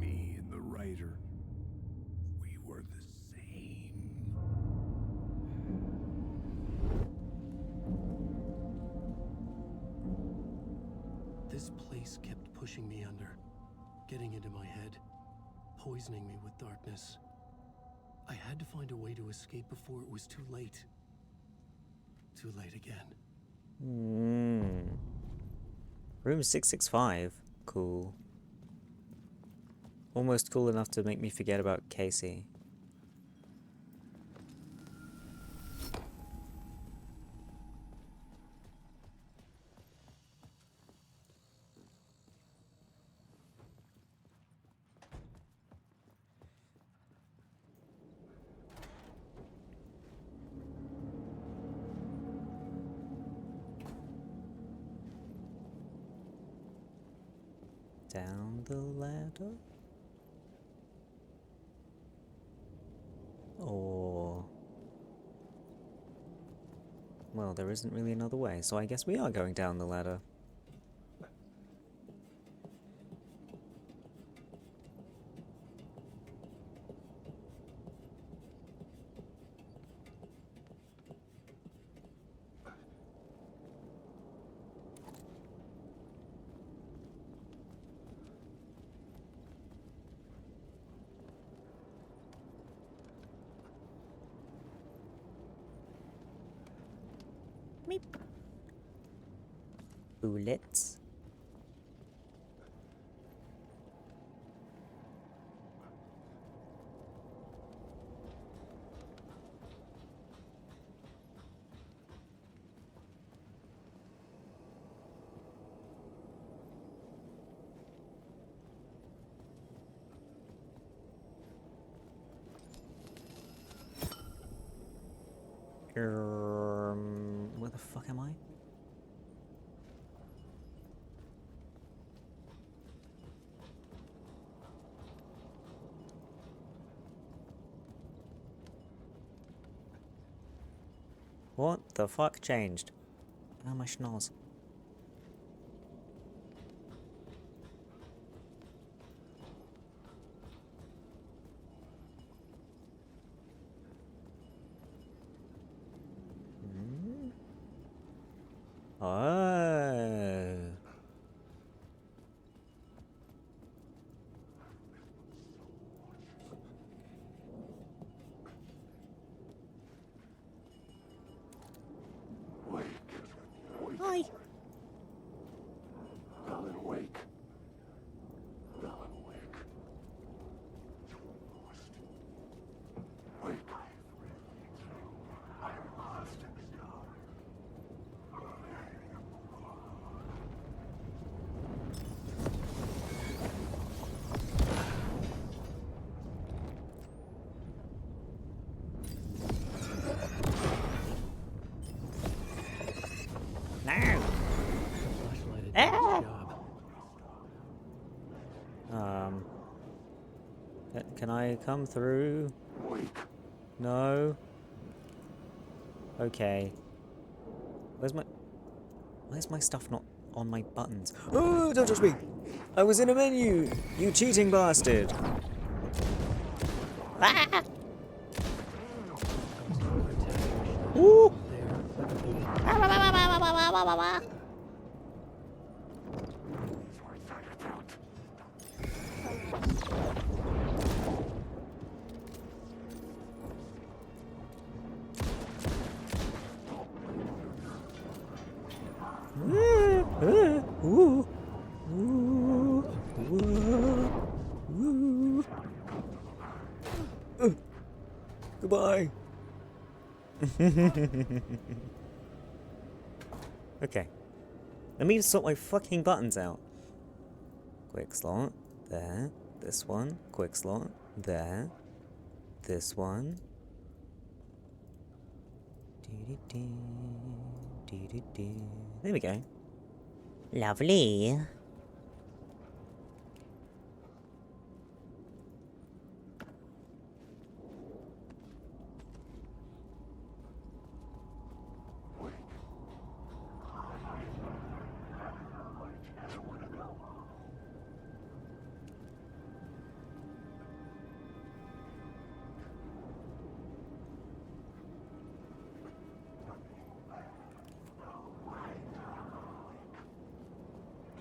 Me and the writer. We were the same. This place kept pushing me under, getting into my head, poisoning me with darkness. I had to find a way to escape before it was too late. Too late again. Room 665. Cool. Almost cool enough to make me forget about Casey. Down the ladder? Or... well, there isn't really another way, so I guess we are going down the ladder. Meep. Bullets. Where the fuck am I? What the fuck changed? Oh, my schnoz. Oh. Hi. Alan, wake. Alan, wake. Wake. I'm lost in the dark. No. Can I come through? No. Okay. Where's my stuff not on my buttons? Oh, don't touch me! I was in a menu! You cheating bastard! Ah! Ooh! Goodbye. Okay. Let me sort my fucking buttons out. Quick slot. There. This one. Quick slot. There. This one. There we go. Lovely.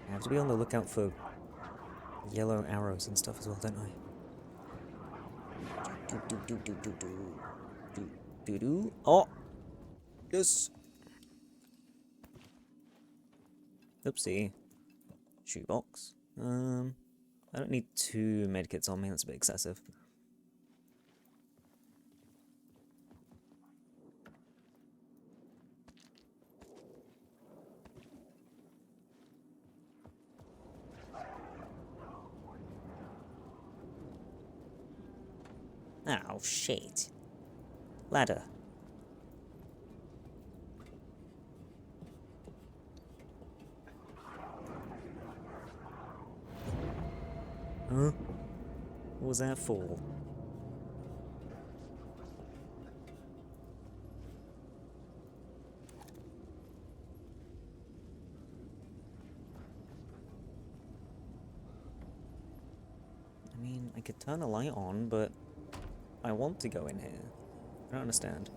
I have to be on the lookout for yellow arrows and stuff as well, don't I? Do. Oh! Yes! Oopsie. Shoebox. I don't need 2 medkits on me, that's a bit excessive. Oh, shit. Ladder. Huh? What was that for? I mean, I could turn a light on, but I want to go in here. I don't understand.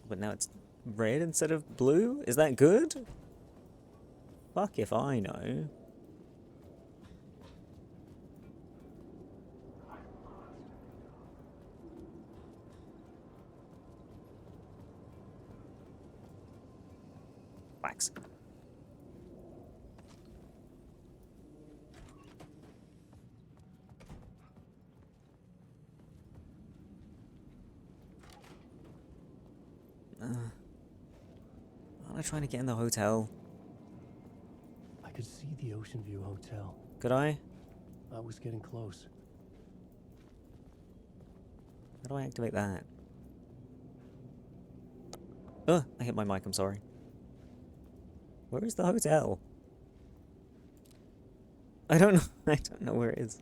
But now it's red instead of blue? Is that good? Fuck if I know. Wax. Aren't I trying to get in the hotel? I could see the Ocean View Hotel. Could I? I was getting close. How do I activate that? Oh, I hit my mic, I'm sorry. Where is the hotel? I don't know. I don't know where it is.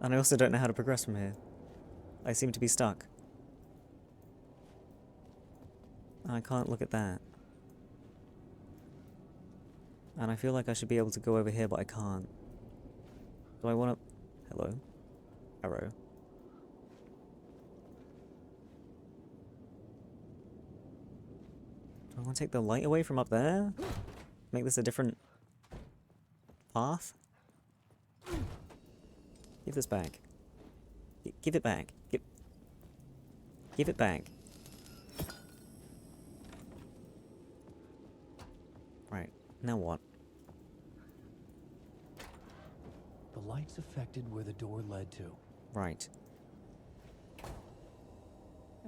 And I also don't know how to progress from here. I seem to be stuck. I can't look at that. And I feel like I should be able to go over here, but I can't. Do I want to... Hello? Arrow. Do I want to take the light away from up there? Make this a different path? Give this back. Give it back. Give it back. Right, now what? The lights affected where the door led to. Right.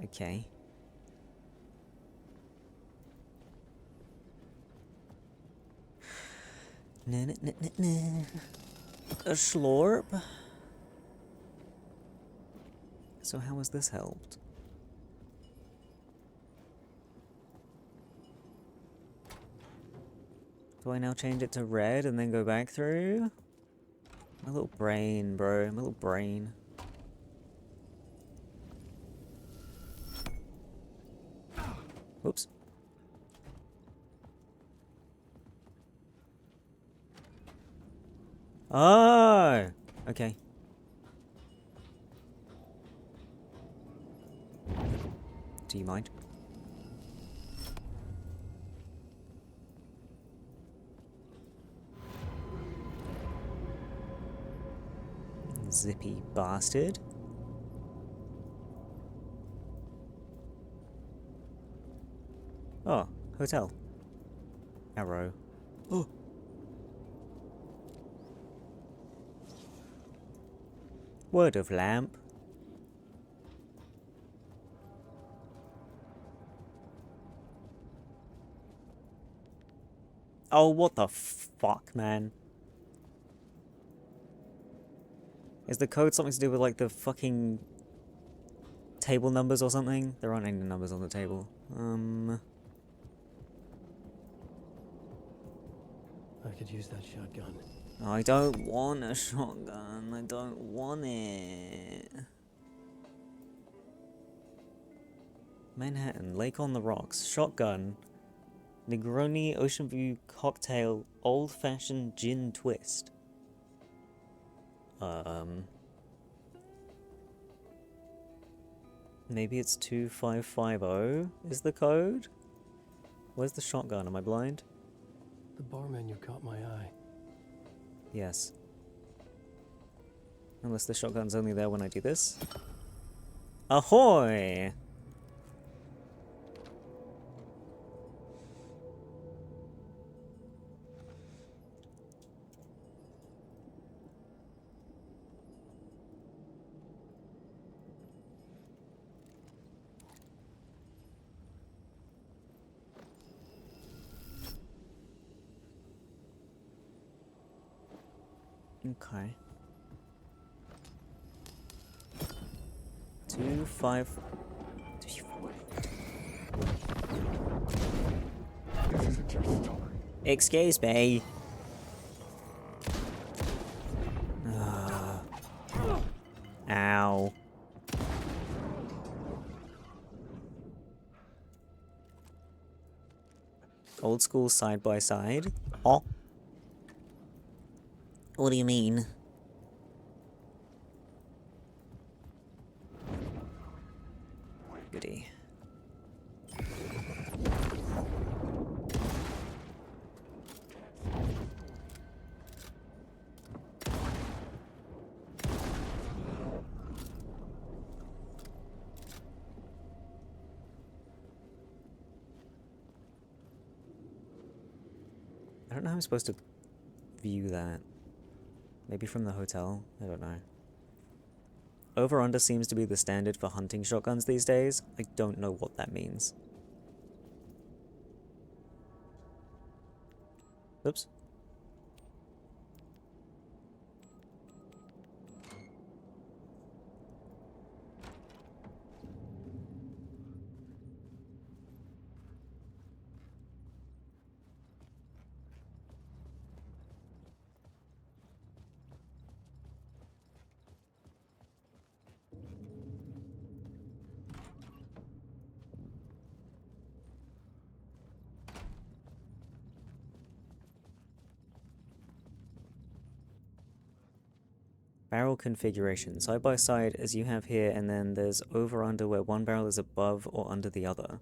Okay. Na na na na na. A slurp. So how has this helped? Do I now change it to red and then go back through? My little brain, bro. My little brain. Whoops. Oh! Okay. Do you mind? Zippy bastard. Oh, hotel. Arrow. Oh. Word of lamp. Oh, what the fuck, man? Is the code something to do with, like, the fucking table numbers or something? There aren't any numbers on the table. I could use that shotgun. I don't want a shotgun. I don't want it. Manhattan, Lake on the Rocks, shotgun, Negroni Ocean View cocktail, old-fashioned gin twist. Maybe it's 2550 is the code? Where's the shotgun? Am I blind? The bar menu caught my eye. Yes. Unless the shotgun's only there when I do this. Ahoy! Okay. 2, 5. Excuse me. Ow. Old school side by side. Oh. What do you mean? Goody. I don't know how I'm supposed to view that. Maybe from the hotel? I don't know. Over-under seems to be the standard for hunting shotguns these days. I don't know what that means. Oops. Barrel configuration, side by side as you have here, and then there's over under where one barrel is above or under the other.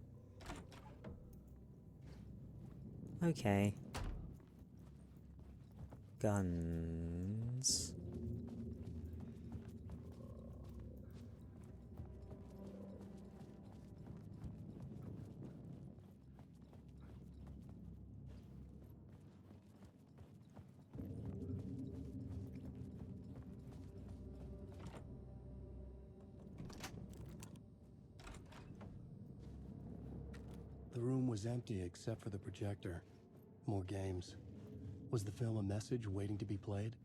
Okay. Guns. The room was empty except for the projector. More games. Was the film a message waiting to be played?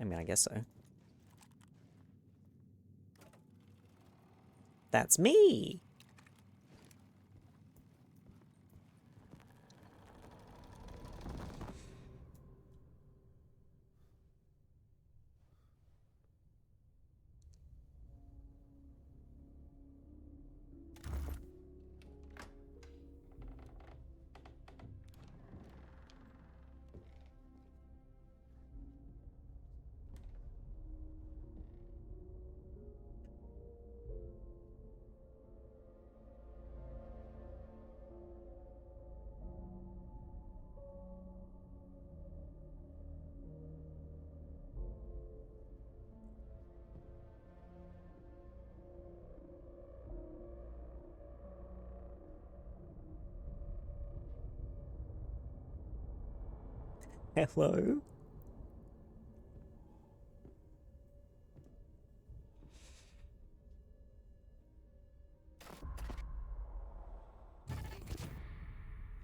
I mean, I guess so. That's me! Hello?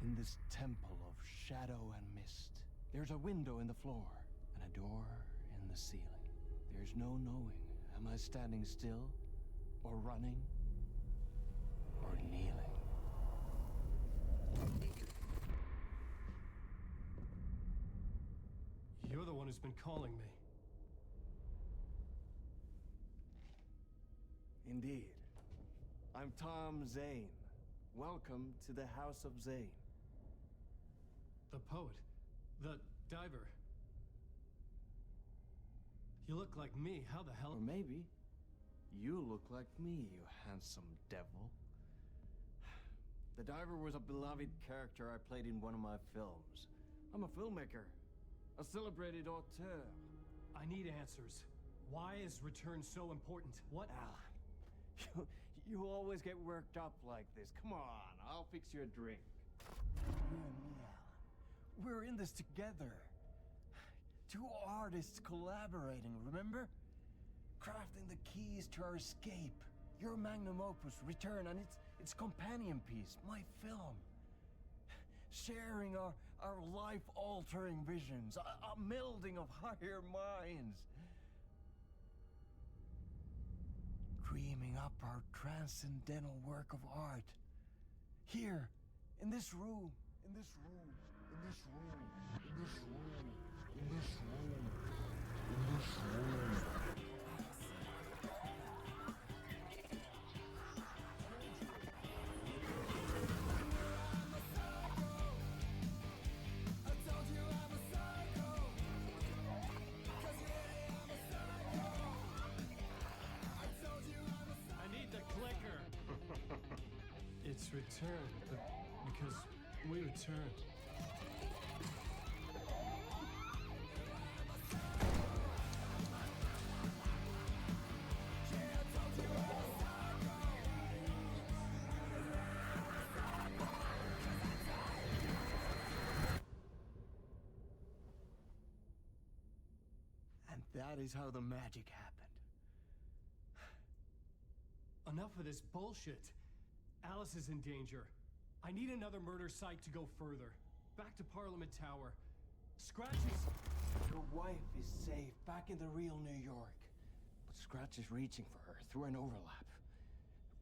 In this temple of shadow and mist, there's a window in the floor and a door in the ceiling. There's no knowing, am I standing still, or running, or kneeling? You're the one who's been calling me. Indeed. I'm Tom Zane. Welcome to the House of Zane. The poet. The diver. You look like me. How the hell? Or maybe you look like me, you handsome devil. The diver was a beloved character I played in one of my films. I'm a filmmaker, a celebrated auteur. I need answers. Why is return so important? What? Alan, you always get worked up like this. Come on, I'll fix you a drink. You and me, Alan. We're in this together. Two artists collaborating, remember? Crafting the keys to our escape. Your magnum opus, Return, and its companion piece, my film. Sharing our life-altering visions, a melding of higher minds. Dreaming up our transcendental work of art. Here, in this room, in this room, in this room, in this room, in this room, in this room. I need the clicker. It's return, because we return. And that is how the magic happened. Enough of this bullshit. Alice is in danger. I need another murder site to go further. Back to Parliament Tower. Scratch is... Your wife is safe, back in the real New York. But Scratch is reaching for her through an overlap.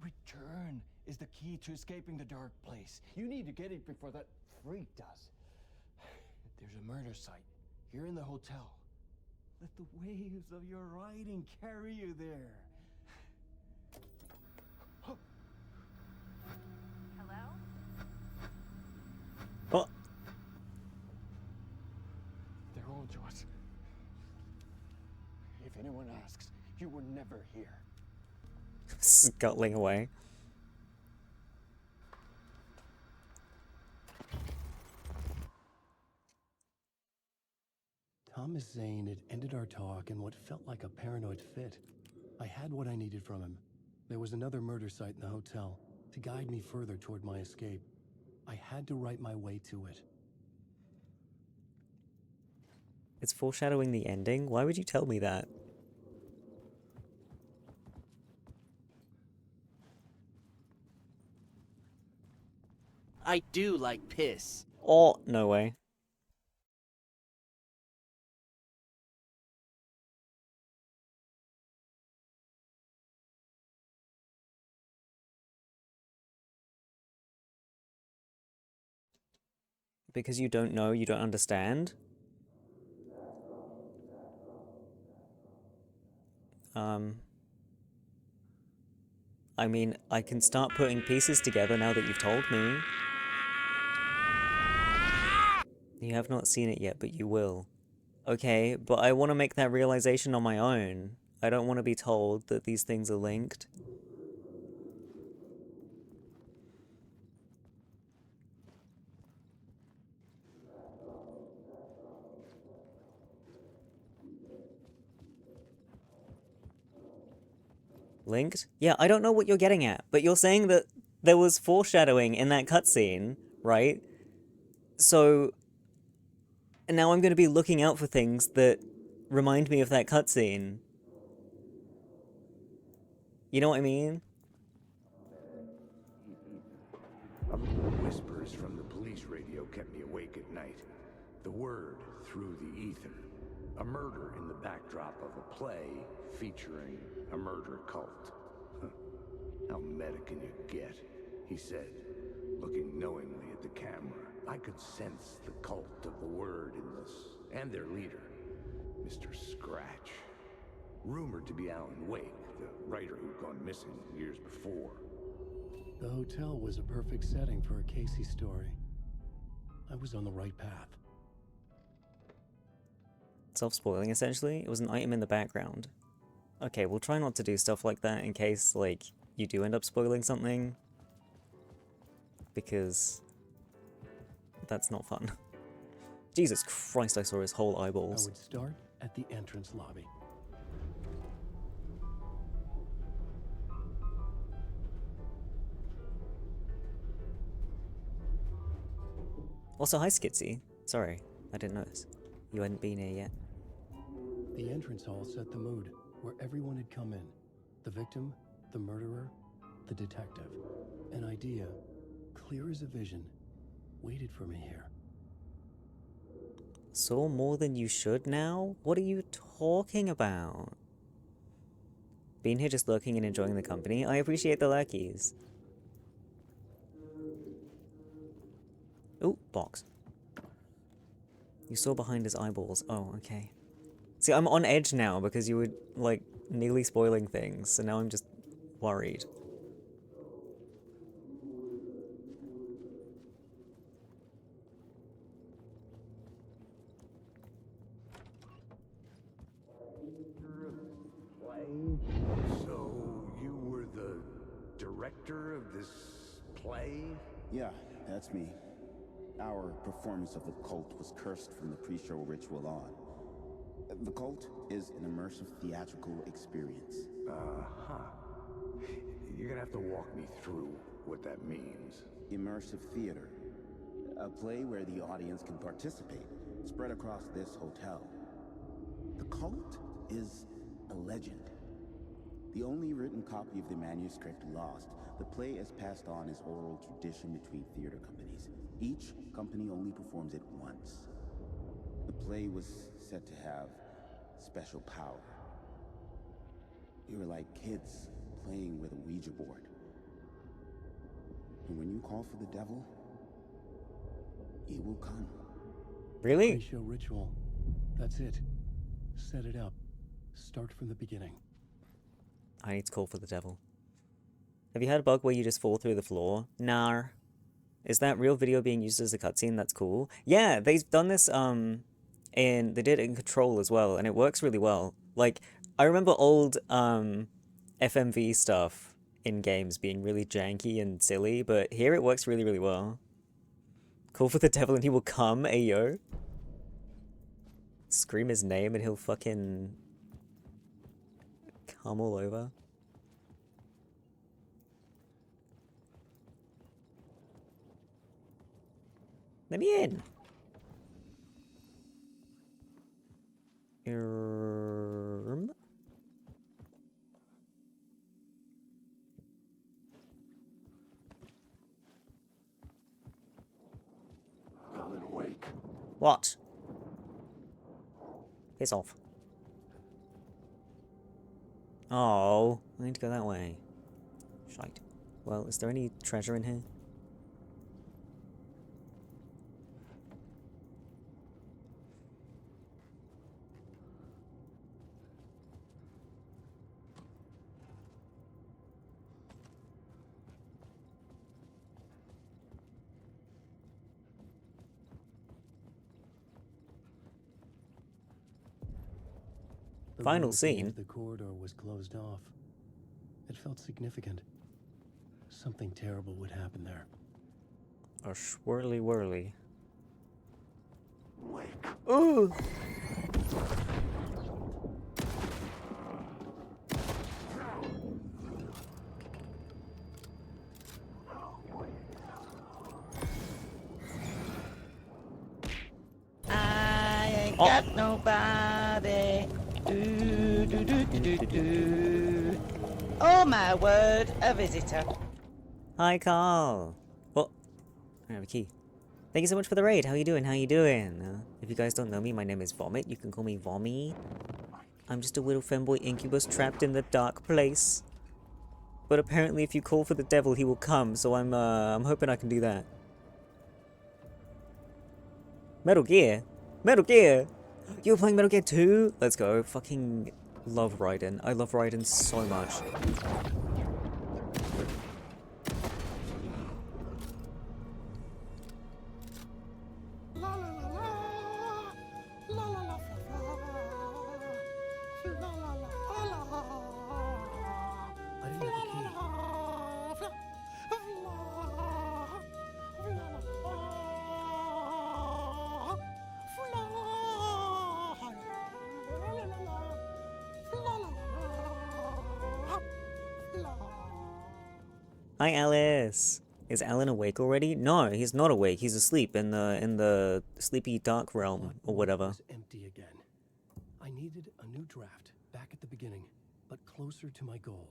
Return is the key to escaping the dark place. You need to get it before that freak does. There's a murder site here in the hotel. Let the waves of your writing carry you there. Hello? What? They're on to us. If anyone asks, you were never here. Scuttling away. Thomas Zane had ended our talk in what felt like a paranoid fit. I had what I needed from him. There was another murder site in the hotel to guide me further toward my escape. I had to write my way to it. It's foreshadowing the ending? Why would you tell me that? I do like piss. Oh, no way. Because you don't know, you don't understand? I mean, I can start putting pieces together now that you've told me. You have not seen it yet, but you will. Okay, but I want to make that realization on my own. I don't want to be told that these things are linked. Linked? Yeah, I don't know what you're getting at, but you're saying that there was foreshadowing in that cutscene, right? So, and now I'm going to be looking out for things that remind me of that cutscene. You know what I mean? Whispers from the police radio kept me awake at night. The word through the ether. A murder in the backdrop of a play featuring a murder cult. Huh. How meta can you get? He said, looking knowingly at the camera. I could sense the cult of the word in this, and their leader, Mr. Scratch. Rumored to be Alan Wake, the writer who'd gone missing years before. The hotel was a perfect setting for a Casey story. I was on the right path. Self-spoiling, essentially. It was an item in the background. Okay, we'll try not to do stuff like that in case, like, you do end up spoiling something. because that's not fun. Jesus Christ, I saw his whole I eyeballs. would start at the entrance lobby. Also, hi Skitsy. Sorry, I didn't notice. You hadn't been here yet. The entrance hall set the mood, where everyone had come in. The victim, the murderer, the detective. An idea, clear as a vision, waited for me here. Saw more than you should now? What are you talking about? Been here just lurking and enjoying the company? I appreciate the lurkies. Ooh, box. You saw behind his eyeballs. Oh, okay. See, I'm on edge now because you were, like, nearly spoiling things, so now I'm just worried. So, you were the director of this play? Yeah, that's me. Our performance of The Cult was cursed from the pre-show ritual on. The Cult is an immersive theatrical experience. Uh-huh. You're gonna have to walk me through what that means. Immersive theater. A play where the audience can participate, spread across this hotel. The Cult is a legend. The only written copy of the manuscript lost, the play is passed on as oral tradition between theater companies. Each company only performs it once. The play was said to have special power. We were like kids playing with a Ouija board. And when you call for the devil, he will come. Really? Pre-show ritual. That's it. Set it up. Start from the beginning. I need to call for the devil. Have you had a bug where you just fall through the floor? Nah. Is that real video being used as a cutscene? That's cool. Yeah, they've done this, and they did it in Control as well, and it works really well. Like, I remember old, FMV stuff in games being really janky and silly, but here it works really, really well. Call for the devil and he will come, ayo. Scream his name and he'll fucking come all over. Let me in. Alan Wake. What? Piss off. Oh, I need to go that way. Shite. Well, is there any treasure in here? The Final room at the end scene. of the corridor was closed off. It felt significant. Something terrible would happen there. A swirly whirly. Wake. Ooh! I ain't got nobody. Do, do, do, do, do, do. Oh my word, a visitor. Hi, Carl. Oh, I have a key. Thank you so much for the raid. How you doing? How you doing? If you guys don't know me, my name is Vomit. You can call me Vommy. I'm just a little femboy incubus trapped in the dark place. But apparently, if you call for the devil, he will come. So I'm hoping I can do that. Metal Gear. Metal Gear. You were playing Metal Gear 2? Let's go. Fucking love Raiden. I love Raiden so much. I didn't have a key. Hi, Alice. Is Alan awake already? No, he's not awake. He's asleep in the sleepy dark realm or whatever. Was empty again. I needed a new draft back at the beginning, but closer to my goal.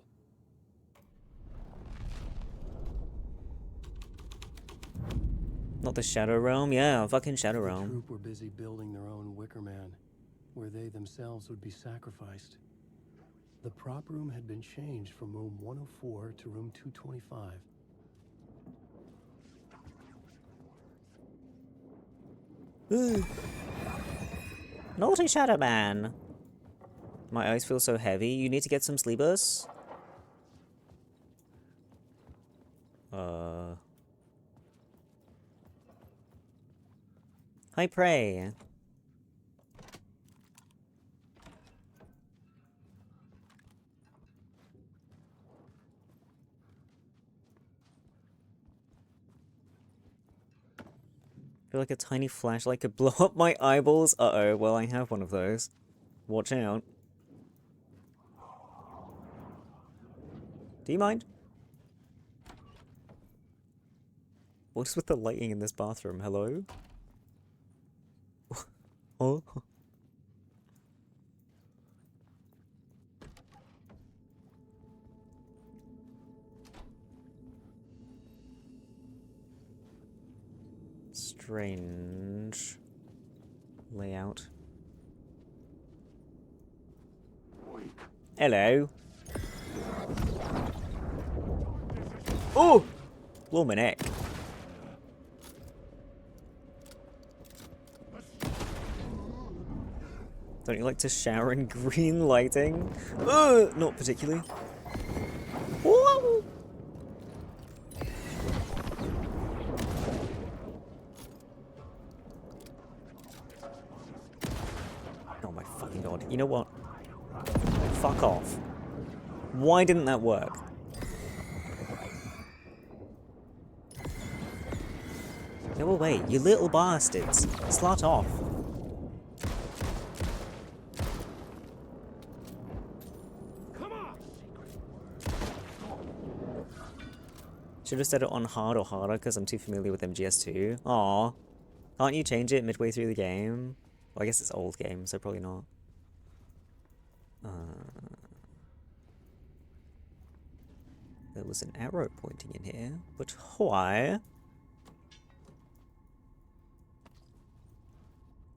Not the Shadow Realm? Yeah, fucking Shadow The Realm. troop were busy building their own Wicker Man, where they themselves would be sacrificed. The prop room had been changed from room 104 to room 225. Ooh. Naughty Shadow Man. My eyes feel so heavy. You need to get some sleepers? Hi, Prey. I feel like a tiny flashlight could blow up my eyeballs. Uh-oh, well, I have one of those. Watch out. Do you mind? What's with the lighting in this bathroom? Hello? Oh. Strange layout. Hello. Oh! Blow my neck. Don't you like to shower in green lighting? Not particularly. Whoa! Oh my fucking god. You know what? Fuck off. Why didn't that work? Go away, you little bastards. Slut off. Should have set it on hard or harder because I'm too familiar with MGS2. Aw. Can't you change it midway through the game? Well, I guess it's old game, so probably not. There was an arrow pointing in here, but why?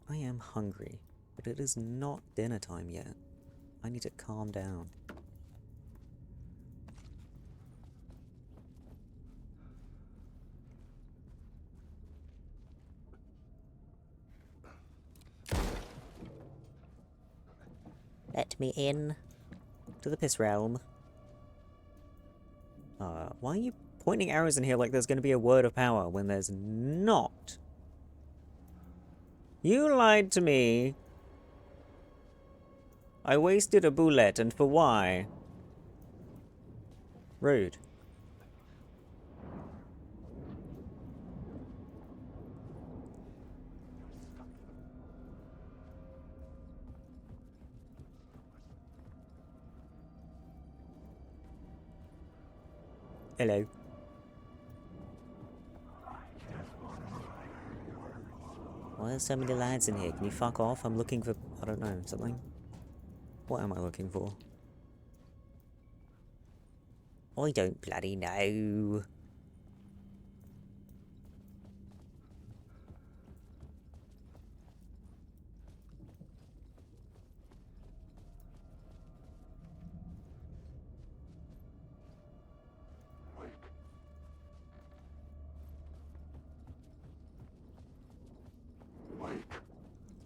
I am hungry, but it is not dinner time yet. I need to calm down. Let me in to the piss realm. Why are you pointing arrows in here like there's going to be a word of power when there's not? You lied to me. I wasted a bullet, and for why? Rude. Hello. Why are so many lads in here? Can you fuck off? I'm looking for, I don't know, something. What am I looking for? I don't bloody know.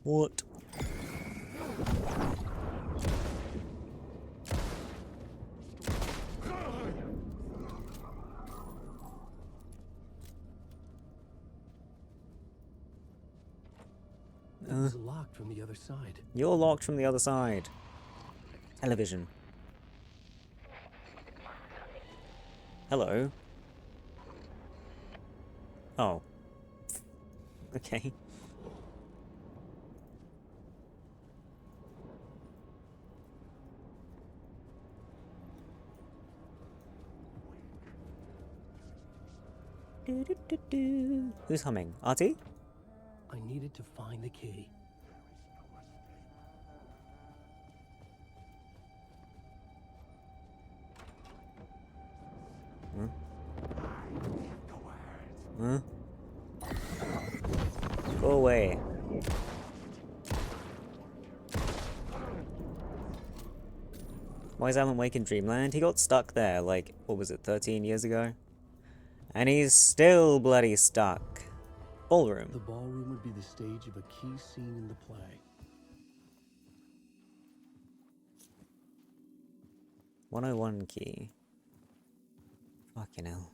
What? It was locked from the other side. You're locked from the other side. Television. Hello. Oh. Okay. Who's humming? Artie? I needed to find the key. Huh? Huh? Go away. Why is Alan Wake in Dreamland? He got stuck there, like, what was it, 13 years ago? And he's still bloody stuck. Ballroom. The ballroom would be the stage of a key scene in the play. 101 key. Fucking hell.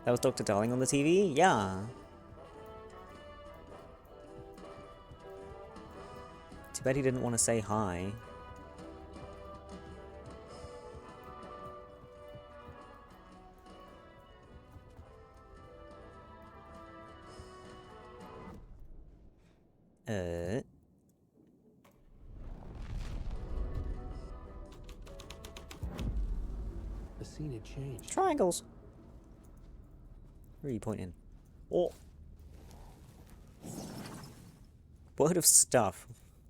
That was Dr. Darling on the TV? Yeah. Too bad he didn't want to say hi. The scene had changed. Triangles. Where are you pointing? Oh. Word of stuff.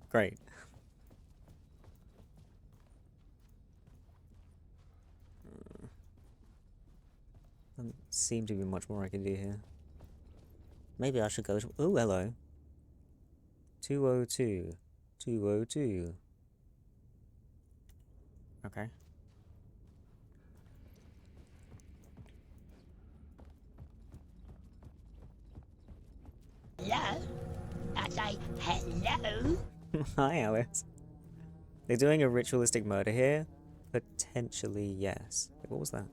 Great. Doesn't seem to be much more I can do here. Maybe I should go to... Oh, hello. 202. 202. Okay. Hello? I say hello? Hi, Alice. They're doing a ritualistic murder here? Potentially, yes. Wait, what was that?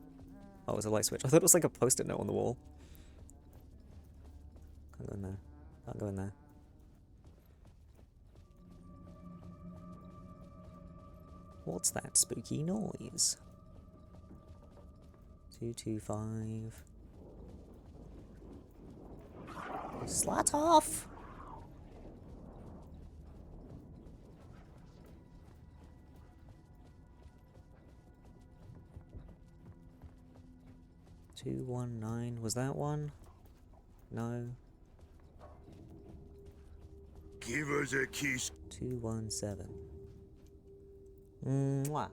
Oh, it was a light switch. I thought it was like a post-it note on the wall. Can't go in there. Can't go in there. What's that spooky noise? 225. Slut off! $219. Was that one? No. Give us a kiss. 217. Mwah.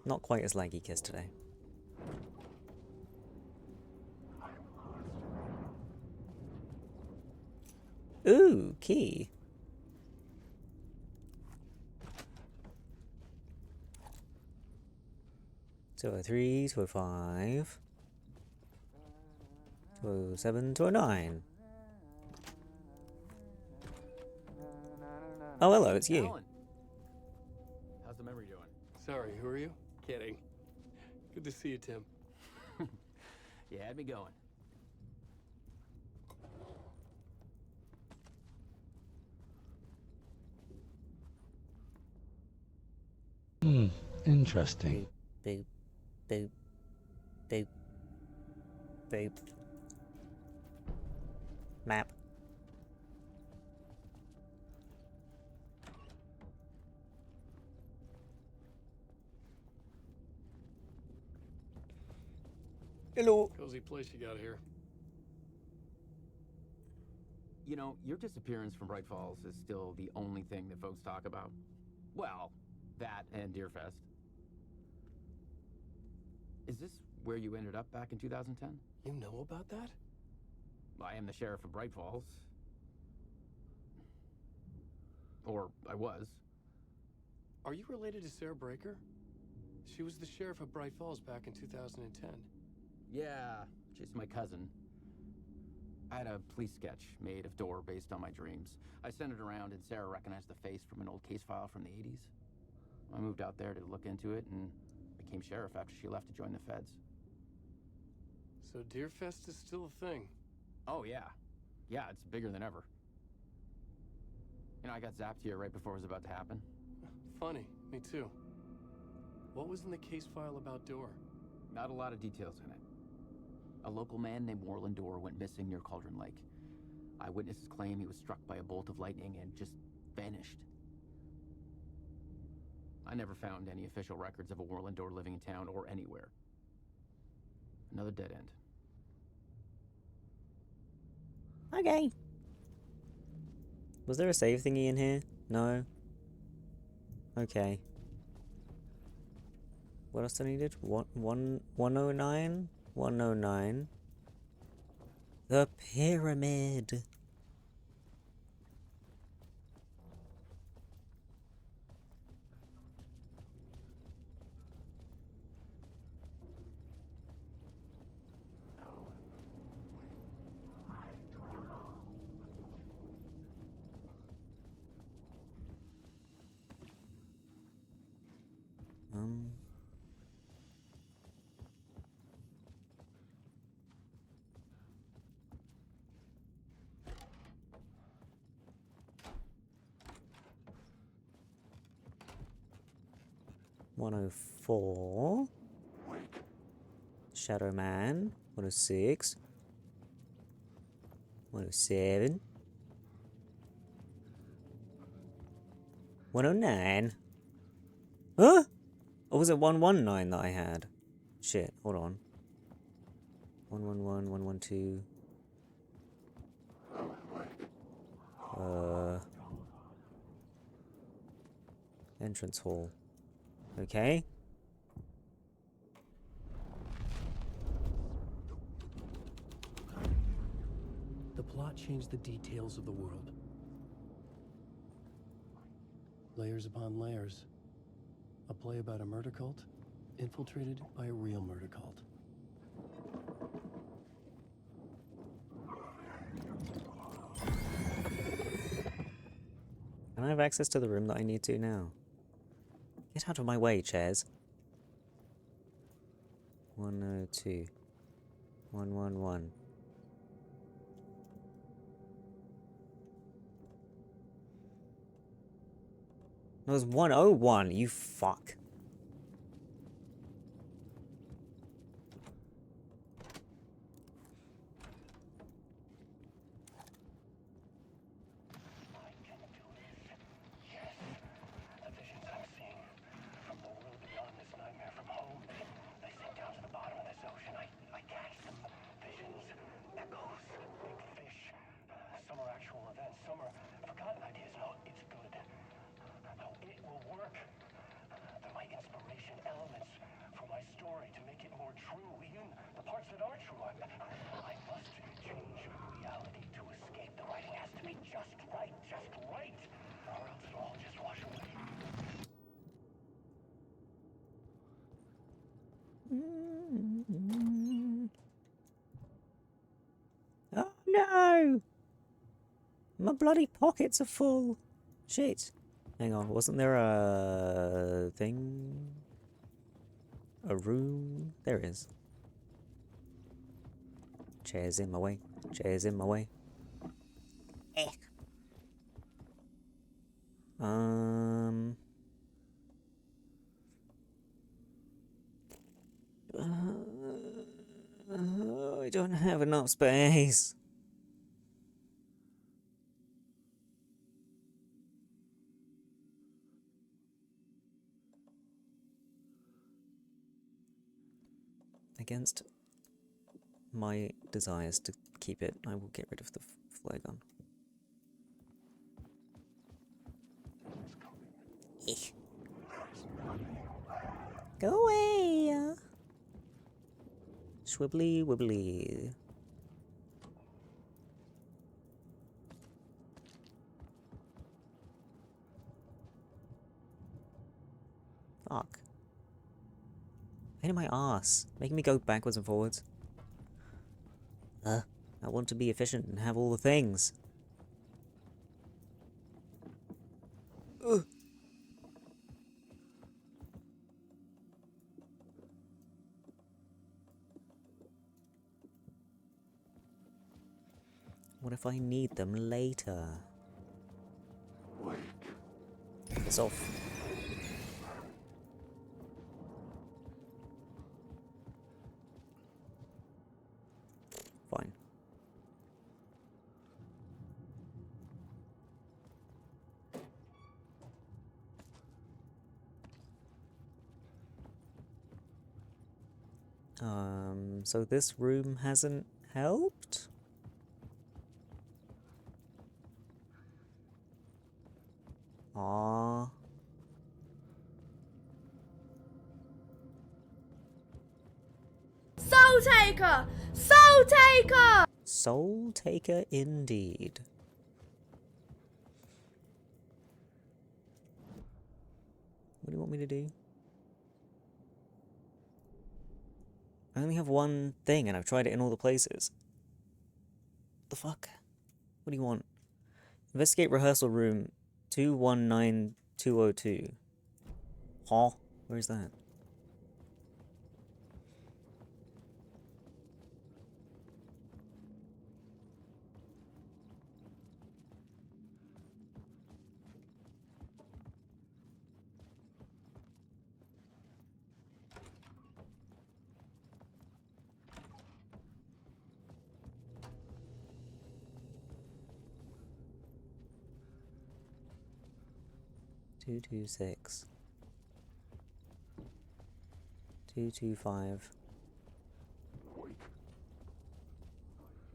Not quite as laggy kiss today. Ooh, key. So 3, 205, 207, 209. Oh, hello, it's you. Alan. How's the memory doing? Sorry, who are you? Kidding. Good to see you, Tim. You had me going. Interesting. Boop, boop, boop, boop. Map. Hello. Cozy place you got here. You know, your disappearance from Bright Falls is still the only thing that folks talk about. Well, that and Deerfest. Is this where you ended up back in 2010? You know about that? I am the sheriff of Bright Falls. Or I was. Are you related to Sarah Breaker? She was the sheriff of Bright Falls back in 2010. Yeah, she's my cousin. I had a police sketch made of Door based on my dreams. I sent it around and Sarah recognized the face from an old case file from the 80s. I moved out there to look into it and became sheriff after she left to join the feds. So Deerfest is still a thing? Oh, yeah. Yeah, it's bigger than ever. You know, I got zapped here right before it was about to happen. Funny, me too. What was in the case file about Door? Not a lot of details in it. A local man named Warland Door went missing near Cauldron Lake. Eyewitnesses claim he was struck by a bolt of lightning and just vanished. I never found any official records of a Warlindor living in town or anywhere. Another dead end. Okay. Was there a save thingy in here? No. Okay. What else I needed? 109? 109. The pyramid. Um. 104. Shadow Man. 106. 107. 109. Huh? Or was it 119 that I had? Shit, hold on. 111, 112. Entrance hall. Okay. The plot changed the details of the world. Layers upon layers. A play about a murder cult infiltrated by a real murder cult. Can I have access to the room that I need to now? Get out of my way, chairs. 102. 111. It was 101, you fuck. Oh no! My bloody pockets are full. Shit. Hang on, wasn't there a thing? A room? There is. Chairs in my way. Chairs in my way. Eh. I don't have enough space. Against my desires to keep it, I will get rid of the flare gun. Go away! Swibbly wibbly. Fuck. Pain in my ass. Making me go backwards and forwards. I want to be efficient and have all the things. Ugh. What if I need them later? Piss off. Fine. So this room hasn't helped? Aww. Soul Taker! Soul Taker! Soul Taker indeed. What do you want me to do? I only have one thing and I've tried it in all the places. What the fuck? What do you want? Investigate rehearsal room 219202. Huh? Where is that? Two, 226. 225.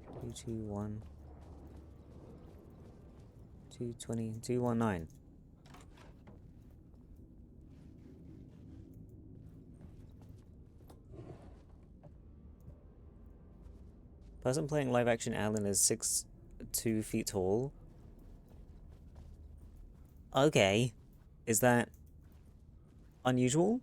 221. 220. 219. Person playing live action Alan is 6'2" feet tall. Okay. Is that unusual?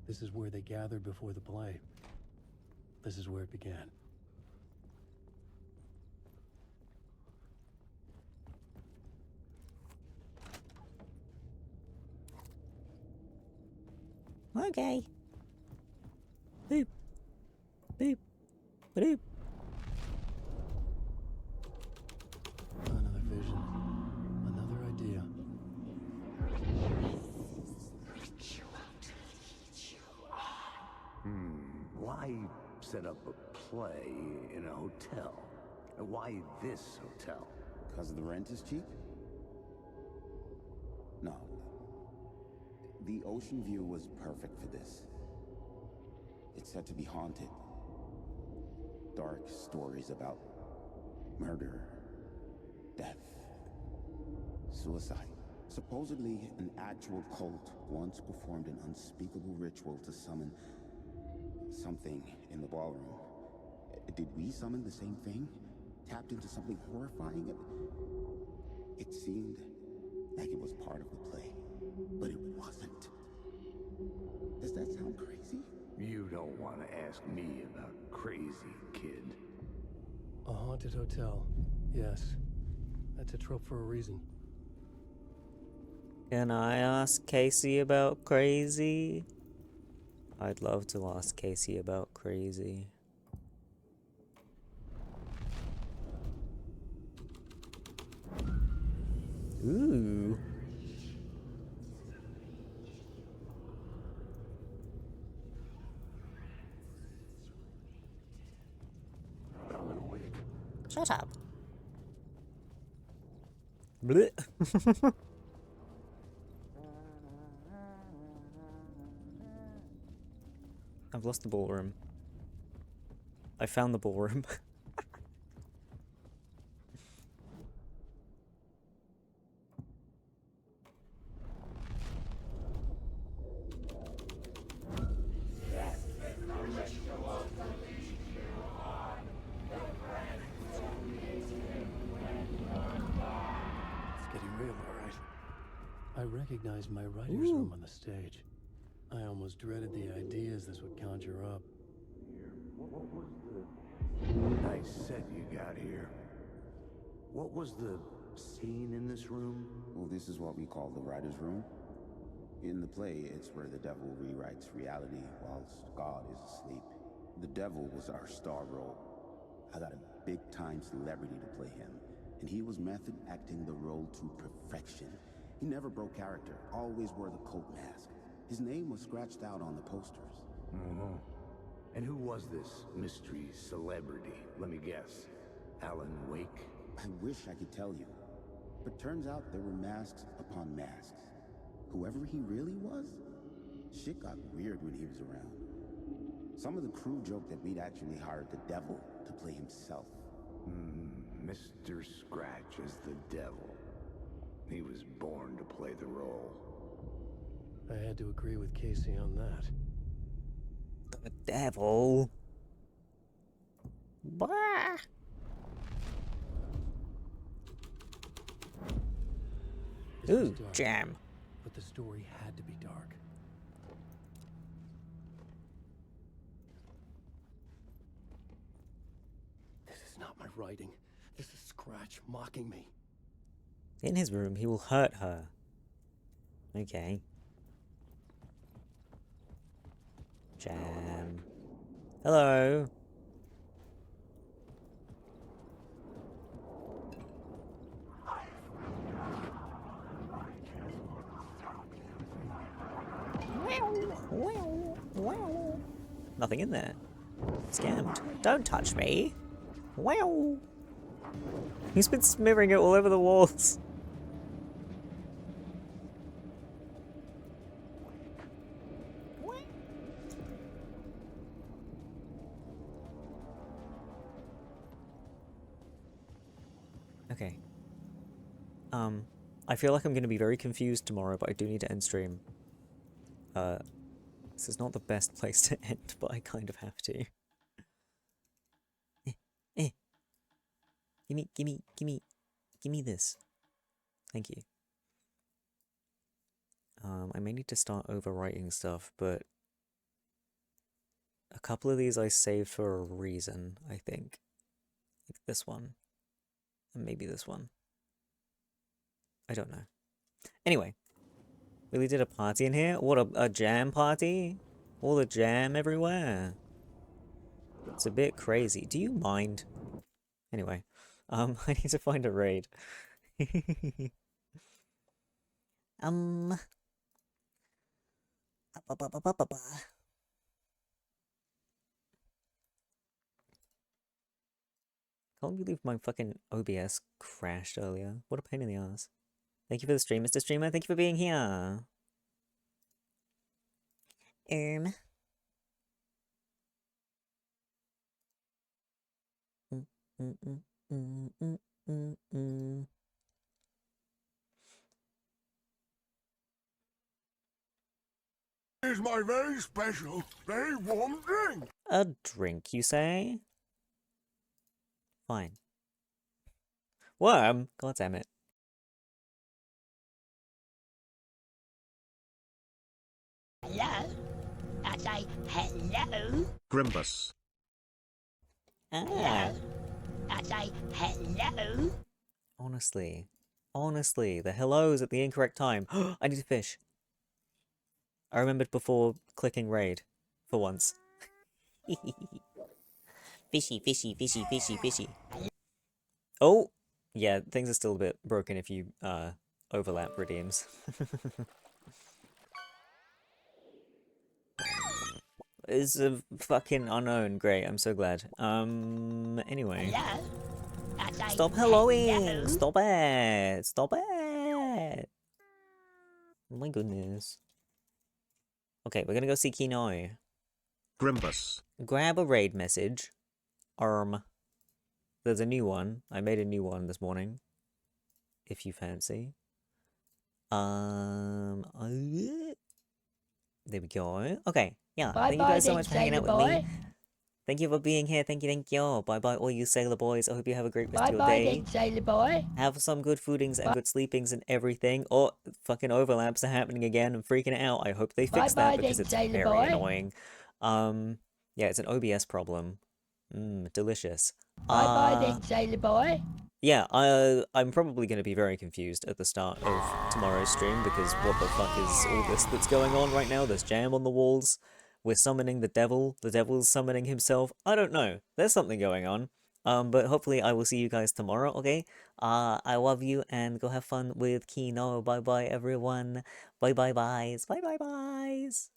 This is where they gathered before the play. This is where it began. Okay. Boop. Boop. Boop. Another vision. Another idea. Why set up a play in a hotel? Why this hotel? Because the rent is cheap? No. The ocean view was perfect for this. It's said to be haunted. Dark stories about murder, death, suicide. Supposedly, an actual cult once performed an unspeakable ritual to summon something in the ballroom. Did we summon the same thing? Tapped into something horrifying? It seemed like it was part of the play, but it wasn't. Does that sound crazy? You don't want to ask me about crazy, kid. A haunted hotel. Yes. That's a trope for a reason. Can I ask Casey about crazy? I'd love to ask Casey about crazy. Ooh. Shut up. Blech. I've lost the ballroom. I found the ballroom. It's getting real, all right. I recognized my writer's room on the stage. I almost dreaded the ideas this would conjure up. What was the nice set you got here? What was the scene in this room? Well, this is what we call the writer's room. In the play, it's where the devil rewrites reality whilst God is asleep. The devil was our star role. I got a big-time celebrity to play him, and he was method acting the role to perfection. He never broke character, always wore the coat mask. His name was scratched out on the posters. Mm-hmm. And who was this mystery celebrity? Let me guess. Alan Wake? I wish I could tell you, but turns out there were masks upon masks. Whoever he really was, shit got weird when he was around. Some of the crew joked that we'd actually hired the devil to play himself. Mr. Scratch as the devil. He was born to play the role. I had to agree with Casey on that. The devil. Bah. Ooh, dark, jam. But the story had to be dark. This is not my writing. This is Scratch mocking me. In his room, he will hurt her. Okay. Jam. Hello. Nothing in there. Scammed. Don't touch me. Wow. He's been smearing it all over the walls. Okay. I feel like I'm going to be very confused tomorrow, but I do need to end stream. This is not the best place to end, but I kind of have to. Gimme this. Thank you. I may need to start overwriting stuff, but a couple of these I saved for a reason, I think. Like this one. And maybe this one. I don't know. Anyway. Really did a party in here? What, a jam party? All the jam everywhere. It's a bit crazy. Do you mind? Anyway. I need to find a raid. Can't believe my fucking OBS crashed earlier. What a pain in the ass. Thank you for the stream, Mr. Streamer. Thank you for being here. Here's my very special, very warm drink. A drink, you say? Fine. Worm? God damn it. Hello? I say hello? Grimbus. Ah. I say hello? Honestly, the hello's at the incorrect time. I need to fish. I remembered before clicking raid. For once. Fishy. Oh! Yeah, things are still a bit broken if you, overlap redeems. It's a fucking unknown. Great, I'm so glad. Anyway. Stop helloing! Stop it! Stop it! Oh my goodness. Okay, we're gonna go see Kinoi. Grimbus. Grab a raid message. There's a new one. I made a new one this morning. If you fancy. There we go. Okay, yeah. Bye thank you bye guys so then, much for hanging out sailor with me. boy. Thank you for being here. Thank you. Bye bye, all you sailor boys. I hope you have a great rest Bye of your bye day. then, sailor boy. Have some good foodings and good sleepings and everything. Oh, fucking overlaps are happening again. I'm freaking out. I hope they fix Bye-bye that because then, it's sailor very boy. annoying. Yeah, it's an OBS problem. Delicious. Bye bye then, sailor boy. yeah, I'm probably going to be very confused at the start of tomorrow's stream because what the fuck is all this that's going on right now? There's jam on the walls. We're summoning the devil's summoning himself. I don't know. There's something going on. But hopefully I will see you guys tomorrow, okay? I love you and go have fun with Kino. Bye bye everyone. Bye bye byes. Bye bye byes.